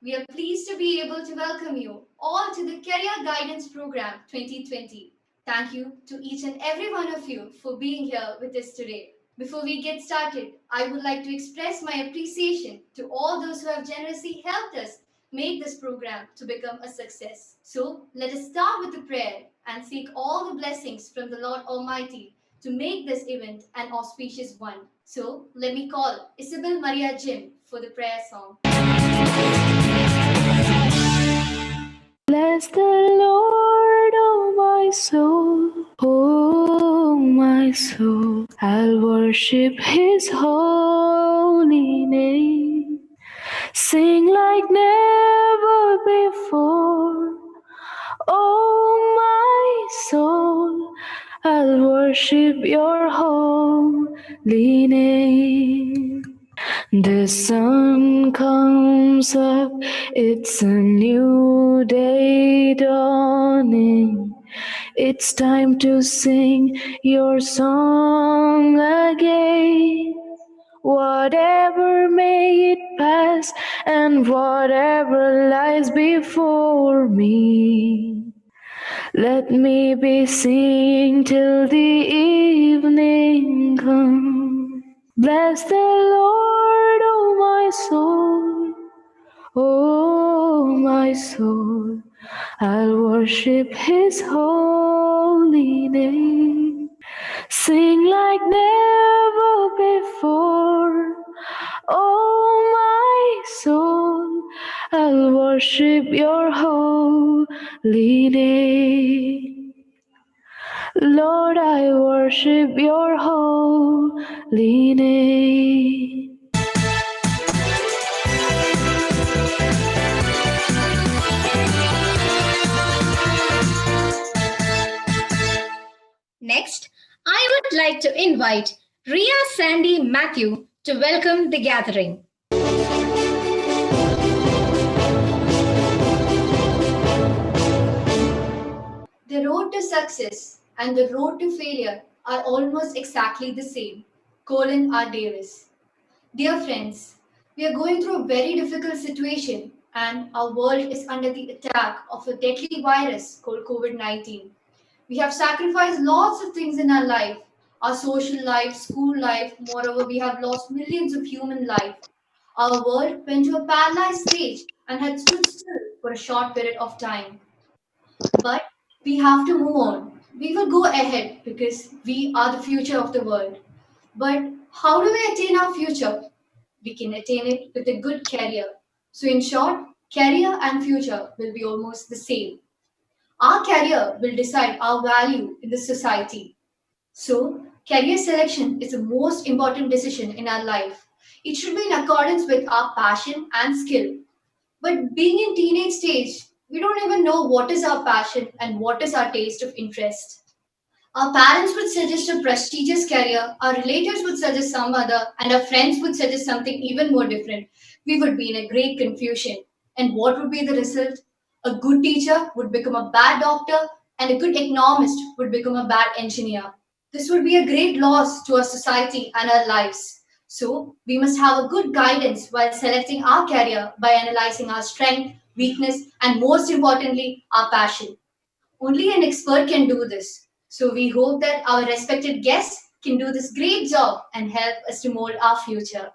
We are pleased to be able to welcome you all to the Career Guidance Program 2020. Thank you to each and every one of you for being here with us today. Before we get started, I would like to express my appreciation to all those who have generously helped us make this program to become a success. So, let us start with a prayer and seek all the blessings from the Lord Almighty to make this event an auspicious one. So, let me call Isabel Maria Jim for the prayer song. Bless the Lord, oh my soul, oh my soul. I'll worship His holy name. Sing like never before, oh my soul. I'll worship Your holy name. The sun comes up, it's a new day dawning. It's time to sing your song again. Whatever may it pass, and whatever lies before me, let me be singing till the evening comes. Bless the Lord, oh my soul, oh my soul. I'll worship His holy name. Sing like never before, oh my soul. I'll worship Your holy name. Lord, I worship Your holy name. Next, I would like to invite Ria Sandy Matthew to welcome the gathering. The road to success and the road to failure are almost exactly the same. Colin R. Davis. Dear friends, we are going through a very difficult situation and our world is under the attack of a deadly virus called COVID 19. We have sacrificed lots of things in our life, our social life, school life. Moreover, we have lost millions of human life. Our world went to a paralyzed stage and had stood still for a short period of time. But we have to move on. We will go ahead because we are the future of the world. But how do we attain our future? We can attain it with a good career. So, in short, career and future will be almost the same. Our career will decide our value in the society. So, career selection is the most important decision in our life. It should be in accordance with our passion and skill. But being in teenage stage, we don't even know what is our passion and what is our taste of interest. Our parents would suggest a prestigious career, our relatives would suggest some other, and our friends would suggest something even more different. We would be in a great confusion. And what would be the result? A good teacher would become a bad doctor, and a good economist would become a bad engineer. This would be a great loss to our society and our lives. So, we must have a good guidance while selecting our career by analyzing our strength, weakness, and most importantly, our passion. Only an expert can do this. So we hope that our respected guests can do this great job and help us to mold our future.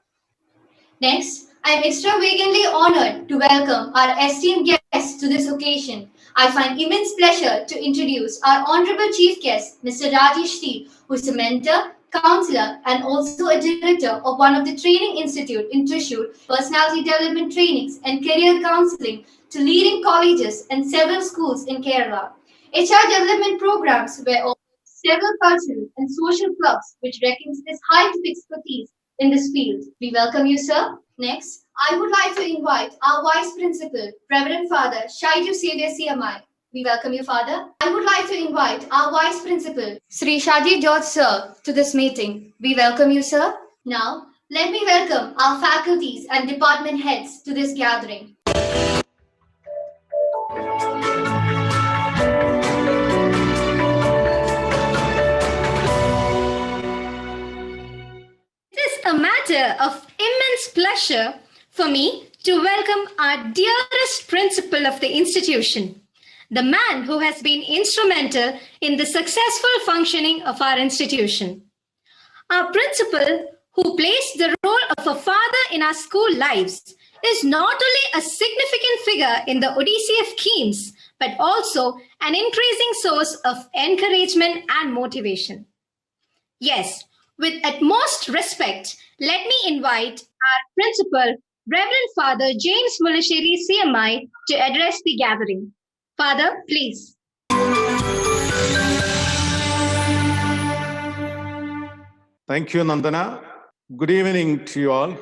Next, I am extravagantly honored to welcome our esteemed guests to this occasion. I find immense pleasure to introduce our honorable chief guest, Mr. Rajesh, who is a mentor, counselor, and also a director of one of the training institute in Thrissur, personality development trainings and career counseling to leading colleges and several schools in Kerala. HR development programs were offered several cultural and social clubs which reckons his height of expertise in this field. We welcome you, sir. Next, I would like to invite our Vice Principal, Reverend Father Shaiju Xavier CMI. We welcome you, Father. I would like to invite our Vice Principal, Sri Shaji George, sir, to this meeting. We welcome you, sir. Now, let me welcome our faculties and department heads to this gathering. It is a matter of immense pleasure for me to welcome our dearest principal of the institution, the man who has been instrumental in the successful functioning of our institution. Our principal, who plays the role of a father in our school lives, is not only a significant figure in the Odyssey of Keynes, but also an increasing source of encouragement and motivation. Yes, with utmost respect, let me invite our principal, Reverend Father James Mulasheri CMI, to address the gathering. Father, please. Thank you, Nandana. Good evening to you all.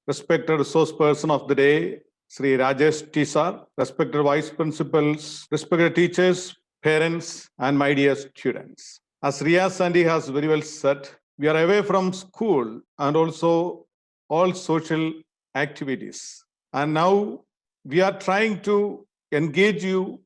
Respected resource person of the day, Sri Rajesh Tisar, respected vice principals, respected teachers, parents, and my dear students. As Ria Sandy has very well said, we are away from school and also all social activities. And now we are trying to engage you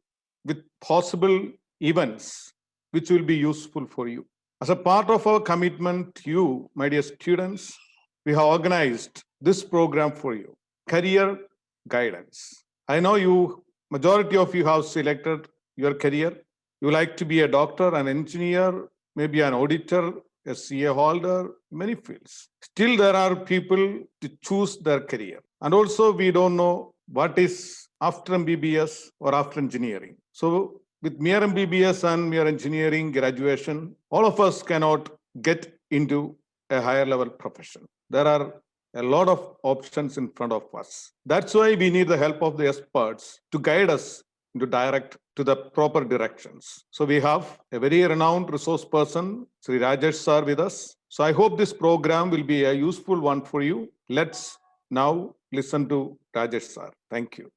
with possible events which will be useful for you. As a part of our commitment to you, my dear students, we have organized this program for you, Career Guidance. I know majority of you have selected your career. You like to be a doctor, an engineer, maybe an auditor, a CA holder, many fields. Still, there are people to choose their career. And also, we don't know what is after MBBS or after engineering. So, with mere MBBS and mere engineering graduation, all of us cannot get into a higher level profession. There are a lot of options in front of us. That's why we need the help of the experts to guide us to the proper directions. So we have a very renowned resource person, Sri Rajesh sir, with us. So I hope this program will be a useful one for you. Let's now listen to Rajesh sir. Thank you.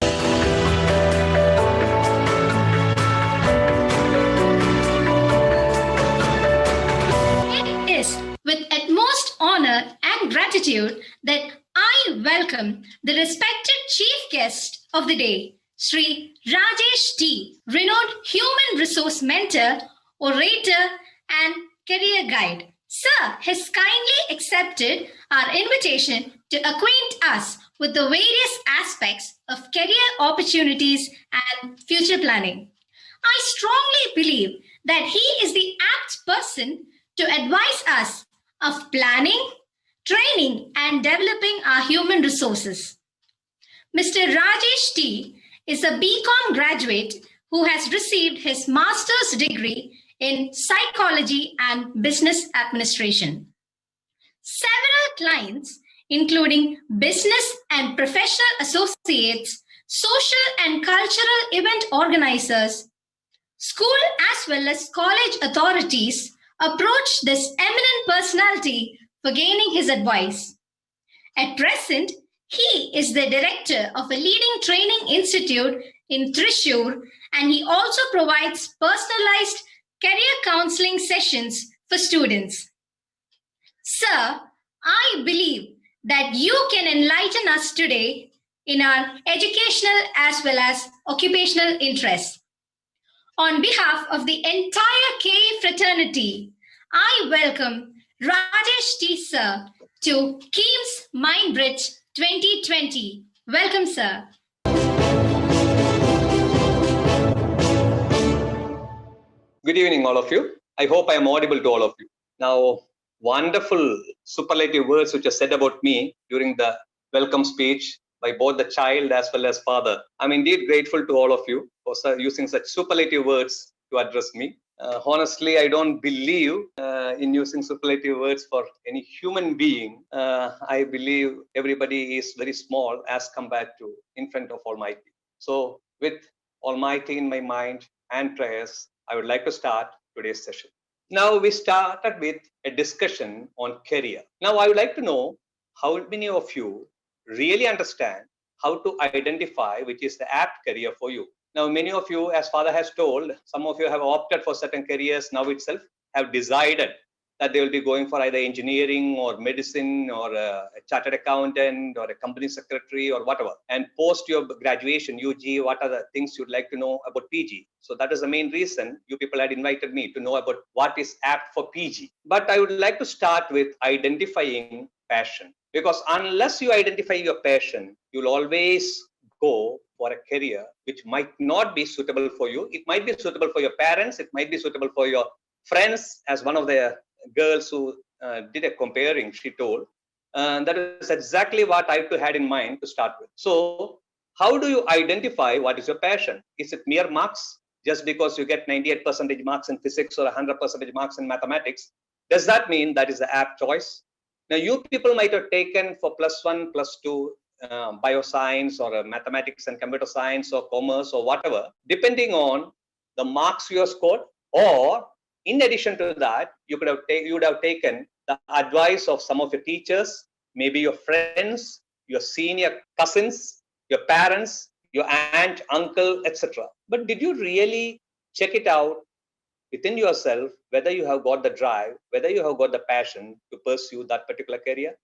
It is with utmost honor and gratitude that I welcome the respected chief guest of the day, Sri Rajesh T, renowned human resource mentor, orator, and career guide. Sir has kindly accepted our invitation to acquaint us with the various aspects of career opportunities and future planning. I strongly believe that he is the apt person to advise us of planning, training, and developing our human resources. Mr. Rajesh T is a BCom graduate who has received his master's degree in psychology and business administration. Several clients, including business and professional associates, social and cultural event organizers, school as well as college authorities, approached this eminent personality for gaining his advice. At present, he is the director of a leading training institute in Thrissur, and he also provides personalized career counseling sessions for students. Sir, I believe that you can enlighten us today in our educational as well as occupational interests. On behalf of the entire KE fraternity, I welcome Rajesh T. Sir to Keames Mindbridge 2020. Welcome, sir. Good evening, all of you. I hope I am audible to all of you. Now, wonderful superlative words which are said about me during the welcome speech by both the child as well as father. I'm indeed grateful to all of you for using such superlative words to address me. Honestly, I don't believe in using superlative words for any human being. I believe everybody is very small as compared to in front of Almighty. So with Almighty in my mind and prayers, I would like to start today's session. Now we started with a discussion on career. Now I would like to know how many of you really understand how to identify which is the apt career for you. Now, many of you, as Father has told, some of you have opted for certain careers now itself, have decided that they will be going for either engineering or medicine or a chartered accountant or a company secretary or whatever. And post your graduation, UG, what are the things you'd like to know about PG? So that is the main reason you people had invited me to know about what is apt for PG. But I would like to start with identifying passion. Because unless you identify your passion, you'll always go for a career which might not be suitable for you. It might be suitable for your parents. It might be suitable for your friends. As one of the girls who did a comparing, she told, that is exactly what I too had in mind to start with. So how do you identify what is your passion? Is it mere marks? Just because you get 98% marks in physics or 100% marks in mathematics, does that mean that is the apt choice? Now, you people might have taken for +1, +2, bioscience or mathematics and computer science or commerce or whatever, depending on the marks you have scored, or in addition to that, you would have taken the advice of some of your teachers, maybe your friends, your senior cousins, your parents, your aunt, uncle, etc. But did you really check it out within yourself whether you have got the drive, whether you have got the passion to pursue that particular career?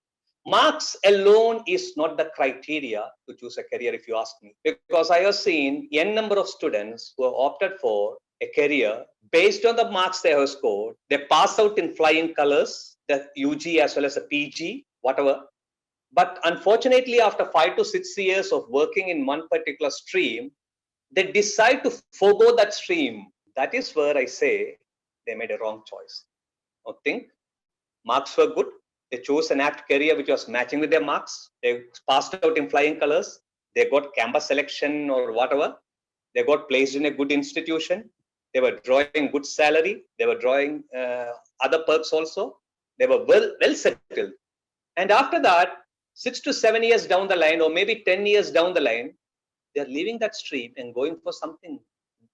Marks alone is not the criteria to choose a career, if you ask me, because I have seen n number of students who have opted for a career based on the marks they have scored. They pass out in flying colors, the UG as well as the PG, whatever. But unfortunately, after 5 to 6 years of working in one particular stream, they decide to forego that stream. That is where I say they made a wrong choice. I think marks were good. They chose an apt career which was matching with their marks. They passed out in flying colors. They got campus selection or whatever. They got placed in a good institution. They were drawing good salary. They were drawing other perks also. They were well settled. And after that, 6 to 7 years down the line, or maybe 10 years down the line, they're leaving that stream and going for something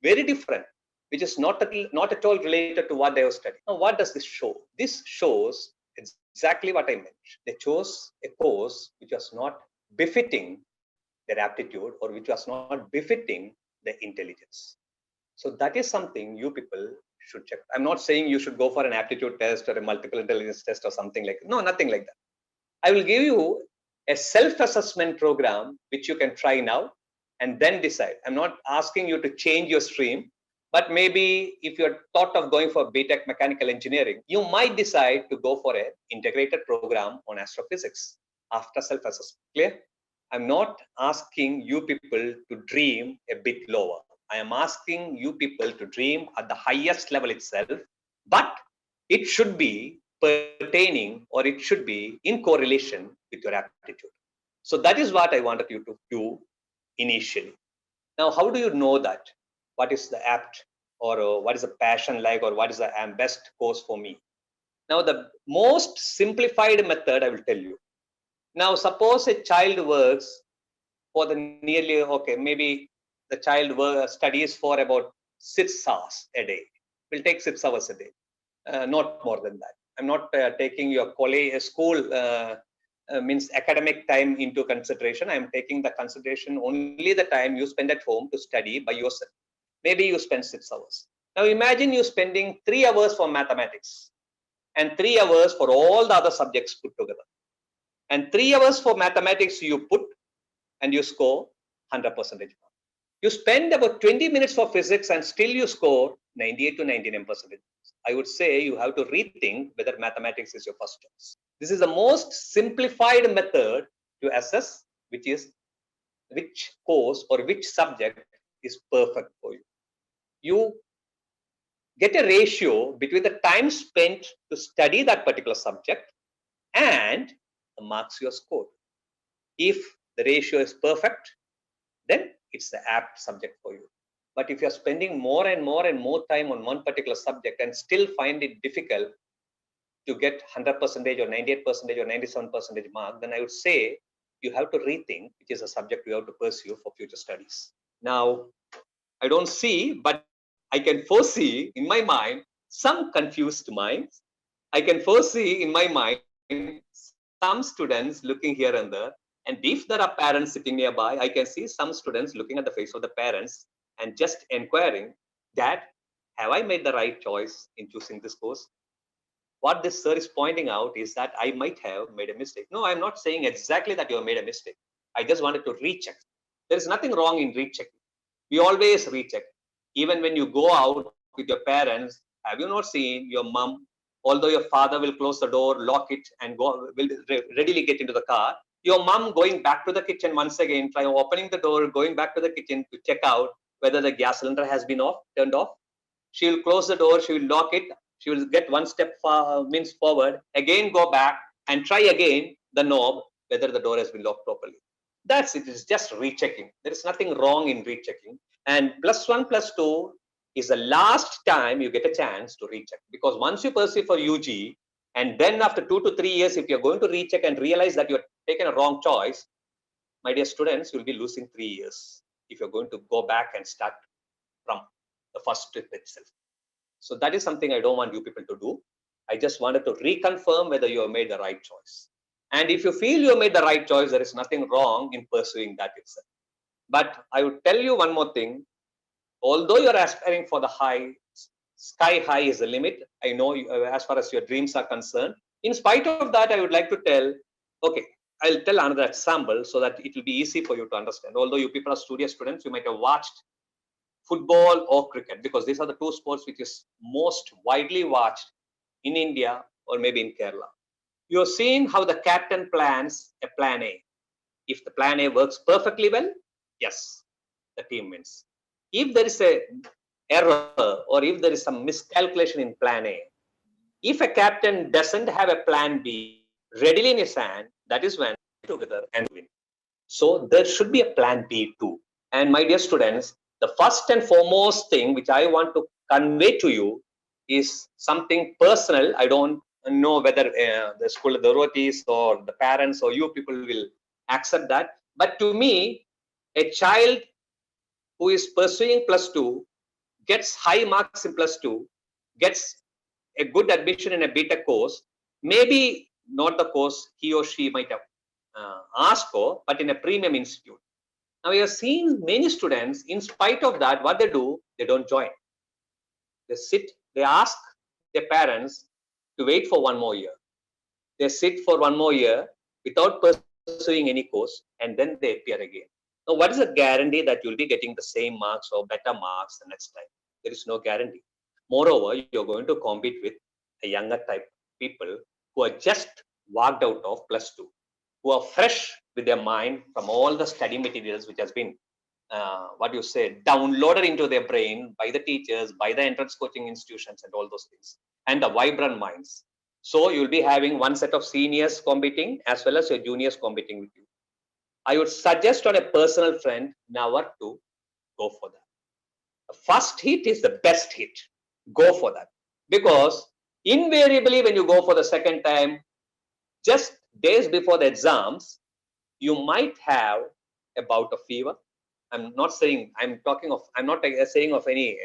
very different, which is not at all related to what they have studied. Now, what does this show? This shows exactly what I meant. They chose a course which was not befitting their aptitude, or which was not befitting their intelligence. So that is something you people should check. I'm not saying you should go for an aptitude test or a multiple intelligence test or something like that. No, nothing like that. I will give you a self-assessment program which you can try now and then decide. I'm not asking you to change your stream, but maybe if you're thought of going for BTech mechanical engineering, you might decide to go for an integrated program on astrophysics after self-assessment. Clear? I'm not asking you people to dream a bit lower. I am asking you people to dream at the highest level itself, but it should be pertaining, or it should be in correlation with your aptitude. So that is what I wanted you to do initially. Now, how do you know that? What is the apt, or what is the passion like, or what is the best course for me? Now, the most simplified method I will tell you. Now, suppose a child works for the nearly, okay, maybe the child studies for about 6 hours a day. Will take 6 hours a day, not more than that. I'm not taking your college, school means academic time into consideration. I'm taking the consideration only the time you spend at home to study by yourself. Maybe you spend 6 hours. Now imagine you spending 3 hours for mathematics and 3 hours for all the other subjects put together. And 3 hours for mathematics you put and you score 100%. You spend about 20 minutes for physics and still you score 98 to 99%. I would say you have to rethink whether mathematics is your first choice. This is the most simplified method to assess which course or which subject is perfect for you. You get a ratio between the time spent to study that particular subject and the marks you scored. If the ratio is perfect, then it's the apt subject for you. But if you're spending more and more time on one particular subject and still find it difficult to get 100% or 98% or 97% mark, then I would say you have to rethink which is a subject you have to pursue for future studies. Now, I don't see, but I can foresee in my mind some confused minds. I can foresee in my mind some students looking here and there. And if there are parents sitting nearby, I can see some students looking at the face of the parents and just inquiring, Dad, have I made the right choice in choosing this course? What this sir is pointing out is that I might have made a mistake. No, I'm not saying exactly that you have made a mistake. I just wanted to recheck. There is nothing wrong in rechecking. We always recheck. Even when you go out with your parents, have you not seen your mom, although your father will close the door, lock it, and will readily get into the car, Your mom going back to the kitchen once again, trying opening the door, going back to the kitchen to check out whether the gas cylinder has been turned off. She will close the door, she will lock it, she will get one step forward, again go back and try again the knob whether the door has been locked properly. That's it. It's just rechecking. There is nothing wrong in rechecking. And +1, +2 is the last time you get a chance to recheck, because once you pursue for UG, and then after 2 to 3 years, if you're going to recheck and realize that you're taken a wrong choice, my dear students, you'll be losing 3 years if you're going to go back and start from the first trip itself. So that is something I don't want you people to do. I just wanted to reconfirm whether you have made the right choice. And if you feel you made the right choice, there is nothing wrong in pursuing that itself. But I would tell you one more thing. Although you're aspiring for the high, sky high is the limit. I know you, as far as your dreams are concerned. In spite of that, I would like to tell, okay, I'll tell another example so that it will be easy for you to understand. Although you people are studious students, you might have watched football or cricket, because these are the two sports which is most widely watched in India or maybe in Kerala. You're seeing how the captain plans a plan A. If the plan A works perfectly well, yes, the team wins. If there is a error or if there is some miscalculation in plan A, if a captain doesn't have a plan B readily in his hand, that is when together and win. So there should be a plan B too. And my dear students, the first and foremost thing which I want to convey to you is something personal. I don't know whether the school authorities or the parents or you people will accept that. But to me, a child who is pursuing +2 gets high marks in +2, gets a good admission in a BTech course, maybe not the course he or she might have asked for, but in a premium institute. Now we have seen many students, in spite of that, what they do, they don't join. They sit, they ask their parents to wait for one more year. They sit for one more year without pursuing any course, and then they appear again. Now, what is the guarantee that you'll be getting the same marks or better marks the next time? There is no guarantee. Moreover, you're going to compete with a younger type people who are just walked out of +2, who are fresh with their mind from all the study materials which has been downloaded into their brain by the teachers, by the entrance coaching institutions and all those things, and the vibrant minds. So you'll be having one set of seniors competing as well as your juniors competing with you. I would suggest on a personal friend never to go for that. The first hit is the best hit. Go for that, because invariably when you go for the second time, just days before the exams, you might have a bout of fever. I'm not saying, I'm not saying of any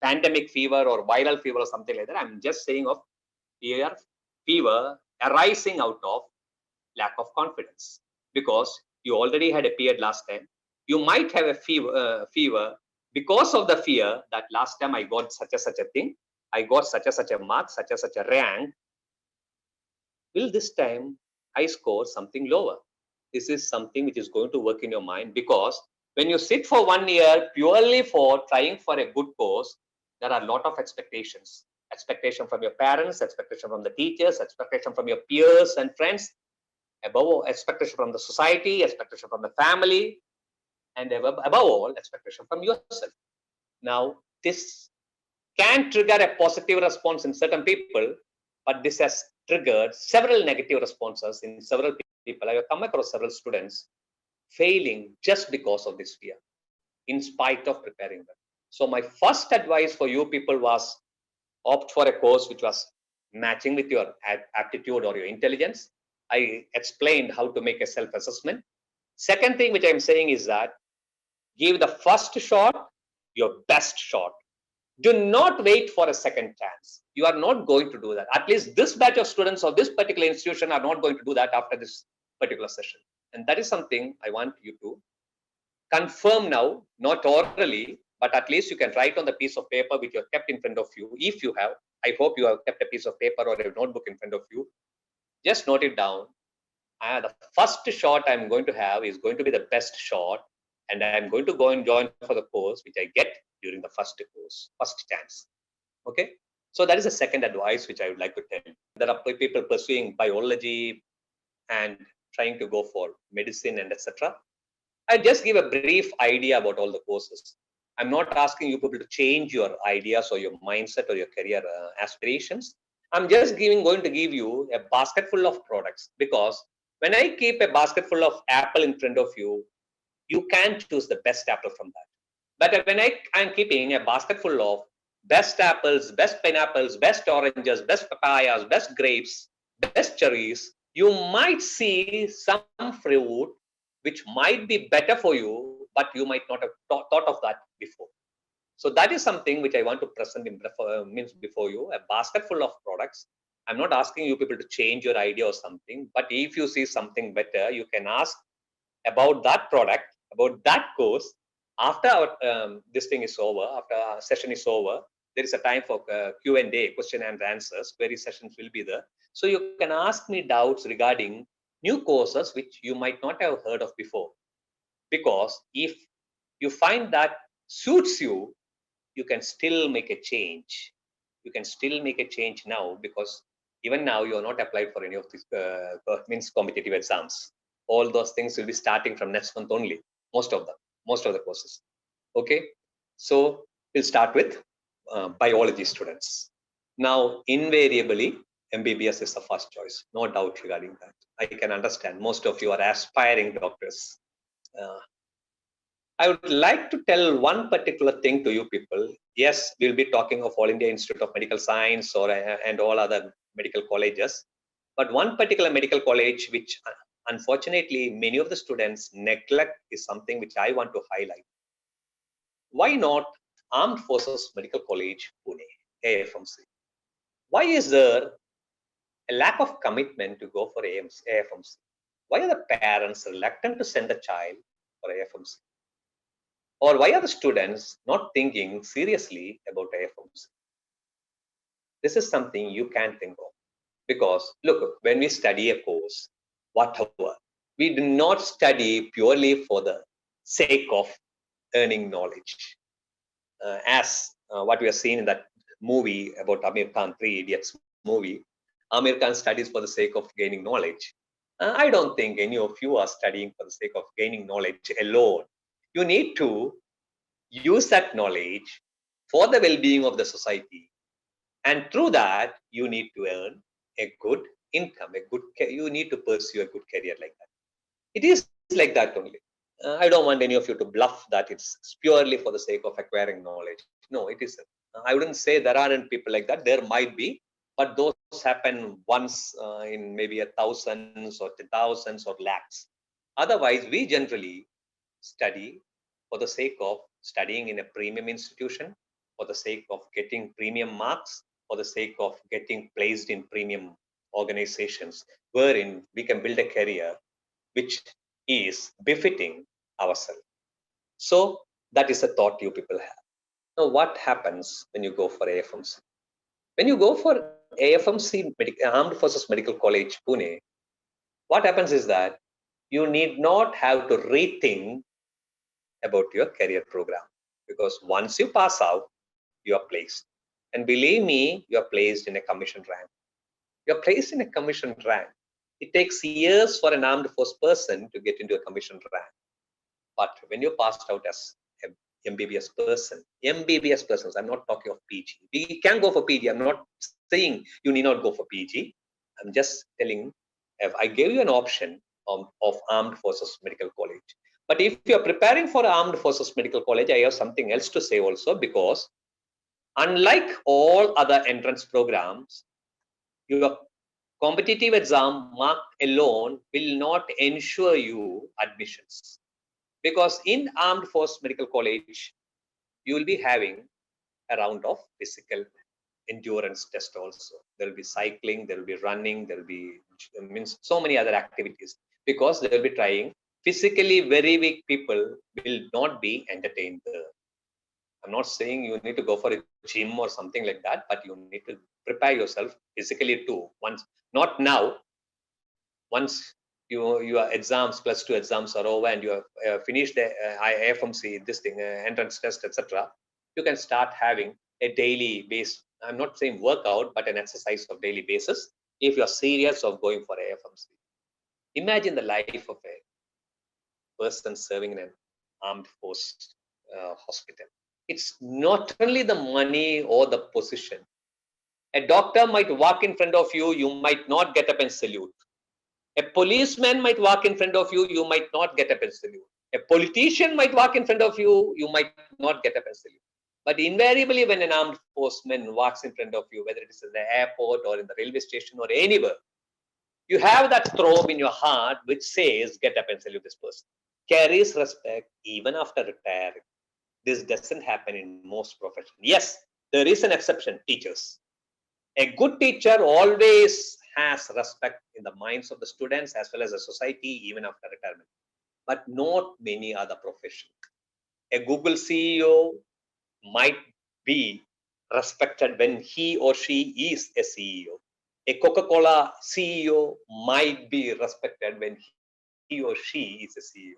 pandemic fever or viral fever or something like that. I'm just saying of fever arising out of lack of confidence, because you already had appeared last time. You might have a fever because of the fear that last time I got such a thing, I got such a mark, such a rank. Will this time I score something lower? This is something which is going to work in your mind, because when you sit for 1 year purely for trying for a good course, there are a lot of expectations. Expectation from your parents, expectation from the teachers, expectation from your peers and friends, above all, expectation from the society, expectation from the family, and above all, expectation from yourself. Now, this can trigger a positive response in certain people, but this has triggered several negative responses in several people. I have come across several students failing just because of this fear, in spite of preparing them. So my first advice for you people was opt for a course which was matching with your aptitude or your intelligence. I explained how to make a self-assessment. Second thing which I'm saying is that give the first shot your best shot. Do not wait for a second chance. You are not going to do that. At least this batch of students of this particular institution are not going to do that after this particular session. And that is something I want you to confirm now, not orally, but at least you can write on the piece of paper which you have kept in front of you. If you have, I hope you have kept a piece of paper or a notebook in front of you. Just note it down. The first shot I'm going to have is going to be the best shot, and I'm going to go and join for the course which I get during the first course, first chance. Okay, so that is the second advice which I would like to tell. There are people pursuing biology and trying to go for medicine and etc. I just give a brief idea about all the courses. I'm not asking you people to change your ideas or your mindset or your career aspirations. I'm just going to give you a basket full of products, because when I keep a basket full of apple in front of you, you can choose the best apple from that. But when I'm keeping a basket full of best apples, best pineapples, best oranges, best papayas, best grapes, best cherries, you might see some fruit which might be better for you, but you might not have thought of that before. So that is something which I want to present means before you, a basket full of products. I'm not asking you people to change your idea or something, but if you see something better, you can ask about that product, about that course. After our this thing is over, after our session is over, there is a time for Q&A, question and answers. Various sessions will be there. So you can ask me doubts regarding new courses which you might not have heard of before. Because if you find that suits you, you can still make a change. You can still make a change now, because even now you are not applied for any of these means competitive exams. All those things will be starting from next month only. Most of the courses. Okay, so we'll start with biology students. Now, invariably, MBBS is the first choice, no doubt regarding that. I can understand most of you are aspiring doctors. I would like to tell one particular thing to you people. Yes, we'll be talking of All India Institute of Medical Science and all other medical colleges. But one particular medical college which unfortunately many of the students neglect is something which I want to highlight. Why not Armed Forces Medical College, Pune, AFMC? Why is there a lack of commitment to go for AFMC? Why are the parents reluctant to send a child for AFMC? Or why are the students not thinking seriously about AFMC? This is something you can think of. Because look, when we study a course, whatever, we do not study purely for the sake of earning knowledge. As what we have seen in that movie about Amir Khan, 3 Idiots movie, Amir Khan studies for the sake of gaining knowledge. I don't think any of you are studying for the sake of gaining knowledge alone. You need to use that knowledge for the well-being of the society, and through that you need to earn a good income, you need to pursue a good career like that. It is like that only. I don't want any of you to bluff that it's purely for the sake of acquiring knowledge. No, it isn't. I wouldn't say there aren't people like that. There might be, but those happen once in maybe a thousands or thousands or lakhs. Otherwise, we generally study for the sake of studying in a premium institution, for the sake of getting premium marks, for the sake of getting placed in premium organizations, wherein we can build a career which is befitting ourselves. So that is a thought you people have. Now, what happens when you go for AFMC? When you go for AFMC, Armed Forces Medical College, Pune, what happens is that you need not have to rethink about your career program, because once you pass out, you are placed. And believe me, you are placed in a commission rank. You are placed in a commission rank. It takes years for an armed force person to get into a commission rank. But when you passed out as an MBBS persons, I'm not talking of PG. We can go for PG. I'm not saying you need not go for PG. I'm just telling, if I gave you an option of Armed Forces Medical College. But if you're preparing for Armed Forces Medical College, I have something else to say also, because unlike all other entrance programs, your competitive exam mark alone will not ensure you admissions. Because in Armed Force Medical College, you will be having a round of physical endurance test also. There will be cycling, there will be running, there will be so many other activities, because they will be trying. Physically very weak people will not be entertained there. I'm not saying you need to go for a gym or something like that, but you need to prepare yourself physically too. Once, not now, once your exams, +2 exams are over and you have finished the IFMC, this thing, entrance test, etc., you can start having a daily base. I'm not saying workout, but an exercise of daily basis if you're serious of going for AFMC. Imagine the life of a person serving in an armed force hospital. It's not only the money or the position. A doctor might walk in front of you, you might not get up and salute. A policeman might walk in front of you, you might not get up and salute. A politician might walk in front of you, you might not get up and salute. But invariably, when an armed forceman walks in front of you, whether it is at the airport or in the railway station or anywhere, you have that throb in your heart which says, get up and salute this person. Carries respect even after retiring. This doesn't happen in most professions. Yes, there is an exception, teachers. A good teacher always has respect in the minds of the students as well as the society even after retirement, but not many other professions. A Google CEO might be respected when he or she is a CEO. A Coca-Cola CEO might be respected when he or she is a CEO.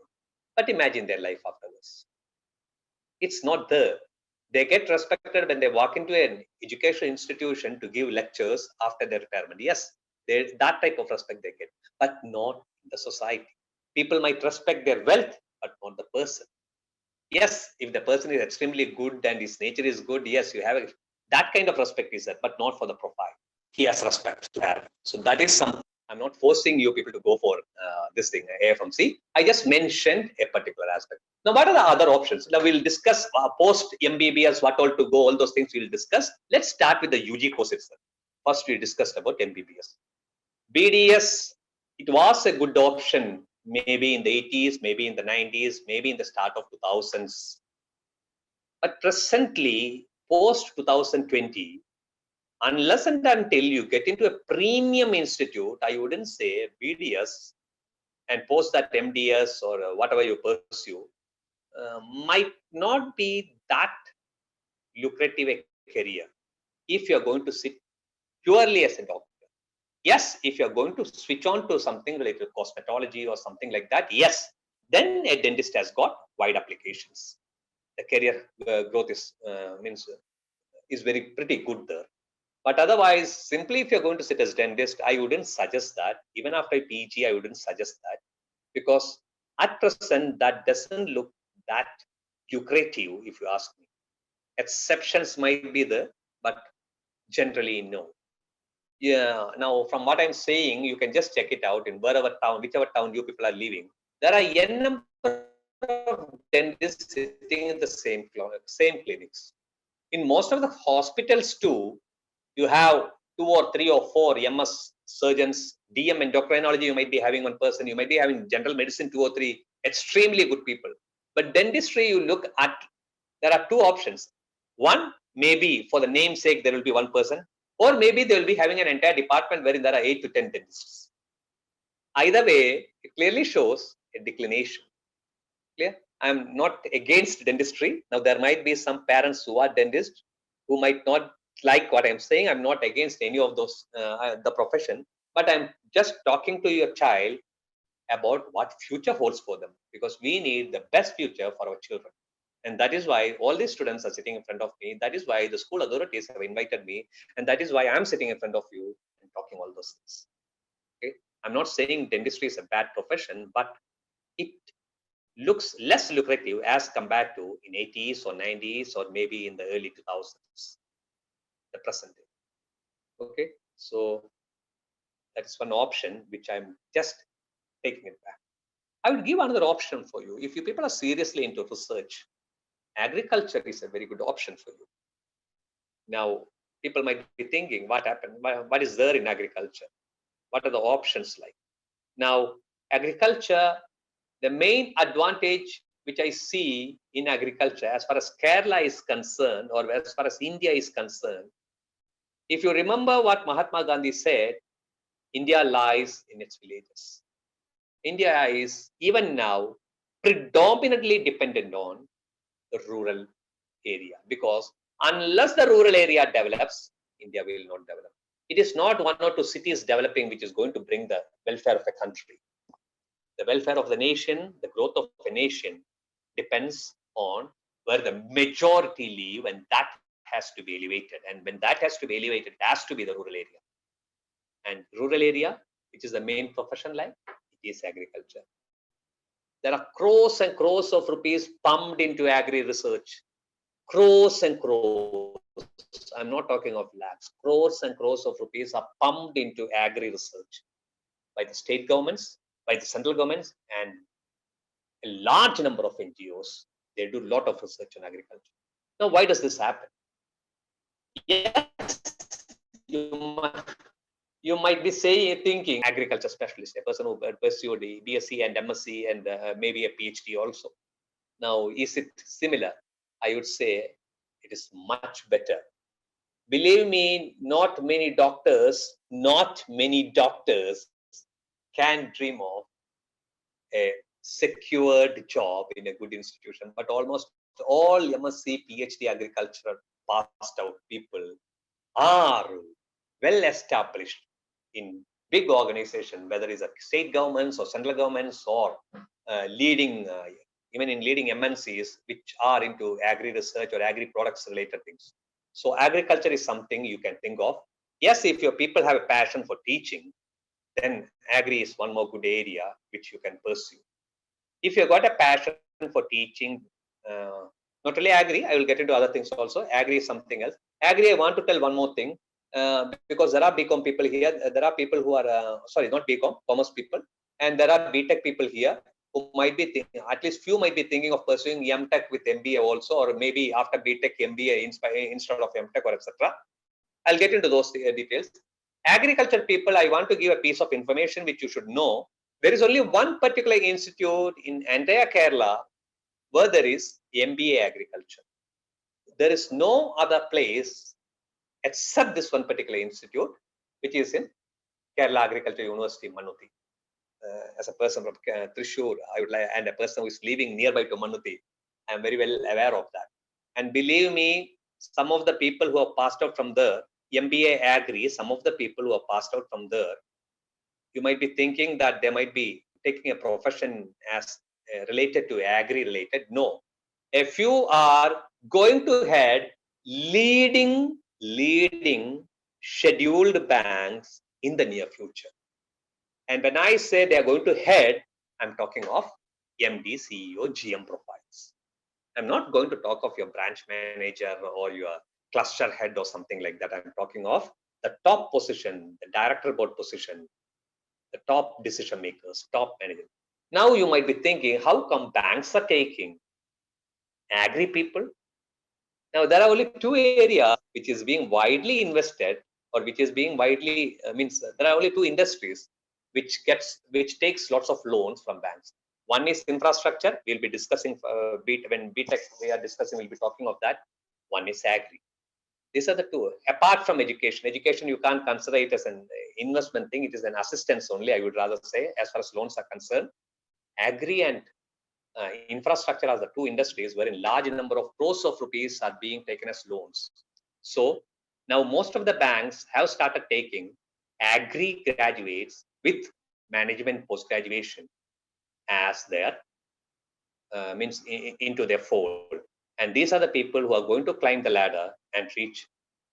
But imagine their life afterwards. It's not there. They get respected when they walk into an educational institution to give lectures after their retirement. Yes, that type of respect they get, but not in the society. People might respect their wealth, but not the person. Yes, if the person is extremely good and his nature is good, yes, you have that kind of respect is there, but not for the profile. He has respect to have. So that is some. I'm not forcing you people to go for this thing A from C. I just mentioned a particular aspect. Now, what are the other options? Now we'll discuss post MBBS, what all to go, all those things we'll discuss. Let's start with the UG course itself. First, we discussed about MBBS. BDS, it was a good option maybe in the 80s, maybe in the 90s, maybe in the start of 2000s. But presently, post 2020, unless and until you get into a premium institute, I wouldn't say BDS and post that MDS or whatever you pursue might not be that lucrative a career if you're going to sit purely as a doctor. Yes, if you're going to switch on to something related to cosmetology or something like that, yes, then a dentist has got wide applications. The career growth is very pretty good there. But otherwise, simply if you're going to sit as dentist, I wouldn't suggest that. Even after PG, I wouldn't suggest that, because at present that doesn't look that lucrative, if you ask me. Exceptions might be there, but generally no. Yeah, now from what I'm saying, you can just check it out in wherever town, whichever town you people are living. There are n number of dentists sitting in the same clinics. In most of the hospitals too, you have 2 or 3 or 4 MS surgeons, DM endocrinology, you might be having one person, you might be having general medicine 2 or 3 extremely good people. But dentistry, you look at, there are 2 options. One, maybe for the namesake, there will be one person, or maybe they will be having an entire department wherein there are 8 to 10 dentists. Either way, it clearly shows a declination. Clear? I'm not against dentistry. Now, there might be some parents who are dentists who might not like what I'm saying. I'm not against any of those, the profession, but I'm just talking to your child about what future holds for them, because we need the best future for our children. And that is why all these students are sitting in front of me. That is why the school authorities have invited me. And that is why I'm sitting in front of you and talking all those things. Okay. I'm not saying dentistry is a bad profession, but it looks less lucrative as compared to in 80s or 90s or maybe in the early 2000s, the present day. Okay. So that is one option which I'm just taking it back. I would give another option for you. If you people are seriously into research, agriculture is a very good option for you. Now, people might be thinking, what happened? What is there in agriculture? What are the options like? Now, agriculture, the main advantage which I see in agriculture, as far as Kerala is concerned, or as far as India is concerned, if you remember what Mahatma Gandhi said, India lies in its villages. India is even now predominantly dependent on the rural area, because unless the rural area develops, India will not develop. It is not 1 or 2 cities developing which is going to bring the welfare of a country. The welfare of the nation, the growth of a nation depends on where the majority live, and that has to be elevated. And when that has to be elevated, it has to be the rural area. And rural area, which is the main profession line, it is agriculture. There are crores and crores of rupees pumped into agri research. Crores and crores. I'm not talking of lakhs. Crores and crores of rupees are pumped into agri research by the state governments, by the central governments, and a large number of NGOs. They do a lot of research on agriculture. Now, why does this happen? Yes, you might be thinking agriculture specialist, a person who pursued a BSc and MSc and maybe a PhD also. Now, is it similar? I would say it is much better. Believe me, not many doctors can dream of a secured job in a good institution, but almost all MSc, PhD agriculture passed out people are well established in big organization, whether it's a state governments or central governments or leading, even in leading MNCs, which are into agri research or agri products related things. So agriculture is something you can think of. Yes, if your people have a passion for teaching, then agri is one more good area which you can pursue. If you've got a passion for teaching, not only agri, I will get into other things also. Agri is something else. Agri, I want to tell one more thing, because there are BCom people here. There are people who are, sorry, not BCom, commerce people. And there are BTech people here who might be thinking, at least few might be thinking of pursuing MTech with MBA also, or maybe after BTech MBA instead of MTech or etc. I'll get into those details. Agriculture people, I want to give a piece of information which you should know. There is only one particular institute in entire Kerala where there is MBA agriculture. There is no other place except this one particular institute, which is in Kerala Agriculture University, Manuti. As a person from Thrissur, I would like, and a person who is living nearby to Manuti, I am very well aware of that. And believe me, some of the people who have passed out from there, MBA Agri, some of the people who have passed out from there, you might be thinking that they might be taking a profession as related to agri related. No, a few are going to head leading scheduled banks in the near future. And when I say they are going to head, I'm talking of MD, CEO, GM profiles. I'm not going to talk of your branch manager or your cluster head or something like that. I'm talking of the top position, the director board position, the top decision makers, top managers. Now you might be thinking, how come banks are taking agri people? Now there are only two areas which is being widely invested, or which is being widely means there are only two industries which takes lots of loans from banks. One is infrastructure. We'll be discussing when BTech we are discussing. We'll be talking of that. One is agri. These are the two. Apart from education, you can't consider it as an investment thing. It is an assistance only, I would rather say, as far as loans are concerned. Agri and infrastructure are the two industries wherein large number of crores of rupees are being taken as loans. So now most of the banks have started taking agri graduates with management post-graduation as their into their fold. And these are the people who are going to climb the ladder and reach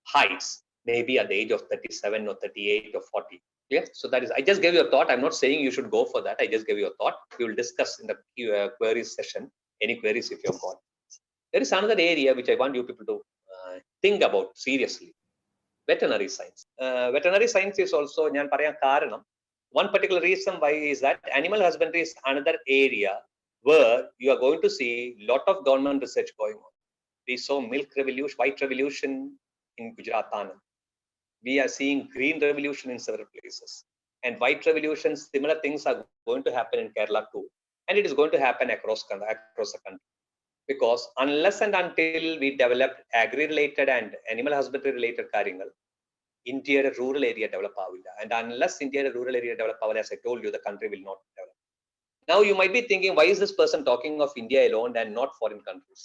heights, maybe at the age of 37 or 38 or 40. Yeah, so that is, I just gave you a thought. I'm not saying you should go for that. I just gave you a thought. We will discuss in the queries session, any queries if you've got. There is another area which I want you people to think about seriously. Veterinary science. Veterinary science is also, one particular reason why is that animal husbandry is another area where you are going to see a lot of government research going on. We saw milk revolution, white revolution in Gujarat. We are seeing green revolution in several places. And white revolutions, similar things are going to happen in Kerala too. And it is going to happen across the country. Because unless and until we develop agri-related and animal husbandry-related കാര്യങ്ങൾ, interior rural area develop ആവില്ല. And unless interior rural area develop ആവില്ല, as I told you, the country will not develop. Now you might be thinking, why is this person talking of India alone and not foreign countries?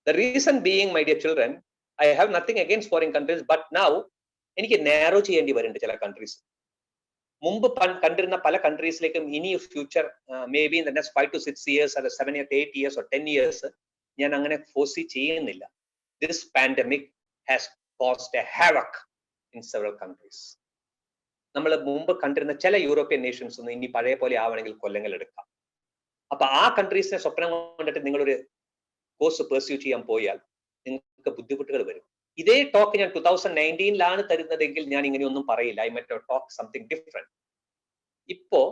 The reason being, my dear children, I have nothing against foreign countries, but now എനിക്ക് narrow ചെയ്യേണ്ടി വരുന്നുണ്ട് ചില countries. മുമ്പ് കണ്ടിരുന്ന പല കൺട്രീസിലേക്കും ഇനി future may be in the next 5 to 6 years or 7 or 8 years or 10 years ഞാൻ അങ്ങനെ ഫോഴ്സി ചെയ്യുന്നില്ല. This pandemic has caused a havoc in several countries. നമ്മൾ മുമ്പ് കണ്ടിരുന്ന ചില യൂറോപ്യൻ നേഷൻസ് ഒന്നും ഇനി പഴയ പോലെ ആവണമെങ്കിൽ കൊല്ലങ്ങൾ എടുക്കാം. അപ്പൊ ആ കൺട്രീസിനെ സ്വപ്നം കണ്ടിട്ട് നിങ്ങളൊരു കോഴ്സ് പെർസ്യൂ ചെയ്യാൻ പോയാൽ നിങ്ങൾക്ക് ബുദ്ധിമുട്ടുകൾ വരും. ഇതേ ടോക്ക് ഞാൻ 2019 തരുന്നതെങ്കിൽ ഞാൻ ഇങ്ങനെയൊന്നും പറയില്ല. I might talk something different. ഇപ്പോ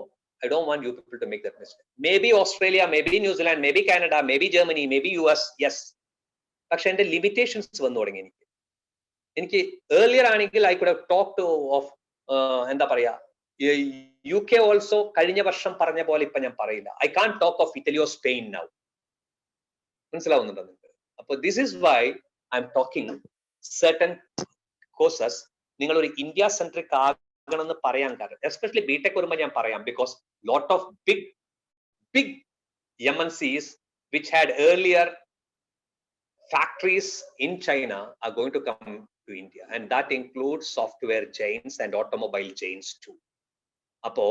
I don't want you people to make that mistake. Maybe Australia, maybe New Zealand, maybe Canada, maybe Germany, maybe US, yes. പക്ഷെ എന്റെ ലിമിറ്റേഷൻസ് വന്നു തുടങ്ങി. എനിക്ക് ഏർലിയർ ആണെങ്കിൽ I could have talked of എന്താ പറയാ UK also കഴിഞ്ഞ വർഷം പറഞ്ഞ പോലെ ഇപ്പൊ ഞാൻ പറയില്ല. I can talk of Italy or Spain now. മനസ്സിലാവുന്നുണ്ടോ നിങ്ങൾക്ക്? അപ്പൊ this is why I'm talking certain courses നിങ്ങൾ ഒരു ഇന്ത്യ സെൻട്രിക് ആകണമെന്ന് പറയാൻ കാരണം, എസ്പെഷ്യലി ബിടെക് വരുമ്പോൾ ഞാൻ പറയാം, because lot of big MNCs which had earlier factories in China are going to come to India, and that includes software giants and automobile giants too. അപ്പോ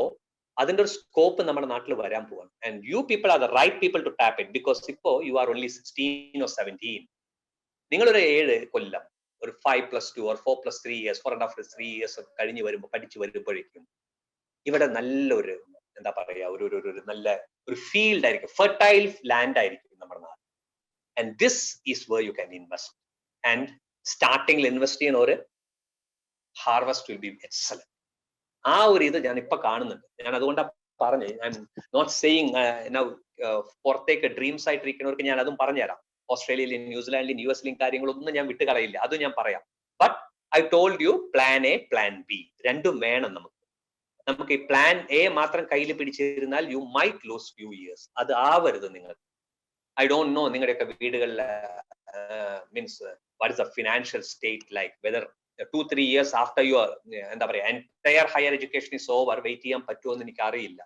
അതിന്റെ ഒരു സ്കോപ്പ് നമ്മുടെ നാട്ടിൽ വരാൻ പോവാണ്. And you people are the right people to tap it, because ഇപ്പോ you are only 16 or 17. നിങ്ങളൊരു 7 കൊല്ലം, ഒരു 5+2 or 4+3 years, 4.5 3 years കഴിഞ്ഞ് വരുമ്പോൾ പഠിച്ചു വരുമ്പോഴേക്കും ഇവിടെ നല്ലൊരു എന്താ പറയാ ഒരു നല്ല ഒരു ഫീൽഡ് ആയിരിക്കും, ഫെർട്ടൈൽ ലാൻഡ് ആയിരിക്കും നമ്മുടെ നാട്. And this is where you can invest. And starting invest ചെയ്യുന്ന ഒരു harvest will be excellent. ആ ഒരു ഇത് ഞാൻ ഇപ്പൊ കാണുന്നുണ്ട്. ഞാൻ അതുകൊണ്ടാണ് പറഞ്ഞു, ഐ എം നോട്ട് സെയിങ് പുറത്തേക്ക് ഡ്രീംസ് ആയിട്ടിരിക്കുന്നവർക്ക് ഞാൻ അതും പറഞ്ഞുതരാം. ഓസ്ട്രേലിയയിലും ന്യൂസിലാൻഡിലും US-ലും കാര്യങ്ങളൊന്നും ഞാൻ വിട്ട് കളയില്ല, അതും ഞാൻ പറയാം. But I told you plan A plan B രണ്ടും വേണം നമുക്ക്. നമുക്ക് ഈ പ്ലാൻ എ മാത്രം കയ്യിൽ പിടിച്ചിരുന്നാൽ you might lose few years. അത് ആവരുത് നിങ്ങൾ. ഐ ഡോണ്ട് നോ നിങ്ങളുടെയൊക്കെ വീടുകളിൽ means what is the financial state like, whether 2-3 years after your എന്താ പറയാ entire higher education is over wait ചെയ്യാൻ പറ്റുമോ എന്ന് എനിക്ക് അറിയില്ല.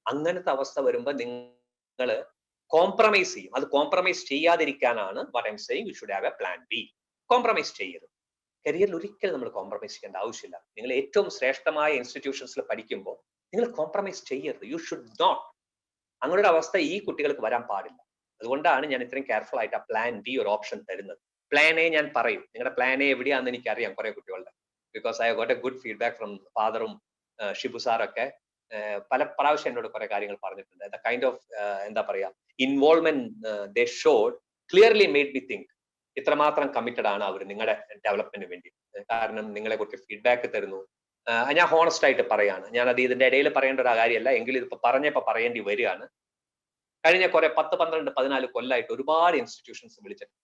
അങ്ങനത്തെ അവസ്ഥ വരുമ്പോൾ നിങ്ങൾ കോംപ്രമൈസ് ചെയ്യും. അത് കോംപ്രമൈസ് ചെയ്യാതിരിക്കാനാണ് what I M saying you should have a plan B. Compromise ചെയ്യരുത്. കരിയറിൽ ഒരിക്കലും നമ്മൾ കോംപ്രമൈസ് ചെയ്യേണ്ട ആവശ്യമില്ല. നിങ്ങൾ ഏറ്റവും ശ്രേഷ്ഠമായ ഇൻസ്റ്റിറ്റ്യൂഷൻസിൽ പഠിക്കുമ്പോൾ നിങ്ങൾ കോംപ്രമൈസ് ചെയ്യരുത്. You should not. അങ്ങനെ ഒരു അവസ്ഥ ഈ കുട്ടികൾക്ക് വരാൻ പാടില്ല. അതുകൊണ്ടാണ് ഞാൻ ഇത്രയും കെയർഫുൾ ആയിട്ട് ആ പ്ലാൻ ബി ഒരു ഓപ്ഷൻ തരുന്നത്. പ്ലാൻ എ ഞാൻ പറയും, നിങ്ങളുടെ പ്ലാൻ എ എവിടെയാണെന്ന് എനിക്കറിയാം കുറെ കുട്ടികളുടെ, because I got a good feedback from ഫാദറും ഷിബു സാറൊക്കെ പല പ്രാവശ്യം എന്നോട് കുറെ കാര്യങ്ങൾ പറഞ്ഞിട്ടുണ്ട്. ദ കൈൻഡ് ഓഫ് എന്താ പറയാ ഇൻവോൾവ്മെന്റ് ദേ ഷോഡ് ക്ലിയർലി മേഡ് മി തിങ്ക് ഇത്രമാത്രം കമ്മിറ്റഡ് ആണ് അവർ നിങ്ങളുടെ ഡെവലപ്മെന്റിന് വേണ്ടി. കാരണം നിങ്ങളെ കുറിച്ച് ഫീഡ്ബാക്ക് തരുന്നു. ഞാൻ ഹോണസ്റ്റ് ആയിട്ട് പറയാണ്, ഞാൻ അത് ഇതിന്റെ ഇടയിൽ പറയേണ്ട ഒരു കാര്യമല്ല, എങ്കിലും ഇതിപ്പോ പറഞ്ഞപ്പോ പറയേണ്ടി വരികയാണ്. കഴിഞ്ഞ കുറെ 10, 12, 14 കൊല്ലമായിട്ട് ഒരുപാട് ഇൻസ്റ്റിറ്റ്യൂഷൻസ് വിളിച്ചിട്ട്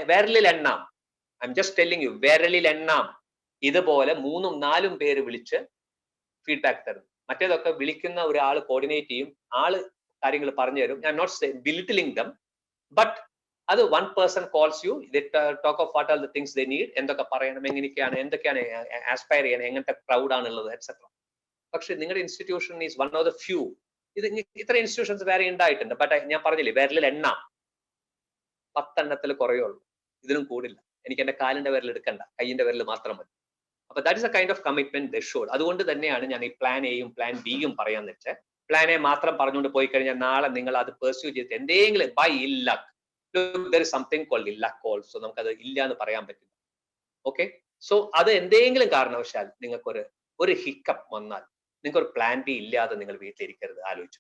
വിരലിൽ എണ്ണാം, I M just telling you, വിരലിൽ എണ്ണാം ഇതുപോലെ 3ഉം 4ഉം പേര് വിളിച്ച് ഫീഡ്ബാക്ക് തരുന്നു. മറ്റേതൊക്കെ വിളിക്കുന്ന ഒരാൾ കോർഡിനേറ്റ് ചെയ്യും, ആള് കാര്യങ്ങൾ പറഞ്ഞു തരും. I M not belittling them, but അത് 1 person calls you, they talk of what are the things they need, എന്തൊക്കെ പറയണം, എങ്ങനെയൊക്കെയാണ്, എന്തൊക്കെയാണ് ആസ്പയർ ചെയ്യണം, എങ്ങനത്തെ ക്രൗഡ് ആണുള്ളത് എക്സെട്ര. പക്ഷെ നിങ്ങളുടെ institution is one of the few. ഇത് ഇത്ര ഇൻസ്റ്റിറ്റ്യൂഷൻസ് വേറെ ഉണ്ടായിട്ടുണ്ട്, ബട്ട് ഞാൻ പറഞ്ഞില്ലേ വിരലിൽ എണ്ണാം, 10 എണ്ണത്തിൽ കുറയുള്ളൂ, ഇതിനും കൂടില്ല. എനിക്ക് എന്റെ കാലിന്റെ വിരൽ എടുക്കണ്ട, കയ്യിന്റെ വിരൽ മാത്രം മതി. അപ്പൊ that is a kind of commitment they should. അതുകൊണ്ട് തന്നെയാണ് ഞാൻ ഈ പ്ലാൻ എയും പ്ലാൻ ബിയും പറയാന്ന് വെച്ചാൽ, പ്ലാൻ എ മാത്രം പറഞ്ഞുകൊണ്ട് പോയി കഴിഞ്ഞാൽ നാളെ നിങ്ങൾ അത് പെർസ്യൂ ചെയ്ത് എന്തെങ്കിലും by ഇല്ലക്ക്, there is something called luck also, നമുക്കത് ഇല്ല എന്ന് പറയാൻ പറ്റില്ല. ഓക്കെ, സോ അത് എന്തെങ്കിലും കാരണവശാൽ നിങ്ങൾക്കൊരു ഹിക്കപ്പ് വന്നാൽ നിങ്ങൾക്ക് ഒരു പ്ലാൻ ബി ഇല്ലാതെ നിങ്ങൾ വീട്ടിലിരിക്കരുത്. ആലോചിച്ചു,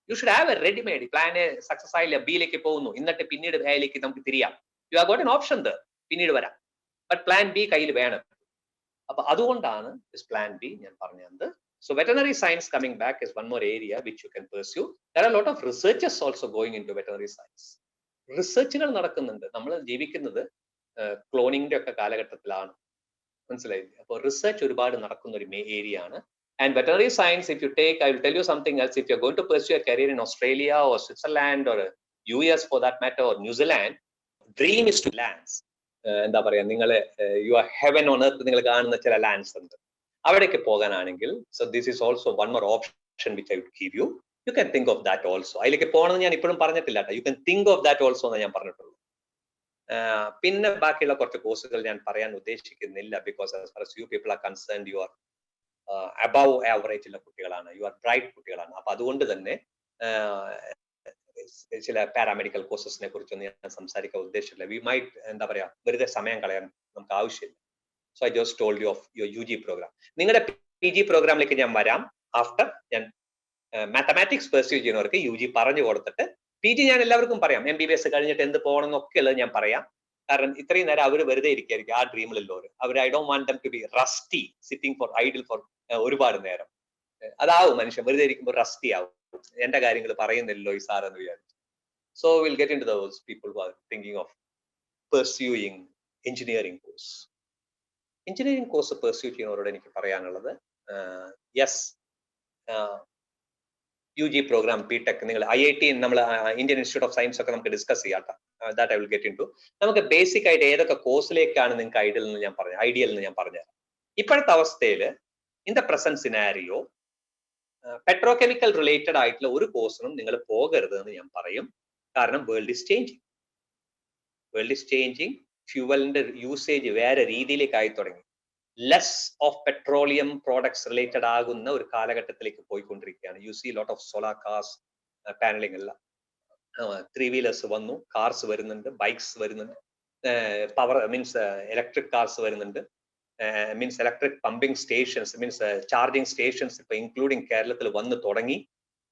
you should have a readymade. Plan A success ആയില്ല, ബിയിലേക്ക് പോകുന്നു, എന്നിട്ട് പിന്നീട് എയിലേക്ക് നമുക്ക് തിരിയാം. You have got an option there, പിന്നീട് വരാം. ബട്ട് പ്ലാൻ ബി കയ്യിൽ വേണം. അപ്പൊ അതുകൊണ്ടാണ് പ്ലാൻ ബി ഞാൻ പറഞ്ഞത്. So veterinary science, coming back, is one more area which you can pursue. There are a lot of researchers also going into veterinary science. റിസർച്ചുകൾ നടക്കുന്നുണ്ട്. നമ്മൾ ജീവിക്കുന്നത് ക്ലോണിങ്ങിന്റെ ഒക്കെ കാലഘട്ടത്തിലാണ്, മനസ്സിലായില്ലേ? അപ്പോൾ റിസർച്ച് ഒരുപാട് നടക്കുന്ന ഒരു ഏരിയ ആണ്. And veterinary science, if you take, I will tell you something else, if you are going to pursue a career in Australia or Switzerland or US for that matter, or New Zealand, dream is to lands. എന്താ പറയാ, നിങ്ങളെ you are heaven on earth, നിങ്ങൾ കാണുന്ന ചില lands ഉണ്ട്, അവിടേക്ക് പോകാനാണെങ്കിൽ, so this is also one more option which I would give you. You can think of that also. അതിലേക്ക് പോകണമെന്ന് ഞാൻ ഇപ്പോഴും പറഞ്ഞിട്ടില്ല കേട്ടോ. U can think of that also എന്ന് ഞാൻ പറഞ്ഞിട്ടുള്ളൂ. പിന്നെ ബാക്കിയുള്ള കുറച്ച് കോഴ്സുകൾ ഞാൻ പറയാൻ ഉദ്ദേശിക്കുന്നില്ല, because as far as you people are concerned, you are above average ഉള്ള കുട്ടികളാണ്, യു ആർ ബ്രൈറ്റ് കുട്ടികളാണ്. അപ്പൊ അതുകൊണ്ട് തന്നെ ചില പാരാമെഡിക്കൽ കോഴ്സസിനെ കുറിച്ചൊന്നും ഞാൻ സംസാരിക്കാൻ ഉദ്ദേശിച്ചില്ല. വി മൈറ്റ് എന്താ പറയാ വെറുതെ സമയം കളയാൻ നമുക്ക് ആവശ്യമില്ല. So I just told you of your UG പ്രോഗ്രാം. നിങ്ങളുടെ PG പ്രോഗ്രാമിലേക്ക് ഞാൻ വരാം. ആഫ്റ്റർ ഞാൻ മാത്തമാറ്റിക്സ് പെർസ്യൂ ചെയ്യുന്നവർക്ക് UG പറഞ്ഞു കൊടുത്തിട്ട് PG ഞാൻ എല്ലാവർക്കും പറയാം. MBBS കഴിഞ്ഞിട്ട് എന്ത് പോകണം എന്നൊക്കെ ഉള്ളത് ഞാൻ പറയാം. കാരണം ഇത്രയും നേരം അവർ വെറുതെ ഇരിക്കുകയായിരിക്കും ആ ഡ്രീമിലുള്ളവർ. അവർ I don't want them to be rusty sitting for idle for ഒരുപാട് നേരം. അതാവും മനുഷ്യൻ വെറുതെ ഇരിക്കുമ്പോൾ റസ്റ്റി ആവും. എന്റെ കാര്യങ്ങൾ പറയുന്നില്ലല്ലോ ഈ സാർ എന്ന് വിചാരിച്ചു. So we'll get into those people who are thinking of pursuing engineering course. Engineering course pursue ചെയ്യുന്നവരോട് എനിക്ക് പറയാനുള്ളത് യെസ് UG പ്രോഗ്രാം BTech നിങ്ങൾ IIT നമ്മൾ ഇന്ത്യൻ ഇൻസ്റ്റിറ്റ്യൂട്ട് ഓഫ് സയൻസ് ഒക്കെ നമുക്ക് ഡിസ്കസ് ചെയ്യാം. That I will get in to. നമുക്ക് ബേസിക് ആയിട്ട് ഏതൊക്കെ കോഴ്സിലേക്കാണ് നിങ്ങൾക്ക് ഐഡിയൽ എന്ന് ഞാൻ പറഞ്ഞുതരാം. ഇപ്പോഴത്തെ അവസ്ഥയിൽ in the present scenario petrochemical related ആയിട്ടുള്ള ഒരു കോഴ്സിനും നിങ്ങൾ പോകരുത് എന്ന് ഞാൻ പറയും. കാരണം വേൾഡ് ഈസ് ചേഞ്ചിങ്. ഫ്യൂവലിന്റെ യൂസേജ് വേറെ രീതിയിലേക്കായി തുടങ്ങി. Less of petroleum products related ആകുന്ന ഒരു കാലഘട്ടത്തിലേക്ക് പോയിക്കൊണ്ടിരിക്കുകയാണ്. You see lot of solar cars, paneling എല്ലാം, 3-വീലേഴ്സ് വന്നു, കാർസ് വരുന്നുണ്ട്, ബൈക്സ് വരുന്നുണ്ട്, പവർ മീൻസ് ഇലക്ട്രിക് കാർസ് വരുന്നുണ്ട്, means electric pumping stations means charging stations ഇപ്പൊ ഇൻക്ലൂഡിങ് കേരളത്തിൽ വന്നു തുടങ്ങി.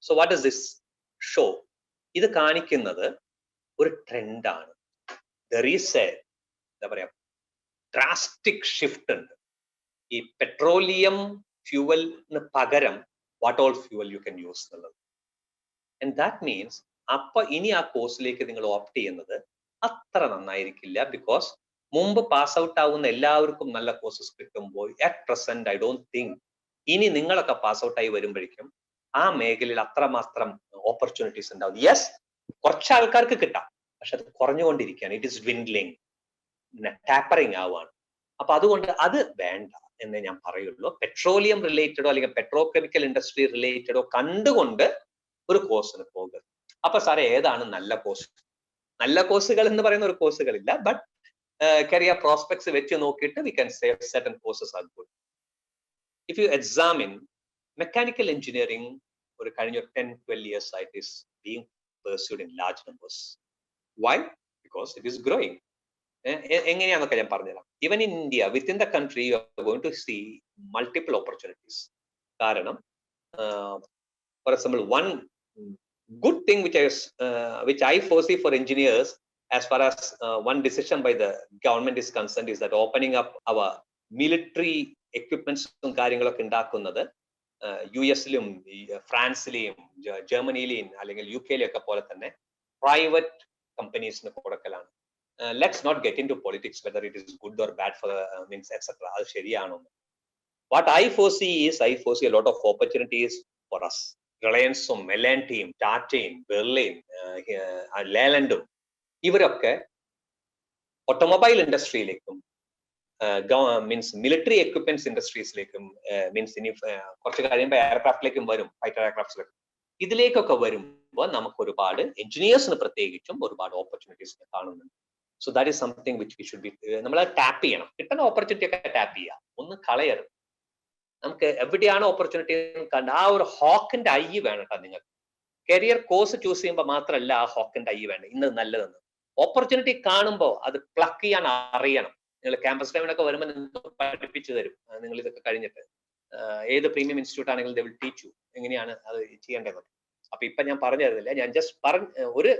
So what is this show? ഇത് കാണിക്കുന്നത് ഒരു ട്രെൻഡാണ്. ദർ ഈസ് എ എന്താ പറയാ ഡ്രാസ്റ്റിക് ഷിഫ്റ്റ് ഉണ്ട്. ഈ പെട്രോളിയം ഫ്യൂവലിന് പകരം what all fuel you can use എന്നുള്ളത്. ആൻഡ് ദാറ്റ് മീൻസ് അപ്പൊ ഇനി ആ കോഴ്സിലേക്ക് നിങ്ങൾ ഓപ്റ്റ് ചെയ്യുന്നത് അത്ര നന്നായിരിക്കില്ല. ബിക്കോസ് മുമ്പ് പാസ് ഔട്ട് ആവുന്ന എല്ലാവർക്കും നല്ല കോഴ്സസ് കിട്ടുമ്പോൾ at present I don't think ഇനി നിങ്ങളൊക്കെ പാസ് ഔട്ട് ആയി വരുമ്പോഴേക്കും ആ മേഖലയിൽ അത്രമാത്രം ഓപ്പർച്യൂണിറ്റീസ് ഉണ്ടാവും. യെസ്, കുറച്ച് ആൾക്കാർക്ക് കിട്ടാം, പക്ഷെ അത് കുറഞ്ഞുകൊണ്ടിരിക്കുകയാണ്. ഇറ്റ് ഇസ് ഡ്വിൻഡ്ലിങ്, ടാപ്പറിങ് ആവുകയാണ്. അപ്പൊ അതുകൊണ്ട് അത് വേണ്ട എന്നേ ഞാൻ പറയുള്ളൂ. പെട്രോളിയം റിലേറ്റഡോ അല്ലെങ്കിൽ പെട്രോകെമിക്കൽ ഇൻഡസ്ട്രി റിലേറ്റഡോ കണ്ടുകൊണ്ട് ഒരു കോഴ്സിന് പോകരുത്. അപ്പൊ സാറേ ഏതാണ് നല്ല കോഴ്സ്? നല്ല കോഴ്സുകൾ എന്ന് പറയുന്ന ഒരു കോഴ്സുകളില്ല. ബട്ട് കരിയർ പ്രോസ്പെക്ട്സ് വെച്ച് നോക്കിയിട്ട് we can say certain courses are good. If you examine mechanical engineering ഒരു കഴിഞ്ഞ 10-12 years ആയിട്ട് is being pursued in large numbers. Why? Because it is growing. എങ്ങനെയാണെന്നൊക്കെ ഞാൻ പറഞ്ഞുതരാം. Even in India, within the country you are going to see multiple opportunities. കാരണം for example one good thing which I foresee for engineers as far as one decision by the government is concerned is that opening up our military equipments കാര്യങ്ങളൊക്കെ ഉണ്ടാക്കുന്നത് US-ലും ഫ്രാൻസിലെയും ജർമ്മനിയിലെയും അല്ലെങ്കിൽ UK-യിലൊക്കെ പോലെ തന്നെ private കമ്പനീസിന് കൊടുക്കലാണ്. Let's not get into politics whether it is good or bad for means etc. അത് ശരിയാണോ? What I foresee a lot of opportunities for us. റിലയൻസും മെലാൻറ്റിയും ടാറ്റയും ബെർലിൻ ലേലൻഡും ഇവരൊക്കെ ഓട്ടോമൊബൈൽ ഇൻഡസ്ട്രിയിലേക്കും മീൻസ് മിലിറ്ററി എക്വിപ്മെന്റ്സ് ഇൻഡസ്ട്രീസിലേക്കും മീൻസ് ഇനി കുറച്ച് കഴിയുമ്പോൾ എയർക്രാഫ്റ്റിലേക്കും വരും, ഫൈറ്റർ എയർക്രാഫ്റ്റ്സിലേക്കും. ഇതിലേക്കൊക്കെ വരുമ്പോൾ നമുക്ക് ഒരുപാട് എഞ്ചിനീയേഴ്സിന് പ്രത്യേകിച്ചും ഒരുപാട് ഓപ്പർച്യൂണിറ്റീസ് കാണുന്നുണ്ട്. So that is something which we should be നമ്മൾ ടാപ്പ് ചെയ്യണം. കിട്ടുന്ന ഓപ്പർച്യൂണിറ്റി ഒക്കെ ടാപ്പ് ചെയ്യുക, ഒന്നും കളയരുത്. നമുക്ക് എവിടെയാണ് ഓപ്പർച്യൂണിറ്റി കണ്ട ആ ഒരു ഹോക്കിന്റെ ഐ വേണം കേട്ടോ. നിങ്ങൾക്ക് കരിയർ കോഴ്സ് ചൂസ് ചെയ്യുമ്പോൾ മാത്രമല്ല ആ ഹോക്കിന്റെ ഐ വേണം. ഇന്ന് നല്ലതെന്ന് ഓപ്പർച്യൂണിറ്റി കാണുമ്പോൾ അത് പ്ലക്ക് ചെയ്യാൻ അറിയണം. നിങ്ങൾ ക്യാമ്പസ് ടൈമിനൊക്കെ വരുമ്പോൾ നിങ്ങൾക്ക് പഠിപ്പിച്ചു തരും. നിങ്ങൾ ഇതൊക്കെ കഴിഞ്ഞിട്ട് ഏത് പ്രീമിയം ഇൻസ്റ്റിറ്റ്യൂട്ട് ആണെങ്കിലും ദേ വിൽ ടീച്ച് യു എങ്ങനെയാണ് അത് ചെയ്യേണ്ടത്. അപ്പൊ ഇപ്പൊ ഞാൻ പറഞ്ഞു തരുന്നില്ല, ഞാൻ ജസ്റ്റ് ഒരു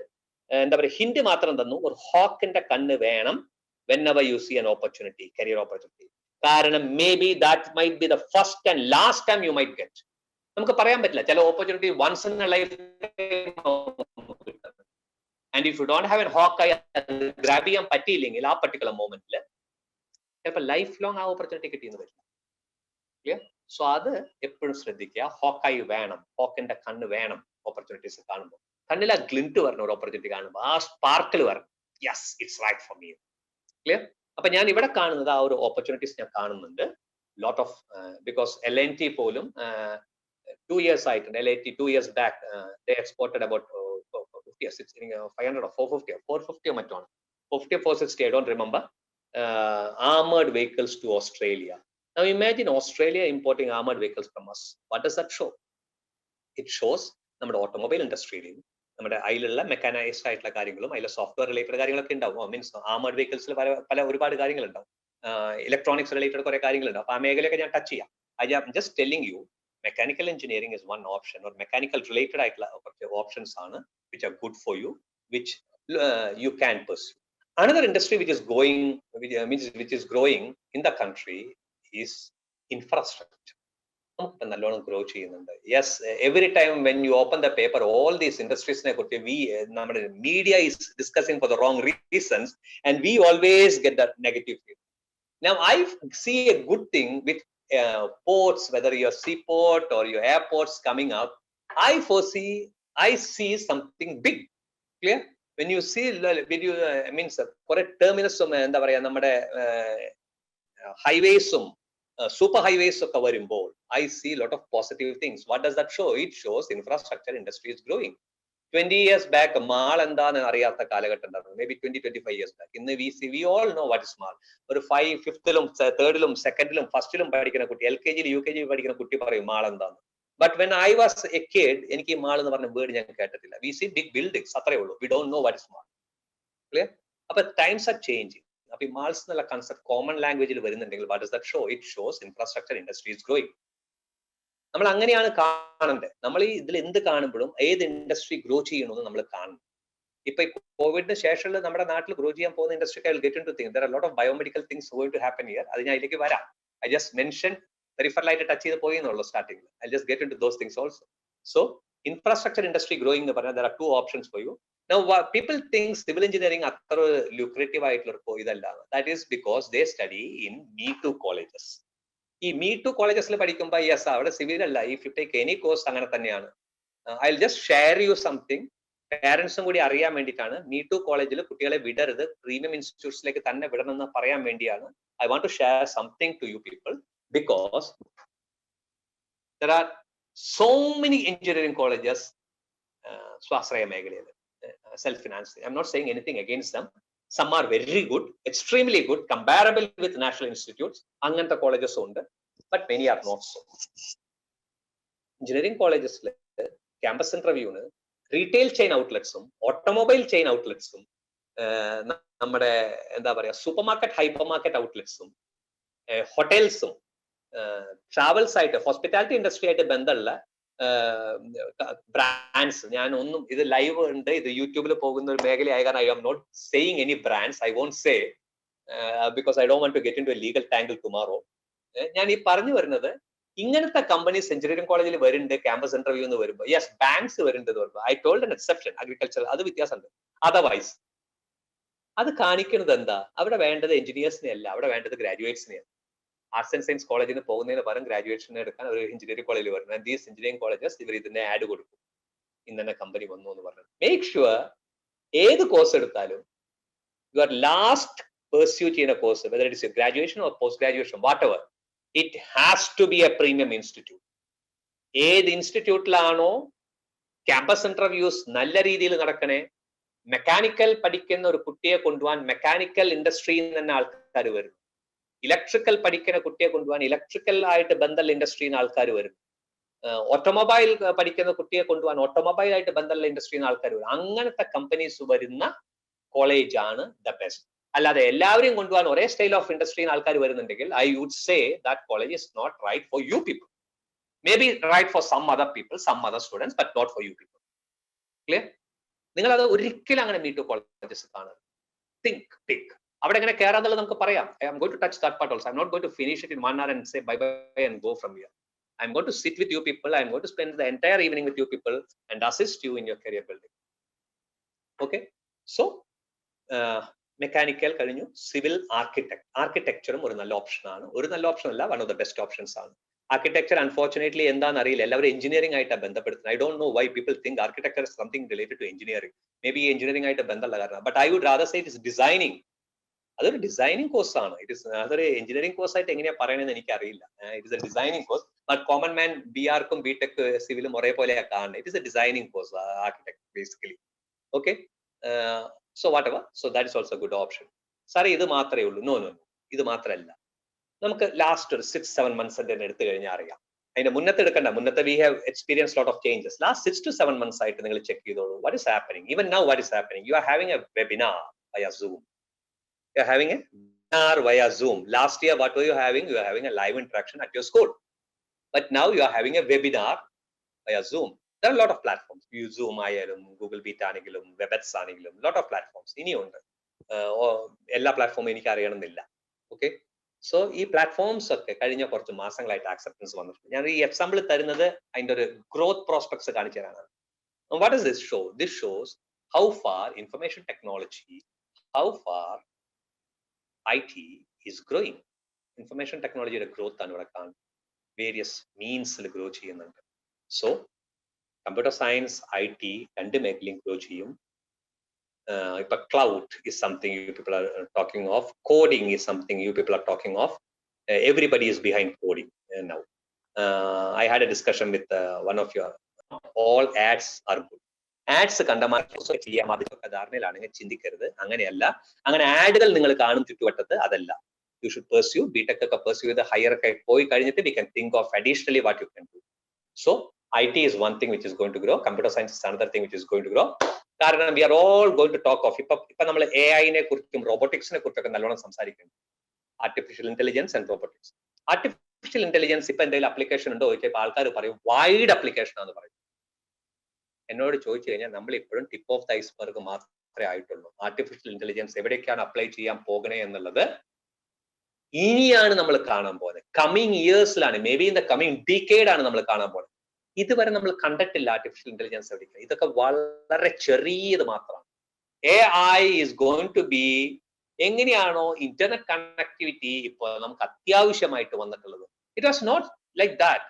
എന്താ പറയുക ഹിന്റ് മാത്രം തന്നു. ഒരു ഹോക്കിന്റെ കണ്ണ് വേണം whenever you see an opportunity, career opportunity. കാരണം may be that might be the first and last time you might get. നമുക്ക് പറയാൻ പറ്റില്ല, ചില opportunity once in a life. And if you don't have an hook grab ചെയ്യാൻ പറ്റിയില്ലെങ്കിൽ ആ particular മൊമെന്റിൽ ചിലപ്പോൾ life long ആ ഓപ്പർച്യൂണിറ്റി കിട്ടിയെന്ന് വരില്ല. ക്ലിയർ? സോ അത് എപ്പോഴും ശ്രദ്ധിക്കുക. ഹോക്കായി വേണം, ഹോക്കിന്റെ കണ്ണ് വേണം. ഓപ്പർച്യൂണിറ്റീസ് കാണുമ്പോൾ കണ്ണിൽ ആ ഗ്ലിന്റ് വരണം. ഒരു ഓപ്പർച്യൂണിറ്റി കാണുമ്പോൾ ആ സ്പാർക്കിൾ വരണം. Yes, it's right for me. Clear? അപ്പൊ ഞാൻ ഇവിടെ കാണുന്നത് ആ ഒരു ഓപ്പർച്യൂണിറ്റീസ് ഞാൻ കാണുന്നുണ്ട്. ലോട്ട് ഓഫ് ബിക്കോസ് LNT പോലും 2 years ആയിട്ടുണ്ട്. LNT 2 years back they exported about 500 or 450 or മറ്റാണ് 450 or 460, I don't remember, armored vehicles to Australia. Now imagine Australia importing armored vehicles from us. What does that show? It shows നമ്മുടെ automobile ഇൻഡസ്ട്രിയിലും നമ്മുടെ അതിലുള്ള mechanised ആയിട്ടുള്ള കാര്യങ്ങളും അതിലെ software related കാര്യങ്ങളൊക്കെ ഉണ്ടാവും. Means ആർമേർഡ് വെഹിക്കിൾസിൽ പല ഒരുപാട് കാര്യങ്ങളുണ്ടാവും. ഇലക്ട്രോണിക്സ് റിലേറ്റഡ് കുറെ കാര്യങ്ങളുണ്ടാവും. അപ്പൊ ആ മേഖലയൊക്കെ ഞാൻ ടച്ച് ചെയ്യാം. I'm just telling you, mechanical engineering is one option, or mechanical related options are which are good for you, which you can pursue. Another industry which is going, which is growing in the country is infrastructure. Grow yes, every time when you open the paper, all these industries media is discussing for the wrong reasons, and we always get that negative feedback. Now I see a good thing with ports, whether your seaport or your airports coming up. I see something big. Clear? When you see video, means for a terminus highways, super highways board, I see a lot of positive things. What does that show? It shows infrastructure industry is growing. 20 years back, mall and maybe 20-25 years back. In the VC, we all know what is mall. But 5th, 3rd, 2nd, 1st, LKG, UKG, mall and but when I was a kid, we see big buildings. We don't know what is mall. Clear? But times are changing. Malls concept common language. What does that show? It shows infrastructure industry is growing. നമ്മൾ അങ്ങനെയാണ് കാണേണ്ടത്. നമ്മൾ ഇതിൽ എന്ത് കാണുമ്പോഴും ഏത് industry grow ചെയ്യണമെന്ന് നമ്മൾ കാണണം. ഇപ്പൊ കോവിഡിന് ശേഷമുള്ള നമ്മുടെ നാട്ടിൽ ഗ്രോ ചെയ്യാൻ പോകുന്ന industry I will get into think. there are a lot of biomedical things going to happen here. അത് ഞാൻ അതിലേക്ക് വരാം. I just mentioned peripheral ആയിട്ട് ടച്ച് ചെയ്ത് പോയി എന്നുള്ളൂ starting. I'll just get into those things also. So infrastructure industry growing എന്ന് പറഞ്ഞാൽ there are two options for you. Now people think civil engineering അത്ര lucrative ആയിട്ടുള്ള ഇതല്ല. That is because they study in Me Too colleges. ഈ Me Too colleges പഠിക്കുമ്പോൾ yes അവിടെ civil അല്ല. If you take any course അങ്ങനെ തന്നെയാണ്. I will just share you something. പാരന്റ്സും കൂടി അറിയാൻ വേണ്ടിയിട്ടാണ്. Me Too കോളേജിൽ കുട്ടികളെ വിടരുത്, പ്രീമിയം ഇൻസ്റ്റിറ്റ്യൂട്ട്സിലേക്ക് തന്നെ വിടണമെന്ന് പറയാൻ വേണ്ടിയാണ്. I want to share something to you people because there are so many engineering colleges സ്വാശ്രയ മേഖലയിൽ self financing. I'm not saying anything against them. Some are very good, extremely good, comparable with national institutes. Anganta colleges ഉണ്ട്, but many are not so. Engineering colleges campus interview retail chain outlets, automobile chain outlets, നമ്മുടെ എന്താ പറയാ supermarket hypermarket ഔട്ട്ലെറ്റ്സും ഹോട്ടൽസും travels ആയിട്ട് hospitality industry ആയിട്ട് ബന്ധമുള്ള brands. ഞാൻ ഒന്നും ഇത് ലൈവ് ഉണ്ട്, ഇത് യൂട്യൂബിൽ പോകുന്ന ഒരു മേഖലയായ കാരണം I am not saying any brands. I won't say because I don't want to get in to a legal tangle tomorrow. ഞാൻ ഈ പറഞ്ഞു വരുന്നത് ഇങ്ങനത്തെ കമ്പനീസ് എഞ്ചിനീയറിംഗ് കോളേജിൽ വരുന്നുണ്ട്. ക്യാമ്പസ് ഇന്റർവ്യൂ എന്ന് വരുമ്പോൾ യെസ് ബാങ്ക്സ് വരുന്നുണ്ട് വരുമ്പോൾ I told an exception. Agriculture അത് വ്യത്യാസമുണ്ട്. അതർവൈസ് അത് കാണിക്കുന്നത് എന്താ? അവിടെ വേണ്ടത് എഞ്ചിനീയേഴ്സിനെ അല്ല, അവിടെ വേണ്ടത് ഗ്രാജുവേറ്റ്സിനെയാണ്. ആർട്സ് ആൻഡ് സയൻസ് കോളേജിന് പോകുന്നതിന് പകരം ഗ്രാജുവേഷനെ എടുക്കാൻ ഒരു എഞ്ചിനീയറിംഗ് കോളേജിൽ വരുന്നത്. ദീസ് എഞ്ചിനീയറിംഗ് കോളേജസ് ഇവർ ഇതിന്റെ ആഡ് കൊടുക്കും, ഇന്നെ കമ്പനി വന്നു എന്ന് പറഞ്ഞു. മേക്ക് ഷുവർ ഏത് കോഴ്സ് എടുത്താലും യുവർ ലാസ്റ്റ് പെർസ്യൂ ചെയ്യുന്ന course, whether it is graduation or post graduation, whatever, it has to be a premium institute. ഏത് ഇൻസ്റ്റിറ്റ്യൂട്ടിലാണോ ക്യാമ്പസ് ഇന്റർവ്യൂസ് നല്ല രീതിയിൽ നടക്കണേ, മെക്കാനിക്കൽ പഠിക്കുന്ന ഒരു കുട്ടിയെ കൊണ്ടുപോകാൻ മെക്കാനിക്കൽ ഇൻഡസ്ട്രിയിൽ തന്നെ ആൾക്കാർ വരും. ഇലക്ട്രിക്കൽ പഠിക്കുന്ന കുട്ടിയെ കൊണ്ടുപോകാൻ ഇലക്ട്രിക്കൽ ആയിട്ട് ബന്ധമുള്ള ഇൻഡസ്ട്രിയിൽ നിന്ന് ആൾക്കാർ വരും. ഓട്ടോമൊബൈൽ പഠിക്കുന്ന കുട്ടിയെ കൊണ്ടുപോകാൻ ഓട്ടോമൊബൈൽ ആയിട്ട് ബന്ധമുള്ള ഇൻഡസ്ട്രിയിൽ നിന്ന് ആൾക്കാർ വരും. അങ്ങനത്തെ കമ്പനീസ് വരുന്ന കോളേജ് ആണ് ദ ബെസ്റ്റ്. അല്ലാതെ എല്ലാവരെയും കൊണ്ടുപോകാൻ ഒരേ സ്റ്റൈൽ ഓഫ് ഇൻഡസ്ട്രിയിൽ ആൾക്കാർ വരുന്നുണ്ടെങ്കിൽ I would say that college is not right for you people. May be right for some other people, some other students, but not for you people. Clear? നിങ്ങൾ അത് ഒരിക്കലും അങ്ങനെ Me Too കോളേജസ് കാണരുത്. Think big. അവിടെ എങ്ങനെ കയറാന്നുള്ളത് നമുക്ക് പറയാം. I am going to touch that part also. I am not going to finish it in 1 hour and say bye bye and go from here. I am going to sit with you people. I am going to spend the entire evening with you people and assist you in your career building. Okay? So, mechanical കഴിഞ്ഞു, civil ആർക്കിടെക്ചറും ഒരു നല്ല option ആണ്. ഒരു നല്ല option അല്ല, one of the best options ആണ്. Architecture unfortunately എന്താണെന്ന് അറിയില്ല, എല്ലാവരും എഞ്ചിനീയറിംഗ് ആയിട്ടാണ് ബന്ധപ്പെടുത്തുന്നത്. I don't know why people think architecture is something related to engineering. May be engineering ആയിട്ട് ബന്ധമുള്ള കാരണം, but I would rather say it is designing. അതൊരു ഡിസൈനിങ് കോഴ്സ് ആണ്. അതൊരു എഞ്ചിനീയറിംഗ് കോഴ്സ് ആയിട്ട് എങ്ങനെയാ പറയണമെന്ന് എനിക്ക് അറിയില്ല. It is a designing course. But common man BR-ക്കും BTech സിവിലും ഒരേപോലെയാ കാണുന്നത്. It is a designing course architect basically. Okay, so whatever, so that is also good option. സാറേ ഇത് മാത്രമേ ഉള്ളൂ? നോ, ഇത് മാത്രമല്ല. നമുക്ക് ലാസ്റ്റ് ഒരു 6-7 months എടുത്തു കഴിഞ്ഞാൽ അറിയാം. അതിന്റെ മുന്നത്തെ എടുക്കണ്ട, മുന്നത്തെ we have experience lot of changes. Last 6 to 7 months ആയിട്ട് നിങ്ങൾ ചെക്ക് ചെയ്തോളൂ. What is happening even now? What is happening? You are having A webinar via Zoom. You are having a webinar via Zoom. Last year, what were you having? You were having a live interaction at your school. but now you are having a webinar via Zoom. There are a lot of platforms. You Zoom, Google Meet, WebEx, lot of platforms. Ella platform okay. So these platforms ഒക്കെ കഴിഞ്ഞ കുറച്ച് മാസങ്ങളായിട്ട് acceptance വന്നിട്ടുണ്ട്. ഞാൻ ഈ example തരുന്നത് അതിന്റെ ഒരു growth prospects കാണിച്ചു തരാനാണ്. And what does this show? This shows how far information technology, how far IT is growing. Information technology growth ആണ് ഇവിടെ കാണുന്നത്. Various means grow ചെയ്യുന്നുണ്ട്. So computer science, IT രണ്ട് മേഖലയും grow ചെയ്യും. Cloud is something you people are talking of. Coding is something you people are talking of. Everybody is behind coding now. I had a discussion with one of your, all ads are good. Ads ചെയ്യാൻ അതിനൊക്കെ ധാരണയിലാണെങ്കിൽ ചിന്തിക്കരുത്. അങ്ങനെയല്ല, അങ്ങനെ ആഡുകൾ നിങ്ങൾ കാണും ചുറ്റുവട്ടത്ത്, അതല്ല. You should pursue BTech ഒക്കെ pursue ചെയ്ത് ഹയർ ഒക്കെ പോയി കഴിഞ്ഞിട്ട് we can think of additionally what you can do. So IT is one thing which is going to grow. Computer science is another thing which is going to grow. കാരണം we are all going to talk of ഇപ്പൊ നമ്മൾ AI-നെ കുറിച്ചും റോബോട്ടിക്സിനെ കുറിച്ചൊക്കെ നല്ലോണം സംസാരിക്കുന്നു. Artificial intelligence and robotics. Artificial intelligence ഇപ്പൊ എന്തെങ്കിലും application ഉണ്ടോ ചോദിച്ചപ്പോൾ ആൾക്കാർ പറയും വൈഡ് അപ്ലിക്കേഷൻ ആണെന്ന് പറയും. എന്നോട് ചോദിച്ചു കഴിഞ്ഞാൽ നമ്മൾ ഇപ്പോഴും ടിപ്പ് ഓഫ് ദ ഐസ്ബർഗ് മാത്രമേ ആയിട്ടുള്ളൂ. ആർട്ടിഫിഷ്യൽ ഇന്റലിജൻസ് എവിടേക്കാണ് അപ്ലൈ ചെയ്യാൻ പോകണേ എന്നുള്ളത് ഇനിയാണ് നമ്മൾ കാണാൻ പോകുന്നത്. കമ്മിങ് ഇയേഴ്സിലാണ്, may be in the coming decade ആണ് നമ്മൾ കാണാൻ പോകുന്നത്. ഇതുവരെ നമ്മൾ കണ്ടിട്ടില്ല ആർട്ടിഫിഷ്യൽ ഇന്റലിജൻസ് എവിടേക്ക്. ഇതൊക്കെ വളരെ ചെറിയത് മാത്രമാണ്. AI is going to be എങ്ങനെയാണോ ഇന്റർനെറ്റ് കണക്ടിവിറ്റി ഇപ്പോൾ നമുക്ക് അത്യാവശ്യമായിട്ട് വന്നിട്ടുള്ളത്. It was not like that.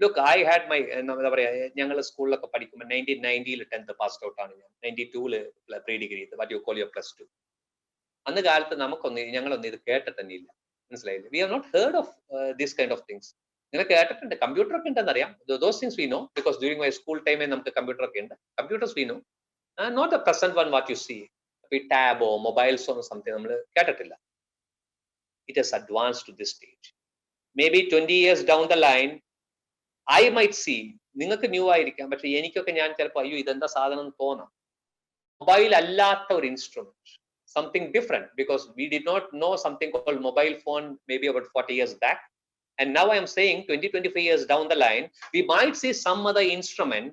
Look, I had my എന്താ പറയാ, ഞങ്ങൾ സ്കൂളിലൊക്കെ പഠിക്കുമ്പോൾ 1990 10th പാസ്ഡ് ഔട്ട് ആണ് ഞാൻ. 92 pre degree, what you call your +2. അന്ന് കാലത്ത് ഞങ്ങളൊന്നും ഇത് കേട്ടിട്ട് തന്നെ ഇല്ല. മനസ്സിലായില്ലേ? We have not heard of these kind of things. നിങ്ങൾ കേട്ടിട്ടുണ്ട്, കമ്പ്യൂട്ടർ ഒക്കെ ഉണ്ടെന്ന് അറിയാം. Those things we know because during my school ടൈമേ നമുക്ക് കമ്പ്യൂട്ടർ ഒക്കെ ഉണ്ട്. Computers we know, not the present one what you see. ഈ ടാബോ മൊബൈൽസോ സംതിങ് നമ്മൾ കേട്ടിട്ടില്ല. It has advance to this stage. May be 20 years down the line I might see, നിങ്ങൾക്ക് ന്യൂ ആയിരിക്കാം, പക്ഷെ എനിക്കൊക്കെ ഞാൻ ചിലപ്പോൾ അയ്യോ ഇതെന്താ സാധനം എന്ന് തോന്നാം. മൊബൈൽ അല്ലാത്ത ഒരു instrument, something different, because we did not know something called mobile phone maybe about 40 years back. And now I am saying 20-25 years down the line we might see some other instrument,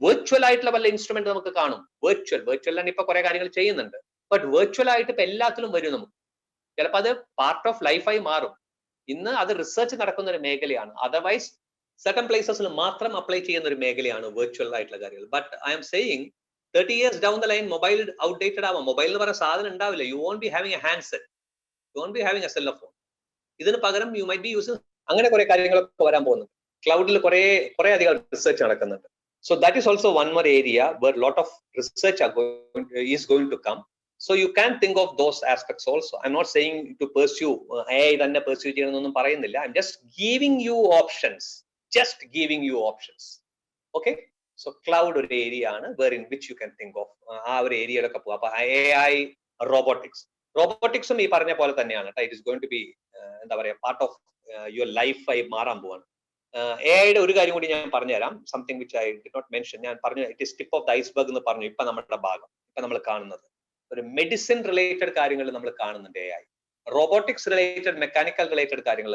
virtual ആയിട്ടുള്ള വല്ല instrument നമുക്ക് കാണും. virtual ആണ് ഇപ്പൊ കുറെ കാര്യങ്ങൾ ചെയ്യുന്നുണ്ട്, but virtual ആയിട്ട് ഇപ്പൊ എല്ലാത്തിലും വരും. നമുക്ക് ചിലപ്പോൾ അത് പാർട്ട് ഓഫ് ലൈഫായി മാറും. ഇന്ന് അത് റിസർച്ച് നടക്കുന്ന ഒരു മേഖലയാണ്. അതർവൈസ് certain പ്ലേസസിൽ മാത്രം അപ്ലൈ ചെയ്യുന്ന ഒരു മേഖലയാണ് വെർച്വൽ ആയിട്ടുള്ള കാര്യങ്ങൾ. But I M saying 30 years down the line mobile outdated ആവാം. മൊബൈൽ എന്ന് പറയുന്ന സാധനം ഉണ്ടാവില്ല. You won't be having a handset, you won't be having a cell phone. ഇതിന് പകരം യു മൈറ്റ് ബി യൂസിങ്, അങ്ങനെ കുറെ കാര്യങ്ങളൊക്കെ വരാൻ പോകുന്നുണ്ട്. ക്ലൗഡിൽ കുറെ അധികം റിസർച്ച് നടക്കുന്നുണ്ട്. So that is also one more area where lot of research is going to come. So you can think of those aspects also. I'm not saying to pursue AI തന്നെ pursue ചെയ്യണമെന്നൊന്നും പറയുന്നില്ല. I'm just giving you options. Okay. So cloud ഒരു area ആണ് where in which you can think of. ആ ഒരു ഏരിയയിലൊക്കെ പോകാം. അപ്പൊ AI, റോബോട്ടിക്സും ഈ പറഞ്ഞ പോലെ തന്നെയാണ്. It is going to be എന്താ പറയാ പാർട്ട് ഓഫ് യുവർ ലൈഫ് ആയി മാറാൻ പോവാണ്. AI-യുടെ ഒരു കാര്യം കൂടി ഞാൻ പറഞ്ഞുതരാം. Something which I did not mention. ഞാൻ പറഞ്ഞു it is tip of the iceberg എന്ന് പറഞ്ഞു. ഇപ്പൊ നമ്മുടെ ഭാഗം, ഇപ്പൊ നമ്മൾ കാണുന്നത് ഒരു മെഡിസിൻ റിലേറ്റഡ് കാര്യങ്ങൾ നമ്മൾ കാണുന്നുണ്ട്. AI, robotics related, mechanical related കാര്യങ്ങൾ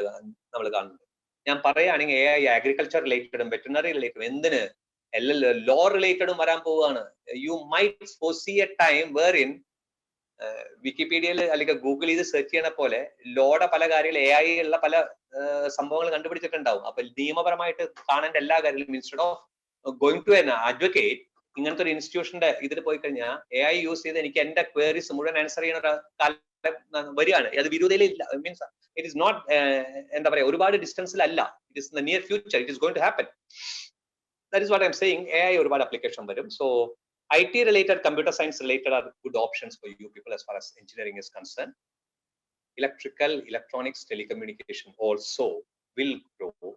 നമ്മൾ കാണുന്നുണ്ട്. ഞാൻ പറയുകയാണെങ്കിൽ AI അഗ്രികൾച്ചർ റിലേറ്റഡും വെറ്ററിനറി റിലേറ്റഡും എന്തിന് ലോ റിലേറ്റഡും വരാൻ പോവുകയാണ്. You might foresee a time where in വിക്കിപീഡിയയിൽ അല്ലെങ്കിൽ ഗൂഗിൾ ചെയ്ത് സെർച്ച് ചെയ്യണ പോലെ ലോയുടെ പല കാര്യങ്ങളും AI ഉള്ള പല സംഭവങ്ങൾ കണ്ടുപിടിച്ചിട്ടുണ്ടാവും. അപ്പൊ നിയമപരമായിട്ട് കാണേണ്ട എല്ലാ കാര്യങ്ങളും instead of going to an advocate, ഇങ്ങനത്തെ ഒരു ഇൻസ്റ്റിറ്റ്യൂഷന്റെ ഇതിൽ പോയി കഴിഞ്ഞാൽ AI യൂസ് ചെയ്ത് എനിക്ക് എന്റെ ക്വയറീസ് മുഴുവൻ ആൻസർ ചെയ്യുന്ന ഒരു കാലം വരികയാണ്. അത് വിരോധയിലില്ല. മീൻസ് ഇറ്റ് ഇസ് നോട്ട് എന്താ പറയാ ഒരുപാട് ഡിസ്റ്റൻസിലല്ല. It is in the near future it is going to happen. That is what I M saying. AI ഒരുപാട് ആപ്ലിക്കേഷൻ വരും. So IT related, computer science related are good options for you people as far as engineering is concerned. Electrical, electronics, telecommunication also will grow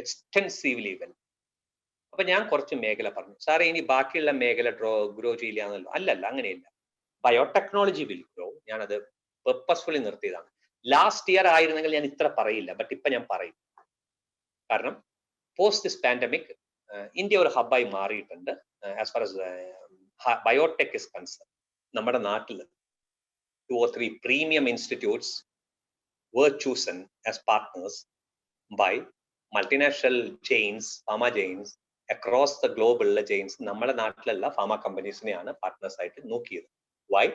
extensively well. അപ്പൊ ഞാൻ കുറച്ച് മേഖല പറഞ്ഞു. സാറേ ഇനി ബാക്കിയുള്ള മേഖല ഗ്രോ ചെയ്യില്ല എന്നല്ലോ. അല്ലല്ല, അങ്ങനെയില്ല. Biotechnology will grow. ഞാനത് പെർപ്പസ്ഫുള്ളി നിർത്തിയതാണ്. ലാസ്റ്റ് ഇയർ ആയിരുന്നെങ്കിൽ ഞാൻ ഇത്ര പറയില്ല, ബട്ട് ഇപ്പൊ ഞാൻ പറയും. കാരണം പോസ്റ്റ് ദിസ് പാൻഡമിക് ഇന്ത്യ ഒരു ഹബ്ബായി മാറിയിട്ടുണ്ട്. As far as biotech is concern. നമ്മുടെ നാട്ടിൽ 2 or 3 premium institutes were chosen as partners by multinational chains, pharma chains across the globe ഉള്ള ചെയിൻസ് നമ്മുടെ നാട്ടിലുള്ള ഫാർമ കമ്പനീസിനെയാണ് പാർട്ട്നേഴ്സ് ആയിട്ട് നോക്കിയത്. വൈ?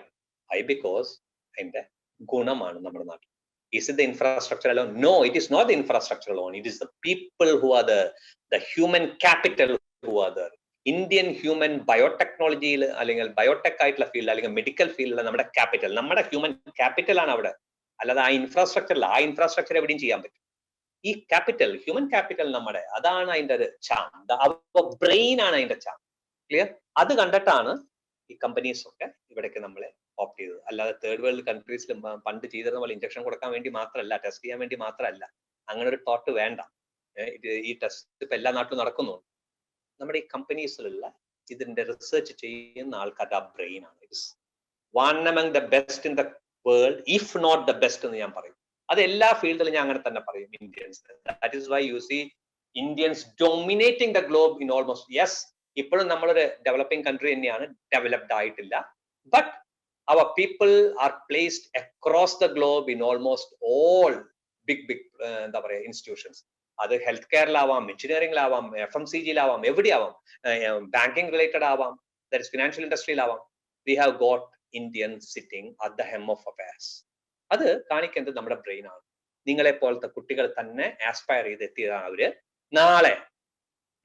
ബിക്കോസ് അതിന്റെ ഗുണമാണ് നമ്മുടെ നാട്ടിൽ. Is it the infrastructure alone? No, it is not the infrastructure alone. It is the people who are the human capital who are there. Indian human ബയോടെക്നോളജിയിൽ അല്ലെങ്കിൽ ബയോടെക് ആയിട്ടുള്ള field അല്ലെങ്കിൽ മെഡിക്കൽ ഫീൽഡിൽ നമ്മുടെ ക്യാപിറ്റൽ, നമ്മുടെ ഹ്യൂമൻ ക്യാപിറ്റൽ ആണ് അവിടെ. അല്ലാതെ ആ ഇൻഫ്രാസ്ട്രക്ചറിൽ, ആ ഇൻഫ്രാസ്ട്രക്ചർ എവിടെയും ചെയ്യാൻ പറ്റും. ഈ ക്യാപിറ്റൽ, ഹ്യൂമൻ ക്യാപിറ്റൽ നമ്മുടെ, അതാണ് അതിന്റെ ഒരു ചാം, ബ്രെയിൻ ആണ് അതിന്റെ ചാം. ക്ലിയർ? അത് കണ്ടിട്ടാണ് ഈ കമ്പനീസ് ഒക്കെ ഇവിടേക്ക് നമ്മളെ ഓപ്റ്റ് ചെയ്തത്. അല്ലാതെ തേർഡ് വേൾഡ് കൺട്രീസിൽ പണ്ട് ചെയ്തിരുന്ന പോലെ ഇഞ്ചക്ഷൻ കൊടുക്കാൻ വേണ്ടി മാത്രമല്ല, ടെസ്റ്റ് ചെയ്യാൻ വേണ്ടി മാത്രമല്ല. അങ്ങനെ ഒരു തോട്ട് വേണ്ട. ഈ ടെസ്റ്റ് ഇപ്പൊ എല്ലാ നാട്ടിലും നടക്കുന്നുണ്ട്. നമ്മുടെ ഈ കമ്പനീസിലുള്ള ഇതിന്റെ റിസർച്ച് ചെയ്യുന്ന ആൾക്കാരുടെ ആ ബ്രെയിൻ ആണ്. It's one among the best in the world, if not the best എന്ന് ഞാൻ പറയും. അത് എല്ലാ ഫീൽഡിലും ഞാൻ അങ്ങനെ തന്നെ പറയും. Indians, that is why you see Indians dominating the globe in almost. Yes, ഇപ്പോഴും നമ്മളൊരു ഡെവലപ്പിംഗ് കൺട്രി തന്നെയാണ്, ഡെവലപ്ഡ് ആയിട്ടില്ല. But our people are placed across the globe in almost all big എന്താ പറയുക ഇൻസ്റ്റിറ്റ്യൂഷൻസ്. അത് ഹെൽത്ത് കെയറിലാവാം, എഞ്ചിനീയറിംഗിലാവാം, FMCGയിലാവാം, എവിടെയാവാം, ബാങ്കിങ് റിലേറ്റഡ് ആവാം, ദാറ്റ് ഇസ് ഫിനാൻഷ്യൽ ഇൻഡസ്ട്രിയിലാവാം. We have got Indian sitting at the helm of affairs. അത് കാണിക്കുന്നത് നമ്മുടെ ബ്രെയിൻ ആണ്. നിങ്ങളെ പോലത്തെ കുട്ടികൾ തന്നെ ആസ്പയർ ചെയ്ത് എത്തിയതാണ് അവര്. നാളെ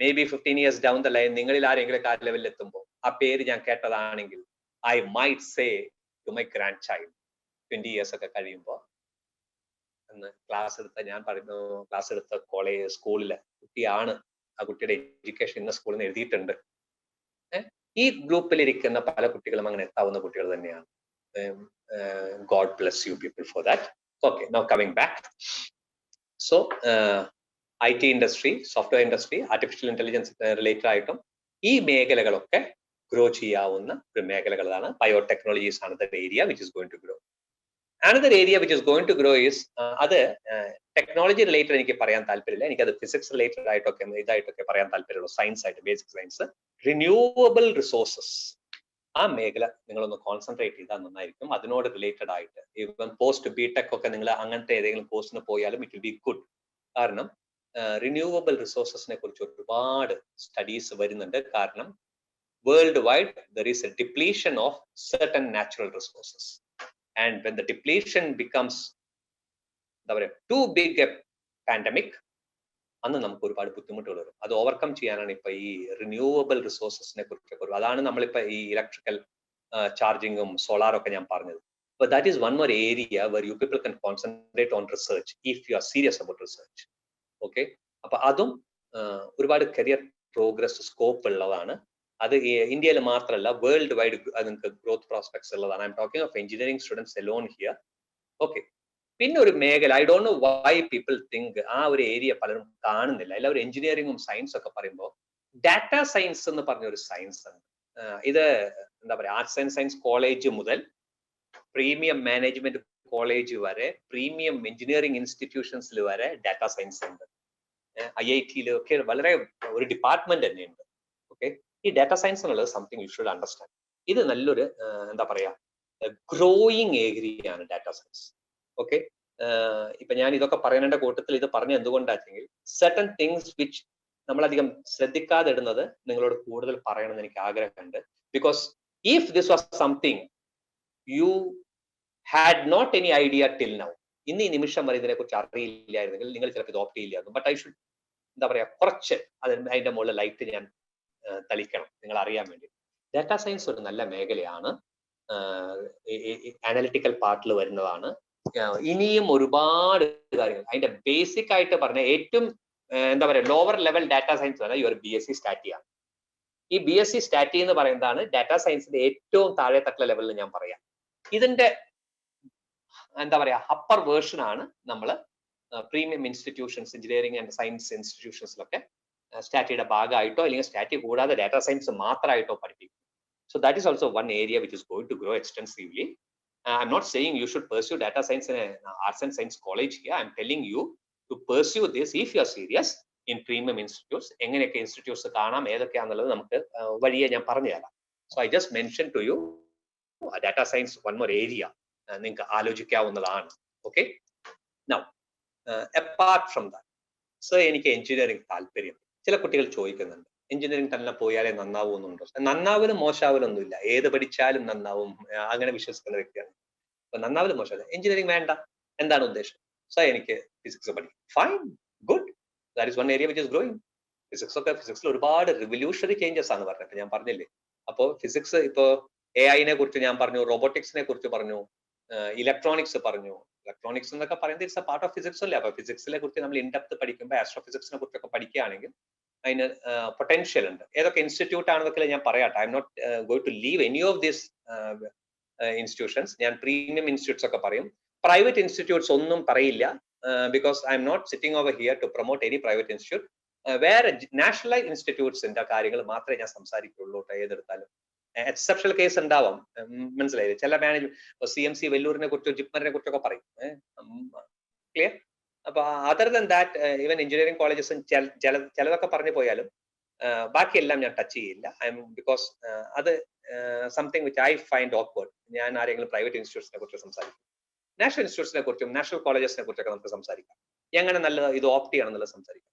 may be 15 years down the line നിങ്ങളിൽ ആരെങ്കിലും ആ ലെവലിൽ എത്തുമ്പോൾ ആ പേര് ഞാൻ കേട്ടതാണെങ്കിൽ I might say to my grandchild 20 years ഒക്കെ കഴിയുമ്പോൾ, എന്ന് ക്ലാസ് എടുത്ത കോളേജ് സ്കൂളിലെ കുട്ടിയാണ്, ആ കുട്ടിയുടെ എഡ്യൂക്കേഷൻ ഇന്ന സ്കൂളിൽ നിന്ന് എഴുതിയിട്ടുണ്ട്. ഈ ഗ്രൂപ്പിലിരിക്കുന്ന പല കുട്ടികളും അങ്ങനെ എത്താവുന്ന കുട്ടികൾ തന്നെയാണ്. God bless you people for that. Okay, now coming back. So IT industry, software industry, artificial intelligence related ആയിട്ടും ഈ മേഖലകളൊക്കെ ഗ്രോ ചെയ്യാവുന്ന ഒരു മേഖലകളാണ്. ബയോടെക്നോളജീസ് ആണ് the area which is going to grow. Another area which is going to grow is, അത് technology related എനിക്ക് പറയാൻ താല്പര്യമില്ല, എനിക്കത് ഫിസിക്സ് റിലേറ്റഡ് ആയിട്ടൊക്കെ ഇതായിട്ടൊക്കെ പറയാൻ താല്പര്യമുള്ളൂ. സയൻസ് ആയിട്ട്, ബേസിക് സയൻസ്, റിന്യൂവബിൾ റിസോഴ്സസ്. ആ മേഖല നിങ്ങളൊന്ന് കോൺസെൻട്രേറ്റ് ചെയ്താൽ നന്നായിരിക്കും. അതിനോട് റിലേറ്റഡ് ആയിട്ട് ഇപ്പം പോസ്റ്റ് ബിടെക് ഒക്കെ നിങ്ങൾ അങ്ങനത്തെ ഏതെങ്കിലും കോഴ്സിന് പോയാലും ഇറ്റ് വിൽ ബി ഗുഡ്. കാരണം റിന്യൂവബിൾ റിസോഴ്സസിനെ കുറിച്ച് ഒരുപാട് സ്റ്റഡീസ് വരുന്നുണ്ട്. കാരണം worldwide there is a depletion of certain natural resources, and when the depletion becomes too big a pandemic, അന്ന് നമുക്ക് ഒരുപാട് ബുദ്ധിമുട്ടുകൾ വരും. അത് ഓവർകം ചെയ്യാനാണ് ഇപ്പൊ ഈ റിന്യൂവബിൾ റിസോഴ്സസിനെ കുറിച്ച്, അതാണ് നമ്മളിപ്പോ ഈ ഇലക്ട്രിക്കൽ ചാർജിങ്ങും സോളാറും ഒക്കെ ഞാൻ പറഞ്ഞത്. But that is one more area where you people can concentrate on research if you are serious about research. Okay, അപ്പൊ അതും ഒരുപാട് കരിയർ പ്രോഗ്രസ് സ്കോപ്പ് ഉള്ളതാണ്. അത് ഇന്ത്യയിൽ മാത്രമല്ല, വേൾഡ് വൈഡ് നിങ്ങൾക്ക് ഗ്രോത്ത് പ്രോസ്പെക്ട്സ് ഉള്ളതാണ്. I M talking of engineering students alone here. Okay, പിന്നെ ഒരു മേഖല, I don't know why people think ആ ഒരു ഏരിയ പലരും കാണുന്നില്ല. എല്ലാവരും എഞ്ചിനീയറിംഗും സയൻസും ഒക്കെ പറയുമ്പോൾ ഡാറ്റ സയൻസ് എന്ന് പറഞ്ഞൊരു സയൻസ് ഉണ്ട്. ഇത് എന്താ പറയുക, ആർട്സ് ആൻഡ് സയൻസ് കോളേജ് മുതൽ പ്രീമിയം മാനേജ്മെന്റ് കോളേജ് വരെ, പ്രീമിയം എഞ്ചിനീയറിംഗ് ഇൻസ്റ്റിറ്റ്യൂഷൻസിൽ വരെ ഡാറ്റ സയൻസ് ഉണ്ട്. IIT ഒക്കെ വളരെ ഒരു ഡിപ്പാർട്ട്മെന്റ് തന്നെയുണ്ട്. ഓക്കെ, ഈ ഡാറ്റ സയൻസ് എന്നുള്ളത് സംതിങ് യു ഷുഡ് അണ്ടർസ്റ്റാൻഡ്. ഇത് നല്ലൊരു എന്താ പറയാ ഗ്രോയിങ് ഏരിയയാണ് ഡാറ്റ സയൻസ്. ഓക്കെ, ഇപ്പൊ ഞാൻ ഇതൊക്കെ പറയുന്നതിന്റെ കൂട്ടത്തിൽ ഇത് പറഞ്ഞ എന്തുകൊണ്ടാണെങ്കിൽ certain things which നമ്മളധികം ശ്രദ്ധിക്കാതെ ഇടുന്നത് നിങ്ങളോട് കൂടുതൽ പറയണമെന്ന് എനിക്ക് ആഗ്രഹമുണ്ട്. Because if this was something you had not any idea till now, ഇന്ന് ഈ നിമിഷം വരെ ഇതിനെ കുറിച്ച് അറിയില്ലായിരുന്നെങ്കിൽ നിങ്ങൾ ചിലപ്പോൾ ഇത് ഓപ്റ്റ് ചെയ്യില്ലായിരുന്നു. ബട്ട് ഐ ഷുഡ് എന്താ പറയാ കുറച്ച് അതിന്റെ മുകളിൽ ലൈറ്റ് ഞാൻ തളിക്കണം നിങ്ങൾ അറിയാൻ വേണ്ടി. ഡാറ്റ സയൻസ് ഒരു നല്ല മേഖലയാണ്, അനലിറ്റിക്കൽ പാർട്ടിൽ വരുന്നതാണ്. ഇനിയും ഒരുപാട് കാര്യങ്ങൾ അതിന്റെ ബേസിക് ആയിട്ട് പറഞ്ഞ ഏറ്റവും എന്താ പറയുക ലോവർ ലെവൽ ഡാറ്റ സയൻസ് ആണ് ഈ ഒരു BSc സ്റ്റാറ്റി ആണ്. ഈ BSc സ്റ്റാറ്റി എന്ന് പറയുന്നതാണ് ഡാറ്റ സയൻസിന്റെ ഏറ്റവും താഴെത്തട്ടുള്ള ലെവലിൽ ഞാൻ പറയാം. ഇതിന്റെ എന്താ പറയാ അപ്പർ വേർഷൻ ആണ് നമ്മൾ premium institutions, engineering and science ഇൻസ്റ്റിറ്റ്യൂഷൻസിലൊക്കെ സ്റ്റാറ്റിയുടെ ഭാഗമായിട്ടോ അല്ലെങ്കിൽ സ്റ്റാറ്റി കൂടാതെ ഡാറ്റ സയൻസ് മാത്രമായിട്ടോ പഠിപ്പിക്കും. So that is also one area which is going to grow extensively. I'm not saying you should pursue data science in an arts and science college here. I'm telling you to pursue this if you are serious in premium institutes. എങ്ങനെയൊക്കെ institutes കാണാം, ഏതൊക്കെയാണെന്നുള്ളത് നമുക്ക് വഴിയെ ഞാൻ പറഞ്ഞു തരാം. So I just mentioned to you data science one more area നിങ്ങൾക്ക് ആലോചിക്കാവുന്നതാണ്. Okay, now apart from that, so എനിക്ക് engineering താല്പര്യം. ചില കുട്ടികൾ ചോദിക്കുന്നുണ്ട്, എഞ്ചിനീയറിംഗ് തന്നെ പോയാലേ നന്നാവുന്നുണ്ടോ? നന്നാവലും മോശാവലൊന്നുമില്ല, ഏത് പഠിച്ചാലും നന്നാവും, അങ്ങനെ വിശ്വസിക്കുന്ന വ്യക്തിയാണ്. അപ്പൊ നന്നാവലും മോശമല്ല, എഞ്ചിനീയറിംഗ് വേണ്ട, എന്താണ് ഉദ്ദേശം? സോ എനിക്ക് ഫിസിക്സ് പഠിക്കും. Fine, good, that is one area which is growing. ഫിസിക്സിൽ ഒരുപാട് റിവല്യൂഷണറി ചേഞ്ചസ് ആണ് പറഞ്ഞത്, ഞാൻ പറഞ്ഞില്ലേ. അപ്പോൾ ഫിസിക്സ്, ഇപ്പോ AI കുറിച്ച് ഞാൻ പറഞ്ഞു, റോബോട്ടിക്സിനെ കുറിച്ച് പറഞ്ഞു, ഇലക്ട്രോണിക്സ് പറഞ്ഞു. ഇലക്ട്രോണിക്സ് എന്നൊക്കെ പറയുന്നത് it's A part of physics അല്ലേ. അപ്പൊ ഫിസിക്സിനെ കുറിച്ച് നമ്മൾ ഇൻഡെപ്ത് പഠിക്കുമ്പോൾ, ആസ്ട്രോഫിസിക്സിനെ കുറിച്ചൊക്കെ പഠിക്കുകയാണെങ്കിൽ അതിന് പൊട്ടൻഷ്യൽ ഉണ്ട്. ഏതൊക്കെ ഇൻസ്റ്റിറ്റ്യൂട്ട് ആണെന്നൊക്കെ ഞാൻ പറയാട്ടെ. I M not going to leave any of this institutions. ഞാൻ പ്രീമിയം ഇൻസ്റ്റിറ്റ്യൂട്ട്സ് ഒക്കെ പറയും, പ്രൈവറ്റ് ഇൻസ്റ്റിറ്റ്യൂട്ട്സ് ഒന്നും പറയില്ല. Because I M not sitting over here to promote any private institute. വേറെ നാഷണൽ ഇൻസ്റ്റിറ്റ്യൂട്ട്സിന്റെ കാര്യങ്ങൾ മാത്രമേ ഞാൻ സംസാരിക്കുള്ളൂ. ഏതെടുത്താലും എക്സെപ്ഷണൽ കേസ് ഉണ്ടാവാം, മനസ്സിലായില്ലേ. ചില മാനേജ്മെന്റ് CMC വെല്ലൂരിനെ കുറിച്ചോ ജിപ്മറിനെ കുറിച്ചൊക്കെ പറയും, ക്ലിയർ. അപ്പൊ other than that, even engineering കോളേജസും ചിലതൊക്കെ പറഞ്ഞു പോയാലും ബാക്കിയെല്ലാം ഞാൻ ടച്ച് ചെയ്യില്ല. ബിക്കോസ് അത് something which I find awkward. ഞാൻ ആരെങ്കിലും പ്രൈവറ്റ് ഇൻസ്റ്റിറ്റ്യൂട്ട്സിനെ കുറിച്ച് സംസാരിക്കും, നാഷണൽ ഇൻസ്റ്റിറ്റ്യൂട്ട്സിനെ കുറിച്ചും നാഷണൽ കോളേജസിനെ കുറിച്ചൊക്കെ നമുക്ക് സംസാരിക്കാം. എങ്ങനെ നല്ലത് ഇത് ഓപ്റ്റ് ചെയ്യണം എന്നുള്ളത് സംസാരിക്കാം.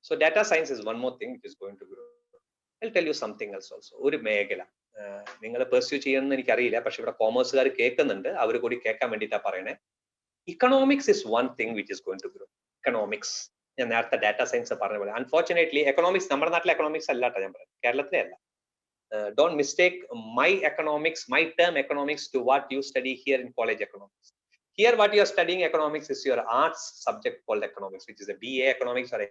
So data science is one more thing which is going to grow. I tell you something else also. ഒരു മേഖല നിങ്ങൾ പെർസ്യൂ ചെയ്യണമെന്ന് എനിക്കറിയില്ല, പക്ഷെ ഇവിടെ കോമേഴ്സുകാർ കേൾക്കുന്നുണ്ട്, അവർ കൂടി കേൾക്കാൻ വേണ്ടിയിട്ടാണ് പറയണേ. Economics is one thing which is going to grow. Economics, ഞാൻ നേരത്തെ ഡാറ്റാ സയൻസ് പറഞ്ഞ പോലെ. അൺഫോർച്ചുനേറ്റ്ലി എക്കണോമിക്സ് നമ്മുടെ നാട്ടിലെ എക്കണോമിക്സ് അല്ലാട്ടോ ഞാൻ പറയുന്നത്, കേരളത്തിലെ അല്ല. Don't mistake my economics, my term economics, to what you study here in college economics. Here what you are studying economics is your arts subject called economics, which is a BA economics or a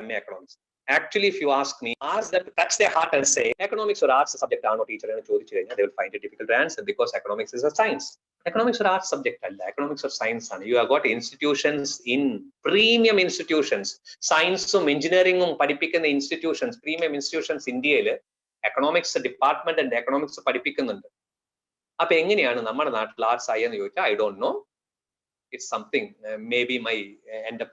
MA economics. Actually, if you ask me, ask them to touch their heart and say economics or arts subject are not teacher, they will find it difficult to answer, because economics is a science. Economics or arts subject alla, economics or science ആണ്. You have got institutions in premium institutions, science engineering പഠിപ്പിക്കുന്ന institutions, premium institutions ഇന്ത്യയിൽ economics department and economics പഠിപ്പിക്കുന്നുണ്ട്. അപ്പൊ എങ്ങനെയാണ് നമ്മുടെ നാട്ടിൽ arts ആയെന്ന് ചോദിച്ചാൽ I don't know. It's something may be my എന്റെ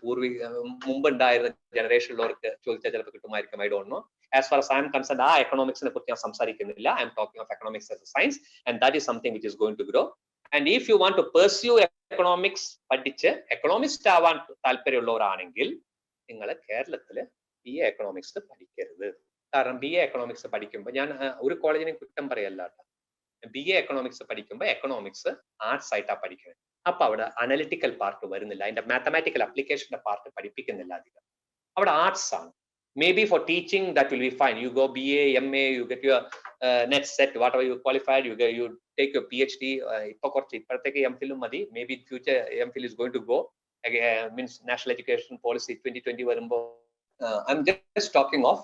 മുമ്പുണ്ടായിരുന്ന ജനറേഷനിലുള്ളവർക്ക് ചോദിച്ചാൽ ചിലപ്പോൾ കിട്ടുമായിരിക്കും, I don't know. As far as I am concerned, ആ എക്കണോമിക്സിനെ കുറിച്ച് ഞാൻ സംസാരിക്കുന്നില്ല. I'm talking of economics as a science, and that is something which is going to grow. And if you want to pursue economics, പഠിച്ച് economist ആവാൻ താല്പര്യമുള്ളവരാണെങ്കിൽ നിങ്ങൾ കേരളത്തില് BA economics പഠിക്കരുത്. കാരണം BA എക്കണോമിക്സ് പഠിക്കുമ്പോൾ, ഞാൻ ഒരു കോളേജിനെ കുറ്റം പറയല്ല, BA എക്കണോമിക്സ് പഠിക്കുമ്പോൾ എക്കണോമിക്സ് ആർട്സ് ആയിട്ടാണ് പഠിക്കുന്നത്. അപ്പൊ അവിടെ അനലിറ്റിക്കൽ പാർട്ട് വരുന്നില്ല, അതിന്റെ മാത്തമാറ്റിക്കൽ അപ്ലിക്കേഷന്റെ പാർട്ട് പഠിപ്പിക്കുന്നില്ല അധികം. അവിടെ ആർട്സ് ആണ്. May be four teaching that will be fine. You go BA, MA, you get your net set, what ever you qualified, you take your PhD. ഇപ്പോഴത്തേക്ക് MPhil മതി. May be future MPhil is going to go, means national education policy 2020 വരുമ്പോൾ. I'm just talking of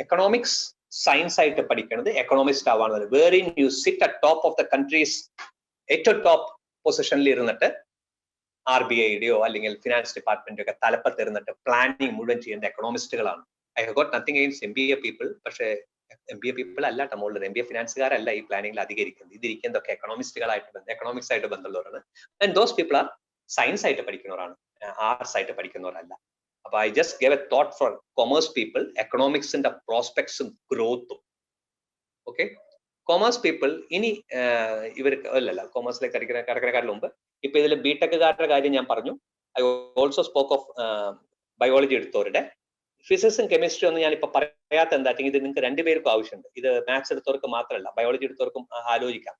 economics science ആയിട്ട് പഠിക്കുന്നത് economist ആവാണ്. Wherein you sit at top of the countries, ഏറ്റവും top പൊസിഷനിൽ ഇരുന്നിട്ട് RBIയുടെയോ അല്ലെങ്കിൽ finance department ഒക്കെ തലപ്പത്ത് ഇരുന്നിട്ട് പ്ലാനിങ് മുഴുവൻ ചെയ്യുന്ന എക്കണോമിസ്റ്റുകളാണ്. I have got nothing against MBA people, പക്ഷേ MBA പീപ്പിൾ അല്ല ടമോളിൽ, MBA ഫിനാൻസുകാരല്ല ഈ പ്ലാനിങ്ങിൽ അധികരിക്കുന്നത്. ഇതിരിക്കുന്നതൊക്കെ എക്കണോമിക്സ് ആയിട്ട് ബന്ധമുള്ളവരാണ്. And those people are science ആയിട്ട് പഠിക്കുന്നവരാണ്, ആർട്സ് ആയിട്ട് പഠിക്കുന്നവരല്ല. അപ്പൊ I just gave a thought for commerce people, എക്കണോമിക്സിന്റെ പ്രോസ്പെക്ട്സും ഗ്രോത്തും. ഓക്കെ, കൊമേഴ്സ് പീപ്പിൾ ഇനി ഇവർക്ക് അല്ലല്ല, കൊമേഴ്സിലേക്ക് കടക്കുന്നതിനേക്കാൾ മുമ്പ് ഇപ്പൊ ഇതിൽ ബിടെക്കുകാരുടെ കാര്യം ഞാൻ പറഞ്ഞു. I also spoke of biology എടുത്തവരുടെ. ഫിസിക്സും കെമിസ്ട്രി ഒന്നും ഞാനിപ്പോ പറയാത്ത എന്താണെങ്കിൽ ഇത് നിങ്ങൾക്ക് രണ്ടുപേർക്കും ആവശ്യമുണ്ട്. ഇത് മാത്സ് എടുത്തവർക്ക് മാത്രമല്ല, ബയോളജി എടുത്തവർക്കും ആലോചിക്കാം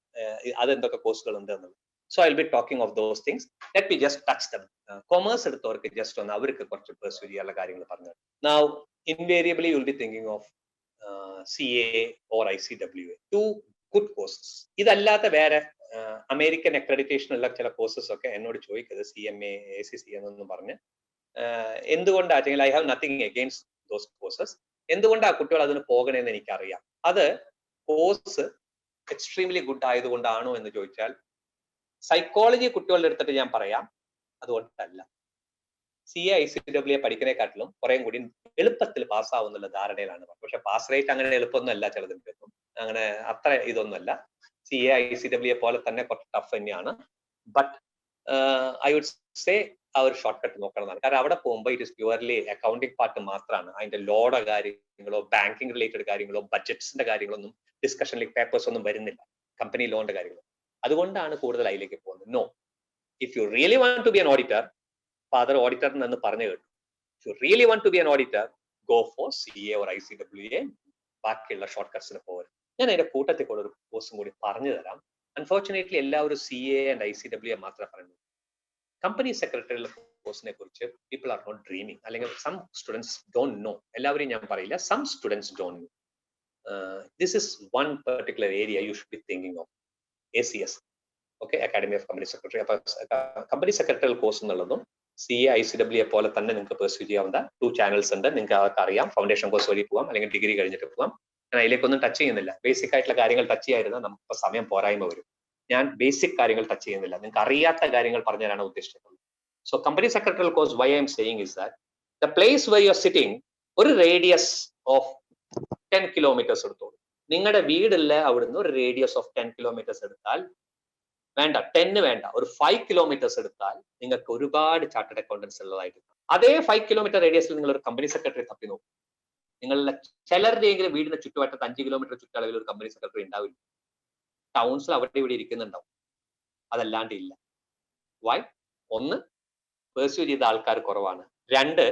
അതെന്തൊക്കെ കോഴ്സുകൾ ഉണ്ട് എന്നുള്ളത്. So I'll be talking of those things. Let me just touch them. Commerce എടുത്തവർക്ക് ജസ്റ്റ് ഒന്ന് അവർക്ക് കുറച്ച് പെർസ്യൂ ചെയ്യാനുള്ള കാര്യങ്ങൾ പറഞ്ഞു. Now invariably you will be thinking of CA or ICWA, two good courses. ഇതല്ലാത്ത വേറെ അമേരിക്കൻ അക്രഡിറ്റേഷൻ ഉള്ള ചില കോഴ്സസ് ഒക്കെ എന്നോട് ചോദിക്കുന്നത് CMA, ACC എന്നൊന്നും പറഞ്ഞ്. എന്തുകൊണ്ടാണെങ്കിൽ I have nothing against those courses. എന്തുകൊണ്ട് ആ കുട്ടികൾ അതിന് പോകണമെന്ന് എനിക്കറിയാം. അത് കോഴ്സ് എക്സ്ട്രീംലി ഗുഡ് ആയതുകൊണ്ടാണോ എന്ന് ചോദിച്ചാൽ, സൈക്കോളജി കുട്ടികളുടെ എടുത്തിട്ട് ഞാൻ പറയാം അതുകൊണ്ടല്ല. CA ICWA പഠിക്കുന്നതിനെക്കാട്ടിലും കുറേ കൂടി എളുപ്പത്തിൽ പാസ്സാവുന്നുള്ള ധാരണയിലാണ്. പക്ഷെ പാസ് റേറ്റ് അങ്ങനെ എളുപ്പമൊന്നുമല്ല, ചിലതിൻ്റെ അങ്ങനെ അത്ര ഇതൊന്നുമല്ല. CA ICWA പോലെ തന്നെ കുറച്ച് ടഫ് തന്നെയാണ്. ബട്ട് ഐ വുഡ് സേ ആ ഒരു ഷോർട്ട് കട്ട് നോക്കണമെന്നാണ്. കാരണം അവിടെ പോകുമ്പോൾ it is purely accounting part മാത്രമാണ്. അതിന്റെ ലോയുടെ കാര്യങ്ങളോ ബാങ്കിങ് റിലേറ്റഡ് കാര്യങ്ങളോ ബഡ്ജറ്റ്സിന്റെ കാര്യങ്ങളൊന്നും ഡിസ്കഷനിലേക്ക് പേപ്പേഴ്സ് ഒന്നും വരുന്നില്ല, കമ്പനി ലോണിന്റെ കാര്യങ്ങൾ. അതുകൊണ്ടാണ് കൂടുതൽ അതിലേക്ക് പോകുന്നത്. No, if you really want to be an auditor, father auditor എന്ന് പറഞ്ഞു കേട്ടു. If you really want to be an auditor, go for CA or ICWA. ബാക്കിയുള്ള ഷോർട്ട് കട്ട്സിന് പോകരുത്. ഞാൻ അതിന്റെ കൂട്ടത്തിൽ കൂടെ ഒരു കോഴ്സും കൂടി പറഞ്ഞു തരാം. അൺഫോർച്ചുനേറ്റ്ലി എല്ലാവരും CA ആൻഡ് ICWA മാത്രമേ പറയുന്നു. കമ്പനി സെക്രട്ടറിയുടെ കോഴ്സിനെ കുറിച്ച് പീപ്പിൾ ആർ നോട്ട് ഡ്രീമിങ്, അല്ലെങ്കിൽ സം സ്റ്റുഡൻസ് ഡോണ്ട് നോ. എല്ലാവരും ഞാൻ പറയില്ല, some students don't know. This is one particular area you should be thinking of. ACS, okay, academy of company secretary. അപ്പൊ കമ്പനി സെക്രട്ടറി കോഴ്സ് എന്നുള്ളതും CA ICWA പോലെ തന്നെ നിങ്ങൾക്ക് pursue ചെയ്യാവുന്ന 2 ചാനൽസ് ഉണ്ട്. നിങ്ങൾക്ക് അവർക്ക് അറിയാം. ഫൗണ്ടേഷൻ കോഴ്സ് വഴി പോകാം, അല്ലെങ്കിൽ ഡിഗ്രി കഴിഞ്ഞിട്ട് പോകാം. ഞാൻ അതിലേക്കൊന്നും ടച്ച് ചെയ്യുന്നില്ല. ബേസിക് ആയിട്ടുള്ള കാര്യങ്ങൾ ടച്ച് ചെയ്യാതിരുന്നാൽ നമുക്ക് സമയം പോരായ്മ വരും. ഞാൻ ബേസിക് കാര്യങ്ങൾ ടച്ച് ചെയ്യുന്നില്ല, നിങ്ങൾക്ക് അറിയാത്ത കാര്യങ്ങൾ പറഞ്ഞു തരാനാണ് ഉദ്ദേശിക്കുന്നത്. So company secretary course why I'm saying is that the place why you are sitting, ഒരു റേഡിയസ് ഓഫ് 10 കിലോമീറ്റേഴ്സ് എടുത്തോളൂ. നിങ്ങളുടെ വീടുള്ള അവിടുന്ന് ഒരു റേഡിയസ് ഓഫ് 10 കിലോമീറ്റേഴ്സ് എടുത്താൽ, വേണ്ട 10 വേണ്ട, ഒരു 5 കിലോമീറ്റേഴ്സ് എടുത്താൽ നിങ്ങൾക്ക് ഒരുപാട് ചാർട്ടേഡ് അക്കൗണ്ടൻസ് ഉള്ളതായിട്ട്. അതേ 5 കിലോമീറ്റർ റേഡിയസിൽ നിങ്ങൾ ഒരു കമ്പനി സെക്രട്ടറി തപ്പി നോക്കും. നിങ്ങളുടെ ചിലരുടെയെങ്കിലും വീടിന്റെ ചുറ്റുവട്ടത്ത് 5 കിലോമീറ്റർ ചുറ്റളവിൽ ഒരു കമ്പനി സെക്രട്ടറി ഉണ്ടാവില്ല. ടൗൺസിൽ അവിടെ ഇവിടെ ഇരിക്കുന്നുണ്ടാവും, അതല്ലാണ്ട് ഇല്ല. വൈ? ഒന്ന്, പെർസ്യൂ ചെയ്ത ആൾക്കാർ കുറവാണ്. 2,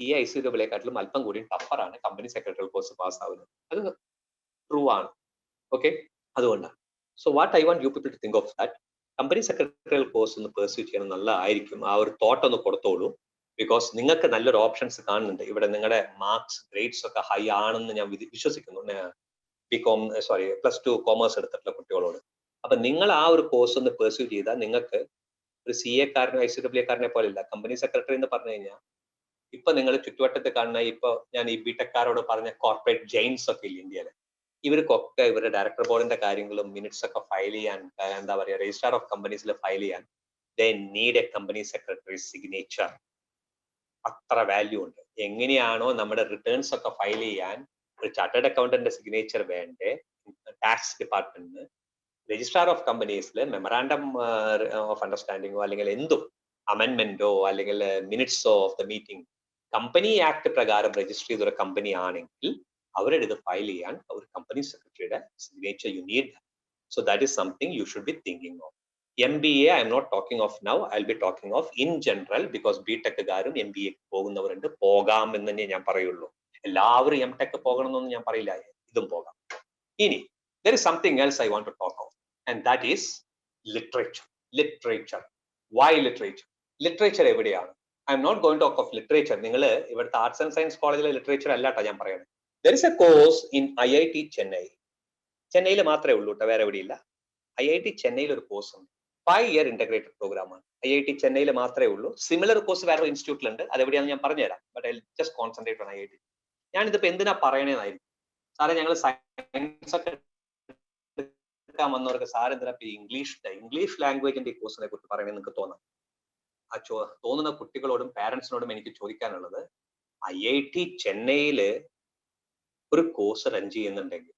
ഈ ICWA-ക്കാട്ടിലും അല്പം കൂടി ടഫറാണ് കമ്പനി സെക്രട്ടറി കോഴ്സ് പാസ് ആവുന്നത്. അത് ട്രൂ ആണ്. ഓക്കെ, അതുകൊണ്ടാണ്. So what I want you people to think of that, company secretarial course ഒന്ന് പെർസ്യൂ ചെയ്യണം, നല്ലതായിരിക്കും. ആ ഒരു തോട്ട് ഒന്ന് കൊടുത്തോളൂ. ബിക്കോസ് നിങ്ങൾക്ക് നല്ലൊരു ഓപ്ഷൻസ് കാണുന്നുണ്ട് ഇവിടെ. നിങ്ങളുടെ മാർക്സ് ഗ്രേഡ്സ് ഒക്കെ ഹൈ ആണെന്ന് ഞാൻ വിശ്വസിക്കുന്നു, +2 കോമേഴ്സ് എടുത്തിട്ടുള്ള കുട്ടികളോട്. അപ്പൊ നിങ്ങൾ ആ ഒരു കോഴ്സ് ഒന്ന് പെർസ്യൂ ചെയ്താൽ നിങ്ങൾക്ക് ഒരു CA-കാരനോ ICWA-കാരനെ പോലെ ഇല്ല. കമ്പനി സെക്രട്ടറി എന്ന് പറഞ്ഞു കഴിഞ്ഞാൽ ഇപ്പൊ നിങ്ങൾ ചുറ്റുവട്ടത്ത് കാണുന്ന, ഇപ്പൊ ഞാൻ ഈ ബിടെക്കാരോട് പറഞ്ഞ കോർപ്പറേറ്റ് ജെയിൻസ് ഒക്കെ ഇല്ല ഇന്ത്യയിലെ, ഇവർക്കൊക്കെ ഇവരുടെ ഡയറക്ടർ ബോർഡിന്റെ കാര്യങ്ങളും മിനിറ്റ്സ് ഒക്കെ ഫയൽ ചെയ്യാൻ, എന്താ പറയുക, രജിസ്ട്രാർ ഓഫ് കമ്പനീസിൽ ഫയൽ ചെയ്യാൻ they need a company secretary signature. അത്ര വാല്യൂ ഉണ്ട്. എങ്ങനെയാണോ നമ്മുടെ റിട്ടേൺസ് ഒക്കെ ഫയൽ ചെയ്യാൻ ഒരു ചാർട്ടേഡ് അക്കൗണ്ടന്റ് സിഗ്നേച്ചർ വേണ്ടേ ടാക്സ് ഡിപ്പാർട്ട്മെന്റിന്, രജിസ്ട്രാർ ഓഫ് കമ്പനീസിൽ മെമ്മറാണ്ടം ഓഫ് അണ്ടർസ്റ്റാൻഡിങ്ങോ അല്ലെങ്കിൽ എന്തും അമെൻമെന്റോ അല്ലെങ്കിൽ മിനിറ്റ്സോ of the meeting company act പ്രകാരം രജിസ്റ്റർ ചെയ്തൊരു കമ്പനി ആണെങ്കിൽ അവരുടെ ഇത് ഫയൽ ചെയ്യാൻ ഒരു കമ്പനി സെക്രട്ടറിയുടെ signature you need. So that is something you should be thinking of. MBA I M not talking of now, I will be talking of in general, because BTech-കാരും MBA പോകുന്നവരുണ്ട്. പോകാം എന്ന് തന്നെ ഞാൻ പറയുള്ളൂ. എല്ലാവരും MTech പോകണം എന്നൊന്നും ഞാൻ പറയില്ല, ഇതും പോകാം. ഇനി there is something else I want to talk of, and that is literature. Literature. Why literature? Literature എവിടെയാണ്? I am not going to talk of literature. നിങ്ങൾ ഇവിടുത്തെ ആർട്സ് ആൻഡ് സയൻസ് കോളേജിലെ ലിറ്ററേച്ചർ അല്ലാട്ടോ ഞാൻ പറയുന്നത്. There is a course in IIT Chennai. ചെന്നൈയിൽ മാത്രമേ ഉള്ളൂ കേട്ടോ, വേറെ എവിടെയില്ല. IIT ചെന്നൈയിൽ ഒരു കോഴ്സ് ഉണ്ട്, 5-year ഇന്റഗ്രേറ്റഡ് പ്രോഗ്രാം ആണ്. IIT ചെന്നൈയിൽ മാത്രമേ ഉള്ളൂ. സിമിലർ കോഴ്സ് വേറെ ഇൻസ്റ്റിറ്റ്യൂട്ടിലുണ്ട്, അതെവിടെയാണെന്ന് ഞാൻ പറഞ്ഞുതരാം. But I just concentrate on IIT. ഞാൻ ഇതിപ്പോ എന്തിനാ പറയണേന്നായിരിക്കും. സാറേ ഞങ്ങൾ സയൻസ് ഒക്കെ എടുക്കാൻ വന്നവർക്ക് സാർ എന്തിനാ ഇംഗ്ലീഷ് ലാംഗ്വേജിന്റെ ഈ കോഴ്സിനെ കുറിച്ച് പറയണമെന്ന് നിങ്ങൾക്ക് തോന്നാം. ആ തോന്നുന്ന കുട്ടികളോടും പാരന്റ്സിനോടും എനിക്ക് ചോദിക്കാനുള്ളത്, IIT ചെന്നൈയില് ഒരു കോഴ്സ് റൺ ചെയ്യുന്നുണ്ടെങ്കിൽ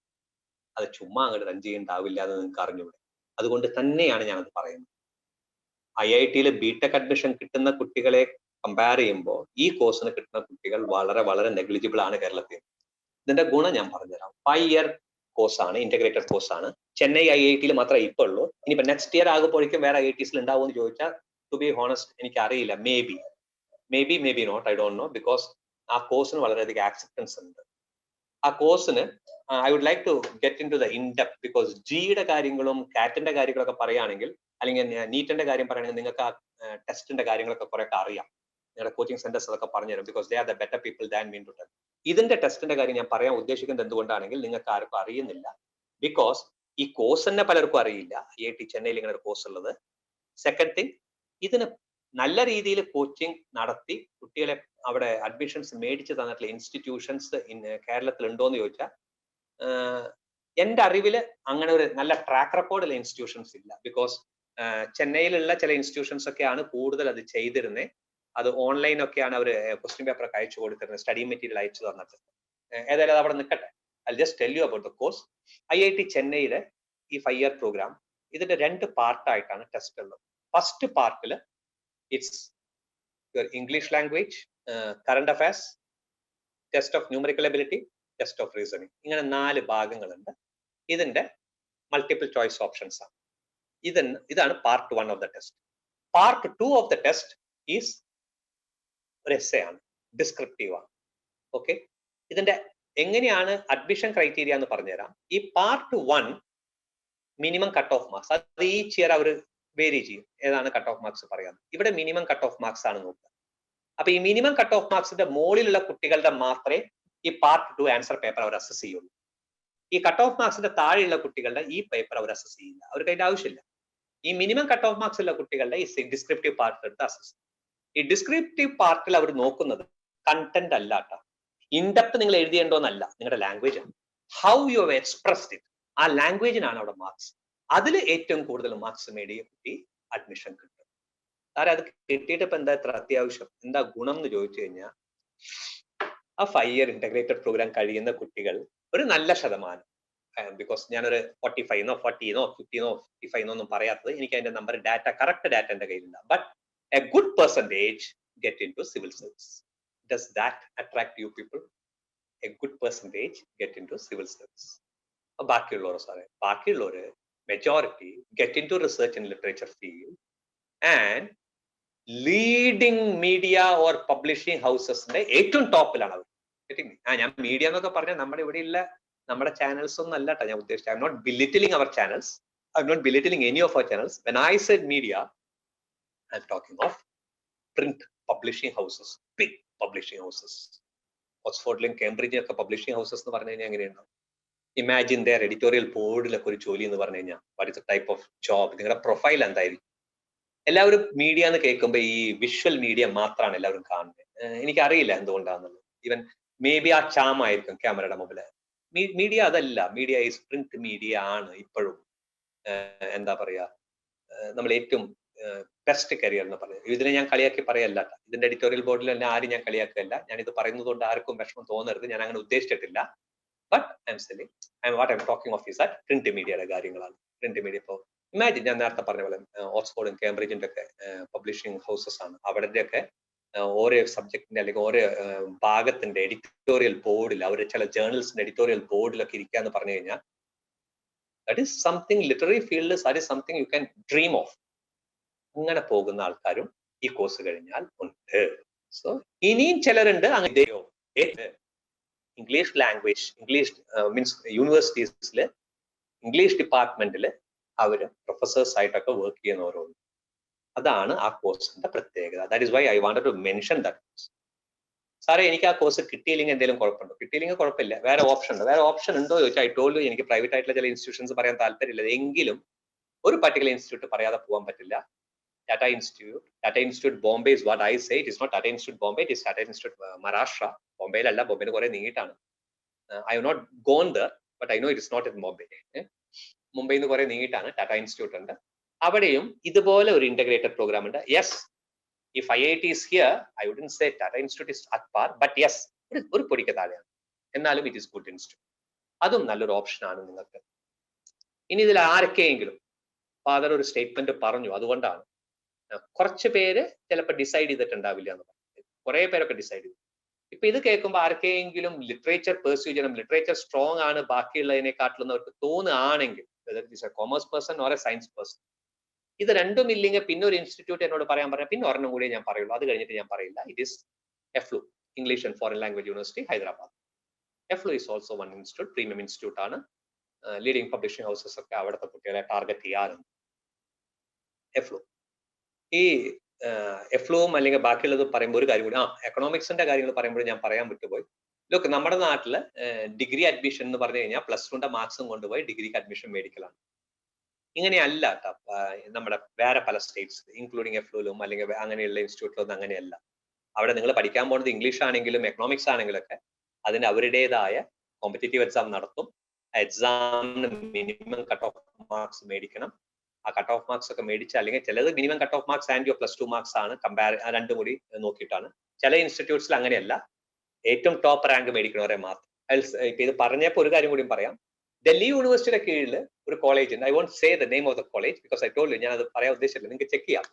അത് ചുമ്മാ അങ്ങോട്ട് റൺ ചെയ്യേണ്ടാവില്ല എന്ന് നിങ്ങൾക്ക് അറിഞ്ഞൂടെ? അതുകൊണ്ട് തന്നെയാണ് ഞാനത് പറയുന്നത്. IIT-യിൽ BTech അഡ്മിഷൻ കിട്ടുന്ന കുട്ടികളെ കമ്പയർ ചെയ്യുമ്പോൾ ഈ കോഴ്സിന് കിട്ടുന്ന കുട്ടികൾ വളരെ വളരെ നെഗ്ലിജിബിൾ ആണ് കേരളത്തിൽ. ഇതിന്റെ ഗുണം ഞാൻ പറഞ്ഞുതരാം. 5-year കോഴ്സാണ്, ഇന്റഗ്രേറ്റഡ് കോഴ്സാണ്. ചെന്നൈ IIT-യിൽ മാത്രമേ ഇപ്പൊ ഉള്ളൂ. ഇനിയിപ്പോ നെക്സ്റ്റ് ഇയർ ആകുമ്പോഴേക്കും വേറെ IITs ഉണ്ടാവുമെന്ന് ചോദിച്ചാൽ ടു ബി ഹോണസ്റ്റ് എനിക്ക് അറിയില്ല. May be not, I don't know, because ആ കോഴ്സിന് വളരെയധികം ആക്സെപ്റ്റൻസ് ഉണ്ട്. ആ കോഴ്സിന് I would like to get in to the in depth, because ജിയുടെ കാര്യങ്ങളും കാറ്റിന്റെ കാര്യങ്ങളൊക്കെ പറയുകയാണെങ്കിൽ, അല്ലെങ്കിൽ നീറ്റിന്റെ കാര്യം പറയുകയാണെങ്കിൽ നിങ്ങൾക്ക് ആ ടെസ്റ്റിന്റെ കാര്യങ്ങളൊക്കെ കുറെ ഒക്കെ അറിയാം. നിങ്ങളുടെ കോച്ചിങ് സെന്റേഴ്സ് അതൊക്കെ പറഞ്ഞുതരും, because they are the better people than mean to tell. ഇതിന്റെ ടെസ്റ്റിന്റെ കാര്യം ഞാൻ പറയാൻ ഉദ്ദേശിക്കുന്നത് എന്തുകൊണ്ടാണെങ്കിൽ നിങ്ങൾക്ക് ആർക്കും അറിയുന്നില്ല. ബിക്കോസ് ഈ കോഴ്സ് തന്നെ പലർക്കും അറിയില്ല, IIT ചെന്നൈയിൽ ഇങ്ങനെ ഒരു കോഴ്സ് ഉള്ളത്. സെക്കൻഡ് തിങ്, ഇതിന് നല്ല രീതിയിൽ കോച്ചിങ് നടത്തി കുട്ടികളെ അവിടെ അഡ്മിഷൻസ് മേടിച്ച് തന്നിട്ടുള്ള ഇൻസ്റ്റിറ്റ്യൂഷൻസ് കേരളത്തിൽ ഉണ്ടോ എന്ന് ചോദിച്ചാൽ എൻ്റെ അറിവിൽ അങ്ങനെ ഒരു നല്ല ട്രാക്ക് റെക്കോർഡുള്ള ഇൻസ്റ്റിറ്റ്യൂഷൻസ് ഇല്ല. ബിക്കോസ് ചെന്നൈയിലുള്ള ചില ഇൻസ്റ്റിറ്റ്യൂഷൻസ് ഒക്കെയാണ് കൂടുതൽ അത് ചെയ്തിരുന്നത്. അത് ഓൺലൈൻ ഒക്കെയാണ് അവർ ക്വസ്റ്റ്യൻ പേപ്പർ ഒക്കെ അയച്ചു കൊടുത്തിരുന്നത്, സ്റ്റഡി മെറ്റീരിയൽ അയച്ചു തന്നിട്ട്. ഏതായാലും അത് അവിടെ നിൽക്കട്ടെ. I just tell you about the course. IIT ചെന്നൈയിലെ ഈ 5-year പ്രോഗ്രാം ഇതിന്റെ 2 പാർട്ടായിട്ടാണ് ടെസ്റ്റ് ഉള്ളത്. ഫസ്റ്റ് പാർട്ടിൽ it's your English language, current affairs, test of numerical ability, test of reasoning. ഇങ്ങനെ 4 ഭാഗങ്ങളുണ്ട്. ഇതിന്റെ മൾട്ടിപ്പിൾ ചോയ്സ് ഓപ്ഷൻസ് ആണ്. ഇതാണ് part 1 of the test. Part 2 of the test is ഒരു എസ്സേ ആണ്. ഡിസ്ക്രിപ്റ്റീവ് ആണ്. ഓക്കെ, ഇതിന്റെ എങ്ങനെയാണ് അഡ്മിഷൻ ക്രൈറ്റീരിയ എന്ന് പറഞ്ഞുതരാം. ഈ part 1 minimum cut of marks, അത് ഈച്ച് ഇയർ അവർ വേരി ചെയ്യും ഏതാണ് കട്ട് ഓഫ് മാർക്സ് പറയാം. ഇവിടെ മിനിമം കട്ട് ഓഫ് മാർക്സ് ആണ് നോക്കുക. അപ്പൊ ഈ മിനിമം കട്ട് ഓഫ് മാർക്സിന്റെ മുകളിലുള്ള കുട്ടികളുടെ മാത്രമേ ഈ പാർട്ട് 2 ആൻസർ പേപ്പർ അവർ അസസ് ചെയ്യുള്ളൂ. ഈ കട്ട് ഓഫ് മാർക്സിന്റെ താഴെയുള്ള കുട്ടികളുടെ ഈ പേപ്പർ അവർ അസസ് ചെയ്യില്ല, അവർക്ക് അതിന്റെ ആവശ്യമില്ല. ഈ മിനിമം കട്ട് ഓഫ് മാർക്സ് ഉള്ള കുട്ടികളുടെ ഈ ഡിസ്ക്രിപ്റ്റീവ് പാർട്ട് എടുത്ത് അസസ്. ഈ ഡിസ്ക്രിപ്റ്റീവ് പാർട്ടിൽ അവർ നോക്കുന്നത് കണ്ടന്റ് അല്ല കേട്ടോ, ഇൻഡെപ്ത് നിങ്ങൾ എഴുതിയേണ്ടോന്നല്ല, നിങ്ങളുടെ ലാംഗ്വേജ് ആണ്, how you have expressed it, ആ ലാംഗ്വേജിനാണ് അവിടെ മാർക്സ്. അതിൽ ഏറ്റവും കൂടുതൽ മാർക്സ് നേടിയ കുട്ടി അഡ്മിഷൻ കിട്ടും. സാറേ അത് കിട്ടിയിട്ട് ഇപ്പൊ എന്താ ഇത്ര അത്യാവശ്യം, എന്താ ഗുണം എന്ന് ചോദിച്ചു കഴിഞ്ഞാൽ, ആ 5 ഇയർ ഇന്റഗ്രേറ്റഡ് പ്രോഗ്രാം കഴിയുന്ന കുട്ടികൾ ഒരു നല്ല ശതമാനം, ബിക്കോസ് ഞാനൊരു 45 40 50 55 ഒന്നും പറയാത്തത്, എനിക്ക് അതിന്റെ നമ്പർ ഡാറ്റ കറക്റ്റ് ഡാറ്റ എന്റെ കയ്യിലില്ല, but a good percentage get in to civil service. Does that attract you people? A good percentage get in to civil service. ബാക്കിയുള്ളവർ സാറേ, ബാക്കിയുള്ളവര് majority get in to research and literature field and leading media or publishing ഹൗസസിന്റെ ഏറ്റവും ടോപ്പിലാണ് അവർ. ഞാൻ media എന്നൊക്കെ പറഞ്ഞാൽ നമ്മുടെ ഇവിടെയുള്ള നമ്മുടെ ചാനൽസ് ഒന്നും അല്ല കേട്ടോ ഞാൻ ഉദ്ദേശിച്ചത്. I M not belittling our channels, I M not belittling any of our channels. When I said media, I'm talking of print publishing houses, big publishing houses. ഓക്സ്ഫോർഡിലും കേംബ്രിഡ്ജിലും ഒക്കെ പബ്ലിഷിംഗ് ഹൗസസ് എന്ന് പറഞ്ഞു കഴിഞ്ഞാൽ എങ്ങനെയുണ്ടാവും? ഇമാജിൻ ദെയർ എഡിറ്റോറിയൽ ബോർഡിലൊക്കെ ഒരു ജോലി എന്ന് പറഞ്ഞു കഴിഞ്ഞാൽ what is the type of job, നിങ്ങളുടെ പ്രൊഫൈൽ എന്തായിരിക്കും? എല്ലാവരും മീഡിയ എന്ന് കേൾക്കുമ്പോൾ ഈ വിഷ്വൽ മീഡിയ മാത്രമാണ് എല്ലാവരും കാണുന്നത്. എനിക്കറിയില്ല എന്തുകൊണ്ടാണെന്നുള്ളത്. ഈവൻ മേ ബി ആ ചാമായിരിക്കും ക്യാമറയുടെ മുമ്പിൽ. മീഡിയ അതല്ല, മീഡിയ ഈസ് പ്രിന്റ് മീഡിയ ആണ് ഇപ്പോഴും. എന്താ പറയാ, നമ്മൾ ഏറ്റവും ബെസ്റ്റ് കരിയർ എന്ന് പറയുന്നത്. ഇതിനെ ഞാൻ കളിയാക്കി പറയല്ല, ഇതിന്റെ എഡിറ്റോറിയൽ ബോർഡിൽ തന്നെ ആരും ഞാൻ കളിയാക്കല്ല. ഞാൻ ഇത് പറയുന്നത് കൊണ്ട് ആർക്കും വിഷമം തോന്നരുത്, ഞാൻ അങ്ങനെ ഉദ്ദേശിച്ചിട്ടില്ല. But I'm selling, what I M talking of is that print മീഡിയയുടെ കാര്യങ്ങളാണ്. പ്രിന്റ് മീഡിയ ഇപ്പോൾ ഇമാജിൻ, ഞാൻ നേരത്തെ പറഞ്ഞ പോലെ ഓക്സ്ഫോർഡും കേംബ്രിഡ്ജിന്റെ ഒക്കെ പബ്ലിഷിംഗ് ഹൗസസ് ആണ്. അവരുടെയൊക്കെ ഓരോ സബ്ജക്റ്റിന്റെ അല്ലെങ്കിൽ ഓരോ ഭാഗത്തിന്റെ എഡിറ്റോറിയൽ ബോർഡിൽ, അവർ ചില ജേർണൽസിന്റെ എഡിറ്റോറിയൽ ബോർഡിലൊക്കെ ഇരിക്കുക എന്ന് പറഞ്ഞു കഴിഞ്ഞാൽ that is something, literary field that is something you can dream of. അങ്ങനെ പോകുന്ന ആൾക്കാരും ഈ കോഴ്സ് കഴിഞ്ഞാൽ ഉണ്ട്. സോ ഇനിയും ചിലരുണ്ട് അങ്ങനെ ഇംഗ്ലീഷ് ലാംഗ്വേജ്, ഇംഗ്ലീഷ് മീൻസ് യൂണിവേഴ്സിറ്റീസിൽ ഇംഗ്ലീഷ് ഡിപ്പാർട്ട്മെന്റിൽ അവര് പ്രൊഫസേഴ്സ് ആയിട്ടൊക്കെ വർക്ക് ചെയ്യുന്നവരുണ്ട്. അതാണ് ആ കോഴ്സിന്റെ പ്രത്യേകത. That is why I wanted to mention that course. സാറേ എനിക്ക് ആ കോഴ്സ് കിട്ടിയില്ലെങ്കിൽ എന്തെങ്കിലും കുഴപ്പമുണ്ടോ? കിട്ടിയില്ലെങ്കിൽ കുഴപ്പമില്ല, വേറെ ഓപ്ഷൻ ഉണ്ട്. വേറെ ഓപ്ഷൻ ഉണ്ടോ ചോദിച്ചാൽ ഐ ടോൾഡ് യു, എനിക്ക് പ്രൈവറ്റ് ആയിട്ടുള്ള ചില ഇൻസ്റ്റിറ്റ്യൂഷൻസ് പറയാൻ താല്പര്യമില്ല, എങ്കിലും ഒരു പർട്ടിക്കുലർ ഇൻസ്റ്റിറ്റ്യൂട്ട് പറയാതെ പോകാൻ പറ്റില്ല. Tata Institute Bombay is what I say. It is not Tata Institute Bombay, it is Tata Institute Maharashtra. Bombay അല്ല, ബോംബെയിൽ കുറെ നീങ്ങിയിട്ടാണ്. I have not gone there, but I know it is not in Bombay. മുംബൈയിൽ നിന്ന് കുറെ നീങ്ങിയിട്ടാണ്. Tata institute ഉണ്ട്, അവിടെയും ഇതുപോലെ ഒരു ഇന്റഗ്രേറ്റഡ് പ്രോഗ്രാം ഉണ്ട്. Yes, if IIT is here, I wouldn't say Tata Institute is at par, but yes, ഒരു പൊടിക്ക് താഴെയാണ്, എന്നാലും it is good institute. അതും നല്ലൊരു ഓപ്ഷൻ ആണ് നിങ്ങൾക്ക്. ഇനി ഇതിൽ ആരൊക്കെയെങ്കിലും ഫാദർ ഒരു സ്റ്റേറ്റ്മെന്റ് പറഞ്ഞു, അതുകൊണ്ടാണ് കുറച്ച് പേര് ചിലപ്പോൾ ഡിസൈഡ് ചെയ്തിട്ടുണ്ടാവില്ല എന്ന് പറഞ്ഞു, കുറെ പേരൊക്കെ ഡിസൈഡ് ചെയ്തു. ഇപ്പൊ ഇത് കേൾക്കുമ്പോൾ ആർക്കെങ്കിലും ലിറ്ററേച്ചർ പെർസ്യൂ ചെയ്യണം, ലിറ്ററേച്ചർ സ്ട്രോങ് ആണ് ബാക്കിയുള്ളതിനെക്കാട്ടിലും അവർക്ക് തോന്നുകയാണെങ്കിൽ, commerce person or A science person, ഇത് രണ്ടും ഇല്ലെങ്കിൽ പിന്നെ ഒരു ഇൻസ്റ്റിറ്റ്യൂട്ട് എന്നോട് പറയാൻ പറഞ്ഞാൽ പിന്നെ ഒരെണ്ണം കൂടിയേ ഞാൻ പറയുള്ളൂ, അത് കഴിഞ്ഞിട്ട് ഞാൻ പറയില്ല. It is EFLU, English and foreign language university, Hyderabad. EFLU is also one institute, premium institute ആണ്. ലീഡിംഗ് പബ്ലിഷിംഗ് ഹൗസസ് ഒക്കെ അവിടുത്തെ കുട്ടികളെ ടാർഗറ്റ് ചെയ്യാറുണ്ട്. എഫ്ലു, ഈ എഫ്ലുവും അല്ലെങ്കിൽ ബാക്കിയുള്ളത് പറയുമ്പോൾ ഒരു കാര്യം കൂടി, എക്കണോമിക്സിന്റെ കാര്യങ്ങൾ പറയുമ്പോൾ ഞാൻ പറയാൻ വിട്ടുപോയി. ലുക്ക്, നമ്മുടെ നാട്ടില് ഡിഗ്രി അഡ്മിഷൻ എന്ന് പറഞ്ഞു കഴിഞ്ഞാൽ +2ന്റെ മാർക്സും കൊണ്ടുപോയി ഡിഗ്രിക്ക് അഡ്മിഷൻ മേടിക്കലാണ്. ഇങ്ങനെയല്ല നമ്മുടെ വേറെ പല സ്റ്റേറ്റ്സ് ഇൻക്ലൂഡിങ് എഫ്ലുലും അല്ലെങ്കിൽ അങ്ങനെയുള്ള ഇൻസ്റ്റിറ്റ്യൂട്ടിലൊന്നും അങ്ങനെയല്ല. അവിടെ നിങ്ങൾ പഠിക്കാൻ പോകുന്നത് ഇംഗ്ലീഷ് ആണെങ്കിലും എക്കണോമിക്സ് ആണെങ്കിലൊക്കെ അതിന് അവരുടേതായ കോമ്പറ്റേറ്റീവ് എക്സാം നടത്തും. ആ എക്സാമിന് മിനിമം കട്ട് ഓഫ് മാർക്സ് മേടിക്കണം. ആ കട്ട് ഓഫ് മാർക്സ് ഒക്കെ മേടിച്ച്, അല്ലെങ്കിൽ ചിലത് minimum cut of marks and +2 marks ആണ്, രണ്ടും കൂടി നോക്കിയിട്ടാണ്. ചില ഇൻസ്റ്റിറ്റ്യൂട്ട്സിൽ അങ്ങനെയല്ല, ഏറ്റവും ടോപ്പ് റാങ്ക് മേടിക്കണവരെ മാത്രം. ഇപ്പൊ ഇത് പറഞ്ഞപ്പോൾ ഒരു കാര്യം കൂടി പറയാം. ഡൽഹി യൂണിവേഴ്സിറ്റിയുടെ കീഴിൽ ഒരു കോളേജ് ഉണ്ട്. I won't say the name of the college because I told you, ഞാൻ അത് പറയാൻ ഉദ്ദേശിച്ചില്ല. നിങ്ങൾക്ക് ചെക്ക് ചെയ്യാം,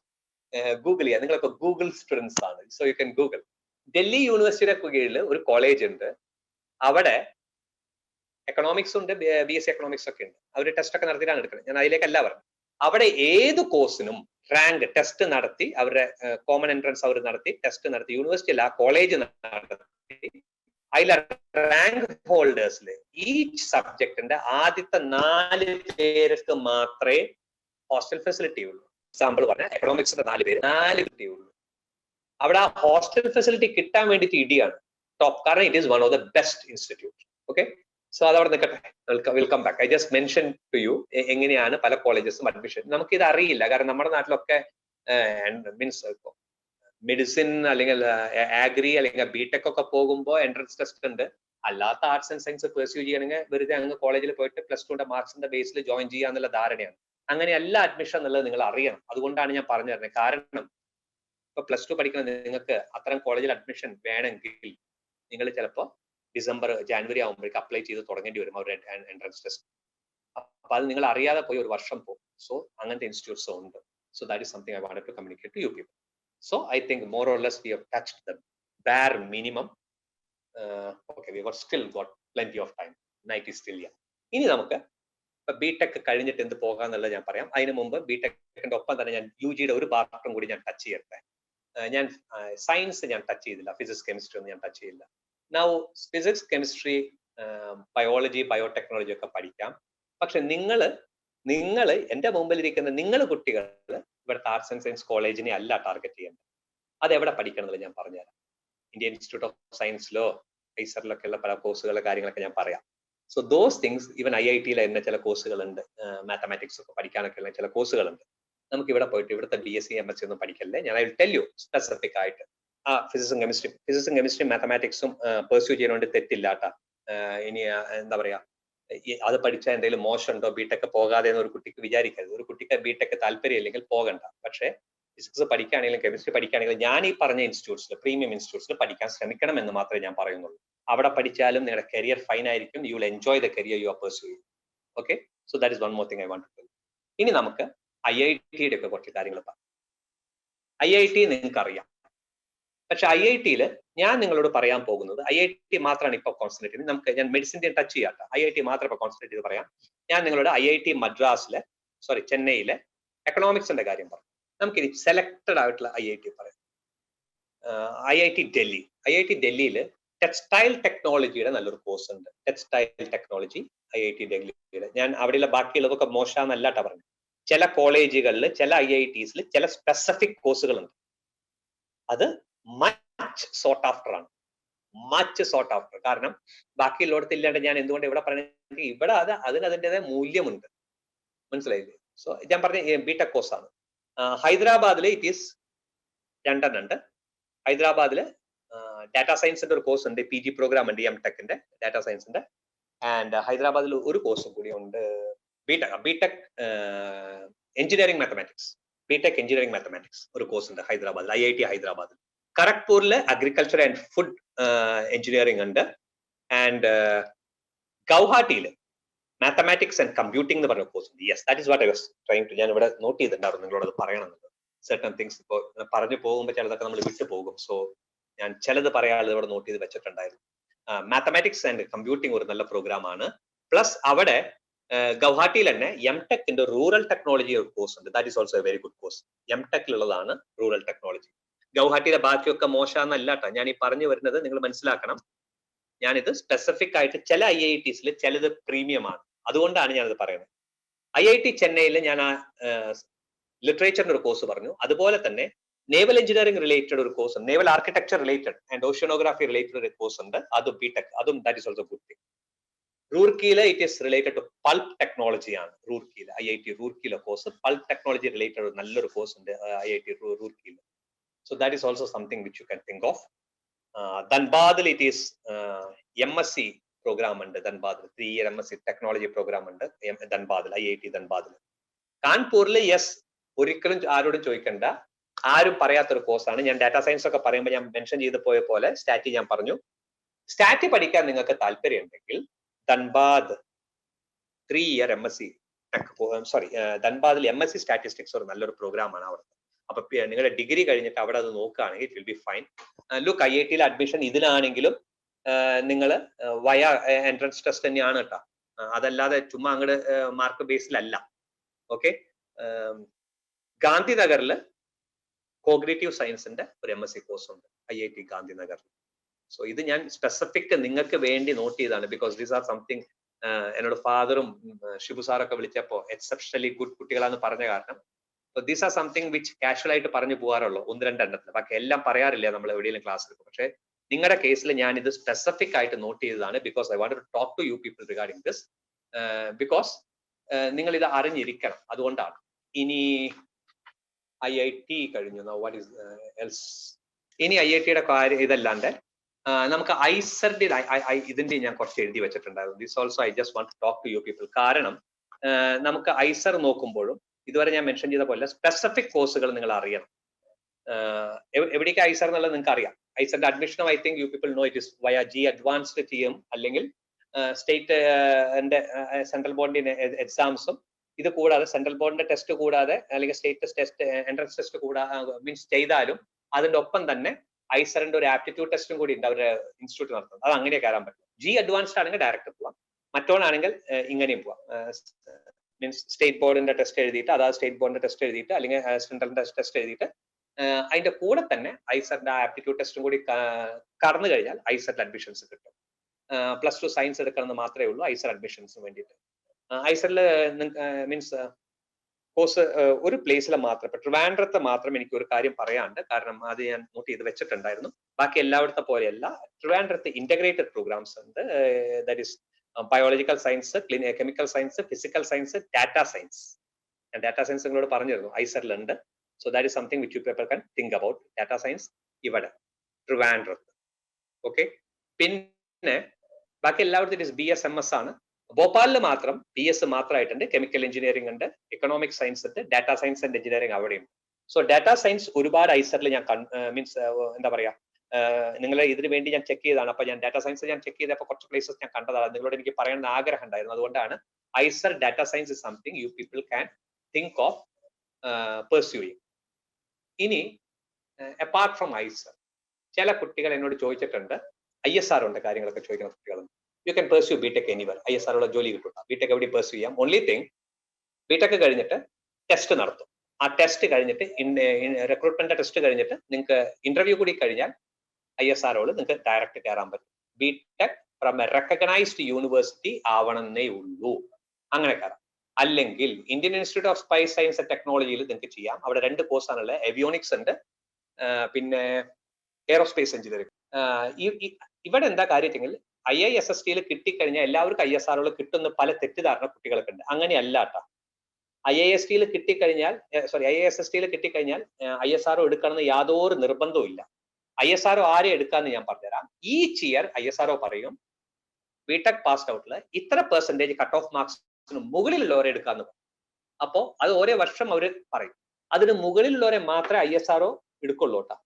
ഗൂഗിൾ ചെയ്യാം, നിങ്ങളൊക്കെ ഗൂഗിൾ സ്റ്റുഡൻസ് ആണ്, so you can Google. Delhi യൂണിവേഴ്സിറ്റിയുടെ കീഴിൽ ഒരു കോളേജ് ഉണ്ട്, അവിടെ എക്കണോമിക്സ് ഉണ്ട്, BSc എക്കണോമിക്സ് ഒക്കെ ഉണ്ട്. അവർ ടെസ്റ്റ് ഒക്കെ നടത്തിയിട്ടാണ് എടുക്കുന്നത്, ഞാൻ അതിലേക്കല്ല പറഞ്ഞു. അവിടെ ഏത് കോഴ്സിനും റാങ്ക് ടെസ്റ്റ് നടത്തി, അവരുടെ കോമൺ എൻട്രൻസ് അവർ നടത്തി, ടെസ്റ്റ് നടത്തി, യൂണിവേഴ്സിറ്റി അല്ല കോളേജ് നടത്തി, അതിലെ റാങ്ക് ഹോൾഡേഴ്സിൽ ഈച്ച് സബ്ജക്റ്റിന്റെ ആദ്യത്തെ 4 പേർക്ക് മാത്രമേ ഹോസ്റ്റൽ ഫെസിലിറ്റി ഉള്ളൂ. എക്സാമ്പിൾ പറഞ്ഞാൽ എക്കണോമിക്സിന്റെ 4 പേര് 4 കിട്ടിയേ ഉള്ളൂ. അവിടെ ആ ഹോസ്റ്റൽ ഫെസിലിറ്റി കിട്ടാൻ വേണ്ടിയിട്ട് ഇടിയാണ് ടോപ്പ്, കാരണം it is one of the best institute. Okay, so അതവിടെ നിൽക്കട്ടെ, welcome back. I just mention to you എങ്ങനെയാണ് പല കോളേജസും അഡ്മിഷൻ. നമുക്കിത് അറിയില്ല, കാരണം നമ്മുടെ നാട്ടിലൊക്കെ മീൻസ് മെഡിസിൻ അല്ലെങ്കിൽ ആഗ്രി അല്ലെങ്കിൽ ബിടെക് ഒക്കെ പോകുമ്പോൾ എൻട്രൻസ് ടെസ്റ്റ് ഉണ്ട്. അല്ലാത്ത ആർട്സ് ആൻഡ് സയൻസ് പെർസ്യൂ ചെയ്യണമെങ്കിൽ വെറുതെ അങ്ങ് കോളേജിൽ പോയിട്ട് +2 മാർക്സിന്റെ ബേസിൽ ജോയിൻ ചെയ്യാന്നുള്ള ധാരണയാണ്. അങ്ങനെയല്ല അഡ്മിഷൻ എന്നുള്ളത് നിങ്ങൾ അറിയണം. അതുകൊണ്ടാണ് ഞാൻ പറഞ്ഞു തരുന്നത്. കാരണം ഇപ്പൊ +2 പഠിക്കുന്ന നിങ്ങൾക്ക് അത്തരം കോളേജിൽ അഡ്മിഷൻ വേണമെങ്കിൽ നിങ്ങൾ ചിലപ്പോൾ ഡിസംബർ ജാനുവരി ആകുമ്പോഴേക്ക് അപ്ലൈ ചെയ്ത് തുടങ്ങേണ്ടി വരും അവരുടെ എൻട്രൻസ് ടെസ്റ്റ്. അപ്പൊ അത് നിങ്ങൾ അറിയാതെ പോയി ഒരു വർഷം പോകും. സോ അങ്ങനത്തെ ഇൻസ്റ്റിറ്റ്യൂട്ട്സ് ഉണ്ട്. So that is something I wanted to communicate to you people. So I think more or less we have touched the bare minimum. Okay, we have still got plenty of time. Night is still young. ഇനി നമുക്ക് BTech കഴിഞ്ഞിട്ട് എന്ത് പോകാന്നുള്ളത് ഞാൻ പറയാം. അതിന് മുമ്പ് ബിടെക്കിന്റെ ഒപ്പം തന്നെ ഞാൻ യുജിയുടെ ഒരു പാർട്ടും കൂടി ഞാൻ ടച്ച് ചെയ്യട്ടെ. ഞാൻ സയൻസ് ഞാൻ ടച്ച് ചെയ്തില്ല, ഫിസിക്സ് കെമിസ്ട്രി ഒന്നും ഞാൻ ടച്ച് ചെയ്തില്ല. Now physics chemistry biology biotechnology ഒക്കെ പഠിക്കാം. പക്ഷെ നിങ്ങൾ എന്റെ മുമ്പിലിരിക്കുന്ന നിങ്ങൾ കുട്ടികൾ ഇവിടുത്തെ ആർട്സ് ആൻഡ് സയൻസ് കോളേജിനെ അല്ല ടാർഗറ്റ് ചെയ്യേണ്ടത്. അത് എവിടെ പഠിക്കണം എന്നുള്ളത് ഞാൻ പറഞ്ഞുതരാം. ഇന്ത്യൻ ഇൻസ്റ്റിറ്റ്യൂട്ട് ഓഫ് സയൻസിലോ ഐസറിലൊക്കെ ഉള്ള പല കോഴ്സുകളുടെ കാര്യങ്ങളൊക്കെ ഞാൻ പറയാം. So those things, even IIT തന്നെ ചില കോഴ്സുകളുണ്ട്, മാത്തമാറ്റിക്സ് ഒക്കെ പഠിക്കാനൊക്കെ ഉള്ള ചില കോഴ്സുകളുണ്ട്. നമുക്ക് ഇവിടെ പോയിട്ട് ഇവിടുത്തെ BSc MSc ഒന്നും പഠിക്കല്ലേ. ഞാൻ I will tell U specific ആയിട്ട് ഫിസിക്സും കെമിസ്ട്രിയും മാത്തമാറ്റിക്സും പെർസ്യൂ ചെയ്യാൻ വേണ്ടി തെറ്റില്ലാട്ടാ. ഇനി എന്താ പറയാ, അത് പഠിച്ചാൽ എന്തെങ്കിലും മോശമുണ്ടോ ബിടെക് പോകാതെ എന്ന് ഒരു കുട്ടിക്ക് വിചാരിക്കരുത്. ഒരു കുട്ടിക്ക് ബിടെക് താല്പര്യം ഇല്ലെങ്കിൽ പോകണ്ട. പക്ഷേ ഫിസിക്സ് പഠിക്കുകയാണെങ്കിലും കെമിസ്ട്രി പഠിക്കുകയാണെങ്കിലും ഞാൻ ഈ പറഞ്ഞ ഇൻസ്റ്റിറ്റ്യൂട്ട്സിൽ, പ്രീമിയം ഇൻസ്റ്റിറ്റ്യൂട്ട്സിൽ പഠിക്കാൻ ശ്രമിക്കണം എന്ന് മാത്രമേ ഞാൻ പറയുന്നുള്ളൂ. അവിടെ പഠിച്ചാലും നിങ്ങളുടെ കരിയർ ഫൈൻ ആയിരിക്കും. You will enjoy the career you are pursuing. Okay, so that is one more thing I want to tell. ഇനി നമുക്ക് IIT-യുടെ ഒക്കെ കുറച്ച് കാര്യങ്ങൾ പറയാം. IIT നിങ്ങൾക്ക് അറിയാം, പക്ഷെ IIT-ൽ ഞാൻ നിങ്ങളോട് പറയാൻ പോകുന്നത് IIT മാത്രമാണ് ഇപ്പൊ കോൺസെൻട്രേറ്റ് ചെയ്യുന്നത്. നമുക്ക് ഞാൻ മെഡിസിൻ്റെ ടച്ച് ചെയ്യാത്ത IIT മാത്രം ഇപ്പൊ കോൺസെൻട്രേറ്റ് ചെയ്ത് പറയാം. ഞാൻ നിങ്ങളോട് IIT മദ്രാസിലെ ചെന്നൈയിലെ എക്കണോമിക്സിന്റെ കാര്യം പറയാം. നമുക്കിനി സെലക്ടഡ് ആയിട്ടുള്ള IIT പറയാം. IIT ഡൽഹിയിൽ ടെക്സ്റ്റൈൽ ടെക്നോളജിയുടെ നല്ലൊരു കോഴ്സ് ഉണ്ട്. ടെക്സ്റ്റൈൽ ടെക്നോളജി IIT ഡൽഹിയുടെ. ഞാൻ അവിടെയുള്ള ബാക്കിയുള്ളതൊക്കെ മോശമെന്നല്ലാട്ടാ പറഞ്ഞു. ചില കോളേജുകളിൽ ചില IITs-ൽ ചില സ്പെസിഫിക് കോഴ്സുകളുണ്ട്. അത് മച്ച് സോട്ട് ആഫ്റ്റർ ആണ്, മച്ച് സോട്ട് ആഫ്റ്റർ. കാരണം ബാക്കിയുള്ളടത്ത് ഇല്ലാണ്ട് ഞാൻ എന്തുകൊണ്ട് ഇവിടെ പറയുന്നത്, ഇവിടെ അതിന് അതിൻ്റെതായ മൂല്യമുണ്ട്. മനസ്സിലായില്ലേ? സോ ഞാൻ പറഞ്ഞ ബിടെക് കോഴ്സാണ്. ഹൈദരാബാദിൽ ഇറ്റ് ഈസ് 2 ഉണ്ട്. ഹൈദരാബാദിൽ ഡാറ്റാ സയൻസിന്റെ ഒരു കോഴ്സ് ഉണ്ട്, PG പ്രോഗ്രാം ഉണ്ട്, M.Tech-ന്റെ ഡാറ്റാ സയൻസിന്റെ. ആൻഡ് ഹൈദരാബാദിൽ ഒരു കോഴ്സും കൂടി ഉണ്ട്, ബിടെക് എഞ്ചിനീയറിംഗ് മാത്തമാറ്റിക്സ് ഒരു കോഴ്സ് ഉണ്ട് ഹൈദരാബാദിൽ, IIT ഹൈദരാബാദിൽ. ഖരഗ്പൂരിൽ അഗ്രികൾച്ചർ ആൻഡ് ഫുഡ് എഞ്ചിനീയറിംഗ് ഉണ്ട്. ആൻഡ് ഗൗഹാട്ടിയിൽ മാത്തമാറ്റിക്സ് ആൻഡ് കമ്പ്യൂട്ടിംഗ് എന്ന് പറഞ്ഞ കോഴ്സ് ഉണ്ട്. Yes, that is what I was trying to. ഞാൻ ഇവിടെ നോട്ട് ചെയ്തിട്ടുണ്ടായിരുന്നു നിങ്ങളോട് അത് പറയണമെന്നുള്ളത്. സർട്ടൺ തിങ്സ് ഇപ്പോൾ പറഞ്ഞു പോകുമ്പോൾ ചിലതൊക്കെ നമ്മൾ വിട്ടു പോകും. സോ ഞാൻ ചിലത് പറയാതെ ഇവിടെ നോട്ട് ചെയ്ത് വെച്ചിട്ടുണ്ടായിരുന്നു. മാത്തമാറ്റിക്സ് ആൻഡ് കമ്പ്യൂട്ടിംഗ് ഒരു നല്ല പ്രോഗ്രാമാണ്. പ്ലസ് അവിടെ ഗൗഹാട്ടിയിൽ തന്നെ M.Tech-ന്റെ റൂറൽ ടെക്നോളജി ഒരു കോഴ്സ് ഉണ്ട്. That is also a very good course. M.Tech-ലുള്ളതാണ് റൂറൽ ടെക്നോളജി. ഗൗഹാട്ടിയുടെ ബാക്കിയൊക്കെ മോശമെന്നല്ല കേട്ടോ ഞാൻ ഈ പറഞ്ഞു വരുന്നത്. നിങ്ങൾ മനസ്സിലാക്കണം, ഞാനിത് സ്പെസിഫിക് ആയിട്ട് ചില IITs-ൽ ചിലത് പ്രീമിയമാണ്, അതുകൊണ്ടാണ് ഞാനത് പറയുന്നത്. IIT ചെന്നൈയിൽ ഞാൻ ലിറ്ററേച്ചറിന്റെ ഒരു കോഴ്സ് പറഞ്ഞു. അതുപോലെ തന്നെ നേവൽ എഞ്ചിനീയറിംഗ് റിലേറ്റഡ് ഒരു കോഴ്സ് ഉണ്ട്, naval architecture related and oceanography related ഒരു കോഴ്സ് ഉണ്ട്, അതും ബിടെക്, അതും that is also good thing. റൂർക്കിയിൽ it is related to pulp technology ആണ്. റൂർക്കിയിൽ IIT റൂർക്കിയിലെ കോഴ്സ് പൾപ്പ് ടെക്നോളജി റിലേറ്റഡ് നല്ലൊരു കോഴ്സ് ഉണ്ട് IIT റൂർക്കിയിൽ. So that is also something which you can think of. Dhanbadil it is MSc program under Dhanbadil, 3-year MSc technology program under Dhanbadil, IIT Dhanbadil. കാൺപൂരിൽ yes, ഒരിക്കലും ആരോടും ചോദിക്കണ്ട, ആരും പറയാത്തൊരു കോഴ്സാണ്. ഞാൻ ഡാറ്റാ സയൻസ് ഒക്കെ പറയുമ്പോൾ ഞാൻ മെൻഷൻ ചെയ്ത് പോയ പോലെ സ്റ്റാറ്റി ഞാൻ പറഞ്ഞു. സ്റ്റാറ്റി പഠിക്കാൻ നിങ്ങൾക്ക് താല്പര്യം ഉണ്ടെങ്കിൽ Dhanbad 3-year MSc ധൻബാദിൽ MSc statistics ഒരു നല്ലൊരു പ്രോഗ്രാമാണ് അവിടെ. അപ്പൊ നിങ്ങളുടെ ഡിഗ്രി കഴിഞ്ഞിട്ട് അവിടെ അത് നോക്കുകയാണെങ്കിൽ it will be fine. Look, IIT-യിലെ അഡ്മിഷൻ ഇതിലാണെങ്കിലും നിങ്ങൾ വയ എൻട്രൻസ് ടെസ്റ്റ് തന്നെയാണ് കേട്ടോ, അതല്ലാതെ ചുമ്മാ അങ്ങോട്ട് മാർക്ക് ബേസിലല്ല. ഓക്കെ, ഗാന്ധിനഗറിൽ കോഗ്നേറ്റീവ് സയൻസിന്റെ ഒരു MSc കോഴ്സ് ഉണ്ട് IIT ഗാന്ധിനഗറിൽ. സോ ഇത് ഞാൻ സ്പെസിഫിക് നിങ്ങൾക്ക് വേണ്ടി നോട്ട് ചെയ്താണ്, ബിക്കോസ് ദീസ് ആർ സംതിങ് എന്നോട് ഫാദറും ഷിബു സാറൊക്കെ വിളിച്ചപ്പോൾ എക്സെപ്ഷണലി ഗുഡ് കുട്ടികളാന്ന് പറഞ്ഞ കാരണം. These are something which casual ആയിട്ട് പറഞ്ഞു പോകാറുള്ളൂ, 1-2 എണ്ണത്തിൽ. ബാക്കി എല്ലാം പറയാറില്ല നമ്മൾ എവിടെയെങ്കിലും ക്ലാസ്സിൽ. പക്ഷേ നിങ്ങളുടെ കേസിൽ ഞാൻ ഇത് സ്പെസിഫിക് ആയിട്ട് നോട്ട് ചെയ്തതാണ്, because I want to talk to you people regarding this, because നിങ്ങൾ ഇത് അറിഞ്ഞിരിക്കണം. അതുകൊണ്ടാണ്. ഇനി IIT കഴിഞ്ഞു. What is else? ഇനി IITയുടെ കാര്യം ഇതല്ലാണ്ട് നമുക്ക് ഐസറിന്റെ ഇതിന്റെ ഞാൻ കുറച്ച് എഴുതി വെച്ചിട്ടുണ്ടായിരുന്നു. This also I just want to talk to you people. കാരണം നമുക്ക് ഐസർ നോക്കുമ്പോഴും ഇതുവരെ ഞാൻ മെൻഷൻ ചെയ്ത പോലെ സ്പെസിഫിക് കോഴ്സുകൾ നിങ്ങൾ അറിയണം. എവിടേക്ക് ഐസർ എന്നുള്ളത് നിങ്ങൾക്ക് അറിയാം. ഐസറിന്റെ അഡ്മിഷനും I think you people know it is via G advanced TM അല്ലെങ്കിൽ സ്റ്റേറ്റ് സെൻട്രൽ ബോർഡിന്റെ എക്സാംസും ഇത് കൂടാതെ സെൻട്രൽ ബോർഡിന്റെ ടെസ്റ്റ് കൂടാതെ അല്ലെങ്കിൽ സ്റ്റേറ്റ് ടെസ്റ്റ് എൻട്രൻസ് ടെസ്റ്റ് കൂടാതെ മീൻസ് ചെയ്താലും അതിന്റെ ഒപ്പം തന്നെ ഐസറിന്റെ ഒരു ആപ്റ്റിറ്റ്യൂഡ് ടെസ്റ്റും കൂടി ഉണ്ട് അവരുടെ ഇൻസ്റ്റിറ്റ്യൂട്ട് നടത്തുന്നത്. അത് അങ്ങനെ കയറാൻ പറ്റും. G അഡ്വാൻസ്ഡ് ആണെങ്കിൽ ഡയറക്റ്റ് പോവാം, മറ്റോണാണെങ്കിൽ ഇങ്ങനെയും പോവാം. മീൻസ് സ്റ്റേറ്റ് ബോർഡിന്റെ ടെസ്റ്റ് എഴുതിയിട്ട് അതായത് സ്റ്റേറ്റ് ബോർഡിന്റെ ടെസ്റ്റ് എഴുതിയിട്ട് അല്ലെങ്കിൽ സെൻട്രലിന്റെ ടെസ്റ്റ് എഴുതിയിട്ട് അതിന്റെ കൂടെ തന്നെ ഐസറിന്റെ ആപ്റ്റിറ്റ്യൂഡ് ടെസ്റ്റും കൂടി കടന്നു കഴിഞ്ഞാൽ ഐസറിൽ അഡ്മിഷൻസ് കിട്ടും. +2 സയൻസ് എടുക്കണമെന്ന് മാത്രമേ ഉള്ളൂ ഐസർ അഡ്മിഷൻസിന് വേണ്ടിയിട്ട്. ഐസറിൽ മീൻസ് കോഴ്സ് ഒരു പ്ലേസിൽ മാത്രം, ഇപ്പൊ ട്രിവാൻഡ്രത്ത് മാത്രം എനിക്ക് ഒരു കാര്യം പറയാണ്ട്, കാരണം അത് ഞാൻ നോട്ട് ചെയ്ത് വെച്ചിട്ടുണ്ടായിരുന്നു. ബാക്കി എല്ലായിടത്തെ പോലെയല്ല, ട്രിവാൻഡ്രത്ത് ഇന്റഗ്രേറ്റഡ് പ്രോഗ്രാംസ് ഉണ്ട്. That is biological science, chemical science, physical science, data science. ഞാൻ ഡാറ്റാ സയൻസ് നിങ്ങളോട് പറഞ്ഞിരുന്നു ഐസറിലുണ്ട്. So that is something which you people can think about. Data science ഇവിടെ ട്രിവാൻഡ്രത്ത്. ഓക്കെ. പിന്നെ ബാക്കി എല്ലായിടത്തും ഇറ്റ് ഇസ് BSMS ആണ്. ഭോപ്പാലിൽ മാത്രം BS മാത്രമായിട്ടുണ്ട്. കെമിക്കൽ എഞ്ചിനീയറിംഗ് ഉണ്ട്, എക്കണോമിക് സയൻസ് ഉണ്ട്, ഡാറ്റാ സയൻസ് ആൻഡ് എഞ്ചിനീയറിംഗ് അവിടെയുണ്ട്. സോ ഡാറ്റാ സയൻസ് ഒരുപാട് ഐസറിൽ ഞാൻ മീൻസ് എന്താ പറയാ, നിങ്ങളെ ഇതിനു വേണ്ടി ഞാൻ ചെക്ക് ചെയ്തതാണ്. അപ്പൊ ഞാൻ ഡാറ്റാ സയൻസ് ഞാൻ ചെക്ക് ചെയ്തപ്പോൾ കുറച്ച് പ്ലേസസ് ഞാൻ കണ്ടതാണ്. നിങ്ങളോട് എനിക്ക് പറയണമെന്ന് ആഗ്രഹം ഉണ്ടായിരുന്നു. അതുകൊണ്ടാണ് IISER data science is something you people can think of pursuing. ഇനി അപ്പാർട്ട് ഫ്രം ഐസർ ചില കുട്ടികൾ എന്നോട് ചോദിച്ചിട്ടുണ്ട്, ISR ഉണ്ട് കാര്യങ്ങളൊക്കെ ചോദിക്കുന്ന കുട്ടികളുണ്ട്. You can pursue BTech anywhere. ISR ഉള്ള ജോലി കിട്ടും. BTech എവിടെ പെർസ്യൂ ചെയ്യാം. ഓൺലി തിങ് BTech കഴിഞ്ഞിട്ട് ടെസ്റ്റ് നടത്തും. ആ ടെസ്റ്റ് കഴിഞ്ഞിട്ട് റിക്രൂട്ട്മെന്റ് ടെസ്റ്റ് കഴിഞ്ഞിട്ട് നിങ്ങൾക്ക് ഇന്റർവ്യൂ കൂടി കഴിഞ്ഞാൽ ISR നിങ്ങൾക്ക് ഡയറക്റ്റ് കയറാൻ പറ്റും. BTech from a recognized university ആവണമെന്നേ ഉള്ളൂ, അങ്ങനെ കയറാം. അല്ലെങ്കിൽ Indian institute of space science and ടെക്നോളജിയിൽ നിങ്ങൾക്ക് ചെയ്യാം. അവിടെ 2 കോഴ്സാണുള്ളത്, എവിയോണിക്സ് ഉണ്ട്, പിന്നെ എയറോസ്പേസ് എഞ്ചിനീയറിംഗ്. ഇവിടെ എന്താ കാര്യമെങ്കിൽ IISST കിട്ടിക്കഴിഞ്ഞാൽ എല്ലാവർക്കും ISR കിട്ടുന്ന പല തെറ്റിദ്ധാരണ കുട്ടികൾക്ക് ഉണ്ട്. അങ്ങനെയല്ല കേട്ടോ. IISST കിട്ടിക്കഴിഞ്ഞാൽ ISR എടുക്കണമെന്ന് യാതൊരു നിർബന്ധവും ഇല്ല. ISR ആരെ എടുക്കാന്ന് ഞാൻ പറഞ്ഞുതരാം. ഈച്ച് ഇയർ ISR പറയും BTech പാസ്ഡ് ഔട്ടില് ഇത്ര പെർസെന്റേജ് കട്ട് ഓഫ് മാർക്സിന് മുകളിലുള്ളവരെ എടുക്കാന്ന് പറയും. അപ്പോ അത് ഓരോ വർഷം അവർ പറയും. അതിന് മുകളിലുള്ളവരെ മാത്രമേ ISR എടുക്കുള്ളൂ കേട്ടോ.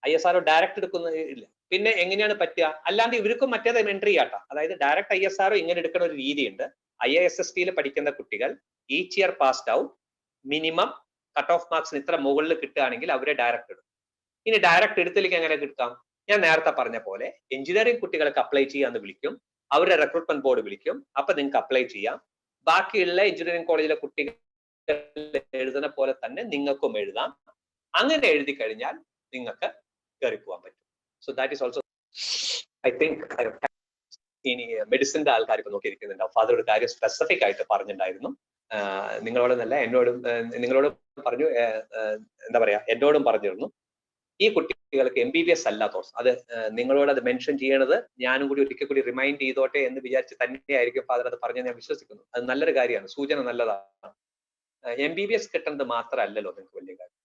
ISR ഡയറക്റ്റ് എടുക്കുന്ന ഇല്ല. പിന്നെ എങ്ങനെയാണ് പറ്റുക? അല്ലാണ്ട് ഇവർക്കും മറ്റേത് എൻട്രി ആട്ടാം. അതായത് ഡയറക്റ്റ് ISR ഇങ്ങനെ എടുക്കുന്ന ഒരു രീതിയുണ്ട്. IISST പഠിക്കുന്ന കുട്ടികൾ each year passed out minimum cut off മാർക്സിന് ഇത്ര മുകളിൽ കിട്ടുകയാണെങ്കിൽ അവരെ ഡയറക്റ്റ് എടുക്കും. ഇനി ഡയറക്റ്റ് എടുത്തില്ലെങ്കിൽ എങ്ങനെ കിട്ടാം? ഞാൻ നേരത്തെ പറഞ്ഞ പോലെ എഞ്ചിനീയറിംഗ് കുട്ടികൾക്ക് അപ്ലൈ ചെയ്യാന്ന് വിളിക്കും, അവരുടെ റിക്രൂട്ട്മെന്റ് ബോർഡ് വിളിക്കും. അപ്പൊ നിങ്ങൾക്ക് അപ്ലൈ ചെയ്യാം. ബാക്കിയുള്ള എഞ്ചിനീയറിംഗ് കോളേജിലെ കുട്ടികൾ എഴുതുന്ന പോലെ തന്നെ നിങ്ങൾക്കും എഴുതാം. അങ്ങനെ എഴുതി കഴിഞ്ഞാൽ നിങ്ങൾക്ക് കയറി പോകാൻ പറ്റും. So that is also I think. ഇനി മെഡിസിന്റെ ആൾക്കാർക്ക് നോക്കിയിരിക്കുന്നുണ്ടാവും. ഫാദർ ഒരു കാര്യം സ്പെസിഫിക് ആയിട്ട് പറഞ്ഞിട്ടുണ്ടായിരുന്നു. നിങ്ങളോടൊന്നല്ല നിങ്ങളോട് പറഞ്ഞു, എന്താ പറയാ, എന്നോടും പറഞ്ഞിരുന്നു. ഈ കുട്ടികൾക്ക് MBBS അല്ല കോഴ്സ്. അത് നിങ്ങളോട് അത് മെൻഷൻ ചെയ്യണത് ഞാനും കൂടി ഒരിക്കൽ കൂടി റിമൈൻഡ് ചെയ്തോട്ടെ എന്ന് വിചാരിച്ച് തന്നെയായിരിക്കും ഫാദർ അത് പറഞ്ഞത് ഞാൻ വിശ്വസിക്കുന്നു. അത് നല്ലൊരു കാര്യമാണ്, സൂചന നല്ലതാണ്. MBBS കിട്ടുന്നത് മാത്രമല്ലല്ലോ നിങ്ങൾക്ക് വലിയ കാര്യം.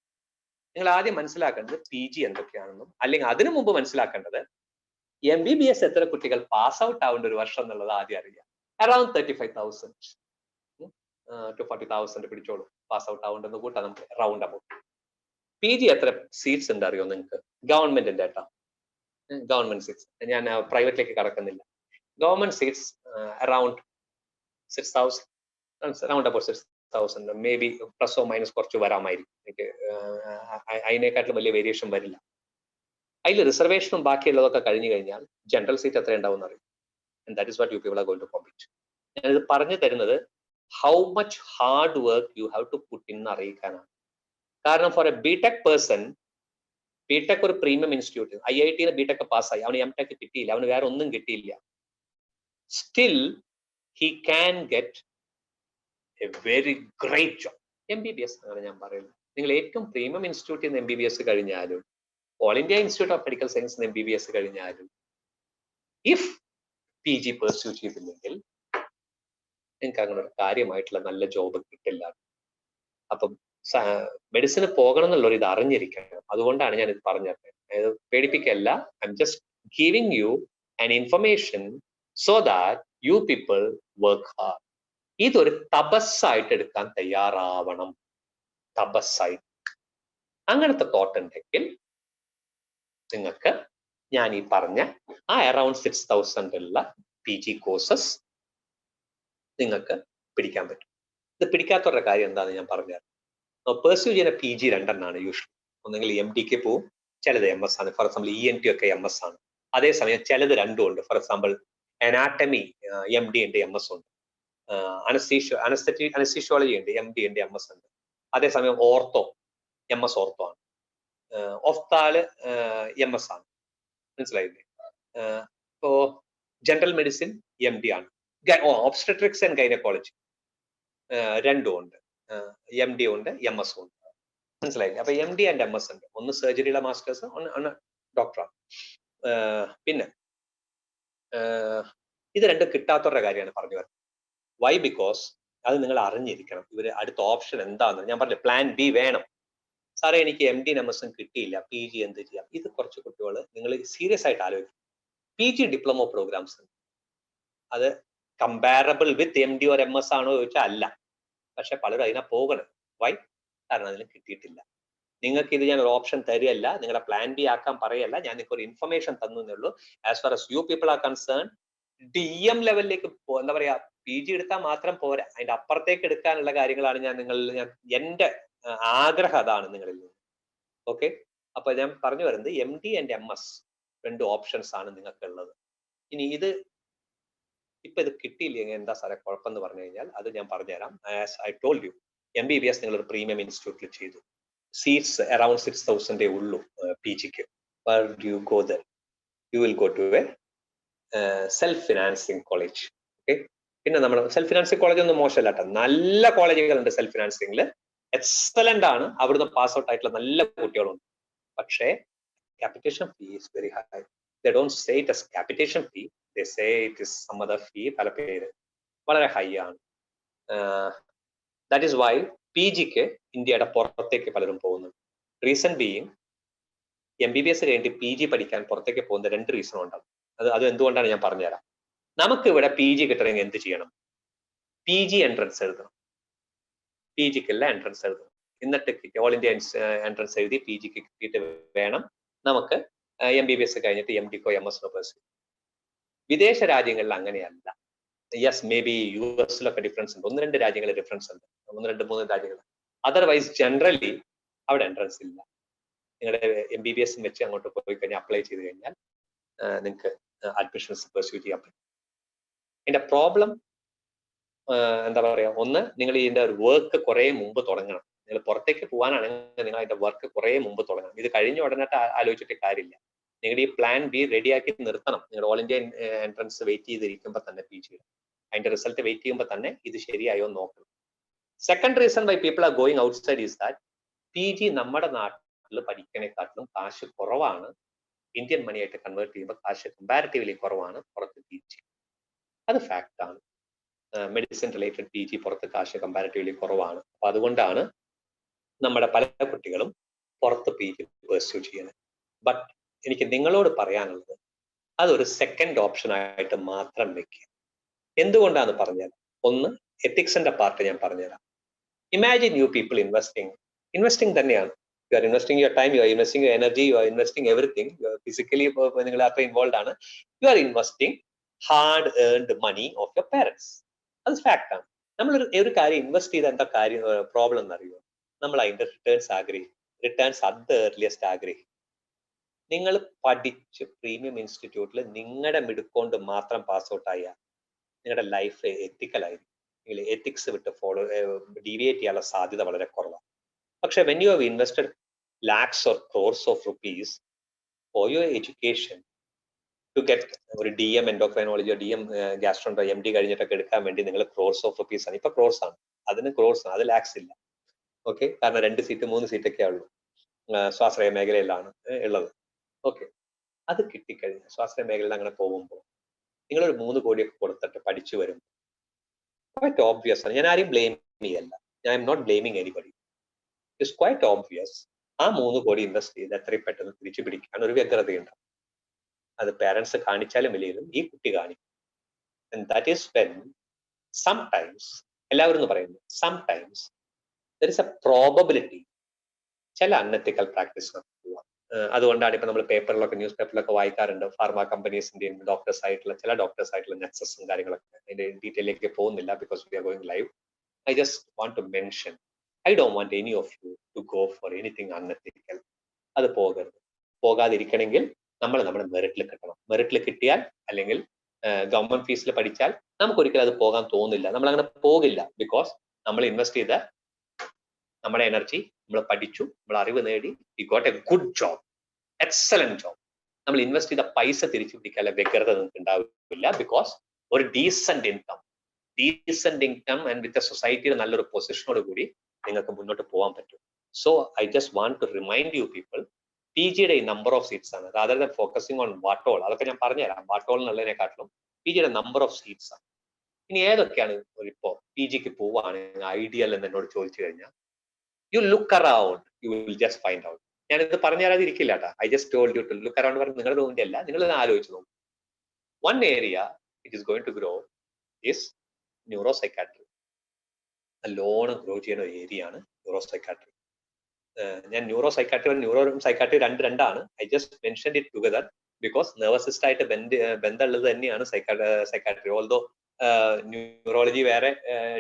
നിങ്ങൾ ആദ്യം മനസ്സിലാക്കേണ്ടത് PG എന്തൊക്കെയാണെന്നും, അല്ലെങ്കിൽ അതിനു മുമ്പ് മനസ്സിലാക്കേണ്ടത് MBBS എത്ര കുട്ടികൾ പാസ് ഔട്ട് ആവേണ്ട ഒരു വർഷം എന്നുള്ളത് ആദ്യം അറിയാം. അറൌണ്ട് 35,000 to 40,000 പിടിച്ചോളൂ പാസ് ഔട്ട് ആവേണ്ടെന്ന് കൂട്ടാ നമുക്ക് റൗണ്ട് അബൌട്ട്. PG എത്ര സീറ്റ്സ് ഉണ്ട് അറിയോ നിങ്ങൾക്ക്? ഗവൺമെന്റിന്റെ കേട്ടോ, ഗവൺമെന്റ് സീറ്റ്സ്. ഞാൻ പ്രൈവറ്റിലേക്ക് കടക്കുന്നില്ല. Government seats around 6,000, around about 6,000, may be plus or minus കുറച്ച് വരാമായിരിക്കും. എനിക്ക് അതിനേക്കാട്ടിലും വലിയ വേരിയേഷൻ വരില്ല. അതിൽ റിസർവേഷനും ബാക്കിയുള്ളതൊക്കെ കഴിഞ്ഞു കഴിഞ്ഞാൽ ജനറൽ സീറ്റ് എത്ര ഉണ്ടാവും എന്ന് അറിയും. And that is what you people are going to compete. ഞാനിത് പറഞ്ഞു തരുന്നത് how much hard work you have to put in അറിയിക്കാനാണ്. കാരണം for a B Tech person, B Tech ഒരു പ്രീമിയം ഇൻസ്റ്റിറ്റ്യൂട്ട്, IIT ബിടെക് പാസ്സായി, അവന് MTech കിട്ടിയില്ല, അവന് വേറെ ഒന്നും കിട്ടിയില്ല, still he can get a very great job. MBBS ആണ് ഞാൻ പറയുന്നത്. നിങ്ങൾ ഏറ്റവും പ്രീമിയം ഇൻസ്റ്റിറ്റ്യൂട്ടിൽ നിന്ന് MBBS കഴിഞ്ഞാലും, all India institute of medical science MBBS കഴിഞ്ഞാലും, ഇഫ് PG പെർസ്യൂ ചെയ്തില്ലെങ്കിൽ നിങ്ങൾക്ക് അങ്ങനെ ഒരു കാര്യമായിട്ടുള്ള നല്ല ജോബ് കിട്ടില്ല. അപ്പം മെഡിസിന് പോകണം എന്നുള്ളവർ ഇത് അറിഞ്ഞിരിക്കണം. അതുകൊണ്ടാണ് ഞാൻ ഇത് പറഞ്ഞത്. അതായത് പേടിപ്പിക്കല്ല, I M just giving you an information so that you people work hard. ഇതൊരു തപസ്സായിട്ട് എടുക്കാൻ തയ്യാറാവണം. തപസ്സായി അങ്ങനത്തെ തോട്ട് ഉണ്ടെങ്കിൽ നിങ്ങൾക്ക് ഞാൻ ഈ പറഞ്ഞ ആ അറൌണ്ട് 6,000 ഉള്ള PG കോഴ്സസ് നിങ്ങൾക്ക് പിടിക്കാൻ പറ്റും. ഇത് പിടിക്കാത്തവരുടെ കാര്യം എന്താണെന്ന് ഞാൻ പറഞ്ഞുതരാം. പെർസ്യൂ ചെയ്യുന്ന PG രണ്ടെണ്ണമാണ് യൂഷ്വലി. ഒന്നെങ്കിൽ MDക്ക് പോവും, ചിലത് MS ആണ്. ഫോർ എക്സാമ്പിൾ ENT ഒക്കെ MS ആണ്. അതേസമയം ചിലത് രണ്ടും ഉണ്ട്. ഫോർ എക്സാമ്പിൾ അനാട്ടമി MD ഉണ്ട്, MS ഉണ്ട്. അനസ്തീഷ്യോളജി ഉണ്ട്, MD ഉണ്ട്, MS ഉണ്ട്. അതേസമയം ഓർത്തോ MS ഓർത്തോ ആണ്. ഒഫ്താല് MS ആണ്. മനസ്സിലായില്ലേ? ഇപ്പോ ജനറൽ മെഡിസിൻ MD ആണ്. ഒബ്സ്റ്റട്രിക്സ് ആൻഡ് ഗൈനക്കോളജി രണ്ടും ഉണ്ട്, MD ഉണ്ട്, MS ഉണ്ട്. മനസ്സിലായില്ലേ? അപ്പൊ MD ആൻഡ് MS ഉണ്ട്. ഒന്ന് സർജറിയുടെ മാസ്റ്റേഴ്സ്, ഒന്ന് ഡോക്ടറാണ്. പിന്നെ ഇത് രണ്ടും കിട്ടാത്തവരുടെ കാര്യമാണ് പറഞ്ഞു വരുന്നത്. വൈ? ബിക്കോസ് അത് നിങ്ങൾ അറിഞ്ഞിരിക്കണം. ഇവര് അടുത്ത ഓപ്ഷൻ എന്താണെന്ന് ഞാൻ പറഞ്ഞു. പ്ലാൻ B വേണം. സാറേ എനിക്ക് MD MS കിട്ടിയില്ല, PG എന്ത് ചെയ്യാം? ഇത് കുറച്ച് കുട്ടികൾ നിങ്ങൾ സീരിയസ് ആയിട്ട് ആലോചിക്കും. PG ഡിപ്ലോമ പ്രോഗ്രാംസ് ഉണ്ട്. അത് comparable with MD or MS ആണോ ചോദിച്ചാൽ അല്ല. പക്ഷെ പലരും അതിനാ പോകണം. വൈ? കാരണം അതിന് കിട്ടിയിട്ടില്ല. നിങ്ങൾക്ക് ഇത് ഞാൻ ഒരു ഓപ്ഷൻ തരികയല്ല, നിങ്ങളുടെ പ്ലാൻ B ആക്കാൻ പറയല്ല, ഞാൻ നിങ്ങൾക്ക് ഒരു ഇൻഫർമേഷൻ തന്നേ ഉള്ളൂ. As far as U people R concern, DM ലെവലിലേക്ക് എന്താ പറയാ, PG എടുത്താൽ മാത്രം പോരാ, അതിന്റെ അപ്പുറത്തേക്ക് എടുക്കാനുള്ള കാര്യങ്ങളാണ് ഞാൻ എന്റെ ആഗ്രഹം അതാണ് നിങ്ങളിൽ നിന്ന്. ഓക്കെ, അപ്പൊ ഞാൻ പറഞ്ഞു വരുന്നത് MD ആൻഡ് MS രണ്ട് ഓപ്ഷൻസ് ആണ് നിങ്ങൾക്ക് ഉള്ളത്. ഇനി ഇത് ഇപ്പൊ ഇത് കിട്ടിയില്ലെങ്കിൽ എന്താ സാറേ കുഴപ്പം എന്ന് പറഞ്ഞു കഴിഞ്ഞാൽ അത് ഞാൻ പറഞ്ഞുതരാം. As I told U, MBBS നിങ്ങൾ ഒരു പ്രീമിയം ഇൻസ്റ്റിറ്റ്യൂട്ടിൽ ചെയ്തു, സീറ്റ്സ് അറൌണ്ട് 6,000 ഉള്ളൂ PGക്ക്. You go there, you will go to a self financing college. Okay, പിന്നെ നമ്മുടെ സെൽഫ് ഫിനാൻസിങ് കോളേജ് ഒന്നും മോശമല്ല കേട്ടോ, നല്ല കോളേജുകളുണ്ട് സെൽഫ് ഫിനാൻസിംഗിൽ, എക്സലന്റ് ആണ്, അവിടുന്ന് പാസ് ഔട്ട് ആയിട്ടുള്ള നല്ല കുട്ടികളുണ്ട്. പക്ഷേ capitation fee is very high. They don't say it as capitation fee, they say it is some other fee. പല പേര് വളരെ ഹൈ ആണ്. ദാറ്റ് ഈസ് വൈ PGക്ക് ഇന്ത്യയുടെ പുറത്തേക്ക് പലരും പോകുന്നുണ്ട്. റീസൺ ബീയിങ്, MBBS കഴിഞ്ഞിട്ട് PG പഠിക്കാൻ പുറത്തേക്ക് പോകുന്ന രണ്ട് റീസൺ ഉണ്ടാവും. അത് എന്തുകൊണ്ടാണ് ഞാൻ പറഞ്ഞുതരാം. നമുക്ക് ഇവിടെ PG കിട്ടണമെങ്കിൽ എന്ത് ചെയ്യണം? PG എൻട്രൻസ് എഴുതണം. PGക്കുള്ള എൻട്രൻസ് എഴുതണം. എന്നിട്ട് ഓൾ ഇന്ത്യ എൻട്രൻസ് എഴുതി PGക്ക് കിട്ടിയിട്ട് വേണം നമുക്ക് MBBS കഴിഞ്ഞിട്ട് MDക്കോ MSനോ പേഴ്സ്യൂ. വിദേശ രാജ്യങ്ങളിൽ അങ്ങനെയല്ല. Yes, may be US difference ഉണ്ട്, 1-2 രാജ്യങ്ങളിൽ ഡിഫറൻസ് ഉണ്ട്, 1-2-3 രാജ്യങ്ങൾ. അതർവൈസ് ജനറലി അവിടെ എൻട്രൻസ് ഇല്ല. നിങ്ങളുടെ MBBS വെച്ച് അങ്ങോട്ട് പോയി കഴിഞ്ഞാൽ അപ്ലൈ ചെയ്ത് കഴിഞ്ഞാൽ നിങ്ങൾക്ക് അഡ്മിഷൻസ് പേഴ്സ്യൂ ചെയ്യാൻ പറ്റും. ഇതിന്റെ പ്രോബ്ലം എന്താ പറയാ, ഒന്ന്, നിങ്ങൾ ഇതിന്റെ ഒരു വർക്ക് കുറെ മുമ്പ് തുടങ്ങണം. നിങ്ങൾ പുറത്തേക്ക് പോകാനാണെങ്കിൽ നിങ്ങൾ അതിന്റെ വർക്ക് കുറെ മുമ്പ് തുടങ്ങണം. ഇത് കഴിഞ്ഞ ഉടനെ ആലോചിച്ചിട്ട് കാര്യമില്ല. നിങ്ങളുടെ ഈ പ്ലാൻ B റെഡിയാക്കി നിർത്തണം. നിങ്ങൾ ഓൾ ഇന്ത്യ എൻട്രൻസ് വെയിറ്റ് ചെയ്തിരിക്കുമ്പോൾ തന്നെ PG അതിന്റെ റിസൾട്ട് വെയിറ്റ് ചെയ്യുമ്പോൾ തന്നെ ഇത് ശരിയായോ നോക്കണം. Second reason why people are going out side is that PG നമ്മുടെ നാട്ടിൽ പഠിക്കണേക്കാട്ടിലും കാശ് കുറവാണ്. ഇന്ത്യൻ മണി ആയിട്ട് കൺവേർട്ട് ചെയ്യുമ്പോൾ കാശ് കമ്പാരിറ്റീവ്ലി കുറവാണ് പുറത്ത് PG. അത് ഫാക്ട് ആണ്. മെഡിസിൻ റിലേറ്റഡ് PG പുറത്ത് കാശ് കമ്പാരിറ്റീവ്ലി കുറവാണ്. അപ്പൊ അതുകൊണ്ടാണ് നമ്മുടെ പല കുട്ടികളും പുറത്ത് PG പേഴ്സ്യൂ ചെയ്യുന്നത്. ബട്ട് എനിക്ക് നിങ്ങളോട് പറയാനുള്ളത് അതൊരു സെക്കൻഡ് ഓപ്ഷൻ ആയിട്ട് മാത്രം വെക്കുക. എന്തുകൊണ്ടാന്ന് പറഞ്ഞാൽ, ഒന്ന്, എത്തിക്സിന്റെ പാർട്ട് ഞാൻ പറഞ്ഞുതരാം. ഇമാജിൻ യു പീപ്പിൾ ഇൻവെസ്റ്റിംഗ് തന്നെയാണ്. You are investing your time, you are investing your energy, you are investing everything. Physically നിങ്ങൾ അത്ര ഇൻവോൾവ് ആണ്. You are investing hard earned money of your parents. അത് ഫാക്ട് ആണ്. നമ്മൾ ഒരു കാര്യം ഇൻവെസ്റ്റ് ചെയ്ത എന്താ കാര്യം പ്രോബ്ലം എന്നറിയോ? നമ്മൾ അതിന്റെ റിട്ടേൺസ് അറ്റ് ദ ഏർലിയസ്റ്റ് ആഗ്രഹിക്കും. നിങ്ങൾ പഠിച്ച് പ്രീമിയം ഇൻസ്റ്റിറ്റ്യൂട്ടിൽ നിങ്ങളുടെ മിടുക്കൊണ്ട് മാത്രം പാസ് ഔട്ട് ആയ നിങ്ങളുടെ ലൈഫ് എത്തിക്കലായിരിക്കും. നിങ്ങൾ എത്തിക്സ് വിട്ട് ഡീവിയേറ്റ് ചെയ്യാനുള്ള സാധ്യത വളരെ കുറവാണ്. പക്ഷെ when you have invested lakhs or crores of rupees for your education to get ഒരു DM endocrinology DM gastroenterology MD കഴിഞ്ഞിട്ടൊക്കെ എടുക്കാൻ വേണ്ടി നിങ്ങൾ crores of rupees ആണ്. ഇപ്പൊ crores ആണ്, അതിന് crores ആണ്, അത് lakhs ഇല്ല. ഓക്കെ, കാരണം 2 സീറ്റ് 3 സീറ്റൊക്കെ ഉള്ളൂ, സ്വാശ്രയ മേഖലയിലാണ് ഉള്ളത്. ഓക്കെ, അത് കിട്ടിക്കഴിഞ്ഞാൽ സ്വാശ്രയ മേഖലയിൽ അങ്ങനെ പോകുമ്പോൾ നിങ്ങളൊരു 3 കോടിയൊക്കെ കൊടുത്തിട്ട് പഠിച്ചു വരും. ക്വൈറ്റ് ഓബ്വിയസ് ആണ്, ഞാൻ ആരെയും ബ്ലെയിം ചെയ്യല്ല, ഞാൻ am not blaming anybody. It's quite obvious ആ 3 കോടി ഇൻവെസ്റ്റ് ചെയ്ത് എത്രയും പെട്ടെന്ന് തിരിച്ചു പിടിക്കാൻ ഒരു വ്യഗ്രതയുണ്ട്. അത് പേരൻസ് കാണിച്ചാലും ഇല്ലെങ്കിലും ഈ കുട്ടി കാണിക്കും. And that is when sometimes, എല്ലാവരും എന്ന് പറയുന്നു, sometimes there is A probability ചില അൺഎത്തിക്കൽ പ്രാക്ടീസ് പോവാം. അതുകൊണ്ടാണ് ഇപ്പൊ നമ്മൾ പേപ്പറിലൊക്കെ ന്യൂസ് പേപ്പറിലൊക്കെ വായിക്കാറുണ്ട്, ഫാർമ കമ്പനീസിന്റെയും ഡോക്ടേഴ്സ് ആയിട്ടുള്ള ചില ഡോക്ടേഴ്സ് ആയിട്ടുള്ള നെക്സസും കാര്യങ്ങളൊക്കെ. അതിന്റെ ഡീറ്റെയിലേക്ക് പോകുന്നില്ല because we are going live. I just want to mention, I don't want any of you to go for anything unethical. അത് പോകരുത്. പോകാതിരിക്കണമെങ്കിൽ നമ്മൾ നമ്മുടെ മെറിറ്റിൽ കിട്ടണം. മെറിറ്റിൽ കിട്ടിയാൽ അല്ലെങ്കിൽ ഗവൺമെന്റ് ഫീസിൽ പഠിച്ചാൽ നമുക്കൊരിക്കലും അത് പോകാൻ തോന്നില്ല, നമ്മൾ അങ്ങനെ പോകില്ല. ബിക്കോസ് നമ്മൾ ഇൻവെസ്റ്റ് ചെയ്ത നമ്മുടെ എനർജി, നമ്മൾ പഠിച്ചു, നമ്മൾ അറിവ് നേടി, we got a good job, excellent job. നമ്മൾ ഇൻവെസ്റ്റ് ചെയ്ത പൈസ തിരിച്ചു പിടിക്കാനുള്ള വ്യഗ്രത നിങ്ങൾക്ക് ഉണ്ടാവില്ല. ബിക്കോസ് ഒരു decent income and with a സൊസൈറ്റിയുടെ നല്ലൊരു പൊസിഷനോട് കൂടി നിങ്ങൾക്ക് മുന്നോട്ട് പോകാൻ പറ്റും. So I just want to remind you people, P ജിയുടെ ഈ നമ്പർ ഓഫ് സീറ്റ്സ് ആണ്, rather than focusing on what all. അതൊക്കെ ഞാൻ പറഞ്ഞുതരാം, വാട്ടോൾ എന്നുള്ളതിനെക്കാട്ടിലും പി ജിയുടെ നമ്പർ ഓഫ് സീറ്റ്സ് ആണ്. ഇനി ഏതൊക്കെയാണ് ഇപ്പോ പി ജിക്ക് പോവുകയാണെങ്കിൽ ഐഡിയൽ എന്ന് എന്നോട് ചോദിച്ചു കഴിഞ്ഞാൽ, you look around, you will just find out. ഞാനിത് പറഞ്ഞു തരാതിരിക്കില്ല കേട്ടോ, I just told you to look around പറഞ്ഞ് നിങ്ങളുടെ തോന്നിന്റെ അല്ല, നിങ്ങൾ ആലോചിച്ച് നോക്കും. One area it is going to grow is neuro psychiatry. നല്ലോണം ഗ്രോ ചെയ്യുന്ന ഒരു ഏരിയ ആണ് ന്യൂറോ സൈക്കാട്രി. ഞാൻ ന്യൂറോ സൈക്കാട്രി രണ്ടാണ്. I just mention it together because nervous system ആയിട്ട് ബന്ധമുള്ളത് തന്നെയാണ് സൈക്കാട്രി. ഓൾദോ ന്യൂറോളജി വേറെ,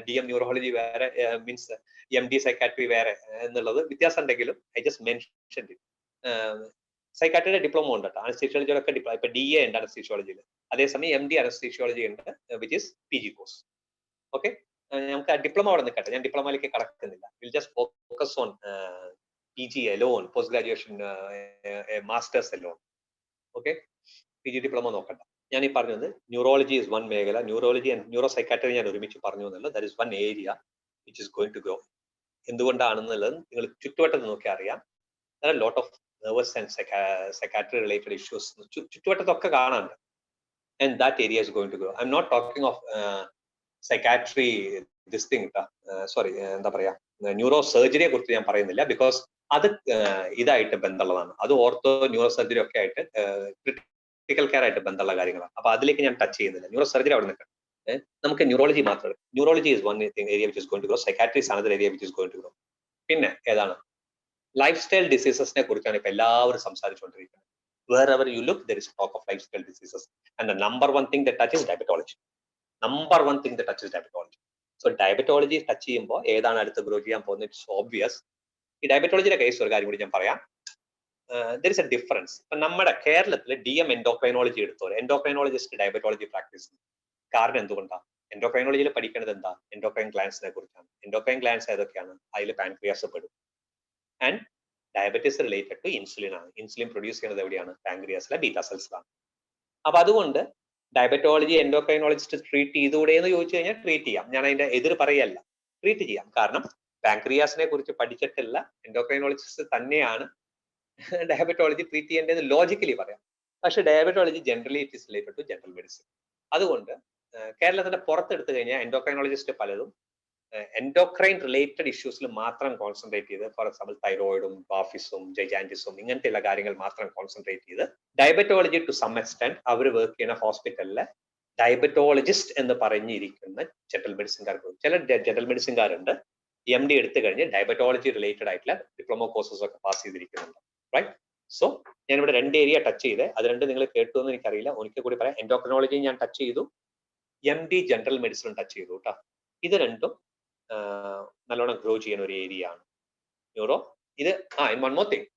DM ന്യൂറോളജി വേറെ, മീൻസ് MD സൈക്കാട്രി വേറെ എന്നുള്ളത് വ്യത്യാസം ഉണ്ടെങ്കിലും ഐ ജസ്റ്റ് മെൻഷൻ ഇറ്റ്. സൈക്കാട്രിയുടെ ഡിപ്ലോമ ഉണ്ട് കേട്ടോ, അനസ്തീഷ്യോളജിയിലൊക്കെ ഇപ്പൊ DA ഉണ്ട് അനസ്തീഷ്യോളജിയിൽ, അതേസമയം MD അനസ്തീഷ്യോളജി ഉണ്ട് which is PG course. Okay, നമുക്ക് ആ ഡിപ്ലോമ അവിടെ നിൽക്കട്ടെ, ഞാൻ ഡിപ്ലോമയിലേക്ക് കടക്കുന്നില്ല. Will just focus on PG alone, post graduation masters alone. Okay, PG diploma നോക്കണ്ട. ഞാൻ ഈ പറഞ്ഞത് ന്യൂറോളജി ഇസ് വൺ മേഖല, ന്യൂറോളജി ആൻഡ് ന്യൂറോ സൈക്കാട്രി ഞാൻ ഒരുമിച്ച് പറഞ്ഞു എന്നുള്ളത്. That is one area which is going to grow. എന്തുകൊണ്ടാണെന്നുള്ളത് നിങ്ങൾ ചുറ്റുവട്ടത്ത് നോക്കി അറിയാം. There are lot of nervous and psychiatry related issues ചുറ്റുവട്ടത്തൊക്കെ കാണാനുണ്ട്. And that area is going to grow. I M not talking of psychiatry this thing, sorry, എന്താ പറയാ, neuro സർജറിയെ കുറിച്ച് ഞാൻ പറയുന്നില്ല ബിക്കോസ് അത് ഇതായിട്ട് ബന്ധമുള്ളതാണ്. അത് ഓർത്തോ ന്യൂറോ സർജറി ഒക്കെ ആയിട്ട് ക്രിട്ടിക്കൽ കെയർ ആയിട്ട് ബന്ധമുള്ള കാര്യങ്ങളാണ്. അപ്പൊ അതിലേക്ക് ഞാൻ ടച്ച് ചെയ്യുന്നില്ല. ന്യൂറോ സർജറി അവിടെ നിൽക്കണം. നമുക്ക് ന്യൂറോളജി മാത്രമേ, neurology is one area which is going to grow, psychiatry is another area which is going to grow. പിന്നെ ഏതാണ്, ലൈഫ് സ്റ്റൈൽ ഡിസീസസിനെ കുറിച്ചാണ് ഇപ്പൊ എല്ലാവരും സംസാരിച്ചുകൊണ്ടിരിക്കുന്നത്. wherever you look there is talk of lifestyle diseases and the number one thing that touches diabetology. So diabetology touch ചെയ്യുമ്പോൾ ഏതാണ് അടുത്ത് ഗ്രോ ചെയ്യാൻ പോകുന്നത്? It's obvious. ഈ ഡയബറ്റോളജിയുടെ കേസ് ഒരു കാര്യം കൂടി ഞാൻ പറയാം. There is A difference. ഇപ്പൊ നമ്മുടെ കേരളത്തിൽ DM എൻഡോക്രൈനോളജി എടുത്തോളൂ, എൻഡോക്രൈനോളജിസ്റ്റ് ഡയബറ്റോളജി പ്രാക്ടീസ്. കാരണം എന്തുകൊണ്ടാണ്? എൻഡോക്രൈനോളജിയിൽ പഠിക്കേണ്ടത് എന്താ? എൻഡോക്രൈൻ ഗ്ലാൻസിനെ കുറിച്ചാണ്. എൻഡോക്രൈൻ ഗ്ലാൻസ് ഏതൊക്കെയാണ്? അതിൽ പാൻക്രിയാസ് പെടും. And diabetes related to insulin ആണ്. ഇൻസുലിൻ പ്രൊഡ്യൂസ് ചെയ്യുന്നത് എവിടെയാണ്? പാൻക്രിയാസിലെ ബീറ്റാ സെൽസിലാണ്. അപ്പൊ അതുകൊണ്ട് ഡയബറ്റോളജി എൻഡോക്രൈനോളജിസ്റ്റ് ട്രീറ്റ് ചെയ്തുകൂടെ എന്ന് ചോദിച്ചു കഴിഞ്ഞാൽ ട്രീറ്റ് ചെയ്യാം. ഞാൻ അതിന്റെ എതിർ പറയല്ല, ട്രീറ്റ് ചെയ്യാം. കാരണം പാൻക്രിയാസിനെ കുറിച്ച് പഠിച്ചിട്ടുള്ള എൻഡോക്രൈനോളജിസ്റ്റ് തന്നെയാണ് ഡയബറ്റോളജി ട്രീറ്റ് ചെയ്യേണ്ടത് ലോജിക്കലി പറയാം. പക്ഷെ diabetology generally it is related to general medicine. അതുകൊണ്ട് കേരളത്തിന്റെ പുറത്തെടുത്തു കഴിഞ്ഞാൽ എൻഡോക്രൈനോളജിസ്റ്റ് പലതും എൻഡോക്രൈൻ റിലേറ്റഡ് ഇഷ്യൂസിൽ മാത്രം കോൺസെൻട്രേറ്റ് ചെയ്ത്, ഫോർ എക്സാമ്പിൾ തൈറോയിഡും ബാഫിസും ജൈജാൻറ്റിസും ഇങ്ങനത്തെയുള്ള കാര്യങ്ങൾ മാത്രം കോൺസെൻട്രേറ്റ് ചെയ്ത്, ഡയബറ്റോളജി ടു സം എക്സ്റ്റെന്റ് അവർ വർക്ക് ചെയ്യുന്ന ഹോസ്പിറ്റലിലെ ഡയബറ്റോളജിസ്റ്റ് എന്ന് പറഞ്ഞിരിക്കുന്ന ജനറൽ മെഡിസിൻകാർക്ക്, ചില ജനറൽ മെഡിസിൻകാരുണ്ട് MD എടുത്തു കഴിഞ്ഞ് ഡയബറ്റോളജി റിലേറ്റഡ് ആയിട്ടുള്ള ഡിപ്ലോമ കോഴ്സസ് ഒക്കെ പാസ് ചെയ്തിരിക്കുന്നുണ്ട്. റൈറ്റ്. സോ ഞാനിവിടെ 2 ഏരിയ ടച്ച് ചെയ്ത്, അത് രണ്ടും നിങ്ങൾ കേട്ടു എന്ന് എനിക്കറിയില്ല, ഒരിക്കൽ കൂടി പറയാം. എൻഡോക്രൈനോളജി ഞാൻ ടച്ച് ചെയ്തു, MD ജനറൽ മെഡിസിൻ ടച്ച് ചെയ്തു കേട്ടോ. ഇത് രണ്ടും നല്ലോണം ഗ്രോ ചെയ്യുന്ന ഒരു ഏരിയ ആണ് ന്യൂറോ. ഇത് വൺ മോർ തിങ്,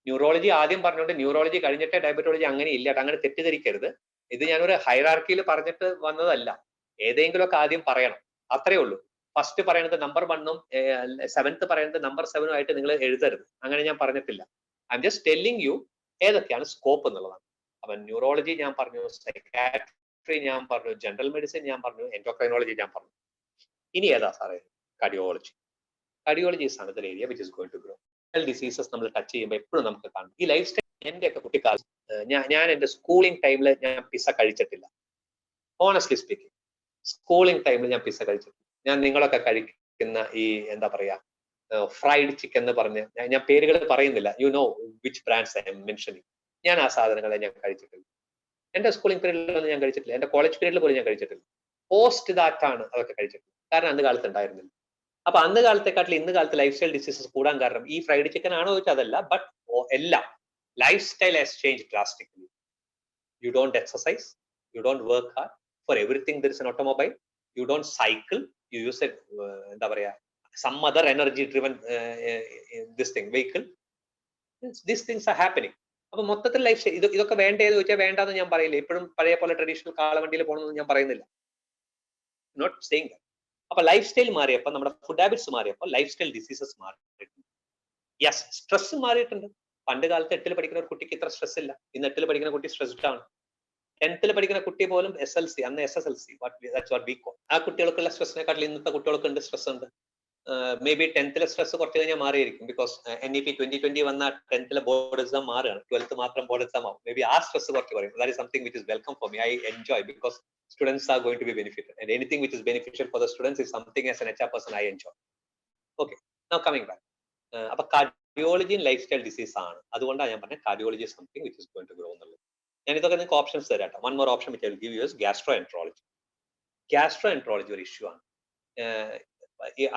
ന്യൂറോളജി ആദ്യം പറഞ്ഞുകൊണ്ട് ന്യൂറോളജി കഴിഞ്ഞിട്ട് ഡയബറ്റോളജി അങ്ങനെ ഇല്ല, അങ്ങനെ തെറ്റിദ്ധരിക്കരുത്. ഇത് ഞാനൊരു ഹൈറാർക്കിയിൽ പറഞ്ഞിട്ട് വന്നതല്ല, ഏതെങ്കിലുമൊക്കെ ആദ്യം പറയണം, അത്രേ ഉള്ളൂ. ഫസ്റ്റ് പറയുന്നത് നമ്പർ 1ഉം 7th പറയുന്നത് നമ്പർ 7ഉം ആയിട്ട് നിങ്ങൾ എഴുതരുത്. അങ്ങനെ ഞാൻ പറഞ്ഞിട്ടില്ല. I M just telling U ഏതൊക്കെയാണ് സ്കോപ്പ് എന്നുള്ളതാണ്. അപ്പൊ ന്യൂറോളജി ഞാൻ പറഞ്ഞു, സൈക്കാട്രി ഞാൻ പറഞ്ഞു, ജനറൽ മെഡിസിൻ ഞാൻ പറഞ്ഞു, എൻഡോക്രൈനോളജി ഞാൻ പറഞ്ഞു. ഇനി ഏതാ സാറേ? Cardiology. Cardiology is another area which is going to grow. Diseases നമ്മൾ ടച്ച് ചെയ്യുമ്പോൾ എപ്പോഴും നമുക്ക് കാണും. ഈ ലൈഫ് സ്റ്റൈൽ എൻ്റെ ഒക്കെ കുട്ടിക്കാലം ഞാൻ എൻ്റെ സ്കൂളിംഗ് ടൈമിൽ ഞാൻ പിസ്സ കഴിച്ചിട്ടില്ല. ഓണസ്റ്റ്ലി സ്പീക്കിംഗ്, സ്കൂളിംഗ് ടൈമിൽ ഞാൻ പിസ്സ കഴിച്ചിട്ടില്ല. ഞാൻ നിങ്ങളൊക്കെ കഴിക്കുന്ന ഈ എന്താ പറയാ ഫ്രൈഡ് ചിക്കൻ എന്ന് പറഞ്ഞ് ഞാൻ പേരുകൾ പറയുന്നില്ല, you know which brands I M mentioning. ഞാൻ ആ സാധനങ്ങളെ ഞാൻ കഴിച്ചിട്ടില്ല. എന്റെ സ്കൂളിംഗ് പീരീഡിലൊന്നും ഞാൻ കഴിച്ചിട്ടില്ല. എന്റെ കോളേജ് പീരീഡിൽ പോലും ഞാൻ കഴിച്ചിട്ടില്ല. പോസ്റ്റ് ദാറ്റാണ് അതൊക്കെ കഴിച്ചിട്ടുള്ളത്. കാരണം അന്ന് കാലത്ത് ഉണ്ടായിരുന്നില്ല. അപ്പൊ അന്ന് കാലത്തെക്കാട്ടിൽ ഇന്ന് കാലത്ത് ലൈഫ് സ്റ്റൈൽ ഡിസീസസ് കൂടാൻ കാരണം ഈ ഫ്രൈഡ് ചിക്കൻ ആണോ ചോദിച്ചാൽ അതല്ല, ബട്ട് എല്ലാം life style has change drastically. You don't exercise, you don't work hard, four everything there is an automobile, you don't cycle, you use എന്താ പറയാ some other energy driven this thing vehicle. These things are happening. അപ്പൊ മൊത്തത്തിൽ life style ഇതൊക്കെ വേണ്ടേന്ന് ചോദിച്ചാൽ വേണ്ടാന്ന് ഞാൻ പറയില്ല. ഇപ്പോഴും പഴയ പോലെ ട്രഡീഷണൽ കാളവണ്ടിയിൽ പോകണമെന്ന് ഞാൻ പറയുന്നില്ല. Not saying that. അപ്പൊ ലൈഫ് സ്റ്റൈൽ മാറിയപ്പോൾ നമ്മുടെ ഫുഡ് ഹാബിറ്റ്സ് മാറിയപ്പോൾ ലൈഫ് സ്റ്റൈൽ ഡിസീസസ് മാറിയിട്ടുണ്ട്. യെസ്, സ്ട്രെസ് മാറിയിട്ടുണ്ട്. പണ്ട് കാലത്ത് 8ൽ പഠിക്കുന്ന ഒരു കുട്ടിക്ക് ഇത്ര സ്ട്രെസ് ഇല്ല. ഇന്ന് 8ൽ പഠിക്കുന്ന കുട്ടി സ്ട്രെസ്ഡ് ആണ്. 10th പഠിക്കുന്ന കുട്ടി പോലും SLC, അന്ന് SSLC, ആ കുട്ടികൾക്കുള്ള സ്ട്രെസ്സിനെക്കാട്ടിൽ ഇന്നത്തെ കുട്ടികൾക്ക് ഉണ്ട്, സ്ട്രെസ് ഉണ്ട്. മേ ബി 10th സ്ട്രെസ് കുറച്ച് കഴിഞ്ഞാൽ മാറിയിരിക്കും. ബിക്കോസ് NEP 2020 വന്ന 10th ബോർഡ് എക്സാം മാറുകയാണ്. 12th മാത്രം ബോർഡ് എക്സാം ആവും. മേ ബി ആ സ്ട്രെസ് കുറച്ച് പറയും. That is something which is welcome for me. I enjoy because students are going to be benefited, and anything which is beneficial for the students is something as an HR person I enjoy. Okay, now coming back. അപ്പൊ cardiology life style disease ആണ്. അതുകൊണ്ടാണ് ഞാൻ പറഞ്ഞത് cardiology is something which is going to grow എന്നുള്ളത്. ഞാൻ ഇതൊക്കെ നിങ്ങൾക്ക് options തരാം. One more option which I will give you is gastroenterology. Gastroenterology ഒരു ഇഷ്യൂ ആണ്.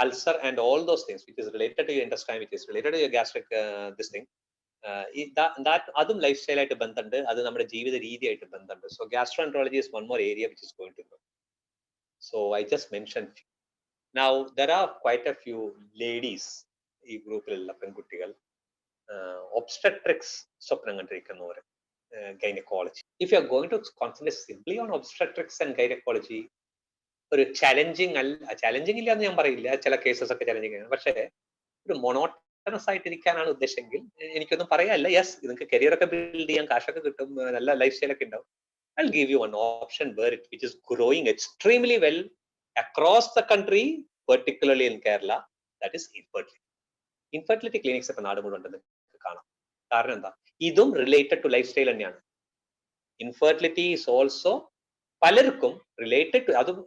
Ulcer and all those things which is related to your intestine, which is related to your gastric this thing, that അതും life style ആയിട്ട് ബന്ധമുണ്ട്. അത് നമ്മുടെ ജീവിത രീതിയായിട്ട് ബന്ധമുണ്ട്. So gastroenterology is one more area which is going to grow. So I just mentioned few. Now there are quite a few ladies ഈ ഗ്രൂപ്പിലുള്ള പെൺകുട്ടികൾ ഒബ്സ്റ്റട്രിക്സ് സ്വപ്നം കണ്ടിരിക്കുന്നവർ, gynaecology. If you are going to concentrate simply on obstetrics and gynaecology, ഒരു challenging ഇല്ല എന്ന് ഞാൻ പറയില്ല, ചില കേസസ് ഒക്കെ ചലഞ്ചിങ് ആണ്. പക്ഷേ ഒരു മൊണോട്ടണസ് ആയിട്ടിരിക്കാനാണ് ഉദ്ദേശമെങ്കിൽ എനിക്കൊന്നും പറയാനില്ല. യെസ്, നിങ്ങൾക്ക് കരിയർ ഒക്കെ ബിൽഡ് ചെയ്യാൻ, കാശൊക്കെ കിട്ടും, നല്ല ലൈഫ് സ്റ്റൈൽ ഒക്കെ ഉണ്ടാവും. I'll give you one option which is growing extremely well across the country, particularly in Kerala. That is infertility. Infertility clinics ഒക്കെ നാട് മുഴുവൻ ഉണ്ടെന്ന് കാണാം. കാരണം എന്താ? ഇതും റിലേറ്റഡ് ടു ലൈഫ് സ്റ്റൈൽ തന്നെയാണ്. ഇൻഫെർട്ടിലിറ്റി ഈസ് ഓൾസോ പലർക്കും റിലേറ്റഡ് ടു, അതും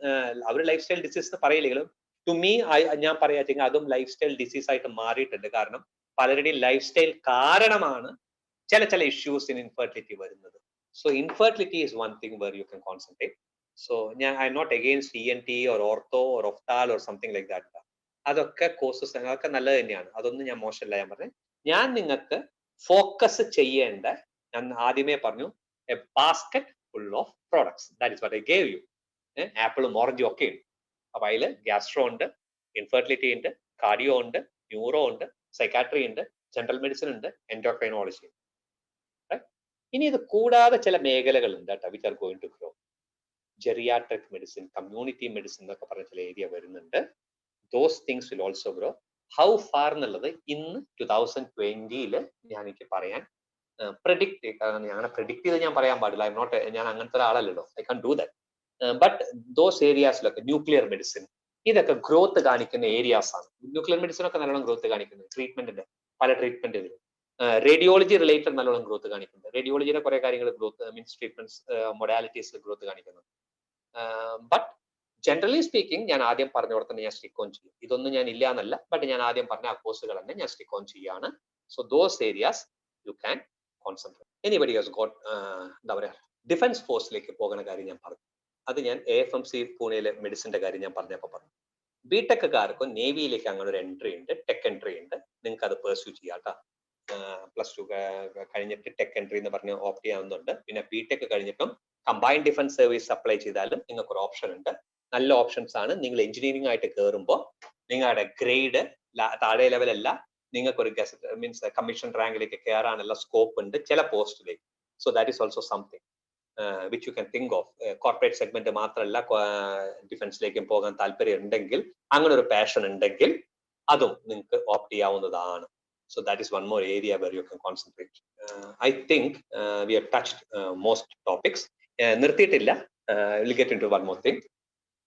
അവർ ലൈഫ് സ്റ്റൈൽ ഡിസീസ് എന്ന് പറയില്ലെങ്കിലും ടു മീ ഞാൻ പറയാച്ചെങ്കിൽ അതും ലൈഫ് സ്റ്റൈൽ ഡിസീസ് ആയിട്ട് മാറിയിട്ടുണ്ട്. കാരണം പലരുടെയും ലൈഫ് സ്റ്റൈൽ കാരണമാണ് ചില ഇഷ്യൂസ് ഇൻ ഇൻഫെർട്ടിലിറ്റി വരുന്നത്. So infertility is one thing where you can concentrate. So I'm not against ENT or ortho or ophthal or something like that. അതൊക്കെ കോഴ്സസ് അതൊക്കെ നല്ലത് തന്നെയാണ്. അതൊന്നും ഞാൻ മോശമല്ല. ഞാൻ പറഞ്ഞു ഞാൻ നിങ്ങൾക്ക് ഫോക്കസ് ചെയ്യേണ്ട, ഞാൻ ആദ്യമേ പറഞ്ഞു, A basket full of products. That is what I gave you. ആപ്പിളും ഓറഞ്ചും ഒക്കെ ഉണ്ട്. അപ്പൊ അതിൽ ഗ്യാസ്ട്രോ ഉണ്ട്, ഇൻഫെർട്ടിലിറ്റി ഉണ്ട്, കാർഡിയോ ഉണ്ട്, ന്യൂറോ ഉണ്ട്, സൈക്കാട്രി ഉണ്ട്, ജനറൽ മെഡിസിൻ ഉണ്ട്, എൻഡോക്രൈനോളജി ഉണ്ട്. ഇനി ഇത് കൂടാതെ ചില മേഖലകളുണ്ട് കേട്ടോ, which are going to grow. Geriatric medicine, community medicine എന്നൊക്കെ പറഞ്ഞ ചില ഏരിയ വരുന്നുണ്ട്. Those things will also grow. How far എന്നുള്ളത് ഇന്ന് 2020 ഞാൻ എനിക്ക് പറയാൻ പ്രെഡിക്റ്റ്, അങ്ങനെ പ്രെഡിക്റ്റ് ചെയ്ത് ഞാൻ പറയാൻ പാടില്ല. ഞാൻ അങ്ങനത്തെ ഒരാളല്ലല്ലോ, I can do that. But those ഏരിയാസിലൊക്കെ ന്യൂക്ലിയർ മെഡിസിൻ, ഇതൊക്കെ ഗ്രോത്ത് കാണിക്കുന്ന ഏരിയാസ് ആണ്. ന്യൂക്ലിയർ മെഡിസിൻ ഒക്കെ നല്ലോണം ഗ്രോത്ത് കാണിക്കുന്നത്, ട്രീറ്റ്മെന്റിന്റെ പല ട്രീറ്റ്മെന്റുകൾ. റേഡിയോളജി റിലേറ്റഡ് നല്ലോണം ഗ്രോത്ത് കാണിക്കുന്നുണ്ട്. റേഡിയോളജിയുടെ കുറെ കാര്യങ്ങൾ ഗ്രോത്ത് മീൻസ് ട്രീറ്റ്മെന്റ്സ് മൊഡാലിറ്റീസിൽ ഗ്രോത്ത് കാണിക്കുന്നുണ്ട്. ബട്ട് ജനറലി സ്പീക്കിംഗ് ഞാൻ ആദ്യം പറഞ്ഞ പോലെ തന്നെ ഞാൻ സ്റ്റിക്ക് ഓൺ ചെയ്യും. ഇതൊന്നും ഞാൻ ഇല്ല എന്നല്ല, ബട്ട് ഞാൻ ആദ്യം പറഞ്ഞ ആ കോഴ്സുകൾ തന്നെ ഞാൻ സ്റ്റിക്ക് ഓൺ ചെയ്യാണ്. So those areas you can concentrate. Anybody has got എന്താ പറയുക ഡിഫൻസ് ഫോഴ്സിലേക്ക് പോകുന്ന കാര്യം ഞാൻ പറഞ്ഞു. അത് ഞാൻ AFMC പൂനെയിലെ മെഡിസിന്റെ കാര്യം ഞാൻ പറഞ്ഞപ്പോൾ പറഞ്ഞു. ബിടെക്കാർക്കും നേവിയിലേക്ക് അങ്ങനെ ഒരു എൻട്രി ഉണ്ട്, ടെക് എൻട്രി ഉണ്ട്. നിങ്ങൾക്ക് അത് പെർസ്യൂ ചെയ്യാം കേട്ടോ. +2 കഴിഞ്ഞിട്ട് ടെക് എൻട്രി എന്ന് പറഞ്ഞ് ഓപ്റ്റ് ചെയ്യാവുന്നുണ്ട്. പിന്നെ ബിടെക് കഴിഞ്ഞിട്ടും കമ്പൈൻഡ് ഡിഫൻസ് സർവീസ് അപ്ലൈ ചെയ്താലും നിങ്ങൾക്ക് ഒരു ഓപ്ഷൻ ഉണ്ട്. നല്ല ഓപ്ഷൻസ് ആണ്. നിങ്ങൾ എഞ്ചിനീയറിംഗ് ആയിട്ട് കയറുമ്പോൾ നിങ്ങളുടെ ഗ്രേഡ് താഴെ ലെവലല്ല, നിങ്ങൾക്ക് ഒരു ഗസറ്റ് മീൻസ് കമ്മീഷൻ റാങ്കിലേക്ക് കയറാനുള്ള സ്കോപ്പ് ഉണ്ട് ചില പോസ്റ്റിലേക്ക്. So that is also something. which you can think of. Corporate segment മാത്രമല്ല ഡിഫൻസിലേക്കും പോകാൻ താല്പര്യം ഉണ്ടെങ്കിൽ, അങ്ങനെ ഒരു പാഷൻ ഉണ്ടെങ്കിൽ അതും നിങ്ങൾക്ക് ഓപ്റ്റ് ചെയ്യാവുന്നതാണ്. So that is one more area where you can concentrate. I think we have touched most topics. നിർത്തിയിട്ടില്ല. We'll get into one more thing.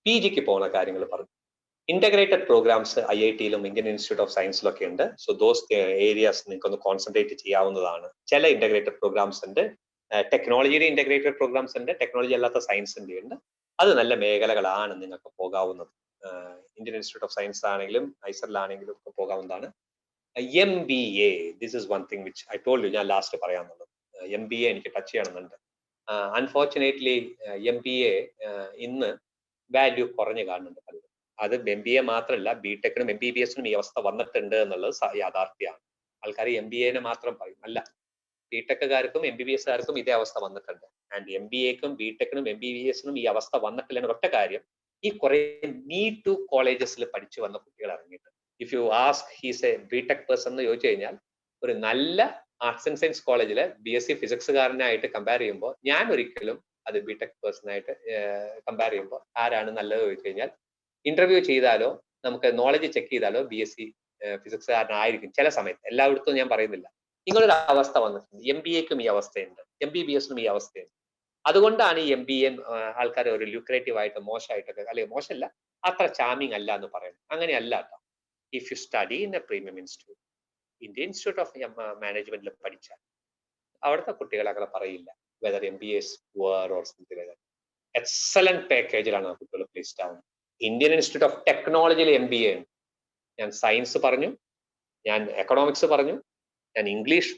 PGക്ക് പോകുന്ന കാര്യങ്ങൾ പറഞ്ഞു. Integrated programs IIT-ലും Indian Institute of Science-ലൊക്കെ ഉണ്ട്. So those areas നിങ്ങൾക്കൊന്ന് concentrate ചെയ്യാവുന്നതാണ്. ചില integrated programmes ഉണ്ട്, ടെക്നോളജിയുടെ integrated programmes ഉണ്ട്, ടെക്നോളജി അല്ലാത്ത സയൻസിന്റെ ഉണ്ട്. അത് നല്ല മേഖലകളാണ് നിങ്ങൾക്ക് പോകാവുന്നത്. ഇന്ത്യൻ ഇൻസ്റ്റിറ്റ്യൂട്ട് ഓഫ് സയൻസ് ആണെങ്കിലും ഐസറിലാണെങ്കിലും ഒക്കെ പോകാവുന്നതാണ്. MBA, this is one thing which I told you ഞാൻ ലാസ്റ്റ് പറയാമെന്നുള്ളത്. MBA എനിക്ക് ടച്ച് ചെയ്യണമെന്നുണ്ട്. അൺഫോർച്ചുനേറ്റ്ലി MBA ഇന്ന് വാല്യൂ കുറഞ്ഞു കാണുന്നുണ്ട് പലരും. അത് MBA മാത്രമല്ല, BTechനും MBBSനും ഈ അവസ്ഥ വന്നിട്ടുണ്ട് എന്നുള്ളത് യാഥാർത്ഥ്യമാണ്. ആൾക്കാർ MBA മാത്രം പറയും. അല്ല, BTechകാർക്കും MBBSകാർക്കും ഇതേ അവസ്ഥ വന്നിട്ടുണ്ട്. ആൻഡ് MBAക്കും BTechനും MBBSനും ഈ അവസ്ഥ വന്നിട്ടില്ല എന്ന ഒറ്റ കാര്യം, ഈ കുറെ നീഡ് ടു കോളേജസിൽ പഠിച്ചു വന്ന കുട്ടികൾ ഇറങ്ങിയിട്ടുണ്ട്. If you ask he's A BTech person എന്ന് ചോദിച്ചു കഴിഞ്ഞാൽ, ഒരു നല്ല ആർട്സ് ആൻഡ് സയൻസ് കോളേജില് BSc ഫിസിക്സുകാരനായിട്ട് കമ്പയർ ചെയ്യുമ്പോൾ ഞാൻ ഒരിക്കലും അത് BTech പേഴ്സണായിട്ട് കമ്പയർ ചെയ്യുമ്പോൾ ആരാണ് നല്ലത് ചോദിച്ചു കഴിഞ്ഞാൽ, ഇന്റർവ്യൂ ചെയ്താലോ നമുക്ക് നോളജ് ചെക്ക് ചെയ്താലോ BSc ഫിസിക്സുകാരനായിരിക്കും ചില സമയത്ത്. എല്ലായിടത്തും ഞാൻ പറയുന്നില്ല. ഇങ്ങനൊരു അവസ്ഥ വന്നിട്ടുണ്ട്. MBAക്കും ഈ അവസ്ഥയുണ്ട്, MBBSനും ഈ അവസ്ഥയുണ്ട്. അതുകൊണ്ടാണ് ഈ MBA ആൾക്കാർ ഒരു ലുക്രേറ്റീവ് ആയിട്ട് മോശമായിട്ടൊക്കെ, അല്ലെങ്കിൽ മോശമല്ല, അത്ര ചാമിങ് അല്ല എന്ന് പറയുന്നത്. അങ്ങനെയല്ല കേട്ടോ. If you study in a premium institute, Indian institute of മാനേജ്മെന്റിൽ പഠിച്ചാൽ അവിടുത്തെ കുട്ടികൾ അങ്ങനെ പറയില്ല whether MBAs were or something like that. Excellent പാക്കേജിലാണ് ആ കുട്ടികൾ പ്ലേസ്ഡ് ആവുന്നത്. ഇന്ത്യൻ ഇൻസ്റ്റിറ്റ്യൂട്ട് ഓഫ് ടെക്നോളജിയിൽ MBA ഉണ്ട്. ഞാൻ സയൻസ് പറഞ്ഞു, ഞാൻ എക്കണോമിക്സ് പറഞ്ഞു, ഞാൻ ഇംഗ്ലീഷ്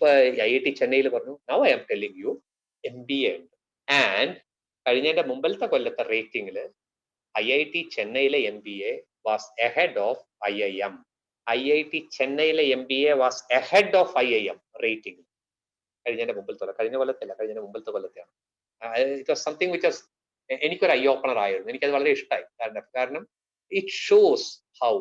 IIT ചെന്നൈയിൽ പറഞ്ഞു. Now I am telling you MBA ഉണ്ട്. ആൻഡ് കഴിഞ്ഞതിന്റെ മുമ്പത്തെ കൊല്ലത്തെ റേറ്റിംഗിൽ IIT ചെന്നൈയിലെ MBA was ahead of IIM. IIT ചെന്നൈയിലെ MBA was ahead of IIM rating. കഴിഞ്ഞതിന്റെ മുമ്പത്തെ കൊല്ലത്തെയാണ്. It was something which was, എനിക്കൊരു ഐ ഓപ്പണർ ആയിരുന്നു. എനിക്കത് വളരെ ഇഷ്ടമായി. കാരണം ഇറ്റ് ഷോസ് ഹൗ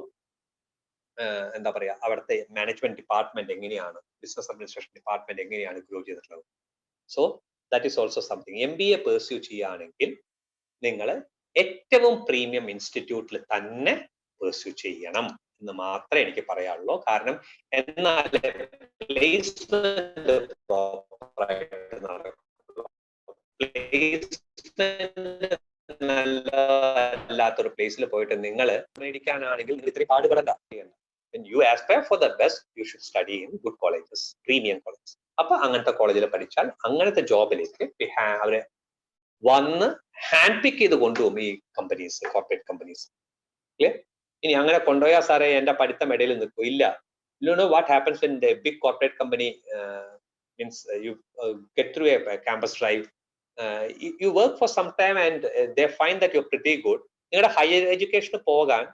എന്താ പറയാ, അവിടുത്തെ മാനേജ്മെന്റ് ഡിപ്പാർട്ട്മെന്റ് എങ്ങനെയാണ്, ബിസിനസ് അഡ്മിനിസ്ട്രേഷൻ ഡിപ്പാർട്ട്മെന്റ് എങ്ങനെയാണ് ഗ്രോ ചെയ്തിട്ടുള്ളത്. So that is also something. MBA pursue ചെയ്യുകയാണെങ്കിൽ നിങ്ങൾ ഏറ്റവും പ്രീമിയം ഇൻസ്റ്റിറ്റ്യൂട്ടിൽ തന്നെ പെർസ്യൂ ചെയ്യണം എന്ന് മാത്രമേ എനിക്ക് പറയാനുള്ളൂ. കാരണം എന്നാൽ പ്ലേസ്മെന്റ് പ്രോപ്പറായിട്ട് നടക്കുള്ളൂ. പ്ലേസ്മെന്റ് നല്ലല്ലാത്തൊരു പ്ലേസിൽ പോയിട്ട് നിങ്ങൾ മേടിക്കാനാണെങ്കിൽ ഇത്തിരി പാടുപെടണ്ട. When you aspire for the best, you should study in good colleges, premium colleges. അപ്പൊ അങ്ങനത്തെ കോളേജിൽ പഠിച്ചാൽ അങ്ങനത്തെ ജോബിലേക്ക് അവരെ വന്ന് ഹാൻഡ് പിക്ക് ചെയ്ത് കൊണ്ടുപോകും ഈ കമ്പനീസ്, കോർപ്പറേറ്റ് കമ്പനീസ്. ക്ലിയർ? ഇനി അങ്ങനെ കൊണ്ടുപോയാൽ സാറേ എന്റെ പഠിത്തം ഇടയിൽ നിൽക്കും. ഇല്ല. You know what happens when the big corporate company means you get through a campus drive, you work for some time and they find that you're pretty good. നിങ്ങളുടെ ഹയർ എഡ്യൂക്കേഷന് പോകാൻ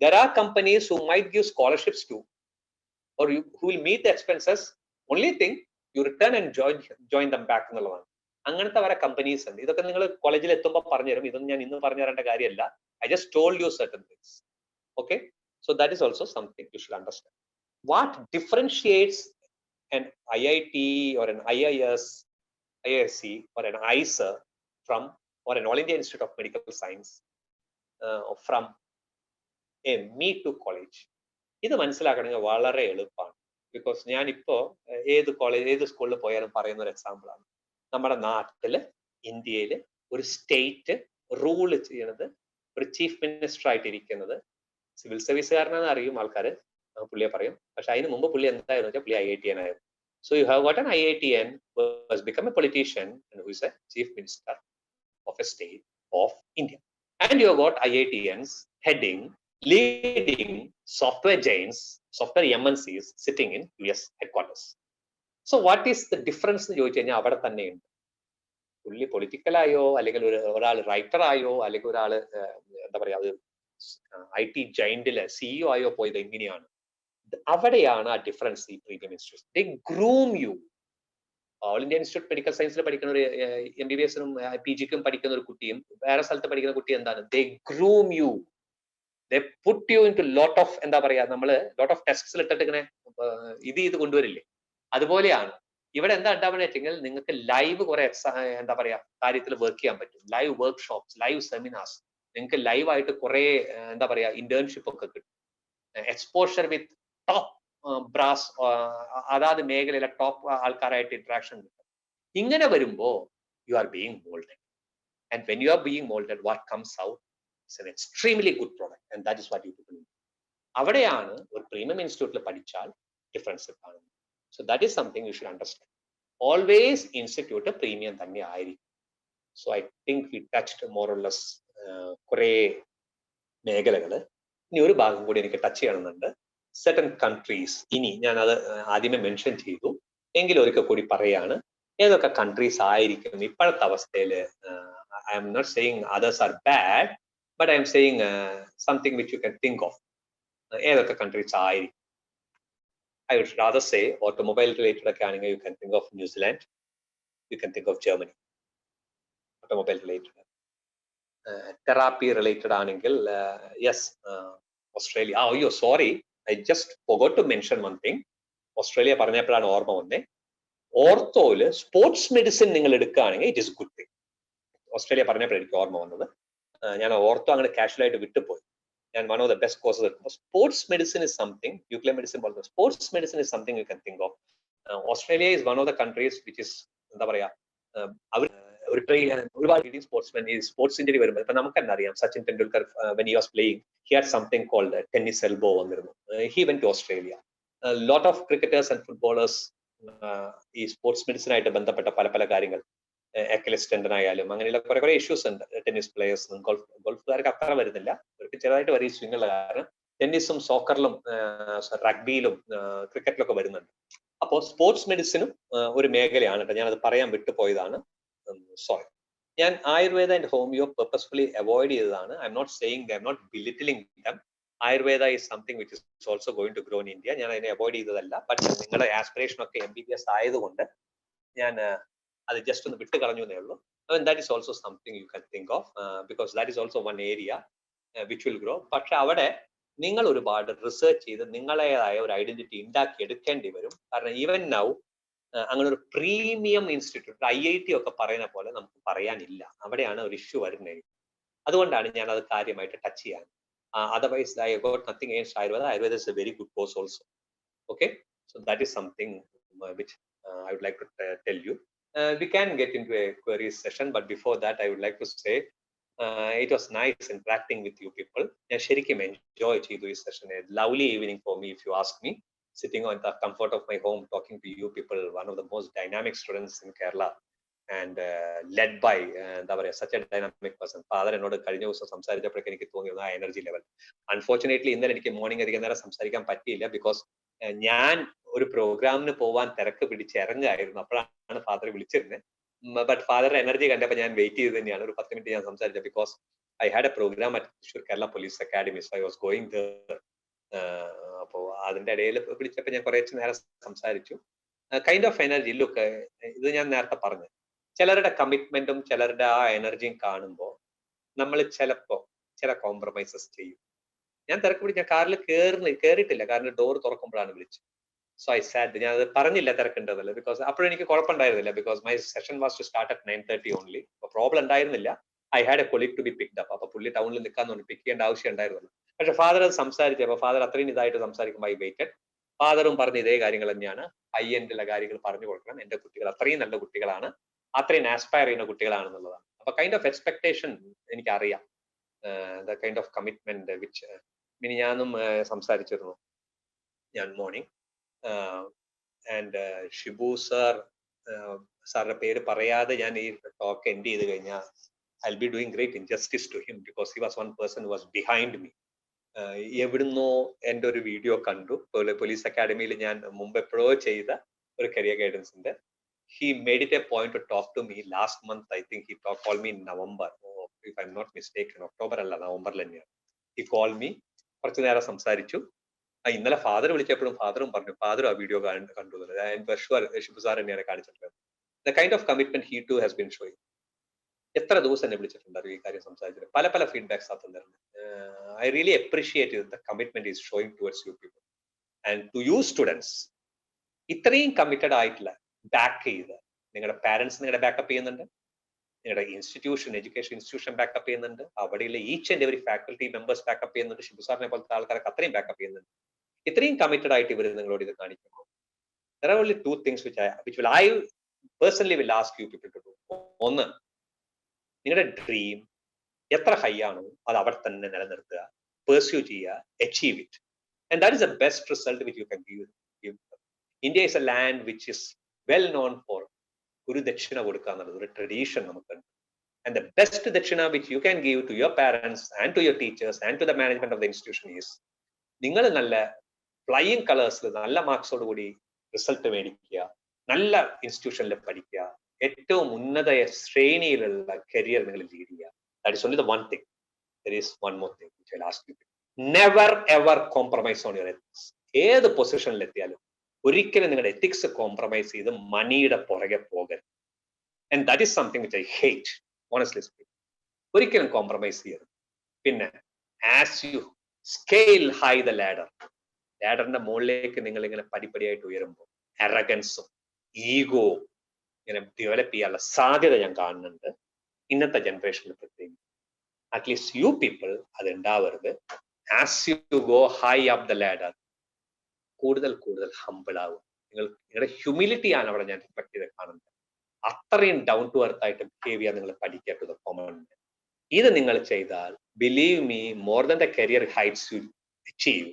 there are companies who might give scholarships to, or who will meet the expenses. Only thing, you return and join them back എന്നുള്ളതാണ്. അങ്ങനത്തെ വരെ companies ഉണ്ട്. ഇതൊക്കെ നിങ്ങൾ കോളേജിൽ എത്തുമ്പോൾ പറഞ്ഞു തരും. ഇതൊന്നും ഞാൻ ഇന്ന് പറഞ്ഞു തരേണ്ട കാര്യമല്ല. I just told you certain things. Okay, so that is also something you should understand. What differentiates an IIT or an IIS, IISc or an IISER from, or an All India Institute of Medical Science from a Me Too college? ഇത് മനസ്സിലാക്കണമെങ്കിൽ വളരെ എളുപ്പമാണ്. Because ഞാനിപ്പോ ഏത് സ്കൂളിൽ പോയാലും പറയുന്ന ഒരു എക്സാമ്പിളാണ്. നമ്മുടെ നാട്ടില്, ഇന്ത്യയില് ഒരു സ്റ്റേറ്റ് റൂൾ ചെയ്യുന്നത്, ഒരു ചീഫ് മിനിസ്റ്റർ ആയിട്ടിരിക്കുന്നത് സിവിൽ സർവീസുകാരനാണെന്ന് അറിയും ആൾക്കാർ, പുള്ളിയെ പറയും. പക്ഷെ അതിന് മുമ്പ് പുള്ളി എന്തായിരുന്നു വെച്ചാൽ പുള്ളി IITN ആയിരുന്നു. So you have got an IITN who has become a politician and who is a chief minister of a state of India. And you have got IITNs leading software giants, software MNCs sitting in US headquarters. So what is the difference എന്ന് ചോദിച്ചു കഴിഞ്ഞാൽ അവിടെ തന്നെയുണ്ട്. പുള്ളി പൊളിറ്റിക്കലായോ അല്ലെങ്കിൽ ഒരാൾ writer ആയോ അല്ലെങ്കിൽ ഒരാൾ എന്താ പറയാ IT ജയന്റിലെ CEO ആയോ പോയത് എങ്ങനെയാണ്? അവിടെയാണ് ആ ഡിഫറൻസ്. ഈ premium institute they groom you. All India institute medical സയൻസിൽ പഠിക്കുന്ന ഒരു MBBSനും PGക്കും പഠിക്കുന്ന ഒരു കുട്ടിയും വേറെ സ്ഥലത്ത് പഠിക്കുന്ന കുട്ടി എന്താണ്? They groom you. They put you into lot of, എന്താ പറയാ, നമ്മള് ലോട്ട് ഓഫ് ടെസ്റ്റ്സിൽ ഇട്ടിട്ട് ഇങ്ങനെ ഇത് കൊണ്ടുവരില്ലേ, അതുപോലെയാണ്. ഇവിടെ എന്താ ഉണ്ടാവുക വെച്ചെങ്കിൽ നിങ്ങൾക്ക് ലൈവ് കുറെ എന്താ പറയാ കാര്യത്തിൽ വർക്ക് ചെയ്യാൻ പറ്റും. ലൈവ് വർക്ക്ഷോപ്സ്, ലൈവ് സെമിനാർസ്, നിങ്ങൾക്ക് ലൈവായിട്ട് കുറെ എന്താ പറയാ ഇന്റേൺഷിപ്പ് ഒക്കെ കിട്ടും. എക്സ്പോഷർ വിത്ത് ടോപ്പ് ബ്രാസ്, അതാത് മേഖലയിലെ ടോപ്പ് ആൾക്കാരായിട്ട് ഇന്ററാക്ഷൻ കിട്ടും. ഇങ്ങനെ വരുമ്പോ you are being moulded. And when you are being moulded, what comes out is an extremely good product. And that is what you people. അവിടെയാണ് ഒരു പ്രീമിയം ഇൻസ്റ്റിറ്റ്യൂട്ടിൽ പഠിച്ചാൽ ഡിഫറൻസ് കാണുന്നത്. So that is something you should understand. Always institute premium തന്നെ ആയിരിക്കും. So I think we touched more or less കുറെ മേഖലകൾ. ഇനി ഒരു ഭാഗം കൂടി എനിക്ക് ടച്ച് ചെയ്യണമെന്നുണ്ട്. Certain countries. ഇനി ഞാൻ അത് ആദ്യമേ മെൻഷൻ ചെയ്തു, എങ്കിലും ഒരിക്കൽ കൂടി പറയാണ്. ഏതൊക്കെ കൺട്രീസ് ആയിരിക്കും ഇപ്പോഴത്തെ അവസ്ഥയിൽ? I M not saying others are bad, but I M saying something which you can think of. ഏതൊക്കെ കൺട്രീസ് ആയിരിക്കും? I would rather say automobile related ഒക്കെ ആണെങ്കിൽ you can think of New Zealand, you can think of Germany. Automobile related. Therapy related ആണെങ്കിൽ yes, Australia. Oh, sorry, I just forgot to mention one thing. Australia പറഞ്ഞപ്പോഴാണ് ഓർമ്മ വന്നേ. ഓർത്തോയില് sports medicine നിങ്ങൾ എടുക്കുകയാണെങ്കിൽ it is good thing. Australia പറഞ്ഞപ്പോഴാണ് എനിക്ക് ഓർമ്മ വന്നത്. ഞാൻ ഓർത്തോ അങ്ങനെ കാഷ്വലായിട്ട് വിട്ടുപോയി. And one of the best courses, sports medicine is something, nuclear medicine, but sports medicine is something you can think of. Australia is one of the countries which is, എന്താ പറയാ, ഒരുപാട് ലീഡിംഗ് സ്പോർട്സ്മെൻ ഈ sports injury വരുമ്പോൾ ഇപ്പൊ നമുക്ക് തന്നെ അറിയാം, Sachin Tendulkar when he was playing, he had something called tennis elbow വന്നിരുന്നു. He went to Australia. A lot of cricketers and footballers ഈ സ്പോർട്സ് മെഡിസിൻ ആയിട്ട് ബന്ധപ്പെട്ട പല പല കാര്യങ്ങൾ, അക്കിലസ് ടെൻഡൻ ആയാലും അങ്ങനെയുള്ള കുറെ കുറെ ഇഷ്യൂസ് ഉണ്ട്. ടെന്നീസ് പ്ലേയേഴ്സും ഗോൾഫുകാർക്ക് അത്ര വരുന്നില്ല, അവർക്ക് ചെറുതായിട്ട് വരും സ്വിങ്ങുള്ള കാരണം. ടെന്നീസും സോക്കറിലും റഗ്ബിയിലും ക്രിക്കറ്റിലൊക്കെ വരുന്നുണ്ട്. അപ്പോൾ സ്പോർട്സ് മെഡിസിനും ഒരു മേഖലയാണ് കേട്ടോ. ഞാനത് പറയാൻ വിട്ടുപോയതാണ്, സോറി. ഞാൻ Ayurveda and homeo purposefully avoid ചെയ്തതാണ്. I M not saying, I M not belittling them. Ayurveda is something which is also going to grow in India. ഞാൻ അതിനെ അവോയ്ഡ് ചെയ്തതല്ല. ബട്ട് നിങ്ങളുടെ ആസ്പിറേഷൻ ഒക്കെ MBBS ആയതുകൊണ്ട് ഞാൻ അത് ജസ്റ്റ് ഒന്ന് വിട്ട് കളഞ്ഞു എന്നേ ഉള്ളൂ. And that is also something you can think of, because that is also one area which will grow. പക്ഷെ അവിടെ നിങ്ങൾ ഒരുപാട് റിസർച്ച് ചെയ്ത് നിങ്ങളേതായ ഒരു ഐഡന്റിറ്റി ഉണ്ടാക്കി എടുക്കേണ്ടി വരും. കാരണം ഈവൻ നൗ അങ്ങനെ ഒരു പ്രീമിയം ഇൻസ്റ്റിറ്റ്യൂട്ട്, IIT ഒക്കെ പറയുന്ന പോലെ നമുക്ക് പറയാനില്ല. അവിടെയാണ് ഒരു ഇഷ്യൂ വരുന്നത്. അതുകൊണ്ടാണ് ഞാൻ അത് കാര്യമായിട്ട് ടച്ച് ചെയ്യാൻ. Otherwise I got nothing against Ayurveda. Ayurveda is A very good course also. Okay, so that is something which I would like to tell you. We can get into a queries session, but before that I would like to say it was nice interacting with you people. I sherikum enjoy cheedu this session. A lovely evening for me, if you ask me, sitting on the comfort of my home talking to you people, one of the most dynamic students in Kerala, and led by such a dynamic person. Father എന്നോട് കഴിഞ്ഞ ദിവസം സംസാരിച്ചപ്പോഴൊക്കെ എനിക്ക് തോന്നിയത് ആ energy level. Unfortunately ഇന്നലെ എനിക്ക് morning അധികം നേരം സംസാരിക്കാൻ പറ്റിയില്ല, ബിക്കോസ് ഞാൻ ഒരു പ്രോഗ്രാമിന് പോവാൻ തിരക്ക് പിടിച്ച് ഇറങ്ങായിരുന്നു. അപ്പോഴാണ് ഫാദർ വിളിച്ചിരുന്നത്. ബട്ട് ഫാദറുടെ എനർജി കണ്ടപ്പോൾ ഞാൻ വെയിറ്റ് ചെയ്ത് തന്നെയാണ് ഒരു 10 മിനിറ്റ് ഞാൻ സംസാരിച്ചത്, because I had a programme at Thrissur Kerala police academy, so I was going there. അപ്പോൾ അതിന്റെ ഇടയിൽ വിളിച്ചപ്പോൾ ഞാൻ കുറച്ച് നേരം സംസാരിച്ചു. കൈൻഡ് ഓഫ് എനർജി ലുക്ക്, ഇത് ഞാൻ നേരത്തെ പറഞ്ഞു, ചിലരുടെ കമ്മിറ്റ്മെന്റും ചിലരുടെ ആ എനർജിയും കാണുമ്പോൾ നമ്മൾ ചിലപ്പോ ചില കോംപ്രമൈസസ് ചെയ്യും. ഞാൻ തിരക്ക് പിടിച്ച് ഞാൻ കാറിൽ കയറിയിട്ടില്ല, കാരണം ഡോർ തുറക്കുമ്പോഴാണ് വിളിച്ചത്. So I sat. ഞാൻ അത് പറഞ്ഞില്ല തിരക്കുണ്ടതല്ല, ബിക്കോസ് അപ്പോഴും എനിക്ക് കുഴപ്പമുണ്ടായിരുന്നില്ല, because my session was to start at 9:30 only. അപ്പൊ പ്രോബ്ലം ഉണ്ടായിരുന്നില്ല. I had a colleague to be picked up. അപ്പൊ പുള്ളി ടൗണിൽ നിൽക്കാന്ന് പിക്ക് ചെയ്യേണ്ട ആവശ്യം ഉണ്ടായിരുന്നില്ല. പക്ഷെ ഫാദർ അത് സംസാരിച്ചപ്പോൾ ഫാദർ അത്രയും ഇതായിട്ട് സംസാരിക്കുമ്പോൾ ഐ വെയിറ്റഡ്. ഫാദറും പറഞ്ഞ ഇതേ കാര്യങ്ങൾ തന്നെയാണ്, ഹൈ എൻഡിലുള്ള കാര്യങ്ങൾ പറഞ്ഞു കൊടുക്കണം. എന്റെ കുട്ടികൾ അത്രയും നല്ല കുട്ടികളാണ്, അത്രയും ആസ്പയർ ചെയ്യുന്ന കുട്ടികളാണെന്നുള്ളതാണ്. അപ്പൊ കൈൻഡ് ഓഫ് എക്സ്പെക്ടേഷൻ എനിക്കറിയാം, the kind of commitment which ഇനി ഞാനും സംസാരിച്ചിരുന്നു ഞാൻ മോർണിംഗ്. ആൻഡ് ഷിബു സാറിന്റെ പേര് പറയാതെ ഞാൻ ഈ ടോക്ക് എൻഡ് ചെയ്ത് കഴിഞ്ഞാൽ I'll be doing great injustice to him, because he was one person who was behind me. എവിടുന്നോ എൻ്റെ ഒരു വീഡിയോ കണ്ടു, പോലീസ് അക്കാഡമിയിൽ ഞാൻ മുമ്പ് എപ്പോഴോ ചെയ്ത ഒരു career ഗൈഡൻസിന്റെ. He made it a point to talk to me last month. I think he called me in November, if I'm not mistaken. October അല്ല, നവംബറിൽ തന്നെയാണ്. He called me, കുറച്ചു നേരം സംസാരിച്ചു. ഇന്നലെ ഫാദർ വിളിച്ചപ്പോഴും ഫാദറും പറഞ്ഞു, ഫാദറും ആ വീഡിയോ കണ്ടു. ഷിബു സാർ തന്നെയാണ് കാണിച്ചിട്ടുള്ളത്. The kind of commitment he too has been showing. എത്ര ദിവസം എന്നെ വിളിച്ചിട്ടുണ്ടായിരുന്നു ഈ കാര്യം സംസാരിച്ചിട്ട്, പല പല ഫീഡ്ബാക്സ് ആ തന്നിരുന്നത്. I really appreciate the commitment is showing towards you people and to you students. ഇത്രയും കമ്മിറ്റഡ് ആയിട്ടുള്ള ബാക്ക് ചെയ്ത് നിങ്ങളുടെ പാരൻസ് നിങ്ങളുടെ ബാക്കപ്പ് ചെയ്യുന്നുണ്ട്, നിങ്ങളുടെ ഇൻസ്റ്റിറ്റ്യൂഷൻ എഡ്യൂക്കേഷൻ ഇൻസ്റ്റിറ്റ്യൂഷൻ ബാക്കപ്പ് ചെയ്യുന്നുണ്ട്, അവിടെയുള്ള each and every faculty members backup ചെയ്യുന്നുണ്ട്, ഷിബു സാറിനെ പോലത്തെ ആൾക്കാരൊക്കെ അത്രയും ബാക്കപ്പ് ചെയ്യുന്നുണ്ട്. ഇത്രയും കമ്മിറ്റഡ് ആയിട്ട് ഇവർ നിങ്ങളോട് ഇത് കാണിക്കുമ്പോൾ there are only two things which I personally will ask you people to do. ഒന്ന്, നിങ്ങളുടെ ഡ്രീം എത്ര ഹൈ ആണോ അത് അവിടെ തന്നെ നിലനിർത്തുക, പെർസ്യൂ ചെയ്യുക, achieve it. And that is the best result which you can give. India is a land which is well known for ഒരു ദക്ഷിണ കൊടുക്കുക എന്നുള്ളത് ഒരു ട്രഡീഷൻ നമുക്കുണ്ട്. ആൻഡ് ദ ബെസ്റ്റ് ദക്ഷിണ which you can give to your parents and to your teachers and to the management of the institution is നിങ്ങൾ നല്ല flying കളേഴ്സിൽ നല്ല മാർക്സോട് കൂടി റിസൾട്ട് മേടിക്കുക, നല്ല ഇൻസ്റ്റിറ്റ്യൂഷനിൽ പഠിക്കുക, ഏറ്റവും ഉന്നത ശ്രേണിയിലുള്ള കരിയർ നിങ്ങൾ ലീഡ് ചെയ്യുക. That is only the one thing. There is one more thing which I will ask you. Never ever compromise on your ethics. ഏത് പൊസിഷനിൽ എത്തിയാലും ഒരിക്കലും നിങ്ങളുടെ എത്തിക്സ് കോംപ്രമൈസ് ചെയ്ത് മണിയുടെ പുറകെ പോകരുത്. And that is something which I hate, honestly speaking. ഒരിക്കലും compromise ചെയ്യരുത്. പിന്നെ as you scale high the ladder, ലാഡറിന്റെ മുകളിലേക്ക് നിങ്ങൾ ഇങ്ങനെ പടിപ്പടിയായിട്ട് ഉയരുമ്പോൾ അറഗൻസും ഈഗോവും ഇങ്ങനെ ഡെവലപ്പ് ചെയ്യാനുള്ള സാധ്യത ഞാൻ കാണുന്നുണ്ട് ഇന്നത്തെ ജനറേഷനിൽ. പ്രത്യേകിച്ച് അറ്റ്ലീസ്റ്റ് യു പീപ്പിൾ അത് ഉണ്ടാവരുത്. As you go high up the ladder കൂടുതൽ കൂടുതൽ ഹംബിൾ ആവും. നിങ്ങളുടെ ഹ്യൂമിലിറ്റിയാണ് അവിടെ ഞാൻ റിഫ്ലക്ട് ചെയ്ത് കാണുന്നത്. അത്രയും ഡൗൺ ടു എർത്ത് ആയിട്ട് ബിഹേവ് ചെയ്യാൻ നിങ്ങൾ പഠിക്കുക ടു ദ കോമൺ. ഇത് നിങ്ങൾ ചെയ്താൽ believe me, more than the career heights U achieve,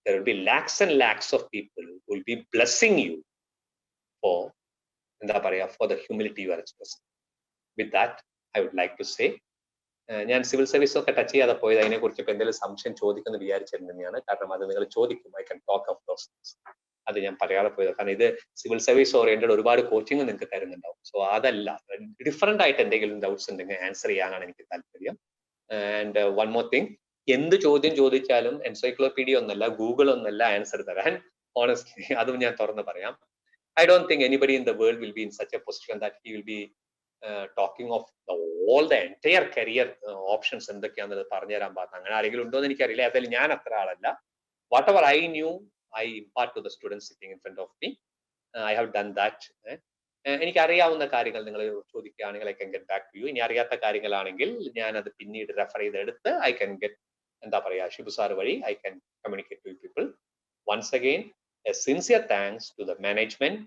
there will be lakhs and lakhs of people who will be blessing you for the humility you are expressing. With that, I would like to say, ഞാൻ civil service ഒക്കെ touch ചെയ്യാതെ പോയത് അതിനെ കുറിച്ചൊക്കെ എന്തെങ്കിലും സംശയം ചോദിക്കുന്നത് വിചാരിച്ചിരുന്നു തന്നെയാണ്. കാരണം അത് നിങ്ങൾ ചോദിക്കും, I can talk of those things. അത് ഞാൻ പറയാതെ പോയത് കാരണം ഇത് സിവിൽ സർവീസ് ഓറിയന്റഡ് ഒരുപാട് കോച്ചിങ് നിങ്ങൾക്ക് തരുന്നുണ്ടാവും. സോ അതല്ല, ഡിഫറെന്റ് ആയിട്ട് എന്തെങ്കിലും ഡൗട്ട്സ് ഉണ്ടെങ്കിൽ ആൻസർ ചെയ്യാനാണ് എനിക്ക് താല്പര്യം. ആൻഡ് വൺ മോർ തിങ്, എന്ത് ചോദ്യം ചോദിച്ചാലും എൻസൈക്ലോപീഡിയ ഒന്നല്ല, ഗൂഗിൾ ഒന്നല്ല ആൻസർ തരാൻ. ഓണസ്റ്റ്ലി അതും ഞാൻ തുറന്ന് പറയാം. I don't think anybody in the world will be in such a position that he will be talking of all the entire career options എന്തൊക്കെയാണെന്നത് പറഞ്ഞുതരാൻ പാടില്ല. അങ്ങനെ ആരെങ്കിലും ഉണ്ടോ എന്ന് എനിക്കറിയില്ല. ഏതായാലും ഞാൻ അത്ര ആളല്ല. Whatever I knew I impart to the students sitting in front of me. I have done that. എനിക്കറിയാവുന്ന കാര്യങ്ങൾ നിങ്ങൾ ചോദിക്കുകയാണെങ്കിൽ I can get back to you. ഇനി അറിയാത്ത കാര്യങ്ങളാണെങ്കിൽ ഞാൻ അത് പിന്നീട് റെഫർ ചെയ്തെടുത്ത് I can get Shibu sir വഴി I can communicate to people. Once again a sincere thanks to the management,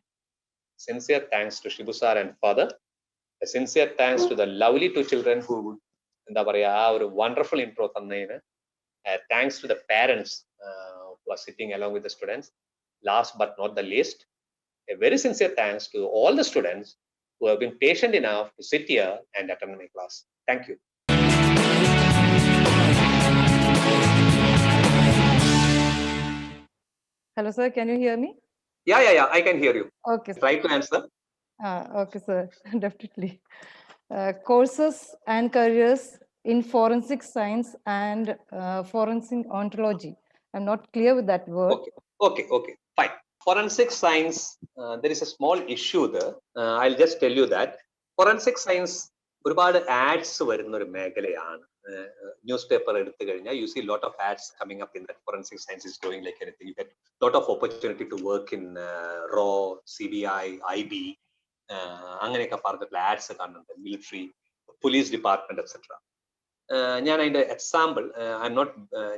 sincere thanks to Shibu sir and father, a sincere thanks to the lovely two children who ആ ഒരു wonderful intro തന്നതിന്. Thanks to the parents who are sitting along with the students. Last but not the least, a very sincere thanks to all the students who have been patient enough to sit here and attend my class. Thank you. Hello, sir. Can you hear me? Yeah. I can hear you. Okay. Try to answer. Okay, sir. Definitely. Courses and careers in forensic science and forensic ontology. I'm not clear with that word. Okay. Fine. Forensic science, there is a small issue there. I'll just tell you that forensic science ഒരുപാട് ads വരുന്ന ഒരു മേഖലയാണ്. Newspaper എടുത്തു കഴിഞ്ഞാൽ you see lot of ads coming up in that forensic science is doing like anything. You get lot of opportunity to work in റോ, CBI, IB, അങ്ങനെയൊക്കെ പറഞ്ഞിട്ടുള്ള ads കാണുന്നുണ്ട്. Military, police department etcetera. ഞാൻ അതിന്റെ example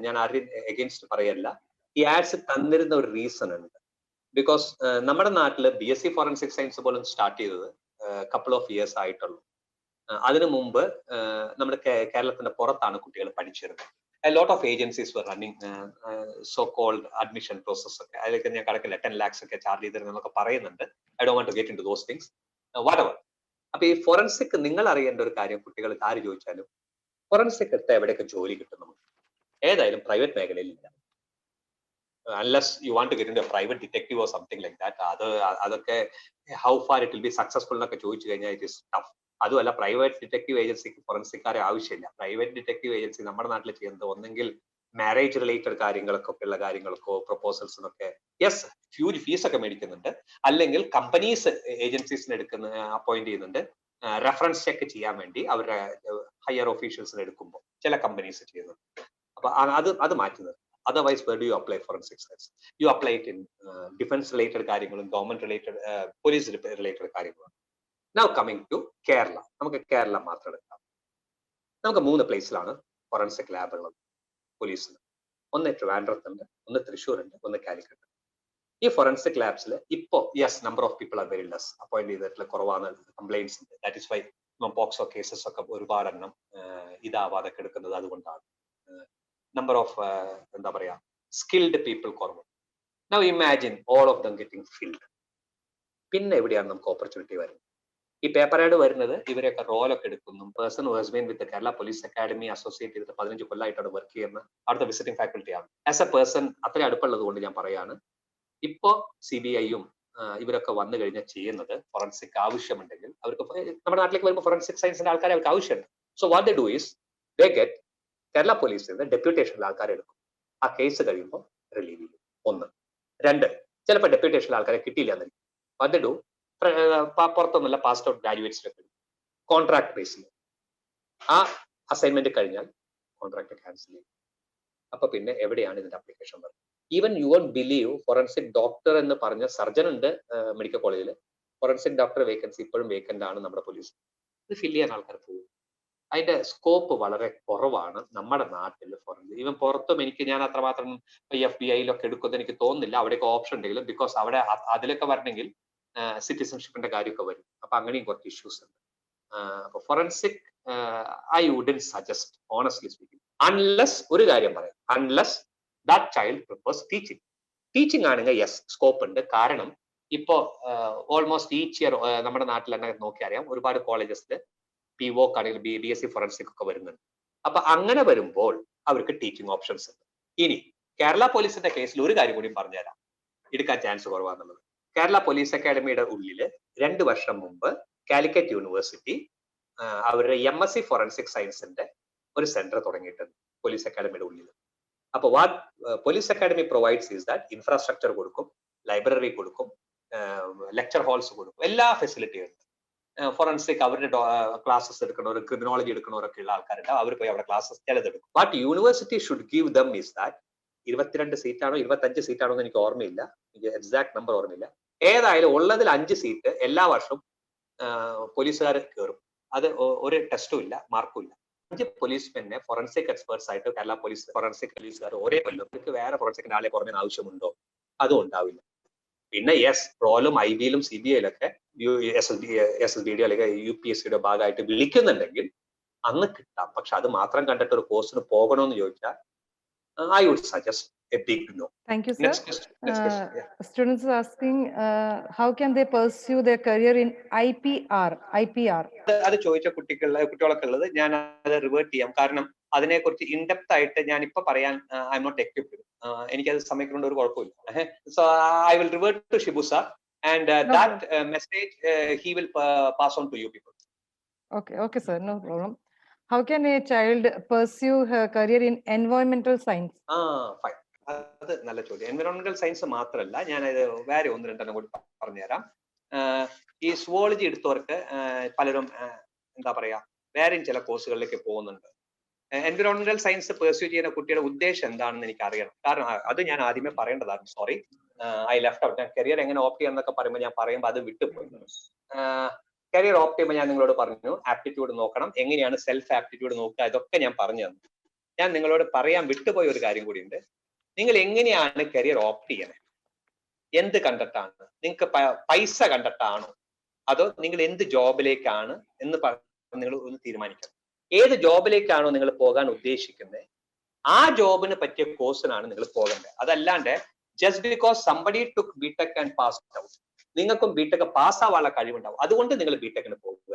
ഞാൻ ആരും against പറയല്ല. ഈ ആഡ്സ് തന്നിരുന്ന ഒരു റീസൺ ഉണ്ട്. ബിക്കോസ് നമ്മുടെ നാട്ടില് BSc ഫോറൻസിക് സയൻസ് പോലും സ്റ്റാർട്ട് ചെയ്തത് കപ്പിൾ ഓഫ് ഇയേഴ്സ് ആയിട്ടുള്ളൂ. അതിനു മുമ്പ് നമ്മുടെ കേരളത്തിന്റെ പുറത്താണ് കുട്ടികൾ പഠിച്ചിരുന്നത്. A lot of agencies were running so-called admission process ഒക്കെ. അതിലൊക്കെ ഞാൻ കടക്കില്ല, 10 lakhs ഒക്കെ ചാർജ് ചെയ്തിരുന്നൊക്കെ പറയുന്നുണ്ട്. I don't want to get into those things. Whatever. അപ്പൊ ഈ ഫോറൻസിക് നിങ്ങൾ അറിയേണ്ട ഒരു കാര്യം, കുട്ടികൾ ആര് ചോദിച്ചാലും ഫോറൻസിക് എടുത്ത എവിടെയൊക്കെ ജോലി കിട്ടും നമുക്ക്? ഏതായാലും പ്രൈവറ്റ് മേഖലയിൽ ഇല്ല. Unless you want to get into a private detective or something like that, അതൊക്കെ how far it will be successful എന്നൊക്കെ ചോദിച്ചു കഴിഞ്ഞാൽ it is tough. അതുമല്ല, പ്രൈവറ്റ് ഡിറ്റക്റ്റീവ് ഏജൻസിക്ക് ഫോറൻസിക്കാരെ ആവശ്യമില്ല. പ്രൈവറ്റ് ഡിറ്റക്റ്റീവ് ഏജൻസി നമ്മുടെ നാട്ടിൽ ചെയ്യുന്നത് ഒന്നെങ്കിൽ മാരേജ് റിലേറ്റഡ് കാര്യങ്ങൾക്കോ പ്രപ്പോസൽസിനൊക്കെ യെസ് ഹ്യൂജ് ഫീസ് ഒക്കെ മേടിക്കുന്നുണ്ട്, അല്ലെങ്കിൽ കമ്പനീസ് ഏജൻസീസിന് അപ്പോയിന്റ് ചെയ്യുന്നുണ്ട് റെഫറൻസ് ചെക്ക് ചെയ്യാൻ വേണ്ടി അവരുടെ ഹയർ ഒഫീഷ്യൽസിന് എടുക്കുമ്പോൾ ചില കമ്പനീസ് ചെയ്യുന്നുണ്ട്. അപ്പൊ അത് മാറ്റുന്നത്. Otherwise, where do you apply forensic science? You apply it in defense-related കാര്യങ്ങളും government-related, police-related കാര്യങ്ങളും. Now coming to Kerala. നമുക്ക് കേരള മാത്രം എടുക്കാം. നമുക്ക് 3 പ്ലേസിലാണ് ഫോറൻസിക് ലാബ് ഉള്ളത് പോലീസിന്. ഒന്ന് ട്രിവാൻഡ്രത്തുണ്ട്, ഒന്ന് തൃശ്ശൂരുണ്ട്, ഒന്ന് കാലിക്കറ്റ്. ഈ ഫോറൻസിക് ലാബ്സിൽ ഇപ്പോൾ number of people are very less. Appoint ചെയ്തിട്ടുള്ള കുറവാണ്, കംപ്ലൈൻറ്റ്സ് ഉണ്ട്. That is why POCSO cases ഒക്കെ ഒരുപാട് എണ്ണം ഇതാവാതെ കിടക്കുന്നത് അതുകൊണ്ടാണ്. നമ്പർ ഓഫ് എന്താ പറയാ സ്കിൽഡ് പീപ്പിൾ കുറവ്. Now imagine all of them getting filled. പിന്നെ എവിടെയാണ് നമുക്ക് ഓപ്പർച്യൂണിറ്റി വരുന്നത്? ഈ പേപ്പർ ആഡ് വരുന്നത് ഇവരൊക്കെ റോലൊക്കെ എടുക്കുന്നു. Person who has been with Kerala police academy associate ചെയ്തിട്ട് 15 കൊല്ലമായിട്ടാണ് വർക്ക് ചെയ്യുന്ന അവിടുത്തെ വിസിറ്റിംഗ് ഫാക്കൽറ്റിയാണ്. ആസ് എ പേഴ്സൺ അത്രയും അടുപ്പുള്ളത് കൊണ്ട് ഞാൻ പറയാണ്, ഇപ്പോ CBI-യും ഇവരൊക്കെ വന്നു കഴിഞ്ഞാൽ ചെയ്യുന്നത് ഫോറൻസിക് ആവശ്യമുണ്ടെങ്കിൽ അവർക്ക് നമ്മുടെ നാട്ടിലേക്ക് വരുമ്പോൾ ഫോറൻസിക് സയൻസിന്റെ ആൾക്കാരെ അവർക്ക് ആവശ്യമുണ്ട്. So what they do is they get Kerala പോലീസിന്റെ ഡെപ്യൂട്ടേഷനിൽ ആൾക്കാരെ എടുക്കും. ആ കേസ് കഴിയുമ്പോൾ റിലീവ് ചെയ്യും. 1. 2, ചിലപ്പോൾ ഡെപ്യൂട്ടേഷനിൽ ആൾക്കാരെ കിട്ടിയില്ല എന്നിരിക്കും. വാട്ട് ദേ ഡു, പുറത്തൊന്നുമില്ല പാസ്ഡ് ഔട്ട് ഗ്രാജുവേറ്റ്സിലൊക്കെ കോൺട്രാക്ട് ബേസിൽ ആ അസൈൻമെന്റ് കഴിഞ്ഞാൽ കോൺട്രാക്ട് ക്യാൻസൽ ചെയ്യും. അപ്പൊ പിന്നെ എവിടെയാണ് ഇതിന്റെ അപ്ലിക്കേഷൻ വരുന്നത്? Even you won't believe, forensic doctor എന്ന് പറഞ്ഞ സർജൻ ഉണ്ട് മെഡിക്കൽ കോളേജിൽ. ഫോറൻസിക് ഡോക്ടർ വേക്കൻസി ഇപ്പോഴും വേക്കന്റ് ആണ് നമ്മുടെ പോലീസ്. ഇത് ഫില്ല് ചെയ്യാൻ ആൾക്കാർ പോകും. അതിന്റെ സ്കോപ്പ് വളരെ കുറവാണ് നമ്മുടെ നാട്ടിൽ ഫോറൻസിക്. ഈവൻ പുറത്തും ഞാൻ അത്രമാത്രം FBI-യിലൊക്കെ എടുക്കുന്നത് എനിക്ക് തോന്നുന്നില്ല. അവിടെയൊക്കെ ഓപ്ഷൻ ഉണ്ടെങ്കിലും, ബിക്കോസ് അവിടെ അതിലൊക്കെ വരണമെങ്കിൽ സിറ്റിസൺഷിപ്പിന്റെ കാര്യമൊക്കെ വരും. അപ്പൊ അങ്ങനെയും കുറച്ച് ഇഷ്യൂസ് ഉണ്ട്. അപ്പൊ forensic I wouldn't suggest, honestly speaking, unless ഒരു കാര്യം പറയാം, unless that child prefers teaching. Teaching ആണെങ്കിൽ സ്കോപ്പ് ഉണ്ട്. കാരണം ഇപ്പോ ഓൾമോസ്റ്റ് ഈച്ച് ഇയർ നമ്മുടെ നാട്ടിൽ തന്നെ നോക്കിയറിയാം, ഒരുപാട് കോളേജസിൽ PO ആണെങ്കിൽ BSc ഫോറൻസിക് ഒക്കെ വരുന്നുണ്ട്. അപ്പൊ അങ്ങനെ വരുമ്പോൾ അവർക്ക് ടീച്ചിങ് ഓപ്ഷൻസ് ഉണ്ട്. ഇനി കേരള പോലീസിന്റെ കേസിൽ ഒരു കാര്യം കൂടി പറഞ്ഞുതരാം, എടുക്കാൻ ചാൻസ് കുറവാന്നുള്ളത്. കേരള പോലീസ് അക്കാഡമിയുടെ ഉള്ളിൽ 2 വർഷം മുമ്പ് കാലിക്കറ്റ് യൂണിവേഴ്സിറ്റി അവരുടെ MSc ഫോറൻസിക് സയൻസിന്റെ ഒരു സെന്റർ തുടങ്ങിയിട്ടുണ്ട് പോലീസ് അക്കാഡമിയുടെ ഉള്ളിൽ. അപ്പൊ what police academy provides is that infrastructure കൊടുക്കും, ലൈബ്രറി കൊടുക്കും, ലെക്ചർ ഹാൾസ് കൊടുക്കും, എല്ലാ ഫെസിലിറ്റിയും ഉണ്ട്. ഫോറൻസിക് അവരുടെ ക്ലാസ്സസ് എടുക്കുന്നവർ, ക്രിമിനോളജി എടുക്കുന്നവരൊക്കെ ഉള്ള ആൾക്കാരുണ്ട്. അവർ പോയി അവിടെ ക്ലാസ്സസ് ചിലതെടുക്കും. What university should give them is that 22 സീറ്റാണോ 25 സീറ്റാണോ എന്ന് എനിക്ക് ഓർമ്മയില്ല, എനിക്ക് എക്സാക്ട് നമ്പർ ഓർമ്മയില്ല. ഏതായാലും ഉള്ളതിൽ 5 സീറ്റ് എല്ലാ വർഷവും പോലീസുകാർ കയറും. അത് ഒരു ടെസ്റ്റും ഇല്ല, മാർക്കും ഇല്ല. 5 പോലീസ്മെന്നെ ഫോറൻസിക് എക്സ്പേർട്സ് ആയിട്ട് കേരള പോലീസ് ഫോറൻസിക് പോലീസുകാർ ഒരേ കൊല്ലം. വേറെ ഫോറൻസിക്കിന്റെ ആളെ കുറഞ്ഞ ആവശ്യമുണ്ടോ? അതും ഉണ്ടാവില്ല. പിന്നെ റോലും IB-യിലും CBI-യിലൊക്കെ SSBD അല്ലെങ്കിൽ UPSC-യുടെ ഭാഗമായിട്ട് വിളിക്കുന്നുണ്ടെങ്കിൽ അന്ന് കിട്ടാം. പക്ഷെ അത് മാത്രം കണ്ടിട്ട് ഒരു കോഴ്സിന് പോകണമെന്ന് ചോദിച്ചാൽ I would suggest a big no. Thank you, sir. Next question. Yeah. Students are asking, how can they pursue their career in IPR? അത് ചോദിച്ച കുട്ടികളൊക്കെ ഉള്ളത് ഞാൻ അത് റിവേർട്ട് ചെയ്യാം. കാരണം അതിനെക്കുറിച്ച് ഇൻഡെപ്ത് ആയിട്ട് ഞാൻ ഇപ്പൊ പറയാൻ ഐ എം നോട്ട് എക്വിപ്ഡ്. എനിക്കത് സമയക്കൊണ്ട് ഒരു കുഴപ്പമില്ല. So I will revert to Shibu sir and that message he will pass on to you people. Okay sir, no problem. How can a child pursue her career in environmental science? Fine. അത് നല്ല ചോദ്യം. എൻവയോൺമെന്റൽ science മാത്രമല്ല, ഞാൻ ഇത് വേറെ 1-2 കൂടി പറഞ്ഞുതരാം. ഈ സുവോളജി എടുത്തവർക്ക് പലരും എന്താ പറയാ വേറെയും ചില കോഴ്സുകളിലേക്ക് പോകുന്നുണ്ട്. എൻവയോൺമെന്റൽ സയൻസ് പെർസ്യൂ ചെയ്യുന്ന കുട്ടിയുടെ ഉദ്ദേശം എന്താണെന്ന് എനിക്ക് അറിയണം. കാരണം അത് ഞാൻ ആദ്യമേ പറയേണ്ടതാണ്. Sorry, I left out. ഞാൻ കരിയർ എങ്ങനെ ഓപ്റ്റ് ചെയ്യാന്നൊക്കെ പറയുമ്പോൾ ഞാൻ പറയുമ്പോൾ അത് വിട്ടുപോയി. കരിയർ ഓപ്റ്റ് ചെയ്യുമ്പോൾ ഞാൻ നിങ്ങളോട് പറഞ്ഞു ആപ്റ്റിറ്റ്യൂഡ് നോക്കണം, എങ്ങനെയാണ് സെൽഫ് ആപ്റ്റിറ്റ്യൂഡ് നോക്കുക, ഇതൊക്കെ ഞാൻ പറഞ്ഞു തന്നു. ഞാൻ നിങ്ങളോട് പറയാൻ വിട്ടുപോയ ഒരു കാര്യം കൂടിയുണ്ട്. നിങ്ങൾ എങ്ങനെയാണ് കരിയർ ഓപ്റ്റ് ചെയ്യണേ? എന്ത് കണ്ടിട്ടാണ്? നിങ്ങൾക്ക് പൈസ കണ്ടിട്ടാണോ, അതോ നിങ്ങൾ എന്ത് ജോബിലേക്കാണ് എന്ന് നിങ്ങൾ ഒന്ന് തീരുമാനിക്കണം. ഏത് ജോബിലേക്കാണോ നിങ്ങൾ പോകാൻ ഉദ്ദേശിക്കുന്നത്, ആ ജോബിന് പറ്റിയ കോഴ്സിനാണ് നിങ്ങൾ പോകേണ്ടത്. അതല്ലാണ്ട് just because somebody took BTech and passed out, നിങ്ങൾക്കും BTech പാസ്സാവാനുള്ള കഴിവുണ്ടാവും, അതുകൊണ്ട് നിങ്ങൾ BTech-ന് പോകുക.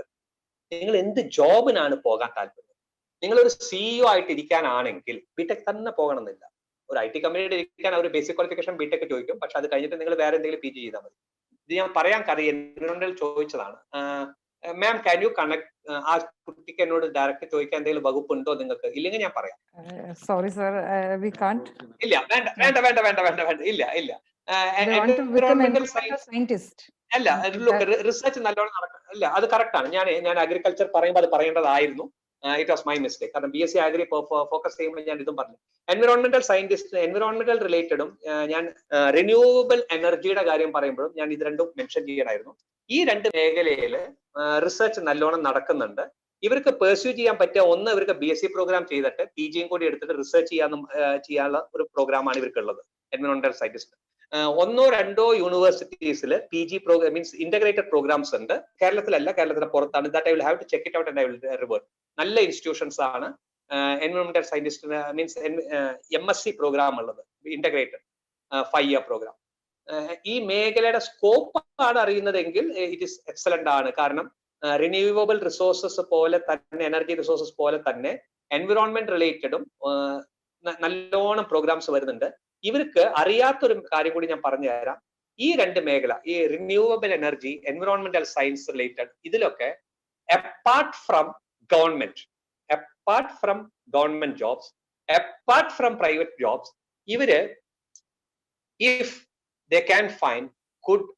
നിങ്ങൾ എന്ത് ജോബിനാണ് പോകാൻ താല്പര്യം? നിങ്ങളൊരു CEO ആയിട്ട് ഇരിക്കാനാണെങ്കിൽ BTech തന്നെ പോകണമെന്നില്ല. ഒരു IT കമ്പനിയുടെ ഇരിക്കാൻ ഒരു ബേസിക് ക്വാളിഫിക്കേഷൻ BTech ചോദിക്കും. പക്ഷെ അത് കഴിഞ്ഞിട്ട് നിങ്ങൾ വേറെ എന്തെങ്കിലും PG ചെയ്താൽ മതി. ഇത് ഞാൻ പറയാൻ കാര്യം ചോദിച്ചതാണ്. മാം, ക്യാൻ യു കണക്ട്? ആ കുട്ടിക്ക് എന്നോട് ഡയറക്റ്റ് ചോദിക്കാൻ എന്തെങ്കിലും വകുപ്പുണ്ടോ നിങ്ങൾക്ക്? ഇല്ലെങ്കിൽ ഞാൻ പറയാം. Sorry sir, we can't. ഇല്ല, വേണ്ട. ഇല്ല. Environmental scientist. അല്ല, റിസർച്ച് നല്ലോണം നടക്കണം. ഇല്ല, അത് കറക്റ്റ് ആണ്. ഞാൻ അഗ്രികൾച്ചർ പറയുമ്പോൾ അത് പറയേണ്ടതായിരുന്നു. It was my mistake. കാരണം BSc Agri ഫോക്കസ് ചെയ്യുമ്പോൾ ഞാൻ ഇതും പറഞ്ഞു. എൻവിറോൺമെന്റൽ സയന്റിസ്റ്റ്, എൻവിറോൺമെന്റൽ റിലേറ്റഡും ഞാൻ റിന്യൂവബിൾ എനർജിയുടെ കാര്യം പറയുമ്പോഴും ഞാൻ ഇത് രണ്ടും മെൻഷൻ ചെയ്യണമായിരുന്നു. ഈ രണ്ട് മേഖലയിൽ റിസർച്ച് നല്ലോണം നടക്കുന്നുണ്ട്. ഇവർക്ക് പെർസ്യൂ ചെയ്യാൻ പറ്റിയ ഒന്ന്, ഇവർക്ക് BSc പ്രോഗ്രാം ചെയ്തിട്ട് PGയും കൂടി എടുത്തിട്ട് റിസർച്ച് ചെയ്യാനുള്ള ഒരു പ്രോഗ്രാമാണ് ഇവർക്കുള്ളത് എൻവിറോൺമെന്റൽ സയന്റിസ്റ്റ്. ഒന്നോ രണ്ടോ യൂണിവേഴ്സിറ്റീസിൽ PG programme means integrated programmes ഉണ്ട്. കേരളത്തിലല്ല, കേരളത്തിന്റെ പുറത്താണ്. That I will have to check it out and I will revert. നല്ല ഇൻസ്റ്റിറ്റ്യൂഷൻസ് ആണ് environmental scientist means MSc programme ഉള്ളത്, ഇന്റഗ്രേറ്റഡ് 5 year പ്രോഗ്രാം. ഈ മേഖലയുടെ സ്കോപ്പ് ആണ് അറിയുന്നതെങ്കിൽ ഇറ്റ് ഈസ് എക്സലന്റ് ആണ്. കാരണം റിന്യൂവബിൾ റിസോഴ്സസ് പോലെ തന്നെ, എനർജി റിസോഴ്സസ് പോലെ തന്നെ എൻവിറോൺമെന്റ് റിലേറ്റഡും നല്ലോണം പ്രോഗ്രാംസ് വരുന്നുണ്ട്. ഇവർക്ക് അറിയാത്തൊരു കാര്യം കൂടി ഞാൻ പറഞ്ഞു തരാം. ഈ രണ്ട് മേഖല, ഈ renewable energy, environmental science related, ഇതിലൊക്കെ apart from government jobs, apart from private jobs, ഇവര് if they can find good,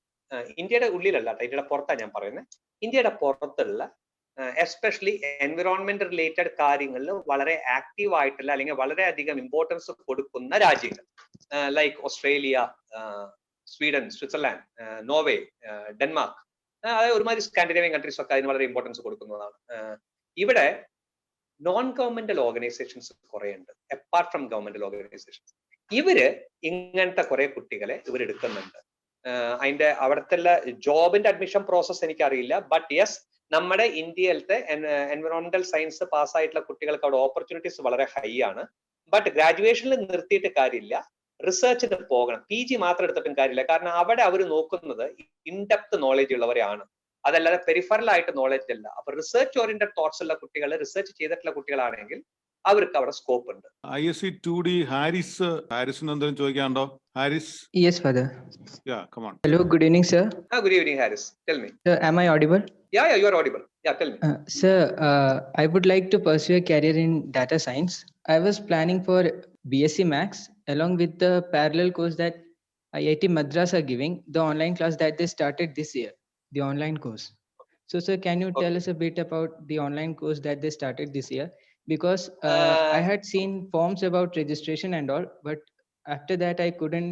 ഇന്ത്യയുടെ ഉള്ളിലല്ല, ഇന്ത്യയുടെ പുറത്താണ് ഞാൻ പറയുന്നത്, ഇന്ത്യയുടെ പുറത്തുള്ള എസ്പെഷ്യലി എൻവിറോൺമെന്റ് റിലേറ്റഡ് കാര്യങ്ങളിൽ വളരെ ആക്റ്റീവ് ആയിട്ടുള്ള അല്ലെങ്കിൽ വളരെയധികം ഇമ്പോർട്ടൻസ് കൊടുക്കുന്ന രാജ്യങ്ങൾ like Australia, Sweden, Switzerland, Norway, Denmark, അതായത് ഒരുമാതിരി സ്കാൻഡിനേവിയൻ കൺട്രീസ് ഒക്കെ അതിന് വളരെ ഇമ്പോർട്ടൻസ് കൊടുക്കുന്നതാണ്. ഇവിടെ നോൺ ഗവൺമെന്റൽ ഓർഗനൈസേഷൻസ് കുറെ ഉണ്ട്, അപ്പാർട്ട് ഫ്രം ഗവൺമെന്റൽ ഓർഗനൈസേഷൻസ്. ഇവര് ഇങ്ങനത്തെ കുറെ കുട്ടികളെ ഇവർ എടുക്കുന്നുണ്ട്. അതിന്റെ അവിടുത്തെ ജോബിന്റെ അഡ്മിഷൻ പ്രോസസ് എനിക്കറിയില്ല. ബട്ട് യെസ്, നമ്മുടെ ഇന്ത്യയിലത്തെ എൻവിറോൺമെന്റൽ സയൻസ് പാസ്സായിട്ടുള്ള കുട്ടികൾക്ക് അവിടെ ഓപ്പർച്യൂണിറ്റീസ് വളരെ ഹൈ ആണ്. ബട്ട് ഗ്രാജുവേഷനിൽ നിർത്തിയിട്ട് കാര്യമില്ല, റിസർച്ചിന് പോകണം. PG മാത്രം എടുത്തിട്ടും കാര്യമില്ല. കാരണം അവിടെ അവർ നോക്കുന്നത് ഇൻഡെപ്ത് നോളജ് ഉള്ളവരെയാണ്, അതല്ലാതെ പെരിഫറൽ ആയിട്ട് നോളജ് അല്ല. അപ്പൊ റിസർച്ച് ഓറിയന്റഡ് തോട്ട്സ് ഉള്ള കുട്ടികൾ, റിസർച്ച് ചെയ്തിട്ടുള്ള കുട്ടികളാണെങ്കിൽ അവർക്ക് അവിടെ സ്കോപ്പ് ഉണ്ട്. ISC 2D ഹാരിസിന് എന്തെങ്കിലും ചോദിക്കാനുണ്ടോ? Haris? Yes, Father. Yeah, come on. Hello, good evening, sir. Good evening, Harris. Tell me. Sir, am I audible? Yeah, you are audible. Yeah, tell me. Sir, I would like to pursue a career in data science. I was planning for BSc Max along with the parallel course that IIT Madras are giving, the online class that they started this year, the online course. So, sir, can you tell us a bit about the online course that they started this year? Because I had seen forms about registration and all, but after that I couldn't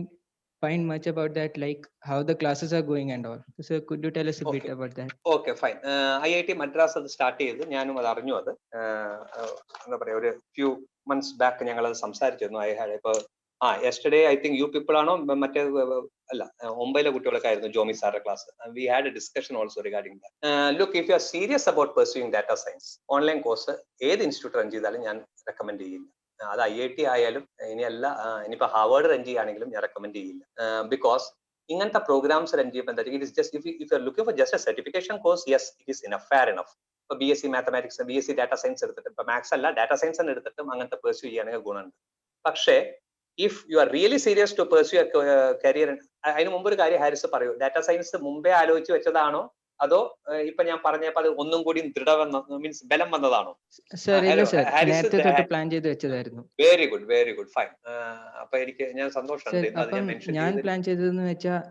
find much about that, like how the classes are going and all. So could you tell us a bit about that? Okay, fine. IIT Madras അത് start ചെയ്ത് ഞാനും അത് അറിഞ്ഞു. അത് എന്താ പറയാ, ഒരു few months back ഞങ്ങൾ അത് സംസാരിച്ചിരുന്നു. ഇപ്പൊ yesterday I think you people ആണോ മറ്റേ അല്ല, മുംബൈയിലെ കുട്ടികളൊക്കെ ആയിരുന്നു ജോമി സാറിന്റെ class. We had A discussion also regarding that. Look, if you are serious about pursuing data science, online course ഏത് ഇൻസ്റ്റിറ്റ്യൂട്ട് റൺ ചെയ്താലും ഞാൻ റെക്കമെൻഡ് ചെയ്യില്ല. അത് IIT ആയാലും ഇനിയല്ല, ഇനിയിപ്പോ ഹാർവേഡ് റൺ ചെയ്യുകയാണെങ്കിലും ഞാൻ റെക്കമെൻഡ് ചെയ്യില്ല. ബിക്കോസ് ഇങ്ങനത്തെ പ്രോഗ്രാംസ് റൺ ചെയ്യുമ്പോൾ എന്താ, it is just if you R looking for just A certification course, yes it is enough, fair enough. ഇപ്പൊ BSc mathematics, BSc data science എടുത്തിട്ട്, ഇപ്പൊ മാത്സ് അല്ല ഡാറ്റ സയൻസ് തന്നെ എടുത്തിട്ടും അങ്ങനത്തെ പെർസ്യൂ ചെയ്യുകയാണെങ്കിൽ ഗുണമുണ്ട്. പക്ഷേ if you are really serious to pursue career, അതിന് മുമ്പ് ഒരു കാര്യം ഹാരിസ് പറയൂ, ഡാറ്റ സയൻസ് മുമ്പേ ആലോചിച്ച് വെച്ചതാണോ അതോ ഇപ്പൊ ഞാൻ പറഞ്ഞപ്പോ അത് ഒന്നും കൂടി മീൻസ് ബലം വന്നതാണോ? Very good, very good, fine. അപ്പൊ ഞാൻ സന്തോഷമാണ്. ഞാൻ പ്ലാൻ ചെയ്തതെന്ന് വെച്ചാൽ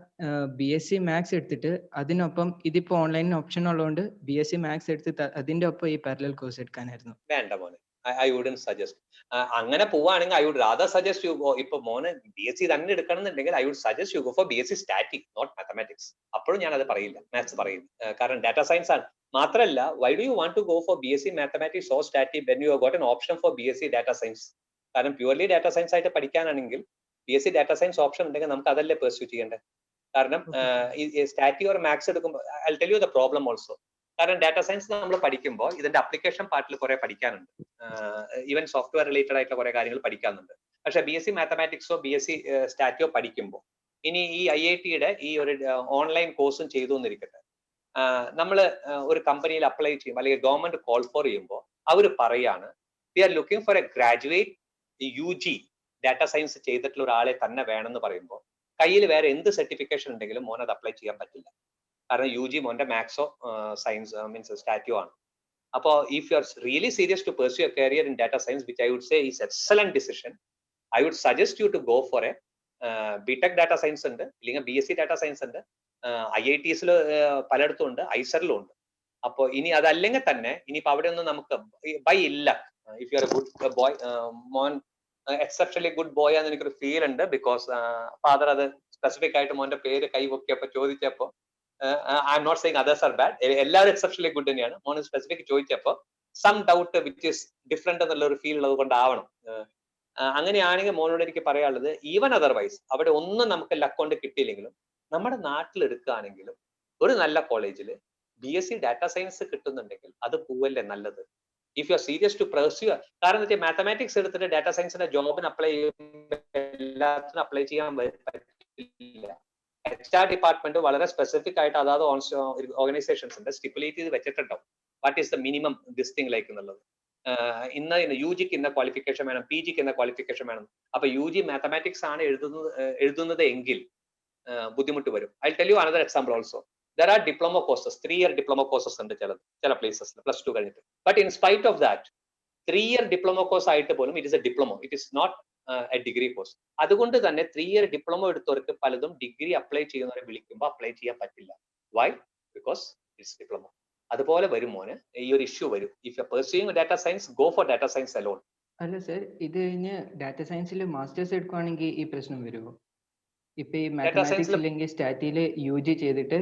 BSc മാത്സ് എടുത്തിട്ട് അതിനൊപ്പം ഇതിപ്പോ ഓൺലൈൻ ഓപ്ഷൻ ഉള്ളതുകൊണ്ട് BSc മാത്സ് എടുത്തിട്ട് അതിന്റെ ഒപ്പം ഈ പാരലൽ കോഴ്സ് എടുക്കാനായിരുന്നു. വേണ്ട മോനെ, I wouldn't suggest. അങ്ങനെ പോവാണെങ്കിൽ I would rather suggest you go. ഇപ്പൊ മോനെ BSc തന്നെ എടുക്കണമെന്നുണ്ടെങ്കിൽ I would suggest you go for BSc Static, not Mathematics. അപ്പോഴും ഞാൻ അത് പറയില്ല, മാത്സ് പറയില്ല. കാരണം ഡാറ്റ സയൻസ് ആണ്. മാത്രമല്ല, why do you want to go for BSc Mathematics or Static when you have got an option for BSc Data Science? കാരണം purely data science ആയിട്ട് പഠിക്കാനാണെങ്കിൽ BSc Data Science ഓപ്ഷൻ ഉണ്ടെങ്കിൽ നമുക്ക് അതല്ലേ pursue ചെയ്യേണ്ടത്. കാരണം static or maths എടുക്കുമ്പോൾ I'll tell you the problem also. കാരണം data science നമ്മൾ പഠിക്കുമ്പോൾ ഇതിന്റെ അപ്ലിക്കേഷൻ പാർട്ടിൽ കുറെ പഠിക്കാനുണ്ട്, ഈവൻ സോഫ്റ്റ്വെയർ റിലേറ്റഡ് ആയിട്ടുള്ള കുറെ കാര്യങ്ങൾ പഠിക്കാനുണ്ട്. പക്ഷെ BSc മാത്തമാറ്റിക്സോ BSc സ്റ്റാറ്റിയോ പഠിക്കുമ്പോൾ ഇനി ഈ IIT-യുടെ ഈ ഒരു ഓൺലൈൻ കോഴ്സും ചെയ്തു എന്നിരിക്കട്ടെ, നമ്മൾ ഒരു കമ്പനിയിൽ അപ്ലൈ ചെയ്യും അല്ലെങ്കിൽ ഗവൺമെന്റ് കോൾ ഫോർ ചെയ്യുമ്പോൾ അവർ പറയാണ് we are looking for a graduate UG data science ചെയ്തിട്ടുള്ള ഒരാളെ തന്നെ വേണമെന്ന് പറയുമ്പോൾ കയ്യിൽ വേറെ എന്ത് സർട്ടിഫിക്കേഷൻ ഉണ്ടെങ്കിലും മോൻ അത് അപ്ലൈ ചെയ്യാൻ പറ്റില്ല. കാരണം UG മോന്റെ മാത്സോ സയൻസ് മീൻസ് സ്റ്റാറ്റിയോ ആണ്. അപ്പോൾ if you are really serious to pursue a career in data science, which I would say is excellent decision, I would suggest you to go for a BTech data science ഉണ്ട്, ഇല്ലെങ്കിൽ BSc data science ഉണ്ട്. IITs പലയിടത്തും ഉണ്ട്, ഐസറിലും ഉണ്ട്. അപ്പോൾ ഇനി അതല്ലെങ്കിൽ തന്നെ ഇനിയിപ്പോൾ അവിടെ ഒന്നും നമുക്ക് ബൈ ഇല്ല, if you R A good boy, മോൻ എക്സെപ്ഷനലി ഗുഡ് ബോയ് ആണെന്ന് എനിക്കൊരു ഫീൽ ഉണ്ട്. ബിക്കോസ് ഫാദർ അത് സ്പെസിഫിക് ആയിട്ട് മോന്റെ പേര് കൈവൊക്കിയപ്പോ ചോദിച്ചപ്പോ, I M not saying others are bad, എല്ലാവരും എക്സെപ്ഷനലി ഗുഡ് തന്നെയാണ്. മോൻ സ്പെസിഫിക് ചോദിച്ചപ്പോ some doubt which is different എന്നുള്ള ഒരു ഫീൽ ഉള്ളത് കൊണ്ടാവണം. അങ്ങനെയാണെങ്കിൽ മോനോട് എനിക്ക് പറയാനുള്ളത്, ഈവൻ അതർവൈസ് അവിടെ ഒന്നും നമുക്ക് ലക്കൊണ്ട് കിട്ടിയില്ലെങ്കിലും നമ്മുടെ നാട്ടിൽ എടുക്കുകയാണെങ്കിലും ഒരു നല്ല കോളേജിൽ BSc ഡാറ്റാ സയൻസ് കിട്ടുന്നുണ്ടെങ്കിൽ അത് പോവല്ലേ നല്ലത്. If you are serious to pursue, കാരണം വെച്ചാൽ മാത്തമാറ്റിക്സ് എടുത്തിട്ട് ഡാറ്റാ സയൻസിന്റെ ജോബിന് അപ്ലൈ എല്ലാത്തിനും അപ്ലൈ ചെയ്യാൻ പറ്റില്ല. HR ഡിപ്പാർട്ട്മെന്റ് വളരെ സ്പെസിഫിക് ആയിട്ട് അതാത് ഓർഗനൈസേഷൻസിന്റെ സ്റ്റിപ്പുലേറ്റ് ചെയ്ത് വെച്ചിട്ടുണ്ടാവും what is the minimum this thing like എന്നുള്ളത്. ഇന്ന UGക്ക് ഇന്ന ക്വാളിഫിക്കേഷൻ വേണം, PGക്ക് ഇന്ന ക്വാളിഫിക്കേഷൻ വേണം. അപ്പൊ UG മാത്തമാറ്റിക്സ് ആണ് എഴുതുന്നത് എങ്കിൽ ബുദ്ധിമുട്ട് വരും. I tell U another example also. There are diploma courses, 3-year diploma courses ഉണ്ട് ചില പ്ലേസസ് +2 കഴിഞ്ഞിട്ട്. But in spite of that 3-year diploma course ആയിട്ട് പോലും it is a diploma, it is not a degree course. അതുകൊണ്ട് തന്നെ 3-year diploma എടുത്തവർക്ക് പലതും degree apply ചെയ്യുന്നവരെ വിളിക്കുമ്പോൾ അപ്ലൈ ചെയ്യാൻ പറ്റില്ല. വൈ? Because it's diploma. അതുപോലെ വരും മോന് ഈ ഒരു ഇഷ്യൂ വരും. If you are pursuing data science, go for data science alone. അല്ല സർ, ഇത് കഴിഞ്ഞ് ഡാറ്റാ സയൻസിൽ മാസ്റ്റേഴ്സ് എടുക്കുകയാണെങ്കിൽ ഈ പ്രശ്നം വരുമോ? ഇപ്പൊ ഈ മാത്തമാറ്റിക്സ് ഇല്ലെങ്കിൽ സ്റ്റാറ്റിയില് UG ചെയ്തിട്ട്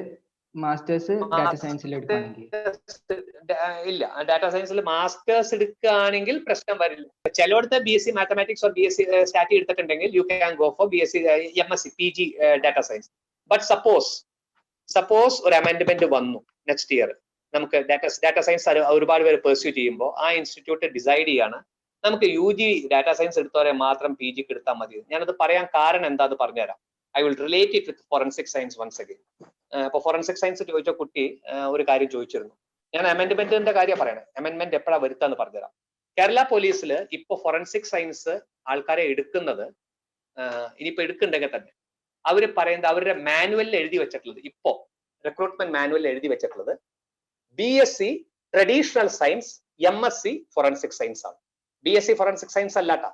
മാസ്റ്റേഴ്സ് ഡാറ്റാ സയൻസിൽ എടുക്കുകയാണെങ്കിൽ ഇല്ല, ഡാറ്റാ സയൻസിൽ മാസ്റ്റേഴ്സ് എടുക്കുകയാണെങ്കിൽ പ്രശ്നം വരില്ല. ചിലയിടത്ത് BSc മാത്തമാറ്റിക്സ് ഓർ BSc സ്റ്റാറ്റി എടുത്തിട്ടുണ്ടെങ്കിൽ you can go for BSc MSc PG data science. But suppose ഒരു അമെൻഡ്മെന്റ് വന്നു നെക്സ്റ്റ് ഇയർ, നമുക്ക് ഡാറ്റാ സയൻസ് ഒരുപാട് പേര് പെർസ്യൂ ചെയ്യുമ്പോൾ ആ ഇൻസ്റ്റിറ്റ്യൂട്ട് ഡിസൈഡ് ചെയ്യാണ് നമുക്ക് UG ഡാറ്റാ സയൻസ് എടുത്തവരെ മാത്രം PGക്ക് എടുത്താൽ മതി. ഞാനത് പറയാൻ കാരണം എന്താ അത് പറഞ്ഞുതരാം. I will relate it with forensic science once again. ഇപ്പൊ ഫോറൻസിക് സയൻസ് ചോദിച്ച കുട്ടി ഒരു കാര്യം ചോദിച്ചിരുന്നു. ഞാൻ അമെൻഡ്മെന്റിന്റെ കാര്യം പറയണേ, അമെൻഡ്മെന്റ് എപ്പോഴാണ് വരുത്താന്ന് പറഞ്ഞുതരാം. കേരള പോലീസിൽ ഇപ്പൊ ഫോറൻസിക് സയൻസ് ആൾക്കാരെ എടുക്കുന്നത്, ഇനിയിപ്പോ എടുക്കുന്നുണ്ടെങ്കിൽ തന്നെ അവര് പറയുന്നത് അവരുടെ മാനുവലിൽ എഴുതി വെച്ചിട്ടുള്ളത്, ഇപ്പോ റിക്രൂട്ട്മെന്റ് മാനുവലിൽ എഴുതി വെച്ചിട്ടുള്ളത് BSc traditional science MSc forensic science ആണ്. BSc ഫോറൻസിക് സയൻസ് അല്ലാട്ടാ,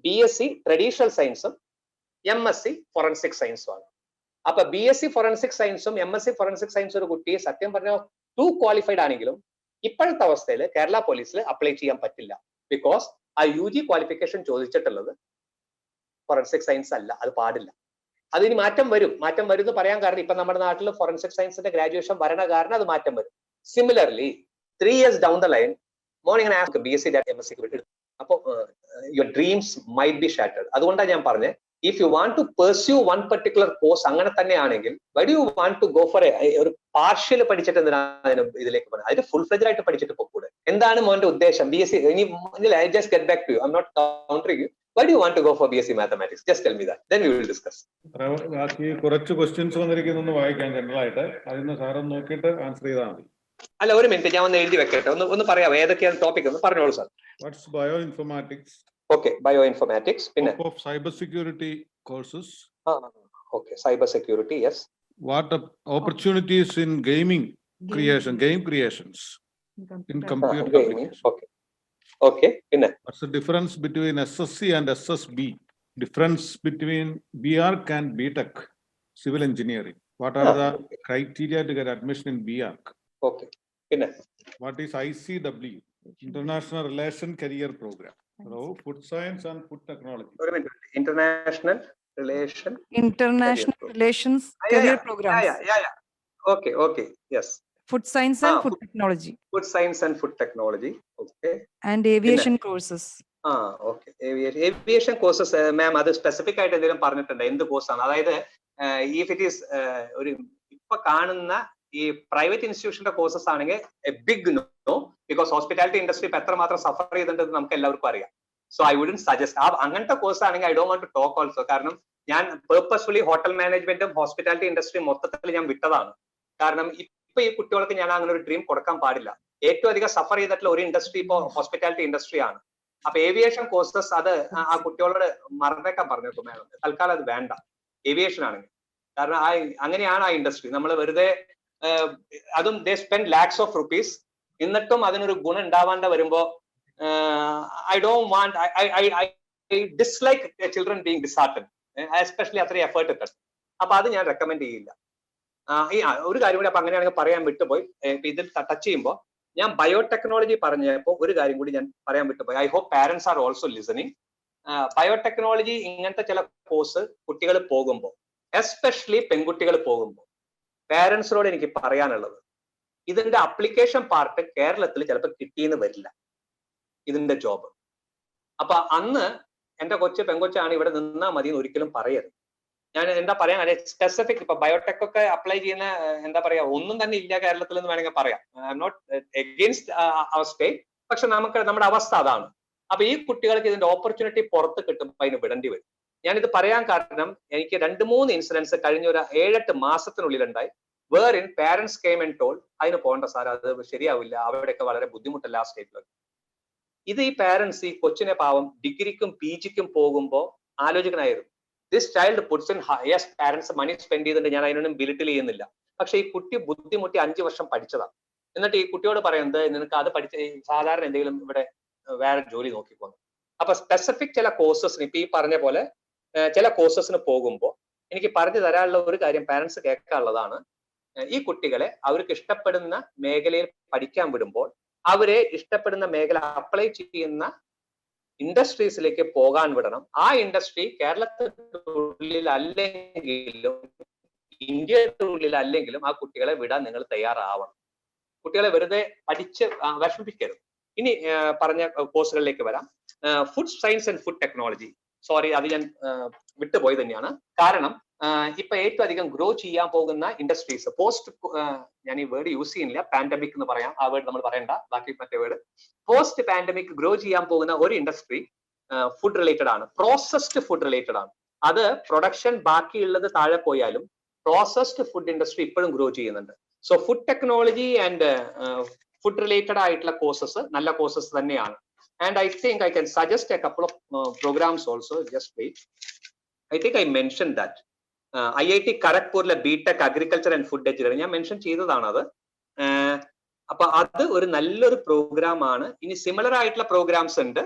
BSc ട്രഡീഷണൽ സയൻസും MSc ഫോറൻസിക് സയൻസും ആണ്. അപ്പൊ BSc ഫോറൻസിക് സയൻസും MSc ഫോറൻസിക് സയൻസും ഒരു കുട്ടിയെ സത്യം പറഞ്ഞാൽ ടു ക്വാളിഫൈഡ് ആണെങ്കിലും ഇപ്പോഴത്തെ അവസ്ഥയിൽ കേരള പോലീസിൽ അപ്ലൈ ചെയ്യാൻ പറ്റില്ല. ബിക്കോസ് ആ UG ക്വാളിഫിക്കേഷൻ ചോദിച്ചിട്ടുള്ളത് ഫോറൻസിക് സയൻസ് അല്ല, അത് പാടില്ല. അതിന് മാറ്റം വരും എന്ന് പറയാൻ കാരണം ഇപ്പൊ നമ്മുടെ നാട്ടിൽ ഫോറൻസിക് സയൻസിന്റെ ഗ്രാജുവേഷൻ വരണ കാരണം അത് മാറ്റം വരും. Similarly 3 years down the line morning ask BSc MSc വിട്ട്, അപ്പൊ your dreams might be shattered. അതുകൊണ്ടാണ് ഞാൻ പറഞ്ഞത്, if you want to pursue one particular course അങ്ങനെ തന്നെയാണെങ്കിൽ why do you want to go for ഒരു പാർഷ്യൽ പഠിച്ചിട്ട് എന്തിനാണ് ഇതിലേക്ക് പോകുന്നത്? അതിന് ഫുൾ ഫ്ലെഡ്ജ് ആയിട്ട് പഠിച്ചിട്ട് പോകൂടെ? എന്താണ് മോന്റെ ഉദ്ദേശം? BSc ഇനി I just get back to you, I'm not countering you. Why do you want to go for BSc mathematics? Just tell me that, then we will discuss. ബാക്കി കുറച്ച് ക്വസ്റ്റ്യൻസ് വന്നിരിക്കുന്നു, വായിക്കാൻ ജനറൽ ആയിട്ട്. അതിന് സാറൊന്ന് നോക്കിയിട്ട് ആൻസർ ചെയ്താൽ മതി. അല്ല, ഒരു മിനിറ്റ്, ഞാൻ ഒന്ന് എഴുതി വെക്കട്ടെ. ഒന്ന് പറയാം ഏതൊക്കെയാണ് ടോപ്പിക് എന്ന് പറഞ്ഞോളൂ sir. What's bioinformatics? Okay, bioinformatics. Of cyber security courses. Okay, cyber security, yes. What opportunities in game creations in computer applications? Okay. What's the difference between SSC and SSB? Difference between BArch and BTech, civil engineering. What are the criteria to get admission in BArch? Okay. What is ICW, International Relation Career Program? So, food science and food technology. Wait a minute. International relations career programs. Yeah. Okay. Yes. Food science and food technology. Food science and food technology. Okay. And aviation courses. Okay. Aviation courses, ma'am, അത് specific ആയിട്ട് എന്തെങ്കിലും പറഞ്ഞിട്ടുണ്ട് എന്ത് course ആണ്? അതായത് if it is ഒരു ഇപ്പൊ കാണുന്ന ഈ പ്രൈവറ്റ് ഇൻസ്റ്റിറ്റ്യൂഷന്റെ കോഴ്സസ് ആണെങ്കിൽ a big no, because hospitality industry ഇപ്പൊ എത്രമാത്രം സഫർ ചെയ്തിട്ടുണ്ടെന്ന് നമുക്ക് എല്ലാവർക്കും അറിയാം. So I wouldn't suggest. അങ്ങനത്തെ കോഴ്സ് ആണെങ്കിൽ I don't want to talk also. കാരണം ഞാൻ പേർപ്പസ്ഫുള്ളി ഹോട്ടൽ മാനേജ്മെന്റും ഹോസ്പിറ്റാലിറ്റി ഇൻഡസ്ട്രിയും മൊത്തത്തിൽ ഞാൻ വിട്ടതാണ്. കാരണം ഇപ്പൊ ഈ കുട്ടികൾക്ക് ഞാൻ അങ്ങനെ ഒരു ഡ്രീം കൊടുക്കാൻ പാടില്ല. ഏറ്റവും അധികം സഫർ ചെയ്തിട്ടുള്ള ഒരു ഇൻഡസ്ട്രി ഇപ്പോ ഹോസ്പിറ്റാലിറ്റി ഇൻഡസ്ട്രി ആണ്. അപ്പൊ ഏവിയേഷൻ കോഴ്സസ് അത് ആ കുട്ടികളോട് മറന്നേക്കാൻ പറഞ്ഞു മേഡം, തൽക്കാലം അത് വേണ്ട ഏവിയേഷൻ ആണെങ്കിൽ. കാരണം അങ്ങനെയാണ് ആ ഇൻഡസ്ട്രി. നമ്മൾ വെറുതെ അതും they spend lakhs of rupees, എന്നിട്ടും അതിനൊരു ഗുണം ഉണ്ടാവാണ്ട് വരുമ്പോ I don't want, I dislike children being disheartened, especially അത്രയും എഫേർട്ട് ഇട്ടിട്ട്. അപ്പൊ അത് ഞാൻ റെക്കമെൻഡ് ചെയ്യില്ല. ഒരു കാര്യം കൂടി അപ്പൊ അങ്ങനെയാണെങ്കിൽ പറയാൻ വിട്ടുപോയി. ഇതിൽ ടച്ച് ചെയ്യുമ്പോൾ ഞാൻ ബയോടെക്നോളജി പറഞ്ഞപ്പോൾ ഒരു കാര്യം കൂടി ഞാൻ പറയാൻ വിട്ടുപോയി. I hope parents are also listening. Biotechnology ഇങ്ങനത്തെ ചില കോഴ്സ് കുട്ടികൾ പോകുമ്പോൾ, എസ്പെഷ്യലി പെൺകുട്ടികൾ പോകുമ്പോൾ, പാരന്റ്സിനോട് എനിക്ക് പറയാനുള്ളത്, ഇതിന്റെ അപ്ലിക്കേഷൻ പാർട്ട് കേരളത്തിൽ ചിലപ്പോൾ കിട്ടിയെന്ന് വരില്ല ഇതിന്റെ ജോബ്. അപ്പൊ അന്ന് എന്റെ പെങ്കൊച്ചാണ് ഇവിടെ നിന്നാ മതി എന്ന് ഒരിക്കലും പറയരുത്. ഞാൻ എന്താ പറയാൻ സ്പെസിഫിക് ഇപ്പൊ ബയോടെക് ഒക്കെ അപ്ലൈ ചെയ്യുന്ന എന്താ പറയാ ഒന്നും തന്നെ ഇല്ല കേരളത്തിൽ എന്ന് വേണമെങ്കിൽ പറയാം. I M not against our state, പക്ഷെ നമ്മുടെ അവസ്ഥ അതാണ്. അപ്പൊ ഈ കുട്ടികൾക്ക് ഇതിന്റെ ഓപ്പർച്യൂണിറ്റി പുറത്ത് കിട്ടുമ്പോൾ അതിന് വിടേണ്ടി വരും. ഞാനിത് പറയാൻ കാരണം എനിക്ക് 2-3 ഇൻസിഡൻസ് കഴിഞ്ഞ ഒരു 7-8 മാസത്തിനുള്ളിൽ ഉണ്ടായി. Where in parents came and told അതിന് പോകേണ്ട സാർ, അത് ശരിയാവില്ല, അവിടെയൊക്കെ വളരെ ബുദ്ധിമുട്ടല്ല ആ സ്റ്റേറ്റിലൊക്കെ. ഇത് ഈ പാരന്റ്സ് ഈ കൊച്ചിനെ പാവം ഡിഗ്രിക്കും PGക്കും പോകുമ്പോൾ ആലോചിക്കണമായിരുന്നു. This child puts in his parents money spend ചെയ്തിട്ട് ഞാൻ അതിനൊന്നും ബിലിറ്റിൽ ചെയ്യുന്നില്ല. പക്ഷെ ഈ കുട്ടി ബുദ്ധിമുട്ടി 5 വർഷം പഠിച്ചതാണ്. എന്നിട്ട് ഈ കുട്ടിയോട് പറയുന്നത് നിനക്ക് അത് പഠിച്ച സാധാരണ എന്തെങ്കിലും ഇവിടെ വേറെ ജോലി നോക്കിപ്പോകുന്നു. അപ്പൊ സ്പെസിഫിക് ചില കോഴ്സസിന് ഇപ്പൊ ഈ പറഞ്ഞ പോലെ ചില കോഴ്സസിന് പോകുമ്പോൾ എനിക്ക് പറഞ്ഞു തരാനുള്ള ഒരു കാര്യം പാരന്റ്സ് കേൾക്കാനുള്ളതാണ്. ഈ കുട്ടികളെ അവർക്ക് ഇഷ്ടപ്പെടുന്ന മേഖലയിൽ പഠിക്കാൻ വിടുമ്പോൾ അവരെ ഇഷ്ടപ്പെടുന്ന മേഖല അപ്ലൈ ചെയ്യുന്ന ഇൻഡസ്ട്രീസിലേക്ക് പോകാൻ വിടണം. ആ ഇൻഡസ്ട്രി കേരളത്തിനുള്ളിൽ അല്ലെങ്കിലും ഇന്ത്യയുടെ ഉള്ളിൽ അല്ലെങ്കിലും ആ കുട്ടികളെ വിടാൻ നിങ്ങൾ തയ്യാറാവണം. കുട്ടികളെ വെറുതെ പഠിച്ച് വിഷമിപ്പിക്കരുത്. ഇനി പറഞ്ഞ കോഴ്സുകളിലേക്ക് വരാം. Food science and food technology, sorry അത് ഞാൻ വിട്ടുപോയി തന്നെയാണ്. കാരണം ഇപ്പൊ ഏറ്റവും അധികം ഗ്രോ ചെയ്യാൻ പോകുന്ന ഇൻഡസ്ട്രീസ് പോസ്റ്റ്, ഞാൻ ഈ വേർഡ് യൂസ് ചെയ്യുന്നില്ല, പാൻഡമിക് എന്ന് പറയാം, ആ വേർഡ് നമ്മൾ പറയണ്ട, ബാക്കി മറ്റേ വേർഡ്. പോസ്റ്റ് പാൻഡമിക് ഗ്രോ ചെയ്യാൻ പോകുന്ന ഒരു ഇൻഡസ്ട്രി ഫുഡ് റിലേറ്റഡ് ആണ്, പ്രോസസ്ഡ് ഫുഡ് റിലേറ്റഡ് ആണ്. അത് പ്രൊഡക്ഷൻ ബാക്കിയുള്ളത് താഴെ പോയാലും പ്രോസസ്ഡ് ഫുഡ് ഇൻഡസ്ട്രി ഇപ്പോഴും ഗ്രോ ചെയ്യുന്നുണ്ട്. So food technology and food related ആയിട്ടുള്ള കോഴ്സസ് നല്ല കോഴ്സസ് തന്നെയാണ്. And I think I can suggest a couple of programmes also. Just wait, I think I mention that. IIT ഖരഗ്പൂരിലെ BTech agriculture and food engineering ഞാൻ mention ചെയ്തതാണ് അത്. അപ്പൊ അത് ഒരു നല്ലൊരു പ്രോഗ്രാം ആണ്. ഇനി സിമിലർ ആയിട്ടുള്ള പ്രോഗ്രാംസ് ഉണ്ട്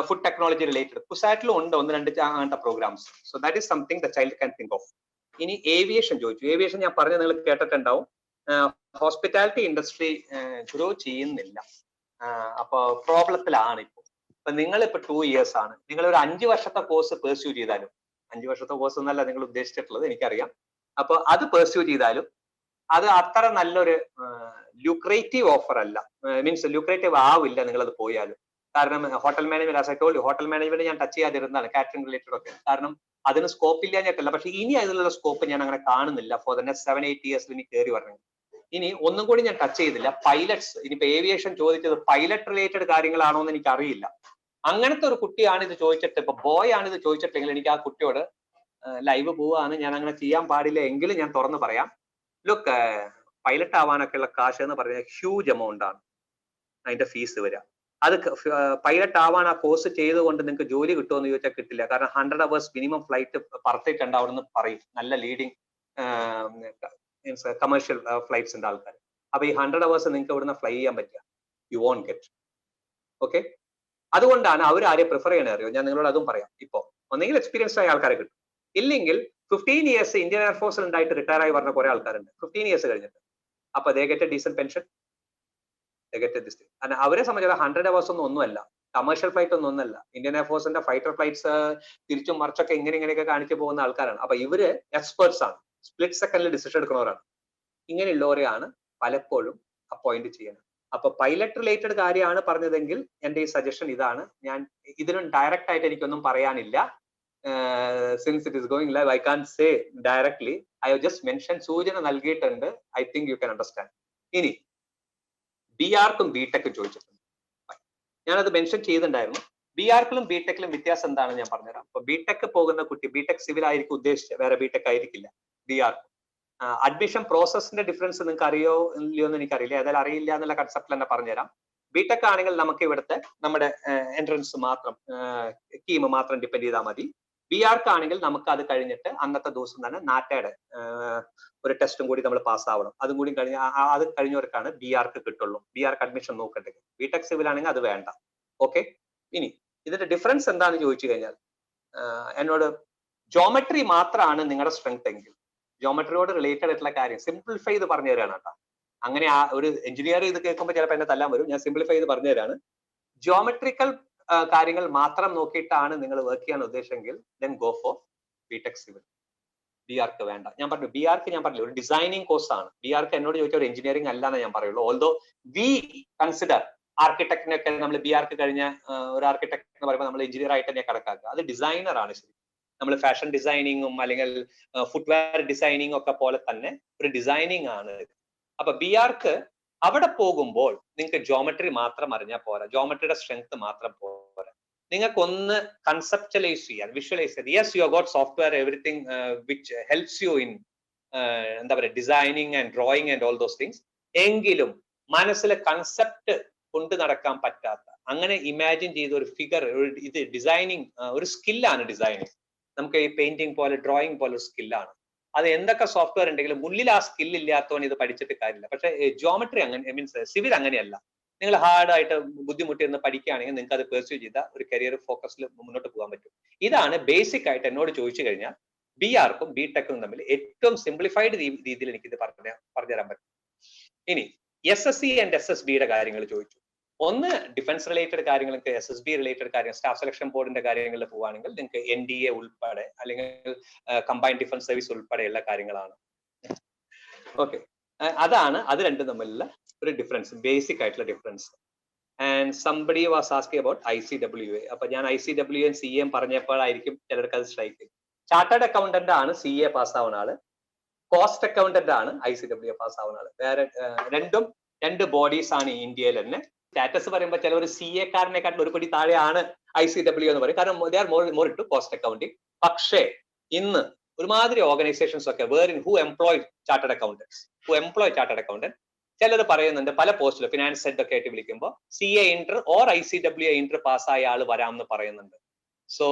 ഫുഡ് ടെക്നോളജി റിലേറ്റഡ്. കുസാറ്റിലും ഉണ്ട് 1-2 അങ്ങനത്തെ programmes. So that is something the child can think of. ഇനി ഏവിയേഷൻ ചോദിച്ചു. ഏവിയേഷൻ ഞാൻ പറഞ്ഞത് നിങ്ങൾ കേട്ടിട്ടുണ്ടാവും. ഹോസ്പിറ്റാലിറ്റി ഇൻഡസ്ട്രി ഗ്രോ ചെയ്യുന്നില്ല. അപ്പൊ പ്രോബ്ലത്തിലാണ് ഇപ്പൊ നിങ്ങൾ ഇപ്പൊ 2 ഇയേഴ്സ് ആണ്, നിങ്ങൾ ഒരു 5 വർഷത്തെ കോഴ്സ് പെർസ്യൂ ചെയ്താലും, 5 വർഷത്തെ കോഴ്സ് എന്നല്ല നിങ്ങൾ ഉദ്ദേശിച്ചിട്ടുള്ളത് എനിക്കറിയാം, അപ്പൊ അത് പെർസ്യൂ ചെയ്താലും അത് അത്ര നല്ലൊരു ലുക്രേറ്റീവ് ഓഫർ അല്ല. മീൻസ് ലുക്രേറ്റീവ് ആവില്ല നിങ്ങളത് പോയാലും. കാരണം hotel management, as I told U, hotel management ഞാൻ ടച്ച് ചെയ്യാതിരുന്നതാണ്, കാറ്ററിംഗ് റിലേറ്റഡ് ഒക്കെ. കാരണം അതിന് സ്കോപ്പ് ഇല്ല ഞാറ്റല്ല, പക്ഷെ ഇനി അതിലുള്ള സ്കോപ്പ് ഞാൻ അങ്ങനെ കാണുന്നില്ല ഫോർ ദ നെക്സ്റ്റ് 7-8 ഇയേഴ്സിൽ ഇനി കയറി വരണം. ഇനി ഒന്നും കൂടി ഞാൻ ടച്ച് ചെയ്തില്ല, പൈലറ്റ്സ്. ഇനിയിപ്പോ ഏവിയേഷൻ ചോദിച്ചത് പൈലറ്റ് റിലേറ്റഡ് കാര്യങ്ങളാണോ എന്ന് എനിക്ക് അറിയില്ല. അങ്ങനത്തെ ഒരു കുട്ടിയാണ് ഇത് ചോദിച്ചിട്ട്, ഇപ്പൊ ബോയ് ആണ് ഇത് ചോദിച്ചിട്ടെങ്കിൽ എനിക്ക് ആ കുട്ടിയോട് ലൈവ് പോവാണ്, ഞാൻ അങ്ങനെ ചെയ്യാൻ പാടില്ല എങ്കിലും ഞാൻ തുറന്ന് പറയാം. ലുക്ക്, പൈലറ്റ് ആവാനൊക്കെ ഉള്ള കാശ് എന്ന് പറഞ്ഞാൽ ഹ്യൂജ് എമൗണ്ട് ആണ് അതിന്റെ ഫീസ് വരിക. അത് പൈലറ്റ് ആവാൻ ആ കോഴ്സ് ചെയ്തുകൊണ്ട് നിങ്ങൾക്ക് ജോലി കിട്ടുമോ എന്ന് ചോദിച്ചാൽ കിട്ടില്ല. കാരണം 100 hours മിനിമം ഫ്ലൈറ്റ് പറത്തിട്ടുണ്ടാവുമെന്ന് പറയും നല്ല ലീഡിങ് കമേഴ്ഷ്യൽ ഫ്ലൈറ്റ്സിന്റെ ആൾക്കാർ. അപ്പൊ ഈ 100 hours നിങ്ങൾക്ക് ഇവിടുന്ന് ഫ്ലൈ ചെയ്യാൻ പറ്റുക? You want get. ഓക്കെ, അതുകൊണ്ടാണ് അവർ ആരെ പ്രിഫർ ചെയ്യണേ അറിയോ? ഞാൻ നിങ്ങളോട് അതും പറയാം. ഇപ്പൊ ഒന്നെങ്കിൽ എക്സ്പീരിയൻസ്ഡ് ആയ ആൾക്കാരെ കിട്ടും, ഇല്ലെങ്കിൽ 15 ഇയേഴ്സ് ഇന്ത്യൻ എയർഫോഴ്സിൽ ഉണ്ടായിട്ട് റിട്ടയർ ആയി പറഞ്ഞ കുറെ ആൾക്കാരുണ്ട് 15 ഇയേഴ്സ് കഴിഞ്ഞിട്ട്. അപ്പൊ they get A decent pension, they get A this thing. അവരെ സംബന്ധിച്ച് 100 hours ഒന്നുമല്ല, കമേഴ്ഷ്യൽ ഫ്ലൈറ്റ് ഒന്നല്ല. ഇന്ത്യൻ എയർഫോഴ്സിന്റെ ഫൈറ്റർ ഫ്ലൈറ്റ്സ് തിരിച്ചും മറിച്ചൊക്കെ ഇങ്ങനെയൊക്കെ കാണിച്ചു പോകുന്ന ആൾക്കാരാണ്. അപ്പൊ ഇവര് എക്സ്പേർട്സ് ആണ്, സ്പ്ലിറ്റ് സെക്കൻഡിൽ ഡിസിഷൻ എടുക്കുന്നവരാണ്. ഇങ്ങനെയുള്ളവരെയാണ് പലപ്പോഴും അപ്പോയിന്റ് ചെയ്യുന്നത്. അപ്പൊ പൈലറ്റ് റിലേറ്റഡ് കാര്യമാണ് പറഞ്ഞതെങ്കിൽ എന്റെ ഈ സജഷൻ ഇതാണ്. ഞാൻ ഇതിനും ഡയറക്റ്റ് ആയിട്ട് എനിക്കൊന്നും പറയാനില്ല. Since it is going live I can say directly. I have just mention, സൂചന നൽകിയിട്ടുണ്ട്. I think you can understand. ഇനി BArcക്കും BTechും ചോദിച്ചിട്ടുണ്ട്. ഞാനത് മെൻഷൻ ചെയ്തിട്ടുണ്ടായിരുന്നു. BArcലും BTechലും വ്യത്യാസം എന്താണെന്ന് ഞാൻ പറഞ്ഞുതരാം. അപ്പൊ BTech പോകുന്ന കുട്ടി, BTech സിവിൽ ആയിരിക്കും ഉദ്ദേശിച്ചത്, വേറെ BTech ആയിരിക്കില്ല. BArc അഡ്മിഷൻ പ്രോസസ്സിന്റെ ഡിഫറൻസ് നിങ്ങൾക്ക് അറിയോ ഇല്ലയോ എന്ന് എനിക്കറിയില്ല. ഏതായാലും അറിയില്ല എന്നുള്ള കൺസെപ്റ്റിൽ തന്നെ പറഞ്ഞുതരാം. BTech ആണെങ്കിൽ നമുക്ക് ഇവിടുത്തെ നമ്മുടെ എൻട്രൻസ് മാത്രം, കീം മാത്രം ഡിപ്പെൻഡ് ചെയ്താൽ മതി. BArc ആണെങ്കിൽ നമുക്ക് അത് കഴിഞ്ഞിട്ട് അന്നത്തെ ദിവസം തന്നെ നാറ്റയുടെ ഒരു ടെസ്റ്റും കൂടി നമ്മൾ പാസ്സാവണം. അതും കൂടി അത് കഴിഞ്ഞവർക്കാണ് BArc കിട്ടുള്ളൂ. BArc അഡ്മിഷൻ നോക്കട്ടെ. BTech സിവിൽ ആണെങ്കിൽ അത് വേണ്ട. ഓക്കെ, ഇനി ഇതിന്റെ ഡിഫറൻസ് എന്താണെന്ന് ചോദിച്ചു കഴിഞ്ഞാൽ, എന്നോട് ജോമെട്രി മാത്രമാണ് നിങ്ങളുടെ സ്ട്രെങ്ത് എങ്കിൽ, ജോമെട്രിയോട് റിലേറ്റഡ് ആയിട്ടുള്ള കാര്യം സിംപ്ലിഫൈ ചെയ്ത് പറഞ്ഞു തരാണ് കേട്ടോ. അങ്ങനെ ഒരു എഞ്ചിനീയർ ഇത് കേൾക്കുമ്പോൾ ചിലപ്പോൾ എന്നെ തല്ലാൻ വരും. ഞാൻ സിംപ്ലിഫൈ ചെയ്ത് പറഞ്ഞു തരാണ്. ജോമെട്രിക്കൽ കാര്യങ്ങൾ മാത്രം നോക്കിയിട്ടാണ് നിങ്ങൾ വർക്ക് ചെയ്യാൻ ഉദ്ദേശമെങ്കിൽ then go for BTech civil. B Arch വേണ്ട. ഞാൻ പറഞ്ഞു ബി ആർക്ക് ഞാൻ പറഞ്ഞില്ല ഒരു ഡിസൈനിങ് കോഴ്സ് ആണ്. ബി ആർക്ക് എന്നോട് ചോദിച്ചാൽ ഒരു എഞ്ചിനീയറിംഗ് അല്ല എന്ന് ഞാൻ പറയുള്ളൂ. ഓൾദോ വി കൺസിഡർ ആർക്കിടെക്ടിനൊക്കെ നമ്മൾ ബി ആർക്ക് കഴിഞ്ഞ ഒരു ആർക്കിടെക്ട് എന്ന് പറയുമ്പോൾ നമ്മൾ എഞ്ചിനീയർ ആയിട്ട് തന്നെ കണക്കാക്കുക. അത് ഡിസൈനർ ആണ് ശരി. നമ്മൾ ഫാഷൻ ഡിസൈനിങ്ങും അല്ലെങ്കിൽ ഫുട്വെയർ ഡിസൈനിങ്ങും ഒക്കെ പോലെ തന്നെ ഒരു ഡിസൈനിങ് ആണ്. അപ്പൊ ബി ആർക്ക് അവിടെ പോകുമ്പോൾ നിങ്ങൾക്ക് ജോമെട്രി മാത്രം അറിഞ്ഞാൽ പോരാ, ജോമെട്രിയുടെ സ്ട്രെങ്ത് മാത്രം പോരാ. നിങ്ങൾക്ക് ഒന്ന് കൺസെപ്റ്റലൈസ് ചെയ്യാൻ, വിഷ്വലൈസ് ചെയ്യാൻ. Yes, you got software everything which helps you in എന്താ പറയുക designing and drawing and all those things. എങ്കിലും മനസ്സിലെ കൺസെപ്റ്റ് കൊണ്ടു നടക്കാൻ പറ്റാത്ത, അങ്ങനെ ഇമാജിൻ ചെയ്ത ഒരു ഫിഗർ, ഇത് ഡിസൈനിങ് ഒരു സ്കില്ലാണ്. ഡിസൈനിങ് നമുക്ക് ഈ പെയിന്റിങ് പോലെ ഡ്രോയിങ് പോലെ ഒരു സ്കില്ലാണ്. അത് എന്തൊക്കെ സോഫ്റ്റ്വെയർ ഉണ്ടെങ്കിലും ഉള്ളിൽ ആ സ്കിൽ ഇല്ലാത്തവൻ ഇത് പഠിച്ചിട്ട് കാര്യമില്ല. പക്ഷെ ജോമെട്രി അങ്ങനെ മീൻസ് സിവിൽ അങ്ങനെയല്ല. നിങ്ങൾ ഹാർഡായിട്ട് ബുദ്ധിമുട്ടിയിരുന്ന് പഠിക്കുകയാണെങ്കിൽ നിങ്ങൾക്ക് അത് പെർസ്യൂ ചെയ്ത ഒരു കരിയർ ഫോക്കസിൽ മുന്നോട്ട് പോകാൻ പറ്റും. ഇതാണ് ബേസിക് ആയിട്ട് എന്നോട് ചോദിച്ചു കഴിഞ്ഞാൽ ബി ആർക്കും ബി ടെക്കും തമ്മിൽ ഏറ്റവും സിംപ്ലിഫൈഡ് രീതിയിൽ എനിക്കിത് പറഞ്ഞുതരാൻ പറ്റും. ഇനി SSC ആൻഡ് SSBയുടെ കാര്യങ്ങൾ ചോദിച്ചു. ഒന്ന് ഡിഫൻസ് റിലേറ്റഡ് കാര്യങ്ങൾക്ക്, SSB റിലേറ്റഡ് കാര്യങ്ങൾ, സ്റ്റാഫ് സെലക്ഷൻ ബോർഡിന്റെ കാര്യങ്ങളിൽ പോവുകയാണെങ്കിൽ നിങ്ങൾക്ക് NDA ഉൾപ്പെടെ അല്ലെങ്കിൽ കമ്പൈൻഡ് ഡിഫൻസ് സർവീസ് ഉൾപ്പെടെയുള്ള കാര്യങ്ങളാണ്. ഓക്കെ, അതാണ് അത് രണ്ടും തമ്മിലുള്ള ഒരു ഡിഫറൻസ്, ബേസിക് ആയിട്ടുള്ള difference. And somebody was asking about ICWA. അപ്പൊ ഞാൻ ICWA CA പറഞ്ഞപ്പോഴായിരിക്കും ചിലർക്ക് അത് സ്ട്രൈക്ക്. ചാർട്ടേഡ് അക്കൗണ്ടന്റ് ആണ് CA പാസ്സാവുന്ന ആള്, കോസ്റ്റ് അക്കൗണ്ടന്റ് ആണ് ICWA പാസ്സാവുന്ന ആള്. വേറെ രണ്ട് ബോഡീസ് ആണ് ഇന്ത്യയിൽ തന്നെ. സ്റ്റാറ്റസ് പറയുമ്പോൾ ചിലവർ CA കാരനെക്കാട്ടിൽ ഒരു പടി താഴെയാണ് ICWA എന്ന് പറയും, കാരണം they are more into cost accounting. പക്ഷേ ഇന്ന് ഒരുമാതിരി ഓർഗനൈസേഷൻസ് ഒക്കെ ഹു എംപ്ലോയ് ചാർട്ടേഡ് അക്കൗണ്ടന്റ് ചിലർ പറയുന്നുണ്ട് പല പോസ്റ്റിലും ഫിനാൻസ് ഹെഡ് ഒക്കെ ആയിട്ട് വിളിക്കുമ്പോൾ CA inter or ICWA inter പാസ്സായ ആൾ വരാമെന്ന് പറയുന്നുണ്ട്. So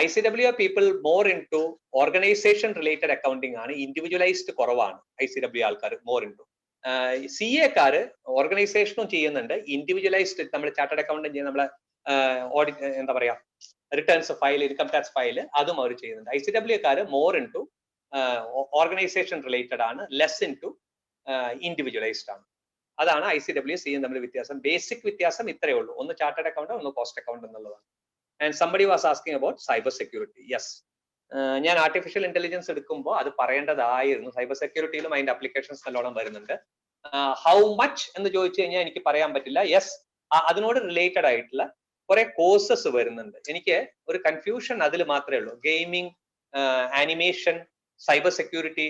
ICWA people more into organisation related accounting ആണ്, ഇൻഡിവിജ്വലൈസ്ഡ് കുറവാണ് ICWA ആൾക്കാർ മോർ ഇൻ ടു. CA കാര് ഓർഗനൈസേഷനും ചെയ്യുന്നുണ്ട്, ഇൻഡിവിജ്വലൈസ്ഡ് നമ്മൾ ചാർട്ടേഡ് അക്കൗണ്ടന്റ് ചെയ്യുന്ന നമ്മളെ ഓഡിറ്റ് എന്താ പറയാ returns file, income tax file, അതും അവർ ചെയ്യുന്നുണ്ട്. ICWA കാര് more into organisation related ആണ്, ലെസ് ഇൻ ടു ഇൻഡിവിജ്വലൈസ്ഡ് ആണ്. അതാണ് ICWA CA തമ്മിൽ വ്യത്യാസം. ബേസിക് വ്യത്യാസം ഇത്രയേ ഉള്ളൂ, ഒന്ന് ചാർട്ടേഡ് അക്കൗണ്ട്, ഒന്ന് കോസ്റ്റ് അക്കൗണ്ട് എന്നുള്ളതാണ്. And somebody was asking about cyber security. Yes, ഞാൻ ആർട്ടിഫിഷ്യൽ ഇന്റലിജൻസ് എടുക്കുമ്പോൾ അത് പറയേണ്ടതായിരുന്നു. സൈബർ സെക്യൂരിറ്റിയിലും അതിന്റെ അപ്ലിക്കേഷൻസ് നല്ലോണം വരുന്നുണ്ട്. ഹൗ മച്ച് എന്ന് ചോദിച്ചു കഴിഞ്ഞാൽ എനിക്ക് പറയാൻ പറ്റില്ല. യെസ്, അതിനോട് റിലേറ്റഡ് ആയിട്ടുള്ള കുറെ കോഴ്സസ് വരുന്നുണ്ട്. എനിക്ക് ഒരു കൺഫ്യൂഷൻ അതിൽ മാത്രമേ ഉള്ളൂ. ഗെയിമിംഗ്, ആനിമേഷൻ, സൈബർ സെക്യൂരിറ്റി,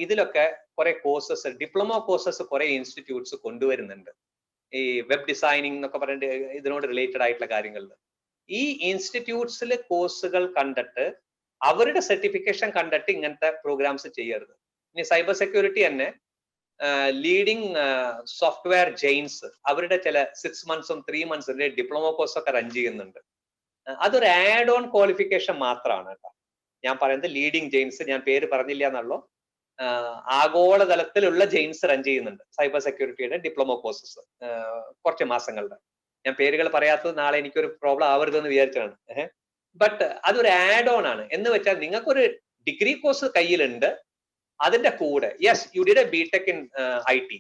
ഇതിലൊക്കെ കുറെ കോഴ്സസ്, ഡിപ്ലോമ കോഴ്സസ് കുറെ ഇൻസ്റ്റിറ്റ്യൂട്ട്സ് കൊണ്ടുവരുന്നുണ്ട്. ഈ വെബ് ഡിസൈനിങ് എന്നൊക്കെ പറഞ്ഞിട്ട് ഇതിനോട് റിലേറ്റഡ് ആയിട്ടുള്ള കാര്യങ്ങളിൽ ഈ ഇൻസ്റ്റിറ്റ്യൂട്ട്സിലെ കോഴ്സുകൾ കണ്ടിട്ട് അവരുടെ സർട്ടിഫിക്കേഷൻ കണ്ടിട്ട് ഇങ്ങനത്തെ പ്രോഗ്രാംസ് ചെയ്യരുത്. ഇനി സൈബർ സെക്യൂരിറ്റി തന്നെ ലീഡിങ് സോഫ്റ്റ്വെയർ ജെയിൻസ് അവരുടെ ചില 6 months 3 months ഡിപ്ലോമ കോഴ്സ് ഒക്കെ റൺ ചെയ്യുന്നുണ്ട്. അതൊരു ആഡ് ഓൺ ക്വാളിഫിക്കേഷൻ മാത്രമാണ് കേട്ടോ. ഞാൻ പറയുന്നത് ലീഡിങ് ജെയിൻസ്, ഞാൻ പേര് പറഞ്ഞില്ല എന്നുള്ളൂ, ആഗോളതലത്തിലുള്ള ജെയിൻസ് റൺ ചെയ്യുന്നുണ്ട് സൈബർ സെക്യൂരിറ്റിയുടെ ഡിപ്ലോമ കോഴ്സസ് കുറച്ച് മാസങ്ങളുടെ. ഞാൻ പേരുകൾ പറയാത്തത് നാളെ എനിക്കൊരു പ്രോബ്ലം ആവരുതെന്ന് വിചാരിച്ചാണ്. ബട്ട് അതൊരു ആഡ് ഓൺ ആണ്. എന്ന് വെച്ചാൽ നിങ്ങൾക്കൊരു ഡിഗ്രി കോഴ്സ് കയ്യിലുണ്ട്, അതിന്റെ കൂടെ yes you did a BTech in IT,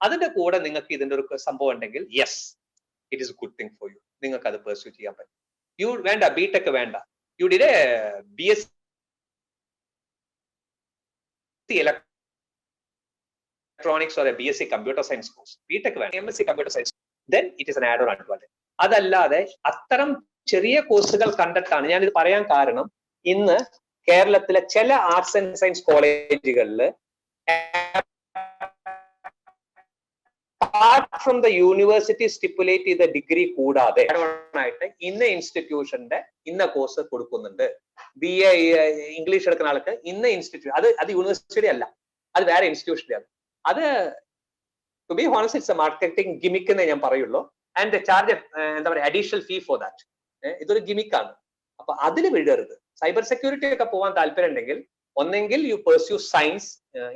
അതിന്റെ കൂടെ നിങ്ങൾക്ക് ഇതിന്റെ ഒരു സംഭവം ഉണ്ടെങ്കിൽ yes it is a good thing for you, നിങ്ങൾക്ക് അത് പെർസ്യൂ ചെയ്യാൻ പറ്റും. യു വേണ്ട ബിടെക് വേണ്ട, you did a BSc electronics or a BSc computer science course, BTech വേണ്ട, MSc computer science, then it is an add-on advantage. അതല്ലാതെ അത്തരം ചെറിയ കോഴ്സുകൾ കണ്ടിട്ടാണ് ഞാനിത് പറയാൻ കാരണം. ഇന്ന് കേരളത്തിലെ ചില ആർട്സ് ആൻഡ് സയൻസ് കോളേജുകളിൽ apart from the university stipulate ചെയ്ത ഡിഗ്രി കൂടാതെ ആയിട്ട് ഇന്ന ഇൻസ്റ്റിറ്റ്യൂഷന്റെ ഇന്ന കോഴ്സ് കൊടുക്കുന്നുണ്ട്. BA ഇംഗ്ലീഷ് എടുക്കുന്ന ആൾക്ക് ഇന്ന ഇൻസ്റ്റിറ്റ്യൂട്ട്, അത് യൂണിവേഴ്സിറ്റി അല്ല, അത് വേറെ ഇൻസ്റ്റിറ്റ്യൂഷനിലാണ്. അത് to be honest it's a marketing gimmick എന്നേ ഞാൻ പറയുള്ളൂ. ആൻഡ് ചാർജ് എന്താ പറയുക അഡീഷണൽ ഫീ ഫോർ ദാറ്റ്. ഇതൊരു ഗിമിക്കാണ്. അപ്പൊ അതിൽ വീഴരുത്. സൈബർ സെക്യൂരിറ്റി ഒക്കെ പോകാൻ താല്പര്യം ഉണ്ടെങ്കിൽ ഒന്നെങ്കിൽ യു പെർസ്യൂ സയൻസ്,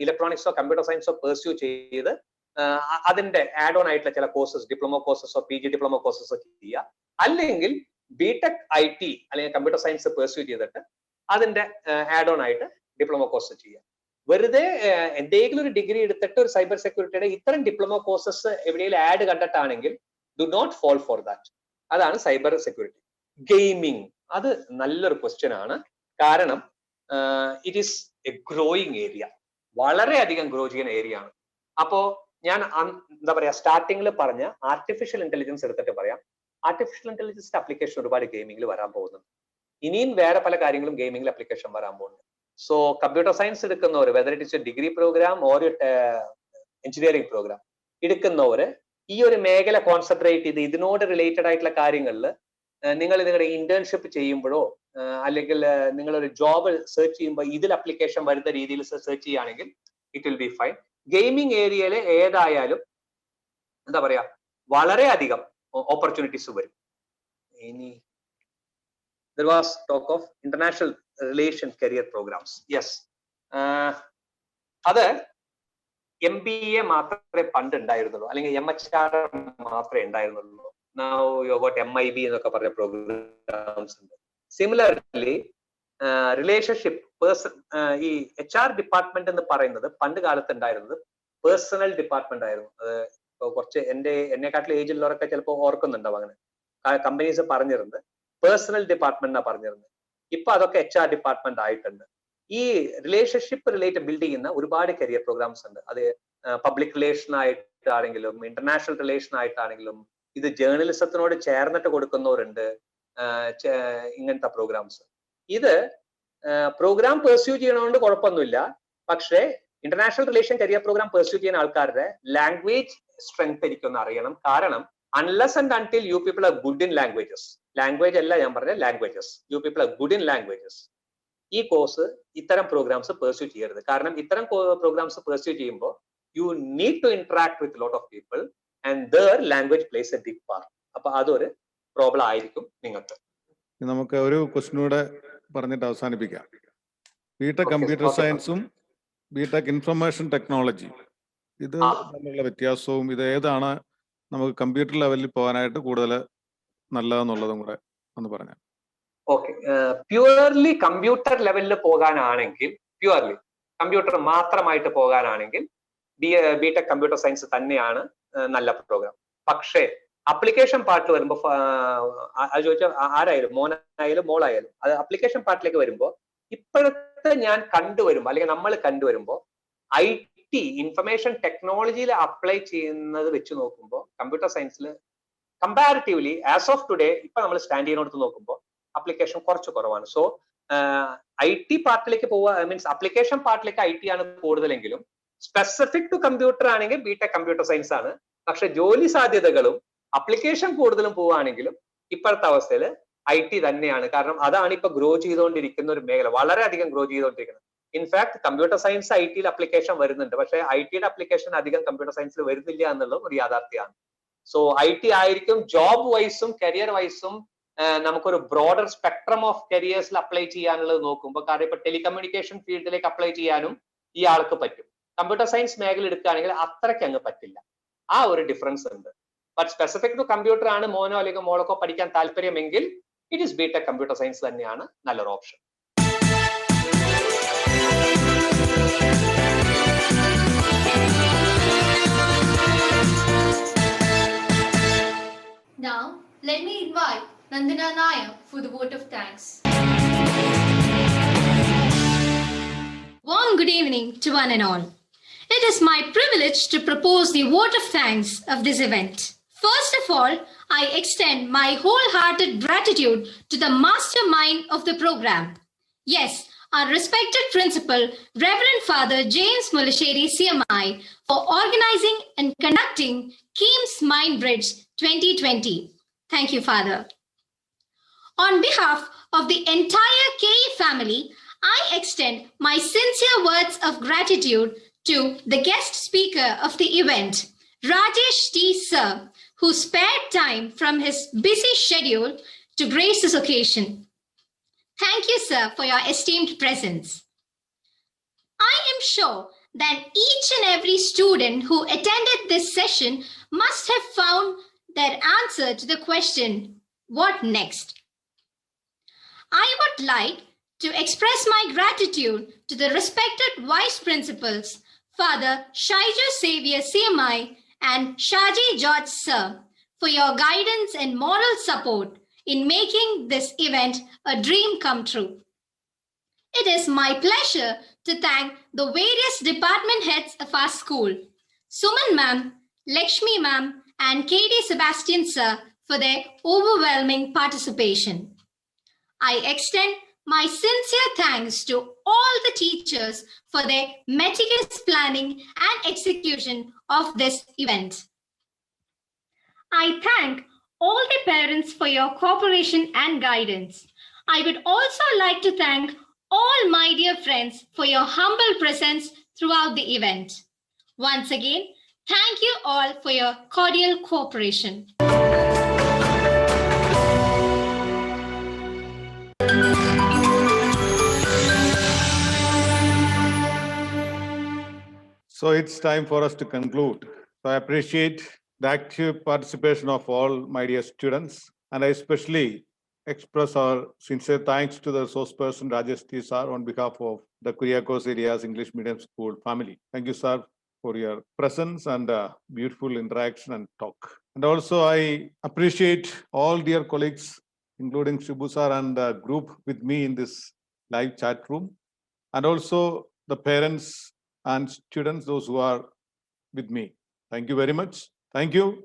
ഇലക്ട്രോണിക്സോ കമ്പ്യൂട്ടർ സയൻസോ പെർസ്യൂ ചെയ്ത് അതിന്റെ ആഡ് ഓൺ ആയിട്ടുള്ള ചില കോഴ്സസ്, ഡിപ്ലോമ കോഴ്സസോ PG ഡിപ്ലോമ കോഴ്സസോ ചെയ്യുക. അല്ലെങ്കിൽ BTech IT അല്ലെങ്കിൽ കമ്പ്യൂട്ടർ സയൻസ് പെർസ്യൂ ചെയ്തിട്ട് അതിന്റെ ആഡ് ഓൺ ആയിട്ട് ഡിപ്ലോമ കോഴ്സ് ചെയ്യുക. വെറുതെ എന്തെങ്കിലും ഒരു ഡിഗ്രി എടുത്തിട്ട് ഒരു സൈബർ സെക്യൂരിറ്റിയുടെ ഇത്തരം ഡിപ്ലോമ കോഴ്സസ് എവിടെയെങ്കിലും ആഡ് കണ്ടിട്ടാണെങ്കിൽ do not fall for that. അതാണ് സൈബർ സെക്യൂരിറ്റി. ഗെയിമിംഗ്, അത് നല്ലൊരു ക്വസ്റ്റ്യൻ ആണ്. കാരണം it is a growing area, വളരെയധികം ഗ്രോ ചെയ്യുന്ന ഏരിയ ആണ്. അപ്പോ ഞാൻ എന്താ പറയാ, സ്റ്റാർട്ടിങ്ങിൽ പറഞ്ഞ ആർട്ടിഫിഷ്യൽ ഇന്റലിജൻസ് എടുത്തിട്ട് പറയാം. ആർട്ടിഫിഷ്യൽ ഇന്റലിജൻസിന്റെ അപ്ലിക്കേഷൻ ഒരുപാട് ഗെയിമിംഗിൽ വരാൻ പോകുന്നുണ്ട്. ഇനിയും വേറെ പല കാര്യങ്ങളും ഗെയിമിംഗിൽ അപ്ലിക്കേഷൻ വരാൻ പോകുന്നുണ്ട്. സോ കമ്പ്യൂട്ടർ സയൻസ് എടുക്കുന്നവർ, whether it is a degree programme or engineering programme എടുക്കുന്നവര് ഈ ഒരു മേഖല കോൺസെൻട്രേറ്റ് ചെയ്ത് ഇതിനോട് റിലേറ്റഡ് ആയിട്ടുള്ള കാര്യങ്ങളിൽ നിങ്ങൾ നിങ്ങളുടെ ഇന്റേൺഷിപ്പ് ചെയ്യുമ്പോഴോ അല്ലെങ്കിൽ നിങ്ങളൊരു ജോബ് സെർച്ച് ചെയ്യുമ്പോൾ ഇതിൽ അപ്ലിക്കേഷൻ വരുന്ന രീതിയിൽ സെർച്ച് ചെയ്യുകയാണെങ്കിൽ it will be fine. Gaming ഏരിയയിൽ ഏതായാലും എന്താ പറയാ, വളരെയധികം ഓപ്പർച്യൂണിറ്റീസ് വരും. ഇനി there was talk of international relation career programs. Yes, അത് MBA മാത്രമേ പണ്ട് ഉണ്ടായിരുന്നുള്ളൂ, അല്ലെങ്കിൽ MHR മാത്രമേ ഉണ്ടായിരുന്നുള്ളൂ. Now you got MIB എന്നൊക്കെ പറഞ്ഞ പ്രോഗ്രാംസ് ഉണ്ട്. സിമിലർലി റിലേഷൻഷിപ്പ് ഈ HR ഡിപ്പാർട്ട്മെന്റ് എന്ന് പറയുന്നത് പണ്ട് കാലത്ത് ഉണ്ടായിരുന്നത് പേഴ്സണൽ ഡിപ്പാർട്ട്മെന്റ് ആയിരുന്നു. അത് കുറച്ച് എന്നെക്കാട്ടിലും ഏജ് ഉള്ളവരൊക്കെ ചിലപ്പോൾ ഓർക്കുന്നുണ്ടാവും. അങ്ങനെ കമ്പനീസ് പറഞ്ഞിരുന്നത് പേഴ്സണൽ ഡിപ്പാർട്ട്മെന്റ് എന്നാണ് പറഞ്ഞിരുന്നത്. ഇപ്പൊ അതൊക്കെ HR ഡിപ്പാർട്ട്മെന്റ് ആയിട്ടുണ്ട്. ഈ റിലേഷൻഷിപ്പ് റിലേറ്റഡ് ബിൽഡ് ചെയ്യുന്ന ഒരുപാട് കരിയർ പ്രോഗ്രാംസ് ഉണ്ട്. അത് പബ്ലിക് റിലേഷൻ ആയിട്ടാണെങ്കിലും ഇന്റർനാഷണൽ റിലേഷൻ ആയിട്ടാണെങ്കിലും ഇത് ജേർണലിസത്തിനോട് ചേർന്നിട്ട് കൊടുക്കുന്നവരുണ്ട് ഇങ്ങനത്തെ പ്രോഗ്രാംസ്. ഇത് പ്രോഗ്രാം പെർസ്യൂ ചെയ്യണോണ്ട് കുഴപ്പമൊന്നുമില്ല. പക്ഷേ international relation career programme pursue ചെയ്യുന്ന ആൾക്കാരുടെ ലാംഗ്വേജ് സ്ട്രെങ്ത് എനിക്കൊന്ന് അറിയണം. കാരണം unless and until you people are good in languages, language അല്ല ഞാൻ പറഞ്ഞ languages, you people are good in languages, ഈ കോഴ്സ് ഇത്തരം പ്രോഗ്രാംസ് പെർസ്യൂ ചെയ്യരുത്. കാരണം ഇത്തരം പ്രോഗ്രാംസ് പെർസ്യൂ ചെയ്യുമ്പോൾ you need to interact with a lot of people and their language plays a big part. അപ്പൊ അതൊരു പ്രോബ്ലം ആയിരിക്കും നിങ്ങൾക്ക്. നമുക്ക് ഒരു ക്വസ്റ്റ്യൻ കൂടെ പറഞ്ഞിട്ട് അവസാനിപ്പിക്കാം. ബിടെക് കമ്പ്യൂട്ടർ സയൻസും ബിടെക് ഇൻഫർമേഷൻ ടെക്നോളജി, ഇത് തമ്മിലുള്ള വ്യത്യാസവും ഇത് ഏതാണ് നമുക്ക് കമ്പ്യൂട്ടർ ലെവലിൽ പോകാനായിട്ട് കൂടുതൽ നല്ലതെന്നുള്ളതും കൂടെ ഒന്ന് പറഞ്ഞാൽ. ഓക്കെ, പ്യുവർലി കമ്പ്യൂട്ടർ ലെവലിൽ പോകാനാണെങ്കിൽ, പ്യുവർലി കമ്പ്യൂട്ടർ മാത്രമായിട്ട് പോകാനാണെങ്കിൽ ബിടെക് കമ്പ്യൂട്ടർ സയൻസ് തന്നെയാണ് നല്ല പ്രോഗ്രാം. പക്ഷേ അപ്ലിക്കേഷൻ പാർട്ടിൽ വരുമ്പോൾ അത് ചോദിച്ചാൽ ആരായാലും മോനായാലും മോളായാലും അത് അപ്ലിക്കേഷൻ പാർട്ടിലേക്ക് വരുമ്പോൾ ഇപ്പോഴത്തെ ഞാൻ കണ്ടുവരുമ്പോൾ അല്ലെങ്കിൽ നമ്മൾ കണ്ടുവരുമ്പോൾ IT ഇൻഫർമേഷൻ ടെക്നോളജിയിൽ അപ്ലൈ ചെയ്യുന്നത് വെച്ച് നോക്കുമ്പോൾ കമ്പ്യൂട്ടർ സയൻസിൽ കമ്പാരിറ്റീവ്ലി ആസ് ഓഫ് ടുഡേ ഇപ്പൊ നമ്മൾ സ്റ്റാൻഡ് ചെയ്യുന്നിടത്ത് നോക്കുമ്പോൾ അപ്ലിക്കേഷൻ കുറച്ച് കുറവാണ്. സോ IT പാർട്ടിലേക്ക് പോവുക മീൻസ് അപ്ലിക്കേഷൻ പാർട്ടിലേക്ക് IT ആണ് കൂടുതലെങ്കിലും സ്പെസിഫിക് ടു കമ്പ്യൂട്ടർ ആണെങ്കിൽ ബിടെക് കമ്പ്യൂട്ടർ സയൻസ് ആണ്. പക്ഷെ ജോലി സാധ്യതകളും അപ്ലിക്കേഷൻ കൂടുതലും പോവുകയാണെങ്കിലും ഇപ്പോഴത്തെ അവസ്ഥയിൽ IT തന്നെയാണ്. കാരണം അതാണ് ഇപ്പൊ ഗ്രോ ചെയ്തുകൊണ്ടിരിക്കുന്ന ഒരു മേഖല, വളരെയധികം ഗ്രോ ചെയ്തുകൊണ്ടിരിക്കുന്നത്. ഇൻഫാക്ട് കമ്പ്യൂട്ടർ സയൻസ് IT-യിൽ അപ്ലിക്കേഷൻ വരുന്നുണ്ട്, പക്ഷേ IT-യുടെ അപ്ലിക്കേഷൻ അധികം കമ്പ്യൂട്ടർ സയൻസിൽ വരുന്നില്ല എന്നുള്ളത് ഒരു യാഥാർത്ഥ്യമാണ്. സോ IT ആയിരിക്കും ജോബ് വൈസും കരിയർ വൈസും നമുക്കൊരു ബ്രോഡർ സ്പെക്ട്രം ഓഫ് കരിയേഴ്സിൽ അപ്ലൈ ചെയ്യാനുള്ളത് നോക്കുമ്പോൾ. കാരണം ഇപ്പൊ ടെലികമ്മ്യൂണിക്കേഷൻ ഫീൽഡിലേക്ക് അപ്ലൈ ചെയ്യാനും ഈ ആൾക്ക് പറ്റും. കമ്പ്യൂട്ടർ സയൻസ് മേഖല എടുക്കുകയാണെങ്കിൽ അത്രയ്ക്ക് അങ്ങ് പറ്റില്ല. ആ ഒരു ഡിഫറൻസ് ഉണ്ട്. ബട്ട് സ്പെസിഫിക് ടു കമ്പ്യൂട്ടർ ആണ് മോനോ അല്ലെങ്കിൽ മോളൊക്കെ പഠിക്കാൻ താല്പര്യമെങ്കിൽ it is BTech computer science തന്നെയാണ് നല്ലൊരു option. Now, let me invite Nandana Nair for the vote of thanks. Warm good evening to one and all. It is my privilege to propose the vote of thanks of this event. First of all, I extend my wholehearted gratitude to the mastermind of the program. Yes, our respected principal, Reverend Father James Mulasheri CMI, for organizing and conducting Keem's Mind Bridge 2020. Thank you, Father. On behalf of the entire KE family, I extend my sincere words of gratitude to the guest speaker of the event, Rajesh T. Sir, who spared time from his busy schedule to grace this occasion. Thank you, sir, for your esteemed presence. I am sure that each and every student who attended this session must have found their answer to the question, what next? I would like to express my gratitude to the respected vice principals, Father Shaiju Xavier CMI and Shaji George Sir, for your guidance and moral support in making this event a dream come true. It is my pleasure to thank the various department heads of our school, Suman ma'am, Lakshmi ma'am, and KD Sebastian sir for their overwhelming participation. I extend my sincere thanks to all the teachers for their meticulous planning and execution of this event. I thank all the parents for your cooperation and guidance. I would also like to thank all my dear friends for your humble presence throughout the event. Once again, thank you all for your cordial cooperation. So it's time for us to conclude. So I appreciate the active participation of all my dear students, and I especially express our sincere thanks to the source person Rajesh T. Sir on behalf of the Kuriakose area's English medium school family. Thank you, sir, for your presence and beautiful interaction and talk. And also I appreciate all dear colleagues, including Shibu sir and the group with me in this live chat room, and also the parents and students, those who are with me. Thank you very much. Thank you.